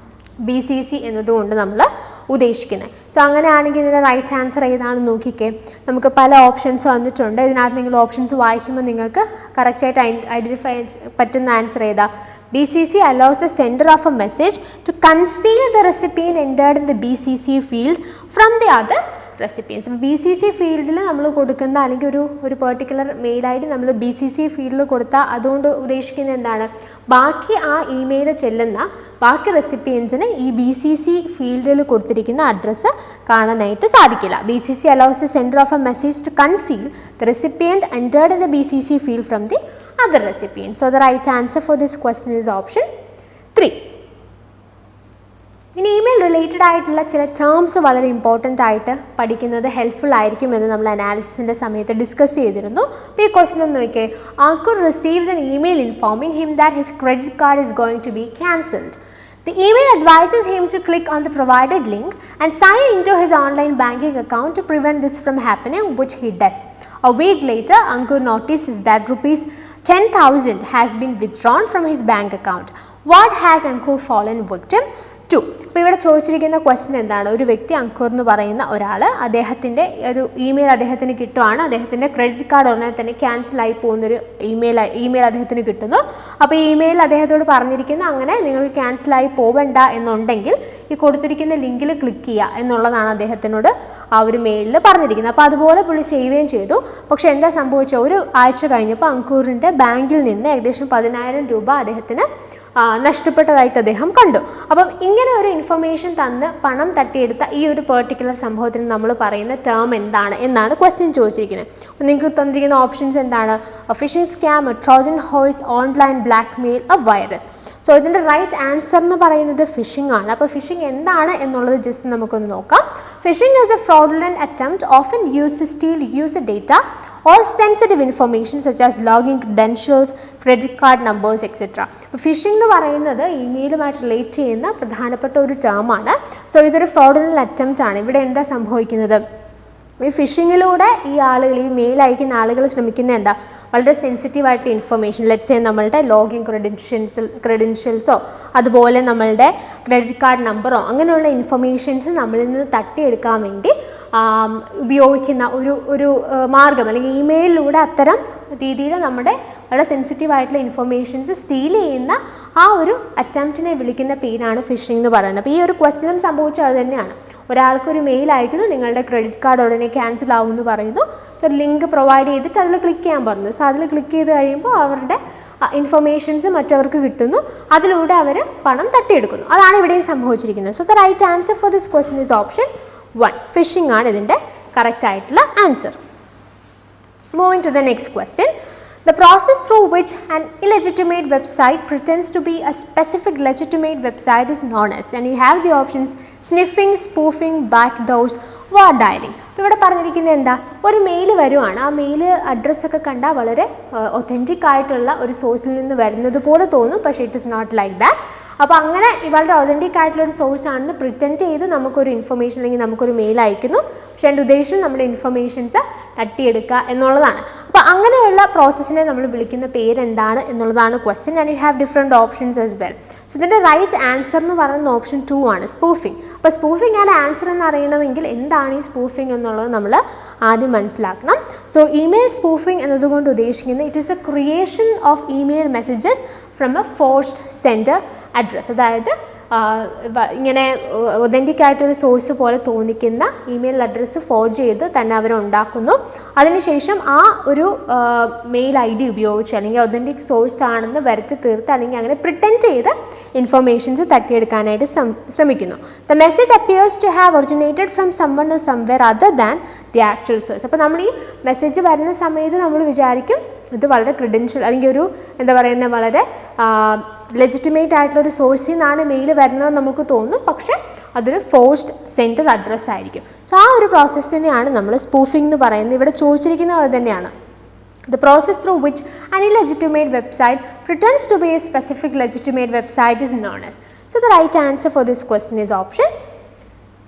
BCC എന്നതുകൊണ്ട് നമ്മൾ ഉദ്ദേശിക്കുന്നത്. സോ അങ്ങനെയാണെങ്കിൽ ഇതിൻ്റെ റൈറ്റ് ആൻസർ ഏതാണെന്ന് നോക്കിക്കേ. നമുക്ക് പല ഓപ്ഷൻസ് വന്നിട്ടുണ്ട്. ഇതിനകത്ത് നിങ്ങൾ ഓപ്ഷൻസ് വായിക്കുമ്പോൾ നിങ്ങൾക്ക് കറക്റ്റായിട്ട് ഐഡൻറ്റിഫൈ പറ്റുന്ന ആൻസർ ഏതാ? BCC allows the sender of a message to conceal the recipient entered in the BCC field from the other recipients. BCC ഫീൽഡിൽ നമ്മൾ കൊടുക്കുന്ന അല്ലെങ്കിൽ ഒരു പെർട്ടിക്കുലർ മെയിൽ ഐ ഡി നമ്മൾ BCC ഫീൽഡിൽ കൊടുത്താൽ അതുകൊണ്ട് ഉദ്ദേശിക്കുന്നത് എന്താണ്? ബാക്കി ആ ഇമെയിൽ ചെല്ലുന്ന ബാക്കി റെസിപ്പിയൻസിന് ഈ BCC ഫീൽഡിൽ കൊടുത്തിരിക്കുന്ന അഡ്രസ്സ് കാണാനായിട്ട് സാധിക്കില്ല. BCC allows the sender of a message to conceal the recipient entered in the BCC field from the other recipient. So the right answer for this question is option 3. ഇനി email related ആയിട്ടുള്ള ചില terms വളരെ important ആയിട്ട് പഠിക്കുന്നത് helpful ആയിരിക്കുമെന്ന് നമ്മൾ അനാലിസിസിൻ്റെ സമയത്ത് discuss ചെയ്തിരുന്നു. അപ്പോൾ ഈ ക്വസ്റ്റൻ ഒന്ന് നോക്കിയേ. Ankur receives an email informing him that his credit card is going to be cancelled. The email advises him to click on the provided link and sign into his online banking account to prevent this from happening, which he does. A week later, Ankur notices that rupees 10,000 has been withdrawn from his bank account. What has Ankur fallen victim to? അപ്പോൾ ഇവിടെ ചോദിച്ചിരിക്കുന്ന question എന്താണ്? ഒരു വ്യക്തി അങ്കൂർ എന്ന് പറയുന്ന ഒരാൾ അദ്ദേഹത്തിൻ്റെ ഒരു ഇമെയിൽ അദ്ദേഹത്തിന് കിട്ടുവാണ്. അദ്ദേഹത്തിൻ്റെ ക്രെഡിറ്റ് കാർഡ് ഉടനെ തന്നെ ക്യാൻസലായി പോകുന്നൊരു ഇമെയിൽ അദ്ദേഹത്തിന് കിട്ടുന്നു. അപ്പോൾ ഈ ഇമെയിൽ അദ്ദേഹത്തോട് പറഞ്ഞിരിക്കുന്ന അങ്ങനെ നിങ്ങൾക്ക് ക്യാൻസലായി പോവണ്ട എന്നുണ്ടെങ്കിൽ ഈ കൊടുത്തിരിക്കുന്ന ലിങ്കിൽ ക്ലിക്ക് ചെയ്യുക എന്നുള്ളതാണ് അദ്ദേഹത്തിനോട് ആ ഒരു മെയിലിൽ പറഞ്ഞിരിക്കുന്നത്. അപ്പോൾ അതുപോലെ പുള്ളി ചെയ്യുകയും ചെയ്തു. പക്ഷേ എന്താ സംഭവിച്ചത്? ഒരു ആഴ്ച കഴിഞ്ഞപ്പോൾ അങ്കൂറിൻ്റെ ബാങ്കിൽ നിന്ന് ഏകദേശം 10,000 രൂപ അദ്ദേഹത്തിന് നഷ്ടപ്പെട്ടതായിട്ട് അദ്ദേഹം കണ്ടു. അപ്പം ഇങ്ങനെ ഒരു ഇൻഫർമേഷൻ തന്ന് പണം തട്ടിയെടുത്ത ഈ ഒരു പെർട്ടിക്കുലർ സംഭവത്തിന് നമ്മൾ പറയുന്ന ടേം എന്താണ് എന്നാണ് ക്വസ്റ്റ്യൻ ചോദിച്ചിരിക്കുന്നത്. അപ്പോൾ നിങ്ങൾക്ക് തന്നിരിക്കുന്ന ഓപ്ഷൻസ് എന്താണ്? Phishing scam, Trojan horse, online blackmail, virus. So ഇതിൻ്റെ റൈറ്റ് ആൻസർ എന്ന് പറയുന്നത് ഫിഷിംഗ് ആണ്. അപ്പോൾ ഫിഷിംഗ് എന്താണ് എന്നുള്ളത് ജസ്റ്റ് നമുക്കൊന്ന് നോക്കാം. Phishing is a fraudulent attempt often used to steal user data or sensitive information such as login credentials, credit card numbers, etc. അപ്പോൾ ഫിഷിംഗ് എന്ന് പറയുന്നത് ഇമെയിലുമായിട്ട് റിലേറ്റ് ചെയ്യുന്ന പ്രധാനപ്പെട്ട ഒരു ടേമാണ്. സോ ഇതൊരു ഫ്രോഡുലന്റ് അറ്റംപ്റ്റ് ആണ്. ഇവിടെ എന്താ സംഭവിക്കുന്നത്? ഈ ഫിഷിങ്ങിലൂടെ ഈ ആളുകൾ, ഈ മെയിൽ അയക്കുന്ന ആളുകൾ ശ്രമിക്കുന്നത് എന്താ? വളരെ സെൻസിറ്റീവ് ആയിട്ടുള്ള ഇൻഫർമേഷൻ, ലെറ്റ്സ് സേ നമ്മളുടെ ലോഗിൻ ക്രെഡൻഷ്യൽസോ അതുപോലെ നമ്മളുടെ ക്രെഡിറ്റ് കാർഡ് നമ്പറോ അങ്ങനെയുള്ള ഇൻഫർമേഷൻസ് നമ്മളിൽ നിന്ന് തട്ടിയെടുക്കാൻ വേണ്ടി ഉപയോഗിക്കുന്ന ഒരു മാർഗം, അല്ലെങ്കിൽ ഇമെയിലിലൂടെ അത്തരം രീതിയിൽ നമ്മുടെ വളരെ സെൻസിറ്റീവ് ആയിട്ടുള്ള ഇൻഫർമേഷൻസ് സ്റ്റീൽ ചെയ്യുന്ന ആ ഒരു അറ്റംപ്റ്റിനെ വിളിക്കുന്ന പേരാണ് ഫിഷിംഗ് എന്ന് പറയുന്നത്. അപ്പോൾ ഈ ഒരു ക്വസ്റ്റനും സംഭവിച്ചത് അത് തന്നെയാണ്. ഒരാൾക്കൊരു മെയിൽ അയക്കുന്നു, നിങ്ങളുടെ ക്രെഡിറ്റ് കാർഡ് ഉടനെ ക്യാൻസൽ ആവുമെന്ന് പറയുന്നു. സോ ലിങ്ക് പ്രൊവൈഡ് ചെയ്തിട്ട് അതിൽ ക്ലിക്ക് ചെയ്യാൻ പറഞ്ഞു. സോ അതിൽ ക്ലിക്ക് ചെയ്ത് കഴിയുമ്പോൾ അവരുടെ ഇൻഫർമേഷൻസ് മറ്റവർക്ക് കിട്ടുന്നു, അതിലൂടെ അവർ പണം തട്ടിയെടുക്കുന്നു. അതാണ് ഇവിടെയും സംഭവിച്ചിരിക്കുന്നത്. So the right answer for this question is option 1. Phishing ആണ് ഇതിൻ്റെ കറക്റ്റ് ആയിട്ടുള്ള answer. Moving to the next question. The process through which an illegitimate website pretends to be a specific legitimate website is known as, and you have the options sniffing, spoofing, backdoors, word dialing. അപ്പോൾ ഇവിടെ പറഞ്ഞിരിക്കുന്നത് എന്താ? ഒരു mail വരുവാണ്. ആ mail അഡ്രസ്സൊക്കെ കണ്ടാൽ വളരെ authentic ആയിട്ടുള്ള ഒരു സോഴ്സിൽ നിന്ന് വരുന്നത് പോലെ തോന്നും, പക്ഷേ it is not like that. അപ്പോൾ അങ്ങനെ വളരെ ഒതൻറ്റിക് ആയിട്ടുള്ളൊരു സോഴ്സ് ആണെന്ന് പ്രിറ്റൻഡ് ചെയ്ത് നമുക്കൊരു ഇൻഫർമേഷൻ അല്ലെങ്കിൽ നമുക്കൊരു മെയിൽ അയക്കുന്നു. പക്ഷേ എൻ്റെ ഉദ്ദേശം നമ്മുടെ ഇൻഫർമേഷൻസ് തട്ടിയെടുക്കുക എന്നുള്ളതാണ്. അപ്പോൾ അങ്ങനെയുള്ള പ്രോസസ്സിനെ നമ്മൾ വിളിക്കുന്ന പേരെന്താണ് എന്നുള്ളതാണ് question. And you have different options as well. So ഇതിൻ്റെ റൈറ്റ് ആൻസർ എന്ന് പറയുന്ന ഓപ്ഷൻ 2 ആണ്, സ്പൂഫിംഗ്. അപ്പോൾ സ്പൂഫിംഗ് ആണ് ആൻസർ എന്ന് അറിയണമെങ്കിൽ എന്താണ് ഈ സ്പൂഫിംഗ് എന്നുള്ളത് നമ്മൾ ആദ്യം മനസ്സിലാക്കണം. സോ ഇമെയിൽ സ്പൂഫിംഗ് എന്നതുകൊണ്ട് ഉദ്ദേശിക്കുന്നത് it is A creation of email messages from A forced sender address. അതായത് ഇങ്ങനെ ഒതൻറ്റിക് ആയിട്ടൊരു സോഴ്സ് പോലെ തോന്നിക്കുന്ന ഇമെയിൽ അഡ്രസ്സ് ഫോർജ് ചെയ്ത് തന്നെ അവർ ഉണ്ടാക്കുന്നു. അതിനുശേഷം ആ ഒരു മെയിൽ ഐ ഡി ഉപയോഗിച്ച് അല്ലെങ്കിൽ ഒതൻറ്റിക് സോഴ്സ് ആണെന്ന് വരുത്തി തീർത്ത് അല്ലെങ്കിൽ അങ്ങനെ പ്രിറ്റൻഡ് ചെയ്ത് ഇൻഫർമേഷൻസ് തട്ടിയെടുക്കാനായിട്ട് ശ്രമിക്കുന്നു. The message appears to have originated from someone or somewhere other than the actual source. അപ്പോൾ നമ്മൾ ഈ മെസ്സേജ് വരുന്ന സമയത്ത് നമ്മൾ വിചാരിക്കും ഇത് വളരെ ക്രെഡൻഷ്യൽ അല്ലെങ്കിൽ ഒരു എന്താ പറയുന്ന വളരെ ലെജിറ്റിമേറ്റ് ആയിട്ടുള്ളൊരു സോഴ്സിൽ നിന്നാണ് മെയിൽ വരുന്നത് നമുക്ക് തോന്നും, പക്ഷേ അതൊരു ഫോഴ്സ്ഡ് സെൻഡർ അഡ്രസ്സ് ആയിരിക്കും. സോ ആ ഒരു പ്രോസസ്സിനെയാണ് നമ്മൾ സ്പൂഫിംഗ് എന്ന് പറയുന്നത്. ഇവിടെ ചോദിച്ചിരിക്കുന്നത് അത് തന്നെയാണ്. The process through which an illegitimate website pretends to be a specific legitimate website is known as. So, the right answer for this question is option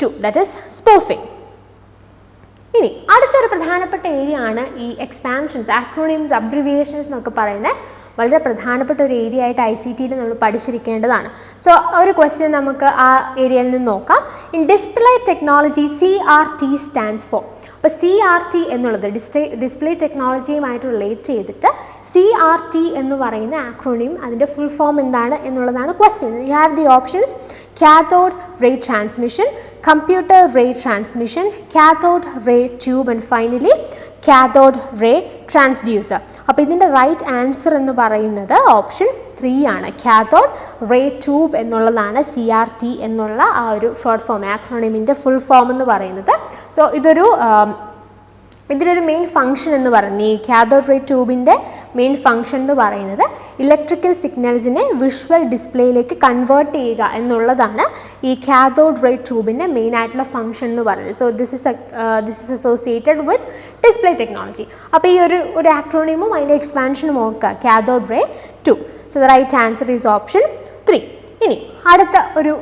2, that is spoofing. ഇനി അടുത്തൊരു പ്രധാനപ്പെട്ട ഏരിയ ആണ് ഈ എക്സ്പാൻഷൻസ്, ആക്രോണിംസ്, അബ്രിവിയേഷൻസ് എന്നൊക്കെ പറയുന്നത് വളരെ പ്രധാനപ്പെട്ട ഒരു ഏരിയ ആയിട്ട് ICTയിൽ നമ്മൾ പഠിച്ചിരിക്കേണ്ടതാണ്. സോ ഒരു ക്വസ്റ്റ്യൻ നമുക്ക് ആ ഏരിയയിൽ നിന്ന് നോക്കാം. In display technology CRT stands for. അപ്പോൾ CRT എന്നുള്ളത് ഡിസ്പ്ലേ ടെക്നോളജിയുമായിട്ട് റിലേറ്റ് ചെയ്തിട്ട് CRT എന്ന് പറയുന്ന ആക്രോണിം അതിൻ്റെ ഫുൾ ഫോം എന്താണ് എന്നുള്ളതാണ് question. You have the options cathode ray transmission, computer ray transmission, cathode ray tube and finally cathode ray transducer. അപ്പോൾ ഇതിൻ്റെ റൈറ്റ് ആൻസർ എന്ന് പറയുന്നത് ഓപ്ഷൻ 3 ആണ്. cathode ray tube എന്നുള്ളതാണ് CRT എന്നുള്ള ആ ഒരു ഷോർട്ട് ഫോം ആക്രോണിമിൻ്റെ ഫുൾ ഫോം എന്ന് പറയുന്നത്. സോ ഇതിലൊരു മെയിൻ ഫംഗ്ഷൻ എന്ന് പറയുന്നത് ഈ കാഥോഡ് റേ ട്യൂബിൻ്റെ മെയിൻ ഫംഗ്ഷൻ എന്ന് പറയുന്നത് ഇലക്ട്രിക്കൽ സിഗ്നൽസിനെ വിഷ്വൽ ഡിസ്പ്ലേയിലേക്ക് കൺവേർട്ട് ചെയ്യുക എന്നുള്ളതാണ് ഈ കാഥോഡ് റേ ട്യൂബിൻ്റെ മെയിൻ ആയിട്ടുള്ള ഫംഗ്ഷൻ എന്ന് പറയുന്നത്. So this is associated with display technology. അപ്പോൾ ഈ ഒരു ആക്രോണിമും അതിൻ്റെ എക്സ്പാൻഷനും ഓർക്കുക, cathode ray tube. So the right answer is option 3. ഇനി അടുത്ത ഒരു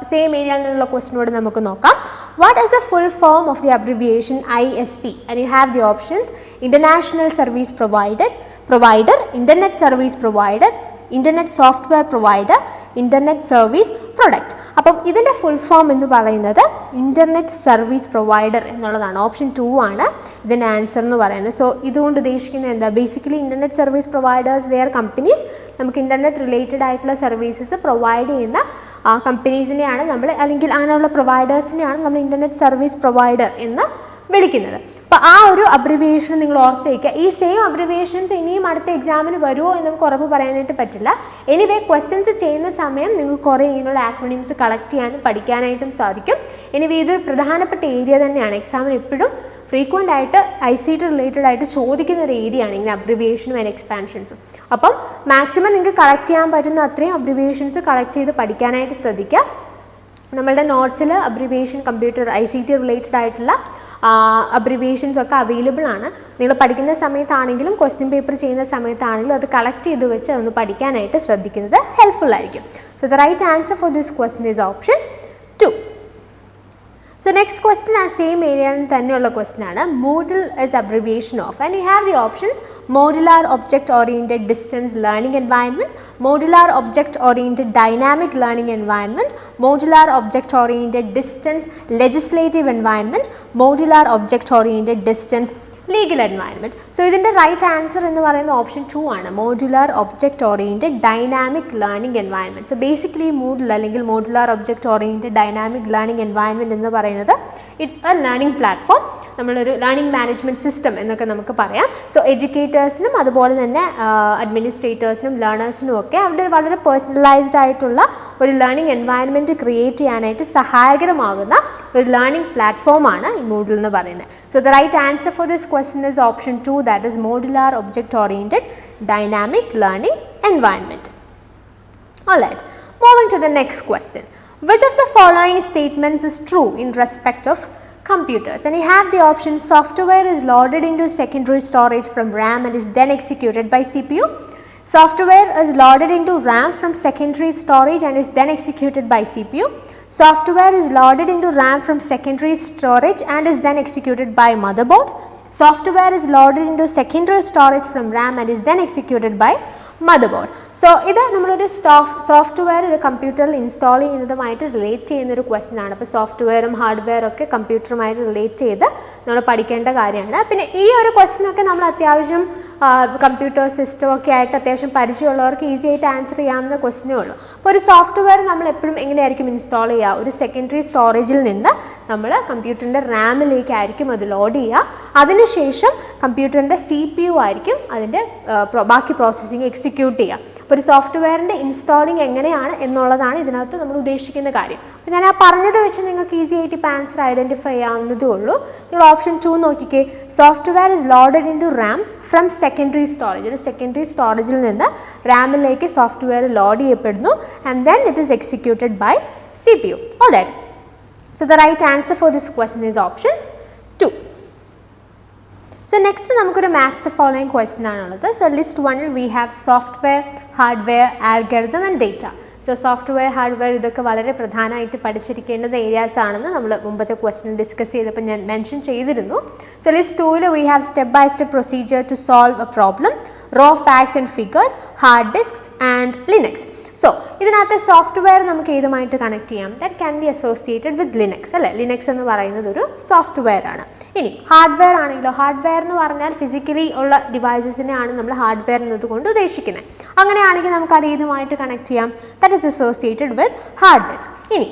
സെയിം ഏരിയയിൽ നിന്നുള്ള ക്വസ്റ്റിനോട് നമുക്ക് നോക്കാം. What is the full form of the abbreviation ISP? And you have the options international service provider, internet service provider, internet software provider, internet service product. അപ്പം ഇതിൻ്റെ full form എന്ന് പറയുന്നത് ഇൻ്റർനെറ്റ് സർവീസ് പ്രൊവൈഡർ എന്നുള്ളതാണ്. Option 2 ആണ് ഇതിൻ്റെ answer എന്ന് പറയുന്നത്. So ഇതുകൊണ്ട് ഉദ്ദേശിക്കുന്നത് എന്താ? Basically internet service providers their companies, നമുക്ക് ഇൻ്റർനെറ്റ് റിലേറ്റഡ് ആയിട്ടുള്ള സർവീസസ് പ്രൊവൈഡ് ചെയ്യുന്ന കമ്പനീസിനെയാണ് നമ്മൾ, അല്ലെങ്കിൽ അങ്ങനെയുള്ള പ്രൊവൈഡേഴ്സിനെയാണ് നമ്മൾ ഇൻ്റർനെറ്റ് സർവീസ് പ്രൊവൈഡർ എന്ന് വിളിക്കുന്നത്. അപ്പോൾ ആ ഒരു അബ്രിവിയേഷൻ നിങ്ങൾ ഓർത്ത് വയ്ക്കുക. ഈ സെയിം അബ്രിവിയേഷൻസ് ഇനിയും അടുത്ത എക്സാമിന് വരുമോ എന്ന് നമുക്ക് ഉറപ്പ് പറയാനായിട്ട് പറ്റില്ല. എനിവേ ക്വസ്റ്റ്യൻസ് ചെയ്യുന്ന സമയം നിങ്ങൾക്ക് കുറേ ഇങ്ങനെയുള്ള ആക്രോണിംസ് കളക്ട് ചെയ്യാനും പഠിക്കാനായിട്ടും സാധിക്കും. എനിവേ ഇത് പ്രധാനപ്പെട്ട ഏരിയ തന്നെയാണ്. എക്സാമിന് എപ്പോഴും ഫ്രീക്വൻ്റ് ആയിട്ട് ICT റിലേറ്റഡ് ആയിട്ട് ചോദിക്കുന്ന ഒരു ഏരിയ ആണ് ഇങ്ങനെ അബ്രിവിയേഷനും ആൻഡ് എക്സ്പാൻഷൻസും. അപ്പം മാക്സിമം നിങ്ങൾക്ക് കളക്ട് ചെയ്യാൻ പറ്റുന്ന അത്രയും അബ്രിവിയേഷൻസ് കളക്ട് ചെയ്ത് പഠിക്കാനായിട്ട് ശ്രദ്ധിക്കുക. നമ്മളുടെ നോട്ട്സിൽ അബ്രിവിയേഷൻ കമ്പ്യൂട്ടർ ICT റിലേറ്റഡ് ആയിട്ടുള്ള അബ്രിവിയേഷൻസ് ഒക്കെ അവൈലബിൾ ആണ്. നിങ്ങൾ പഠിക്കുന്ന സമയത്താണെങ്കിലും ക്വസ്റ്റ്യൻ പേപ്പർ ചെയ്യുന്ന സമയത്താണെങ്കിലും അത് കളക്ട് ചെയ്ത് വെച്ച് അതൊന്ന് പഠിക്കാനായിട്ട് ശ്രദ്ധിക്കുന്നത് ഹെൽപ്ഫുൾ ആയിരിക്കും. So the right answer for this question is option 2. So next question ആ സെയിം ഏരിയയിൽ തന്നെയുള്ള ക്വസ്റ്റ്യൻ ആണ്. Moodle is abbreviation of, and you have the options modular object oriented distance learning environment, modular object oriented dynamic learning environment, modular object oriented distance legislative environment, modular object oriented distance legal environment. So ഇതിൻ്റെ right answer എന്ന് പറയുന്നത് option 2 ആണ്. Modular object oriented dynamic learning environment. So basically Moodle അല്ലെങ്കിൽ modular object oriented dynamic learning environment എന്ന് പറയുന്നത് it's a learning platform, നമ്മളൊരു learning management system എന്നൊക്കെ നമുക്ക് പറയാം. സോ എഡ്യൂക്കേറ്റേഴ്സിനും അതുപോലെ തന്നെ അഡ്മിനിസ്ട്രേറ്റേഴ്സിനും ലേണേഴ്സിനും ഒക്കെ അവരുടെ വളരെ പേഴ്സണലൈസ്ഡ് ആയിട്ടുള്ള ഒരു ലേണിംഗ് എൻവയൺമെൻറ്റ് ക്രിയേറ്റ് ചെയ്യാനായിട്ട് സഹായകരമാകുന്ന ഒരു ലേണിംഗ് പ്ലാറ്റ്ഫോമാണ് ഈ മൂഡിൽ എന്ന് പറയുന്നത്. So the right answer for this question is option 2, that is modular object oriented dynamic learning environment. Alright, moving to the next question. Which of the following statements is true in respect of computers? And you have the option software is loaded into secondary storage from RAM and is then executed by CPU. Software is loaded into RAM from secondary storage and is then executed by CPU. Software is loaded into RAM from secondary storage and is then executed by motherboard. Software is loaded into secondary storage from RAM and is then executed by motherboard. So ഇത് നമ്മളൊരു software ഒരു കമ്പ്യൂട്ടറിൽ install ചെയ്യുന്നതുമായിട്ട് relate ചെയ്യുന്നൊരു question ആണ്. അപ്പോൾ സോഫ്റ്റ്വെയറും ഹാർഡ്വെയറും ഒക്കെ കമ്പ്യൂട്ടറുമായിട്ട് relate ചെയ്ത് നമ്മൾ പഠിക്കേണ്ട കാര്യമാണ്. പിന്നെ ഈ ഒരു ക്വസ്റ്റ്യനൊക്കെ നമ്മൾ അത്യാവശ്യം കമ്പ്യൂട്ടർ സിസ്റ്റം ഒക്കെ ആയിട്ട് അത്യാവശ്യം പരിചയമുള്ളവർക്ക് ഈസി ആയിട്ട് ആൻസർ ചെയ്യാവുന്ന ക്വസ്റ്റ്യനേ ഉള്ളൂ. അപ്പോൾ ഒരു സോഫ്റ്റ്വെയർ നമ്മൾ എപ്പോഴും എങ്ങനെയായിരിക്കും ഇൻസ്റ്റാൾ ചെയ്യുക? ഒരു സെക്കൻഡറി സ്റ്റോറേജിൽ നിന്ന് നമ്മൾ കമ്പ്യൂട്ടറിൻ്റെ റാമിലേക്കായിരിക്കും അത് ലോഡ് ചെയ്യുക. അതിനുശേഷം കമ്പ്യൂട്ടറിൻ്റെ CPU ആയിരിക്കും അതിൻ്റെ ബാക്കി പ്രോസസ്സിങ് എക്സിക്യൂട്ട് ചെയ്യുക. അപ്പോൾ ഒരു സോഫ്റ്റ്വെയറിൻ്റെ ഇൻസ്റ്റാളിങ് എങ്ങനെയാണ് എന്നുള്ളതാണ് ഇതിനകത്ത് നമ്മൾ ഉദ്ദേശിക്കുന്ന കാര്യം. അപ്പോൾ ഞാൻ ആ പറഞ്ഞത് വെച്ച് നിങ്ങൾക്ക് ഈസി ആയിട്ട് ഇപ്പോൾ ആൻസർ ഐഡൻറ്റിഫൈ ചെയ്യാവുന്നതേ ഉള്ളൂ. നിങ്ങൾ ഓപ്ഷൻ 2 നോക്കിക്കേ. Software is loaded in to RAM from secondary storage. ഒരു സെക്കൻഡറി സ്റ്റോറേജിൽ നിന്ന് റാമിലേക്ക് സോഫ്റ്റ്വെയർ ലോഡ് ചെയ്യപ്പെടുന്നു and then it is executed by CPU. Alright, so the right answer for this question is option 2. So next നമുക്കൊരു match the following question ആണുള്ളത്. So list 1 we have software, hardware, algorithm and data. So software, hardware ഇതൊക്കെ വളരെ പ്രധാനമായിട്ട് പഠിച്ചിരിക്കേണ്ട areas ആണെന്ന് നമ്മൾ മുമ്പത്തെ question discuss ചെയ്തപ്പോൾ ഞാൻ മെൻഷൻ ചെയ്തിരുന്നു. So list 2 we have step by step procedure to solve a problem, raw facts and figures, hard disks and Linux. So ഇതിനകത്ത് സോഫ്റ്റ്വെയർ നമുക്ക് ഏതുമായിട്ട് കണക്ട് ചെയ്യാം? That can be associated with Linux അല്ലേ? Linux എന്ന് പറയുന്നത് ഒരു software ആണ്. ഇനി ഹാർഡ്വെയർ ആണെങ്കിലോ, ഹാർഡ്വെയർ എന്ന് പറഞ്ഞാൽ ഫിസിക്കലി ഉള്ള ഡിവൈസസിനെയാണ് നമ്മൾ ഹാർഡ്വെയർ എന്നതുകൊണ്ട് ഉദ്ദേശിക്കുന്നത്. അങ്ങനെയാണെങ്കിൽ നമുക്ക് അത് ഏതുമായിട്ട് കണക്ട് ചെയ്യാം? That is associated with hard disk. ഇനി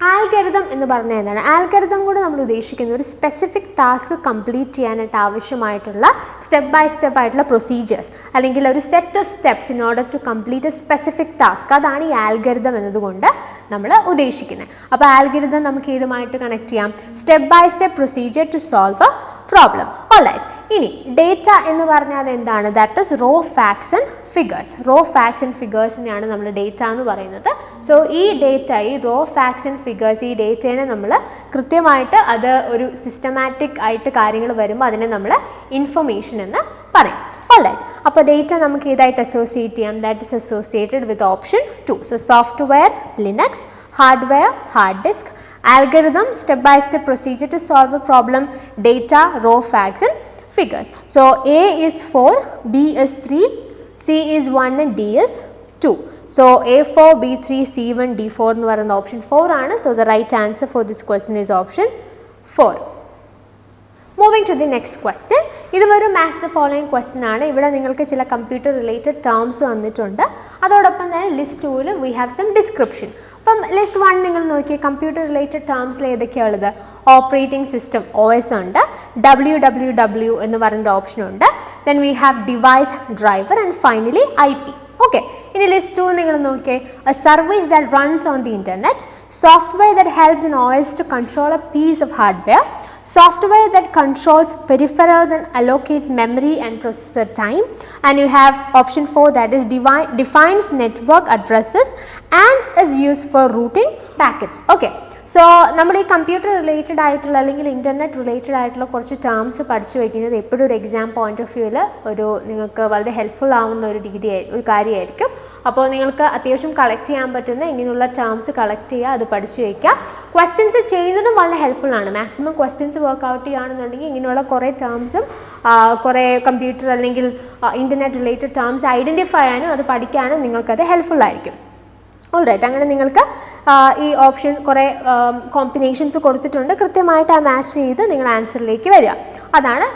ആൽഗരിതം എന്ന് പറഞ്ഞാൽ എന്താണ്? ആൽഗരിതം കൂടെ നമ്മൾ ഉദ്ദേശിക്കുന്നത് ഒരു സ്പെസിഫിക് ടാസ്ക് കംപ്ലീറ്റ് ചെയ്യാനായിട്ട് ആവശ്യമായിട്ടുള്ള സ്റ്റെപ്പ് ബൈ സ്റ്റെപ്പ് ആയിട്ടുള്ള പ്രൊസീജിയേഴ്സ് അല്ലെങ്കിൽ ഒരു set of steps in order to complete a specific task, അതാണ് ഈ ആൽഗരിതം എന്നതുകൊണ്ട് നമ്മൾ ഉദ്ദേശിക്കുന്നത്. അപ്പോൾ ആൽഗരിതം നമുക്ക് ഏതുമായിട്ട് കണക്ട് ചെയ്യാം? Step by step procedure to solve a problem. Alright. ഇനി ഡേറ്റ എന്ന് പറഞ്ഞാൽ എന്താണ്? That is raw facts and figures. Raw facts and ഫിഗേഴ്സിനെയാണ് നമ്മൾ ഡേറ്റ എന്ന് പറയുന്നത്. സോ ഈ ഡേറ്റ, ഈ റോ ഫാക്ട്സ് ആൻഡ് ഫിഗേഴ്സ്, ഈ ഡേറ്റേനെ നമ്മൾ കൃത്യമായിട്ട് അത് ഒരു സിസ്റ്റമാറ്റിക് ആയിട്ട് കാര്യങ്ങൾ വരുമ്പോൾ അതിനെ നമ്മൾ ഇൻഫർമേഷൻ എന്ന് പറയും. ഓൾറൈറ്റ്. അപ്പോൾ ഡേറ്റ നമുക്ക് ഏതായിട്ട് അസോസിയേറ്റ് ചെയ്യാം? That is associated with option 2. So software Linux, hardware hard disk, algorithm step by step procedure to solve a problem, data, raw facts and figures. So A is 4, B is 3, C is 1 and D is 2. So A4, B3, C1, D4 എന്ന് പറയുന്ന option 4 ആണ്. So the right answer for this question is option 4. Moving to the next question. ഇതൊരു match the following question ആണ്. ഇവിടെ നിങ്ങൾക്ക് ചില computer related terms വന്നിട്ടുണ്ട്. അതോടൊപ്പം തന്നെ list 2 we have some description. അപ്പം ലിസ്റ്റ് 1 നിങ്ങൾ നോക്കിയേ, കമ്പ്യൂട്ടർ റിലേറ്റഡ് ടേംസിൽ ഏതൊക്കെയാണുള്ളത്? ഓപ്പറേറ്റിംഗ് സിസ്റ്റം OS ഉണ്ട്, WWW എന്ന് പറയുന്ന ഓപ്ഷൻ ഉണ്ട്, then we have device, driver and finally IP. Okay. ഇനി ലിസ്റ്റ് 2 നിങ്ങൾ നോക്കിയേ, a service that runs on the internet, software that helps in OS to control a piece of hardware, software that controls peripherals and allocates memory and processor time, and you have option 4 that is defines network addresses and is used for routing packets. Okay. So നമ്മൾ ഈ computer related ആയിട്ടുള്ള അല്ലെങ്കിൽ internet related ആയിട്ടുള്ള കുറച്ച് terms പഠിച്ചു വയ്ക്കുന്നത് എപ്പോഴും ഒരു എക്സാം പോയിന്റ് ഓഫ് വ്യൂവിൽ ഒരു നിങ്ങൾക്ക് വളരെ ഹെൽപ്ഫുൾ ആവുന്ന ഒരു കാര്യമായിരിക്കും. അപ്പോൾ നിങ്ങൾക്ക് അത്യാവശ്യം കളക്ട് ചെയ്യാൻ പറ്റുന്ന ഇങ്ങനെയുള്ള ടേംസ് കളക്ട് ചെയ്യുക, അത് പഠിച്ചു വയ്ക്കുക. ക്വസ്റ്റ്യൻസ് ചെയ്യുന്നതും വളരെ ഹെൽപ്ഫുൾ ആണ്. മാക്സിമം ക്വസ്റ്റ്യൻസ് വർക്ക്ഔട്ട് ചെയ്യുകയാണെന്നുണ്ടെങ്കിൽ ഇങ്ങനെയുള്ള കുറേ ടേംസും കുറേ കമ്പ്യൂട്ടർ അല്ലെങ്കിൽ ഇൻ്റർനെറ്റ് റിലേറ്റഡ് ടേംസ് ഐഡൻറ്റിഫൈ ചെയ്യാനും അത് പഠിക്കാനും നിങ്ങൾക്കത് ഹെൽപ്ഫുൾ ആയിരിക്കും. ഓൾറൈറ്റ്. അങ്ങനെ നിങ്ങൾക്ക് ഈ ഓപ്ഷൻ കുറേ കോമ്പിനേഷൻസ് കൊടുത്തിട്ടുണ്ട്. കൃത്യമായിട്ട് ആ മാച്ച് ചെയ്ത് നിങ്ങൾ ആൻസറിലേക്ക് വരിക. അതാണ്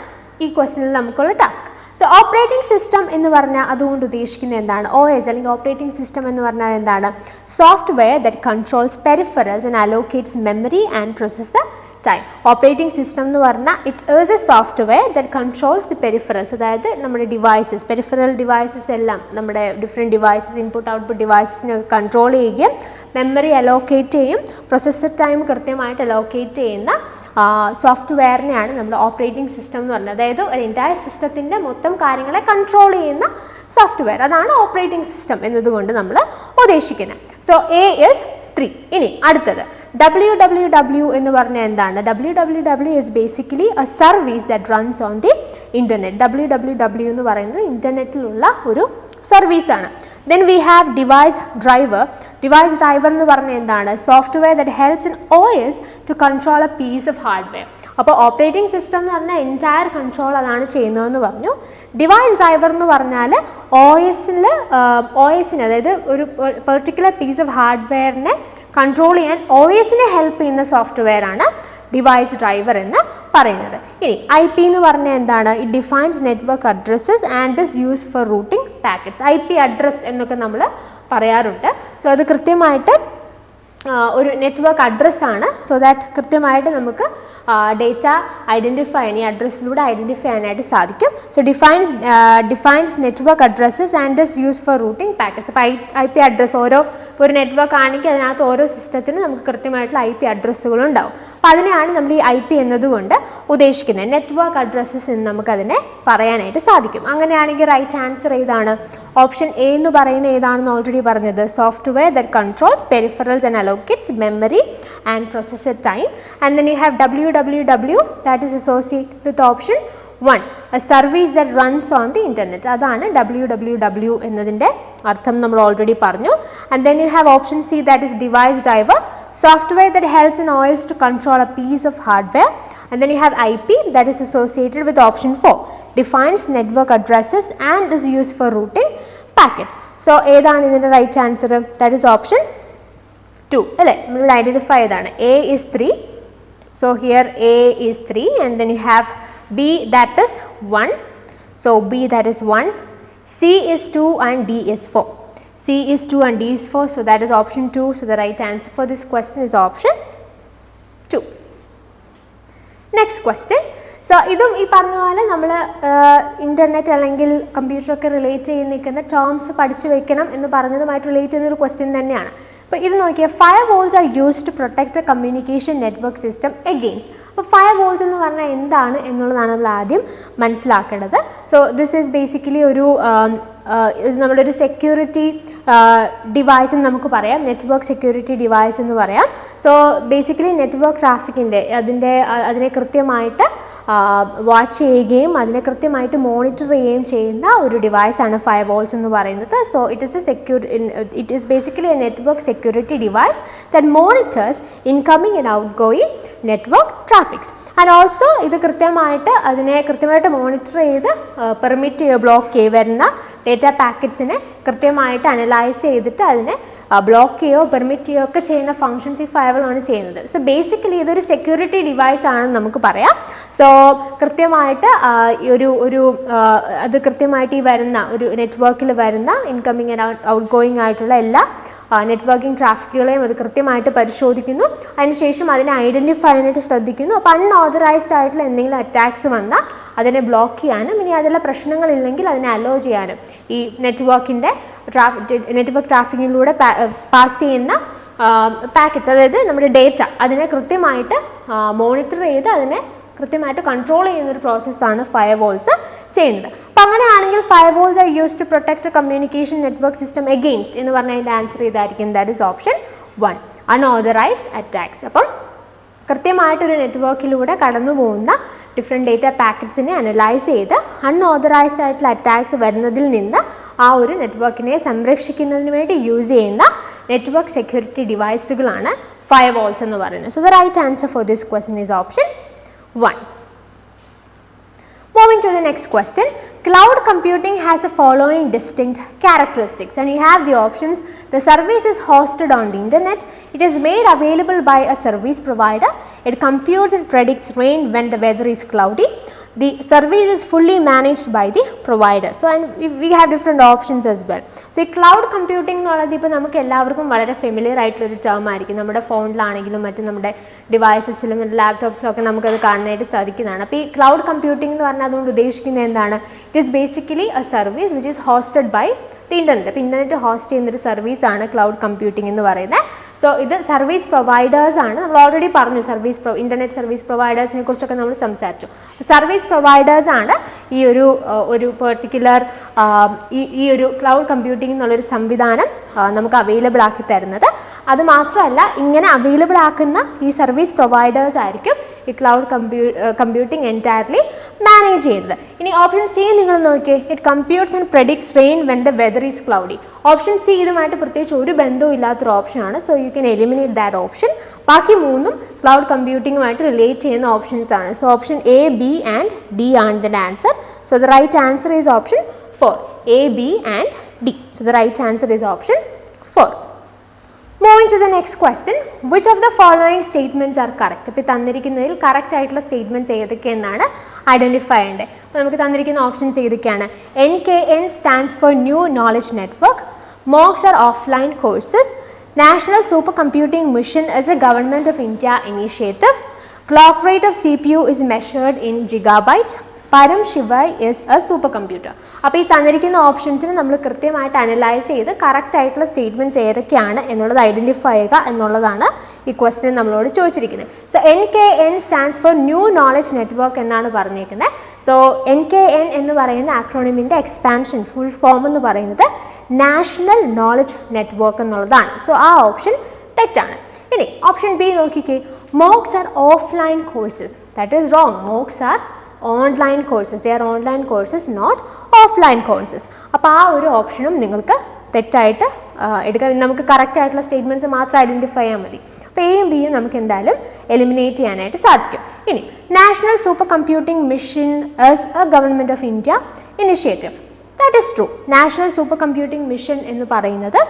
ഈ ക്വസ്റ്റ്യനിൽ നമുക്കുള്ള ടാസ്ക്. സോ ഓപ്പറേറ്റിംഗ് സിസ്റ്റം എന്ന് പറഞ്ഞാൽ അതുകൊണ്ട് ഉദ്ദേശിക്കുന്നത് എന്താണ്? OS അല്ലെങ്കിൽ ഓപ്പറേറ്റിംഗ് സിസ്റ്റം എന്ന് പറഞ്ഞാൽ എന്താണ്? Software that controls peripherals and allocates memory and processor time. Operating system എന്ന് പറഞ്ഞാൽ it is a software that controls the peripherals, അതായത് നമ്മുടെ ഡിവൈസസ്, പെരിഫറൽ ഡിവൈസസ് എല്ലാം നമ്മുടെ ഡിഫറെൻറ്റ് ഡിവൈസസ്, ഇൻപുട്ട് ഔട്ട്പുട്ട് ഡിവൈസസിനെ കൺട്രോൾ ചെയ്യുകയും മെമ്മറി അലോക്കേറ്റ് ചെയ്യും, പ്രൊസസ്സർ ടൈം കൃത്യമായിട്ട് അലോക്കേറ്റ് ചെയ്യുന്ന സോഫ്റ്റ്വെയറിനെയാണ് നമ്മൾ ഓപ്പറേറ്റിംഗ് സിസ്റ്റം എന്ന് പറയുന്നത്. അതായത് ഒരു എൻറ്റയർ സിസ്റ്റത്തിൻ്റെ മൊത്തം കാര്യങ്ങളെ കൺട്രോൾ ചെയ്യുന്ന സോഫ്റ്റ്വെയർ, അതാണ് ഓപ്പറേറ്റിംഗ് സിസ്റ്റം എന്നതുകൊണ്ട് നമ്മൾ ഉദ്ദേശിക്കുന്നത്. So A is 3. ഇനി അടുത്തത് WWW എന്ന് പറഞ്ഞാൽ എന്താണ്? WWW is basically a service that runs on the internet. WWW എന്ന് പറയുന്നത് ഇൻ്റർനെറ്റിലുള്ള ഒരു സർവീസാണ്. Then we have device driver. Device driver എന്ന് പറഞ്ഞാൽ എന്താണ്? Software that helps in OS to control a piece of hardware. അപ്പോൾ ഓപ്പറേറ്റിംഗ് സിസ്റ്റം എന്ന് പറഞ്ഞാൽ എൻറ്റയർ കൺട്രോൾ അതാണ് ചെയ്യുന്നതെന്ന് പറഞ്ഞു. ഡിവൈസ് ഡ്രൈവർ എന്ന് പറഞ്ഞാൽ OSന് അതായത് ഒരു പെർട്ടിക്കുലർ പീസ് ഓഫ് ഹാർഡ്വെയറിനെ കൺട്രോൾ ചെയ്യാൻ OSനെ ഹെൽപ്പ് ചെയ്യുന്ന സോഫ്റ്റ്വെയർ ആണ് ഡിവൈസ് ഡ്രൈവർ എന്ന് പറയുന്നത്. ഇനി IP എന്ന് പറഞ്ഞാൽ എന്താണ്? It defines network addresses and is use for routing packets. IP address എന്നൊക്കെ നമ്മൾ പറയാറുണ്ട്. സോ അത് കൃത്യമായിട്ട് ഒരു നെറ്റ്വർക്ക് അഡ്രസ്സാണ്. സോ ദാറ്റ് കൃത്യമായിട്ട് നമുക്ക് ഡേറ്റ ഐഡൻറ്റിഫൈ ചെയ്യാൻ, ഈ അഡ്രസ്സിലൂടെ ഐഡൻറ്റിഫൈ ചെയ്യാനായിട്ട് സാധിക്കും. So defines network addresses and is use for routing packets. അപ്പോൾ IP അഡ്രസ്സ് ഒരു നെറ്റ്വർക്ക് ആണെങ്കിൽ അതിനകത്ത് ഓരോ സിസ്റ്റത്തിനും നമുക്ക് കൃത്യമായിട്ടുള്ള IP അഡ്രസ്സുകളുണ്ടാവും. അപ്പോൾ അതിനെയാണ് നമ്മൾ ഈ IP എന്നതുകൊണ്ട് ഉദ്ദേശിക്കുന്നത്. നെറ്റ്വർക്ക് അഡ്രസ്സസ് എന്ന് നമുക്കതിനെ പറയാനായിട്ട് സാധിക്കും. അങ്ങനെയാണെങ്കിൽ റൈറ്റ് ആൻസർ ഏതാണ്? ഓപ്ഷൻ A എന്ന് പറയുന്നത് ഏതാണെന്ന് ഓൾറെഡി പറഞ്ഞത്. Software that controls peripherals and allocates memory and processor time. And then you have WWW that is associated with option 1. A service that runs on the internet. Adana www എന്നതിന്റെ അർത്ഥം നമ്മൾ already പറഞ്ഞു. And then you have option C, that is device driver, software that helps an OS to control a piece of hardware. And then you have IP, that is associated with option 4, defines network addresses and is used for routing packets. So ഏതാണ് ഇതിന്റെ right answer? That is option 2. അല്ലേ, നമ്മൾ identify ചെയ്താണ്. A is 3. So here A is 3 and then you have B, that is 1. So B, that is 1. C is 2 and D is 4. C is 2 and D is 4. So that is option 2. So the right answer for this question is option 2. Next question. So idum ee parna pole nammal internet allengil computer okke relate cheyyunnikkunna terms padichu vekkanam ennu paranjadumayittu relate cheyyuna oru question thanneyana. അപ്പോൾ ഇത് നോക്കിയാൽ firewalls are used to protect the communication network system against. അപ്പോൾ firewalls എന്ന് പറഞ്ഞാൽ എന്താണ് എന്നുള്ളതാണ് നമ്മൾ ആദ്യം മനസ്സിലാക്കേണ്ടത്. സോ ദിസ് ഈസ് ബേസിക്കലി ഒരു നമ്മുടെ ഒരു സെക്യൂരിറ്റി ഡിവൈസ് എന്ന് നമുക്ക് പറയാം, നെറ്റ്വർക്ക് സെക്യൂരിറ്റി ഡിവൈസ് എന്ന് പറയാം. സോ ബേസിക്കലി നെറ്റ്വർക്ക് ട്രാഫിക്കിൻ്റെ അതിനെ കൃത്യമായിട്ട് വാച്ച് ചെയ്യുകയും അതിനെ കൃത്യമായിട്ട് മോണിറ്റർ ചെയ്യുകയും ചെയ്യുന്ന ഒരു ഡിവൈസാണ് ഫയർവാൾസ് എന്ന് പറയുന്നത്. So it is basically A network security device that monitors incoming and out going network traffics. And also ഇത് അതിനെ കൃത്യമായിട്ട് മോണിറ്റർ ചെയ്ത് പെർമിറ്റ് ചെയ്യുക, ബ്ലോക്ക് ചെയ്യുക, വരുന്ന ഡേറ്റ പാക്കറ്റ്സിനെ കൃത്യമായിട്ട് അനലൈസ് ചെയ്തിട്ട് അതിനെ ബ്ലോക്ക് ചെയ്യുകയോ പെർമിറ്റ് ചെയ്യുകയോ ഒക്കെ ചെയ്യുന്ന ഫങ്ഷൻസ് ഈ ഫയർവാളാണ് ചെയ്യുന്നത്. സോ ബേസിക്കലി ഇതൊരു സെക്യൂരിറ്റി ഡിവൈസ് ആണെന്ന് നമുക്ക് പറയാം. സോ കൃത്യമായിട്ട് അത് കൃത്യമായിട്ട് ഈ വരുന്ന ഒരു നെറ്റ്വർക്കിൽ വരുന്ന ഇൻകമ്മിങ് ആൻഡ് ഔട്ട് ഗോയിങ് ആയിട്ടുള്ള എല്ലാ നെറ്റ്വർക്കിംഗ് ട്രാഫിക്കുകളെയും അത് കൃത്യമായിട്ട് പരിശോധിക്കുന്നു. അതിനുശേഷം അതിനെ ഐഡൻറ്റിഫൈ ചെയ്യാനായിട്ട് ശ്രദ്ധിക്കുന്നു. അപ്പോൾ അൺഓതറൈസ്ഡ് ആയിട്ടുള്ള എന്തെങ്കിലും അറ്റാക്സ് വന്നാൽ അതിനെ ബ്ലോക്ക് ചെയ്യാനും ഇനി അതിലുള്ള പ്രശ്നങ്ങളില്ലെങ്കിൽ അതിനെ അലോ ചെയ്യാനും ഈ നെറ്റ്വർക്ക് ട്രാഫിക്കിലൂടെ പാസ് ചെയ്യുന്ന പാക്കറ്റ്, അതായത് നമ്മുടെ ഡേറ്റ, അതിനെ കൃത്യമായിട്ട് മോണിറ്റർ ചെയ്ത് അതിനെ കൃത്യമായിട്ട് കൺട്രോൾ ചെയ്യുന്നൊരു പ്രോസസ്സാണ് ഫയർവാൾസ് ചെയ്യുന്നത്. അപ്പം അങ്ങനെയാണെങ്കിൽ firewalls are used to protect communication network system against എന്ന് പറഞ്ഞാൽ അതിൻ്റെ ആൻസർ ഇതായിരിക്കും. That is option 1, unauthorised attacks. അപ്പം കൃത്യമായിട്ടൊരു നെറ്റ്വർക്കിലൂടെ കടന്നു പോകുന്ന ഡിഫറെൻറ്റ് ഡേറ്റ പാക്കറ്റ്സിനെ അനലൈസ് ചെയ്ത് അൺഓതറൈസ്ഡ് ആയിട്ടുള്ള അറ്റാക്സ് വരുന്നതിൽ നിന്ന് ആ ഒരു നെറ്റ്വർക്കിനെ സംരക്ഷിക്കുന്നതിന് വേണ്ടി യൂസ് ചെയ്യുന്ന നെറ്റ്വർക്ക് സെക്യൂരിറ്റി ഡിവൈസുകളാണ് ഫയർവാൾസ് എന്ന് പറയുന്നത്. So the right answer for this question is option 1. Moving to the next question. Cloud computing has the following distinct characteristics, and you have the options. The service is hosted on the internet. It is made available by a service provider. It computes and predicts rain when the weather is cloudy. The service is fully managed by the provider. So and we have different options as well. So cloud computing എന്നുള്ളത് ഇപ്പോൾ നമുക്ക് എല്ലാവർക്കും വളരെ familiar ആയിട്ടുള്ളൊരു term ആയിരിക്കും. നമ്മുടെ ഫോണിലാണെങ്കിലും മറ്റും നമ്മുടെ ഡിവൈസസിലും ലാപ്ടോപ്സിലും ഒക്കെ നമുക്കത് കാണാനായിട്ട് സാധിക്കുന്നതാണ്. അപ്പോൾ ഈ ക്ലൗഡ് കമ്പ്യൂട്ടിംഗ് എന്ന് പറഞ്ഞാൽ അതുകൊണ്ട് ഉദ്ദേശിക്കുന്നത് എന്താണ്? It is basically a service which is hosted by the internet. അപ്പോൾ ഇൻ്റർനെറ്റ് ഹോസ്റ്റ് ചെയ്യുന്നൊരു സർവീസാണ് ക്ലൗഡ് കമ്പ്യൂട്ടിംഗ് എന്ന് പറയുന്നത്. സോ ഇത് സർവീസ് പ്രൊവൈഡേഴ്സ് ആണ്. നമ്മൾ ഓൾറെഡി പറഞ്ഞു ഇൻ്റർനെറ്റ് സർവീസ് പ്രൊവൈഡേഴ്സിനെ കുറിച്ചൊക്കെ നമ്മൾ സംസാരിച്ചു. സർവീസ് പ്രൊവൈഡേഴ്സ് ആണ് ഈ ഒരു പെർട്ടിക്കുലർ ഈ ഒരു ക്ലൗഡ് കമ്പ്യൂട്ടിംഗ് എന്നുള്ളൊരു സംവിധാനം നമുക്ക് അവൈലബിൾ ആക്കി തരുന്നത്. അതുമാത്രമല്ല, ഇങ്ങനെ അവൈലബിൾ ആക്കുന്ന ഈ സർവീസ് പ്രൊവൈഡേഴ്സ് ആയിരിക്കും ഈ ക്ലൗഡ് കമ്പ്യൂട്ടിംഗ് എൻറ്റയർലി മാനേജ് ചെയ്യുന്നത്. ഇനി ഓപ്ഷൻ സി നിങ്ങൾ നോക്കിയേ, it computes and predicts rain when the weather is cloudy. Option C ഇതുമായിട്ട് പ്രത്യേകിച്ച് ഒരു ബന്ധവും ഇല്ലാത്തൊരു ഓപ്ഷനാണ്. So you can eliminate that option. ബാക്കി മൂന്നും ക്ലൗഡ് കമ്പ്യൂട്ടിങ്ങുമായിട്ട് റിലേറ്റ് ചെയ്യുന്ന ഓപ്ഷൻസ് ആണ്. So option A, B and D ആണ് the answer. So the right answer is option 4, A, B and D. So the right answer is option 4. Moving to the next question, which of the following statements are correct? ഇപ്പോൾ തന്നിരിക്കുന്നതിൽ correct ആയിട്ടുള്ള statements ഏതൊക്കെയെന്നാണ് identify ചെയ്യേണ്ടത്. അപ്പോൾ നമുക്ക് തന്നിരിക്കുന്ന options ഏതൊക്കെയാണ്? NKN stands for new knowledge network. MOOCs are offline courses. National Supercomputing Mission is a Government of India initiative. Clock rate of CPU is measured in gigabytes. Param Shivai is a supercomputer. അപ്പോൾ ഈ തന്നിരിക്കുന്ന ഓപ്ഷൻസിനെ നമ്മൾ കൃത്യമായിട്ട് analyse ചെയ്ത് correct ആയിട്ടുള്ള statements ഏതൊക്കെയാണ് എന്നുള്ളത് identify ചെയ്യുക എന്നുള്ളതാണ് ഈ ക്വസ്റ്റ്യൻ നമ്മളോട് ചോദിച്ചിരിക്കുന്നത്. So NKN stands for new knowledge network എന്നാണ് പറഞ്ഞിരിക്കുന്നത്. സോ NKN എന്ന് പറയുന്ന ആക്രോണിമിൻ്റെ എക്സ്പാൻഷൻ ഫുൾ ഫോം എന്ന് പറയുന്നത് നാഷണൽ നോളജ് നെറ്റ്വർക്ക് എന്നുള്ളതാണ്. സോ ആ ഓപ്ഷൻ തെറ്റാണ്. ഇനി ഓപ്ഷൻ ബി നോക്കിക്കേ, MOOCs are offline courses. That is wrong. MOOCs are online courses. They are online courses, not offline courses. അപ്പോൾ ആ ഒരു ഓപ്ഷനും നിങ്ങൾക്ക് തെറ്റായിട്ട് എടുക്കാം. നമുക്ക് കറക്റ്റ് ആയിട്ടുള്ള സ്റ്റേറ്റ്മെൻറ്റ്സ് മാത്രം ഐഡൻറ്റിഫൈ ചെയ്യാൻ മതി. അപ്പോൾ എയും ബിയും നമുക്ക് എന്തായാലും എലിമിനേറ്റ് ചെയ്യാനായിട്ട് സാധിക്കും. ഇനി national super computing mission as A government of India initiative. That is true. National super computing mission എന്ന് പറയുന്നത്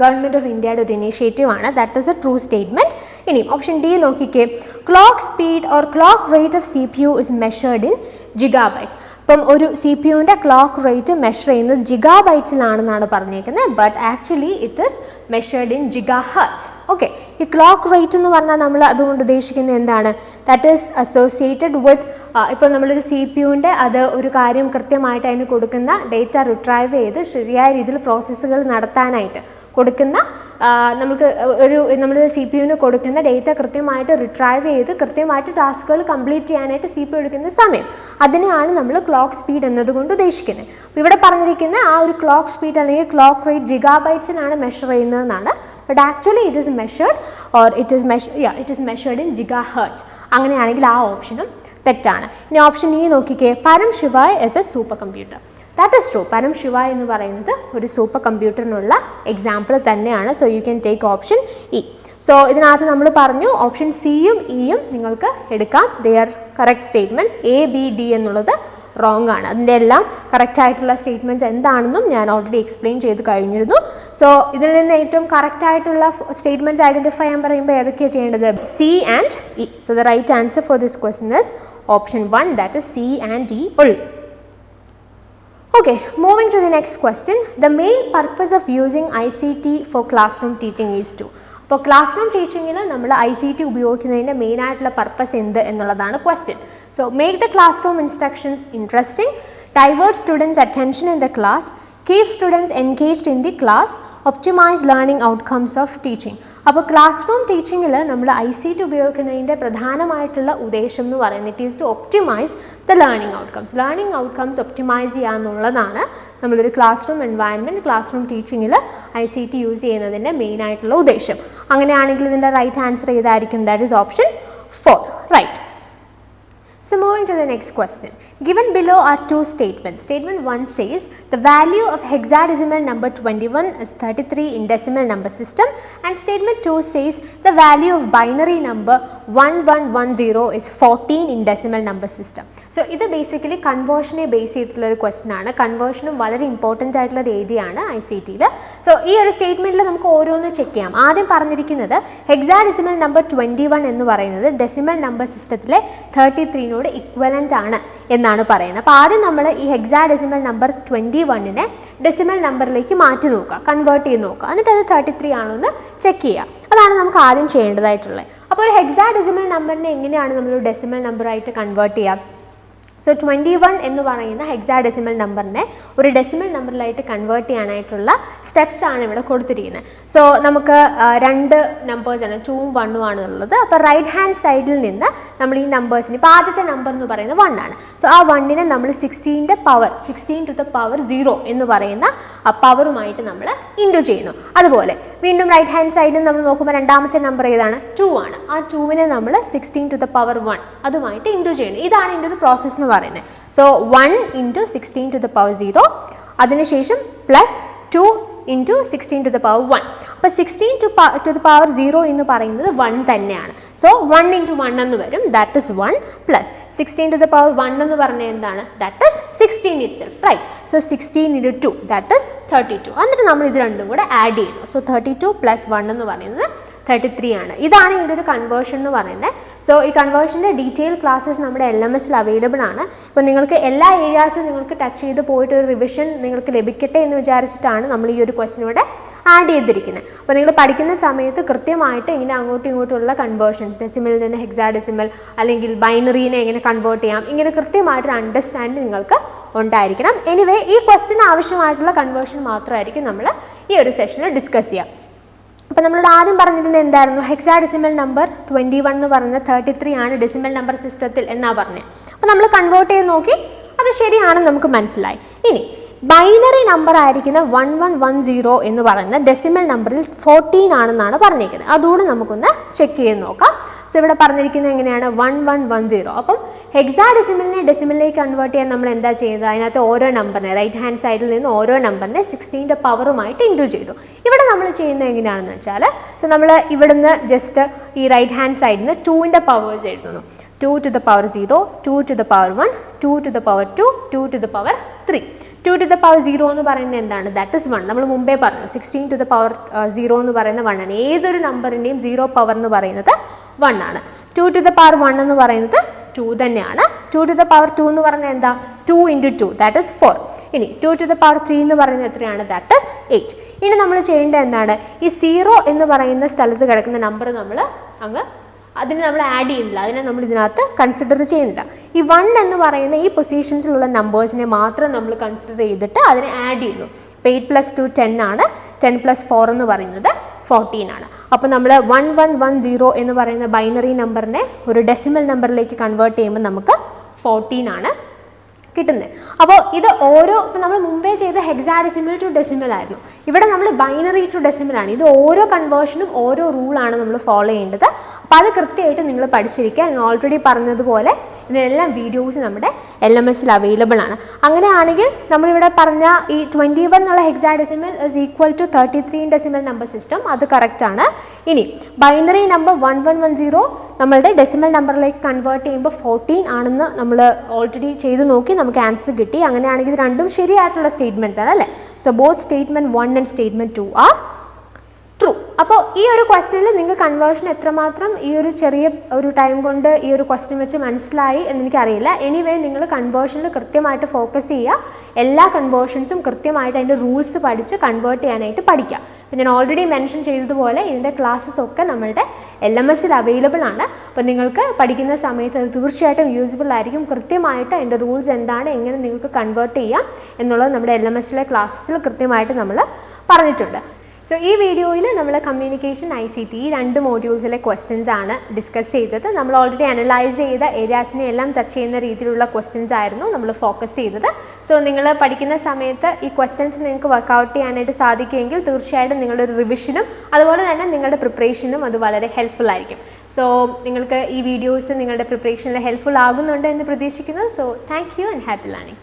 ഗവൺമെൻറ് ഓഫ് ഇന്ത്യയുടെ ഒരു ഇനീഷ്യേറ്റീവ് ആണ്. That is A true statement. ഇനി ഓപ്ഷൻ ഡി നോക്കിക്കേ. Clock speed or clock rate of CPU is measured in gigabytes. അപ്പം ഒരു CPU-ൻ്റെ clock rate measure ചെയ്യുന്നത് ജിഗാബൈറ്റ്സിലാണെന്നാണ് പറഞ്ഞേക്കുന്നത്. But actually it is measured in gigahertz. Okay, ഈ ക്ലോക്ക് റേറ്റ് എന്ന് പറഞ്ഞാൽ നമ്മൾ അതുകൊണ്ട് ഉദ്ദേശിക്കുന്നത് എന്താണ്? ദാറ്റ് ഈസ് അസോസിയേറ്റഡ് വിത്ത് ഇപ്പോൾ നമ്മളൊരു CPU-ൻ്റെ അത് ഒരു കാര്യം കൃത്യമായിട്ട് അതിന് കൊടുക്കുന്ന ഡേറ്റ റിട്രൈവ് ചെയ്ത് ശരിയായ രീതിയിൽ പ്രോസസ്സുകൾ നടത്താനായിട്ട് കൊടുക്കുന്ന നമുക്ക് നമ്മൾ CPU-ന് കൊടുക്കുന്ന ഡേറ്റ കൃത്യമായിട്ട് റിട്രൈവ് ചെയ്ത് കൃത്യമായിട്ട് ടാസ്കുകൾ കംപ്ലീറ്റ് ചെയ്യാനായിട്ട് CPU എടുക്കുന്ന സമയം, അതിനെയാണ് നമ്മൾ ക്ലോക്ക് സ്പീഡ് എന്നതുകൊണ്ട് ഉദ്ദേശിക്കുന്നത്. അപ്പോൾ ഇവിടെ പറഞ്ഞിരിക്കുന്ന ആ ഒരു ക്ലോക്ക് സ്പീഡ് അല്ലെങ്കിൽ ക്ലോക്ക് റേറ്റ് ജിഗാബൈറ്റ്സിലാണ് മെഷർ ചെയ്യുന്നതെന്നാണ്. But actually it is measured or it is measured in gigahertz. അങ്ങനെയാണെങ്കിൽ ആ ഓപ്ഷനും തെറ്റാണ്. ഇനി ഓപ്ഷൻ ഇ നോക്കിക്കേ. Param Shivay as a supercomputer. That is true. Param Shivay എന്ന് പറയുന്നത് ഒരു സൂപ്പർ കമ്പ്യൂട്ടറിനുള്ള എക്സാമ്പിൾ തന്നെയാണ്. So you can take option E. സോ ഇതിനകത്ത് നമ്മൾ പറഞ്ഞു ഓപ്ഷൻ സിയും ഇയും നിങ്ങൾക്ക് എടുക്കാം. They are correct statements. A B D എന്നുള്ളത് റോങ് ആണ്. അതിൻ്റെ എല്ലാം കറക്റ്റ് ആയിട്ടുള്ള സ്റ്റേറ്റ്മെൻറ്റ്സ് എന്താണെന്നും ഞാൻ ഓൾറെഡി എക്സ്പ്ലെയിൻ ചെയ്ത് കഴിഞ്ഞിരുന്നു. സോ ഇതിൽ നിന്ന് ഏറ്റവും കറക്റ്റ് ആയിട്ടുള്ള സ്റ്റേറ്റ്മെൻറ്റ്സ് ഐഡൻറ്റിഫൈ ചെയ്യാൻ പറയുമ്പോൾ ഏതൊക്കെയാണ് ചെയ്യേണ്ടത്? C and E. So the right answer for this question is option 1, that is C and D only. Okay, moving to the next question. The main purpose of using ICT for classroom teaching is to. അപ്പോൾ class room ടീച്ചിങ്ങിൽ നമ്മൾ ICT ഉപയോഗിക്കുന്നതിൻ്റെ main ആയിട്ടുള്ള purpose എന്ത് എന്നുള്ളതാണ് question. So make the class room instructions interesting, divert students attention in the class, keep students engaged in the class, optimise learning outcomes of teaching. അപ്പോൾ class room ടീച്ചിങ്ങിൽ നമ്മൾ ICT ഉപയോഗിക്കുന്നതിൻ്റെ പ്രധാനമായിട്ടുള്ള ഉദ്ദേശം എന്ന് പറയുന്നത് it is to optimise the learning outcomes. Learning outcomes optimise ചെയ്യുക എന്നുള്ളതാണ് നമ്മളൊരു class room environment, class room ടീച്ചിങ്ങിൽ ICT use ചെയ്യുന്നതിൻ്റെ മെയിൻ ആയിട്ടുള്ള ഉദ്ദേശം. അങ്ങനെയാണെങ്കിൽ ഇതിൻ്റെ റൈറ്റ് ആൻസർ ഏതായിരിക്കും? That is option 4. Right. So moving to the next question. Given below are two statements. Statement 1 says the value of hexadecimal number 21 is 33 in decimal number system, and statement 2 says the value of binary number 1110 is 14 in decimal number system. So ഇത് basically കൺവേർഷനെ base ചെയ്തിട്ടുള്ള ഒരു question ആണ്. കൺവേർഷനും വളരെ important ആയിട്ടുള്ള ഒരു area ആണ് ICTയിൽ. So ഈ ഒരു സ്റ്റേറ്റ്മെൻറ്റിൽ നമുക്ക് ഓരോന്ന് ചെക്ക് ചെയ്യാം. ആദ്യം പറഞ്ഞിരിക്കുന്നത് ഹെക്സാഡെസിമൽ നമ്പർ 21 എന്ന് പറയുന്നത് ഡെസിമൽ നമ്പർ സിസ്റ്റത്തിലെ 33നോട് ഇക്വലൻ്റ് ആണ് എന്നാണ് പറയുന്നത്. അപ്പോൾ ആദ്യം നമ്മൾ ഈ ഹെക്സാഡെസിമൽ നമ്പർ 21നെ ഡെസിമൽ നമ്പറിലേക്ക് മാറ്റി നോക്കുക, കൺവേർട്ട് ചെയ്ത് നോക്കുക, എന്നിട്ട് അത് 33 ആണോ എന്ന് ചെക്ക് ചെയ്യുക. അതാണ് നമുക്ക് ആദ്യം ചെയ്യേണ്ടതായിട്ടുള്ളത്. അപ്പോൾ ഒരു ഹെക്സാഡെസിമൽ നമ്പറിനെ എങ്ങനെയാണ് നമ്മൾ ഡെസിമൽ നമ്പറായിട്ട് കൺവേർട്ട് ചെയ്യുക? സോ 21 എന്ന് പറയുന്ന ഹെക്സാഡെസിമൽ നമ്പറിനെ ഒരു ഡെസിമൽ നമ്പറിലായിട്ട് കൺവേർട്ട് ചെയ്യാനായിട്ടുള്ള സ്റ്റെപ്സ് ആണ് ഇവിടെ കൊടുത്തിരിക്കുന്നത്. സോ നമുക്ക് രണ്ട് നമ്പേഴ്സാണ് 2ഉം 1ഉം ആണ് ഉള്ളത്. അപ്പോൾ റൈറ്റ് ഹാൻഡ് സൈഡിൽ നിന്ന് നമ്മൾ ഈ നമ്പേഴ്സിന് ഇപ്പോൾ ആദ്യത്തെ നമ്പർ എന്ന് പറയുന്നത് 1 ആണ്. സോ ആ 1നെ നമ്മൾ 16 to the power 0 എന്ന് പറയുന്ന പവറുമായിട്ട് നമ്മൾ ഇൻറ്റു ചെയ്യുന്നു. അതുപോലെ വീണ്ടും റൈറ്റ് ഹാൻഡ് സൈഡിൽ നമ്മൾ നോക്കുമ്പോൾ രണ്ടാമത്തെ നമ്പർ ഏതാണ്? 2 ആണ്. ആ 2നെ നമ്മൾ 16 to the power 1 അതുമായിട്ട് ഇൻറ്റു ചെയ്യുന്നു. ഇതാണ് ഇതിൻ്റെ ഒരു പ്രോസസ്സ് എന്ന് പറയുന്നത്. So 1 into 16 to the power 0, അതിനുശേഷം plus 2 into 16 to the power 1. അപ്പോൾ 16 to the power 0 എന്ന് പറയുന്നത് 1 തന്നെയാണ്. സോ 1 into 1 എന്ന് വരും, that is 1 plus 16 to the power 1 എന്ന് പറഞ്ഞാൽ എന്താണ്? That is 16 itself, right? So 16 into 2, that is 32. എന്നിട്ട് നമ്മൾ ഇത് രണ്ടും കൂടെ ആഡ് ചെയ്യുന്നു. സോ 32 പ്ലസ് 1 എന്ന് പറയുന്നത് 33 ആണ്. ഇതാണ് ഇതിൻ്റെ ഒരു കൺവേർഷൻ എന്ന് പറയുന്നത്. സോ ഈ കൺവേർഷൻ്റെ ഡീറ്റെയിൽ ക്ലാസ്സസ് നമ്മുടെ LMSൽ അവൈലബിൾ ആണ്. ഇപ്പോൾ നിങ്ങൾക്ക് എല്ലാ ഏരിയാസും നിങ്ങൾക്ക് ടച്ച് ചെയ്ത് പോയിട്ട് ഒരു റിവിഷൻ നിങ്ങൾക്ക് ലഭിക്കട്ടെ എന്ന് വിചാരിച്ചിട്ടാണ് നമ്മൾ ഈ ഒരു ക്വസ്റ്റൻ ഇവിടെ ആഡ് ചെയ്തിരിക്കുന്നത്. അപ്പോൾ നിങ്ങൾ പഠിക്കുന്ന സമയത്ത് കൃത്യമായിട്ട് ഇങ്ങനെ അങ്ങോട്ടും ഇങ്ങോട്ടുള്ള കൺവേർഷൻസ്, ഡെസിമലിൽ നിന്ന് ഹെക്സാഡെസിമൽ അല്ലെങ്കിൽ ബൈനറീനെ എങ്ങനെ കൺവേർട്ട് ചെയ്യാം, ഇങ്ങനെ കൃത്യമായിട്ടൊരു അണ്ടർസ്റ്റാൻഡിങ് നിങ്ങൾക്ക് ഉണ്ടായിരിക്കണം. എനിവേ ഈ ക്വസ്റ്റിന് ആവശ്യമായിട്ടുള്ള കൺവേർഷൻ മാത്രമായിരിക്കും നമ്മൾ ഈ ഒരു സെഷനിൽ ഡിസ്കസ് ചെയ്യാം. അപ്പോൾ നമ്മളോട് ആദ്യം പറഞ്ഞിരുന്നത് എന്തായിരുന്നു? ഹെക്സാഡെസിമൽ നമ്പർ 21 എന്ന് പറയുന്നത് 33 ആണ് ഡെസിമൽ നമ്പർ സിസ്റ്റത്തിൽ എന്നാണ് പറഞ്ഞത്. അപ്പോൾ നമ്മൾ കൺവേർട്ട് ചെയ്ത് നോക്കി, അത് ശരിയാണെന്ന് നമുക്ക് മനസ്സിലായി. ഇനി ബൈനറി നമ്പർ ആയിരിക്കുന്ന 1110 എന്ന് പറയുന്ന ഡെസിമൽ നമ്പറിൽ 14 ആണെന്നാണ് പറഞ്ഞിരിക്കുന്നത്. അതുകൂടെ നമുക്കൊന്ന് ചെക്ക് ചെയ്ത് നോക്കാം. സോ ഇവിടെ പറഞ്ഞിരിക്കുന്നത് എങ്ങനെയാണ്? 1110. അപ്പം ഹെക്സാഡെസിമലിനെ ഡെസിമലിലേക്ക് കൺവേർട്ട് ചെയ്യാൻ നമ്മൾ എന്താ ചെയ്യുന്നത്? അതിനകത്ത് ഓരോ നമ്പറിനെ റൈറ്റ് ഹാൻഡ് സൈഡിൽ നിന്ന് ഓരോ നമ്പറിനെ 16ന്റെ പവറുമായിട്ട് ഇൻറ്റു ചെയ്തു. ഇവിടെ നമ്മൾ ചെയ്യുന്നത് എങ്ങനെയാണെന്ന് വെച്ചാൽ, സോ നമ്മൾ ഇവിടുന്ന് ജസ്റ്റ് ഈ റൈറ്റ് ഹാൻഡ് സൈഡിൽ നിന്ന് 2ന്റെ പവേഴ്സ് എഴുതുന്നു. 2 to the power 0, 2 to the power 1, 2 to the power 2, 2 to the power 3. 2 to the power 0 എന്ന് പറയുന്നത് എന്താണ്? That is 1. നമ്മൾ മുമ്പേ പറഞ്ഞു 16 to the power 0 എന്ന് പറയുന്നത് 1 ആണ്. ഏതൊരു നമ്പറിൻ്റെയും 0 പവർ എന്ന് പറയുന്നത് 1 ആണ്. 2 to the power 1 എന്ന് പറയുന്നത് 2 തന്നെയാണ്. 2 to the power 2 എന്ന് പറഞ്ഞാൽ എന്താ? 2 into 2, ദാറ്റ് ഇസ് 4. ഇനി 2 to the power 3 എന്ന് പറയുന്നത് എത്രയാണ്? That is 8. ഇനി നമ്മൾ ചെയ്യേണ്ടത് എന്താണ്? ഈ 0 എന്ന് പറയുന്ന സ്ഥലത്ത് കിടക്കുന്ന നമ്പർ നമ്മൾ അതിന് നമ്മൾ ആഡ് ചെയ്യുന്നില്ല, അതിനെ നമ്മൾ ഇതിനകത്ത് കൺസിഡർ ചെയ്യുന്നില്ല. ഈ 1 എന്ന് പറയുന്ന ഈ പൊസിഷൻസിലുള്ള നമ്പേഴ്സിനെ മാത്രം നമ്മൾ കൺസിഡർ ചെയ്തിട്ട് അതിനെ ആഡ് ചെയ്യുന്നു. അപ്പോൾ 8 + 2 10 ആണ്. 10 + 4 എന്ന് പറയുന്നത് 14 ആണ്. അപ്പോൾ നമ്മൾ 1110 എന്ന് പറയുന്ന ബൈനറി നമ്പറിനെ ഒരു ഡെസിമൽ നമ്പറിലേക്ക് കൺവേർട്ട് ചെയ്യുമ്പോൾ നമുക്ക് 14 ആണ് കിട്ടുന്നത്. അപ്പോൾ ഇത് ഇപ്പോൾ നമ്മൾ മുമ്പേ ചെയ്ത ഹെക്സാഡെസിമൽ ടു ഡെസിമൽ ആയിരുന്നു. ഇവിടെ നമ്മൾ ബൈനറി ടു ഡെസിമൽ ആണ്. ഇത് ഓരോ കൺവേർഷനും ഓരോ റൂളാണ് നമ്മൾ ഫോളോ ചെയ്യേണ്ടത്. അപ്പോൾ അത് കൃത്യമായിട്ട് നിങ്ങൾ പഠിച്ചിരിക്കുക. ഞാൻ ഓൾറെഡി പറഞ്ഞതുപോലെ ഇതിനെല്ലാം വീഡിയോസ് നമ്മുടെ LMSൽ അവൈലബിൾ ആണ്. അങ്ങനെയാണെങ്കിൽ നമ്മളിവിടെ പറഞ്ഞ ഈ 21 എന്നുള്ള hexadecimal is equal to 33 in decimal number system, അത് കറക്റ്റാണ്. ഇനി ബൈനറി നമ്പർ 1110 നമ്മളുടെ ഡെസിമൽ നമ്പറിലേക്ക് കൺവേർട്ട് ചെയ്യുമ്പോൾ 14 ആണെന്ന് നമ്മൾ ഓൾറെഡി ചെയ്ത് നോക്കി, നമുക്ക് ആൻസർ കിട്ടി. അങ്ങനെയാണെങ്കിൽ ഇത് രണ്ടും ശരിയായിട്ടുള്ള സ്റ്റേറ്റ്മെൻറ്റ്സ് ആണ് അല്ലേ? So both statement 1 and statement 2 are true. അപ്പോൾ ഈ ഒരു ക്വസ്റ്റ്യനിൽ നിങ്ങൾക്ക് കൺവേർഷൻ എത്രമാത്രം ഈ ഒരു ചെറിയ ഒരു ടൈം കൊണ്ട് ഈ ഒരു ക്വസ്റ്റ്യൻ വെച്ച് മനസ്സിലായി എന്നെനിക്കറിയില്ല. എനിവേ നിങ്ങൾ കൺവേർഷനിൽ കൃത്യമായിട്ട് ഫോക്കസ് ചെയ്യുക. എല്ലാ കൺവേർഷൻസും കൃത്യമായിട്ട് അതിൻ്റെ റൂൾസ് പഠിച്ച് കൺവേർട്ട് ചെയ്യാനായിട്ട് പഠിക്കുക. അപ്പോൾ ഞാൻ ഓൾറെഡി മെൻഷൻ ചെയ്തതുപോലെ ഇതിൻ്റെ ക്ലാസ്സസ് ഒക്കെ നമ്മളുടെ LMSൽ അവൈലബിൾ ആണ്. അപ്പോൾ നിങ്ങൾക്ക് പഠിക്കുന്ന സമയത്ത് അത് തീർച്ചയായിട്ടും യൂസ്ഫുൾ ആയിരിക്കും. കൃത്യമായിട്ട് അതിൻ്റെ റൂൾസ് എന്താണ്, എങ്ങനെ നിങ്ങൾക്ക് കൺവേർട്ട് ചെയ്യാം എന്നുള്ളത് നമ്മുടെ LMSലെ ക്ലാസ്സസിൽ കൃത്യമായിട്ട് നമ്മൾ പറഞ്ഞിട്ടുണ്ട്. സോ ഈ വീഡിയോയിൽ നമ്മൾ കമ്മ്യൂണിക്കേഷൻ ICT ഈ 2 മോഡ്യൂൾസിലെ ക്വസ്റ്റ്യൻസ് ആണ് ഡിസ്കസ് ചെയ്തത്. നമ്മൾ ഓൾറെഡി അനലൈസ് ചെയ്ത ഏരിയാസിനെ എല്ലാം ടച്ച് ചെയ്യുന്ന രീതിയിലുള്ള ക്വസ്റ്റ്യൻസ് ആയിരുന്നു നമ്മൾ ഫോക്കസ് ചെയ്തത്. സോ നിങ്ങൾ പഠിക്കുന്ന സമയത്ത് ഈ ക്വസ്റ്റ്യൻസ് നിങ്ങൾക്ക് വർക്കൗട്ട് ചെയ്യാനായിട്ട് സാധിക്കുമെങ്കിൽ തീർച്ചയായിട്ടും നിങ്ങളുടെ ഒരു റിവിഷനും അതുപോലെ തന്നെ നിങ്ങളുടെ പ്രിപ്പറേഷനും അത് വളരെ ഹെൽപ്ഫുൾ ആയിരിക്കും. സോ നിങ്ങൾക്ക് ഈ വീഡിയോസ് നിങ്ങളുടെ പ്രിപ്പറേഷനിൽ ഹെൽപ്ഫുൾ ആകുന്നുണ്ട് എന്ന് പ്രതീക്ഷിക്കുന്നു. So thank you and happy learning.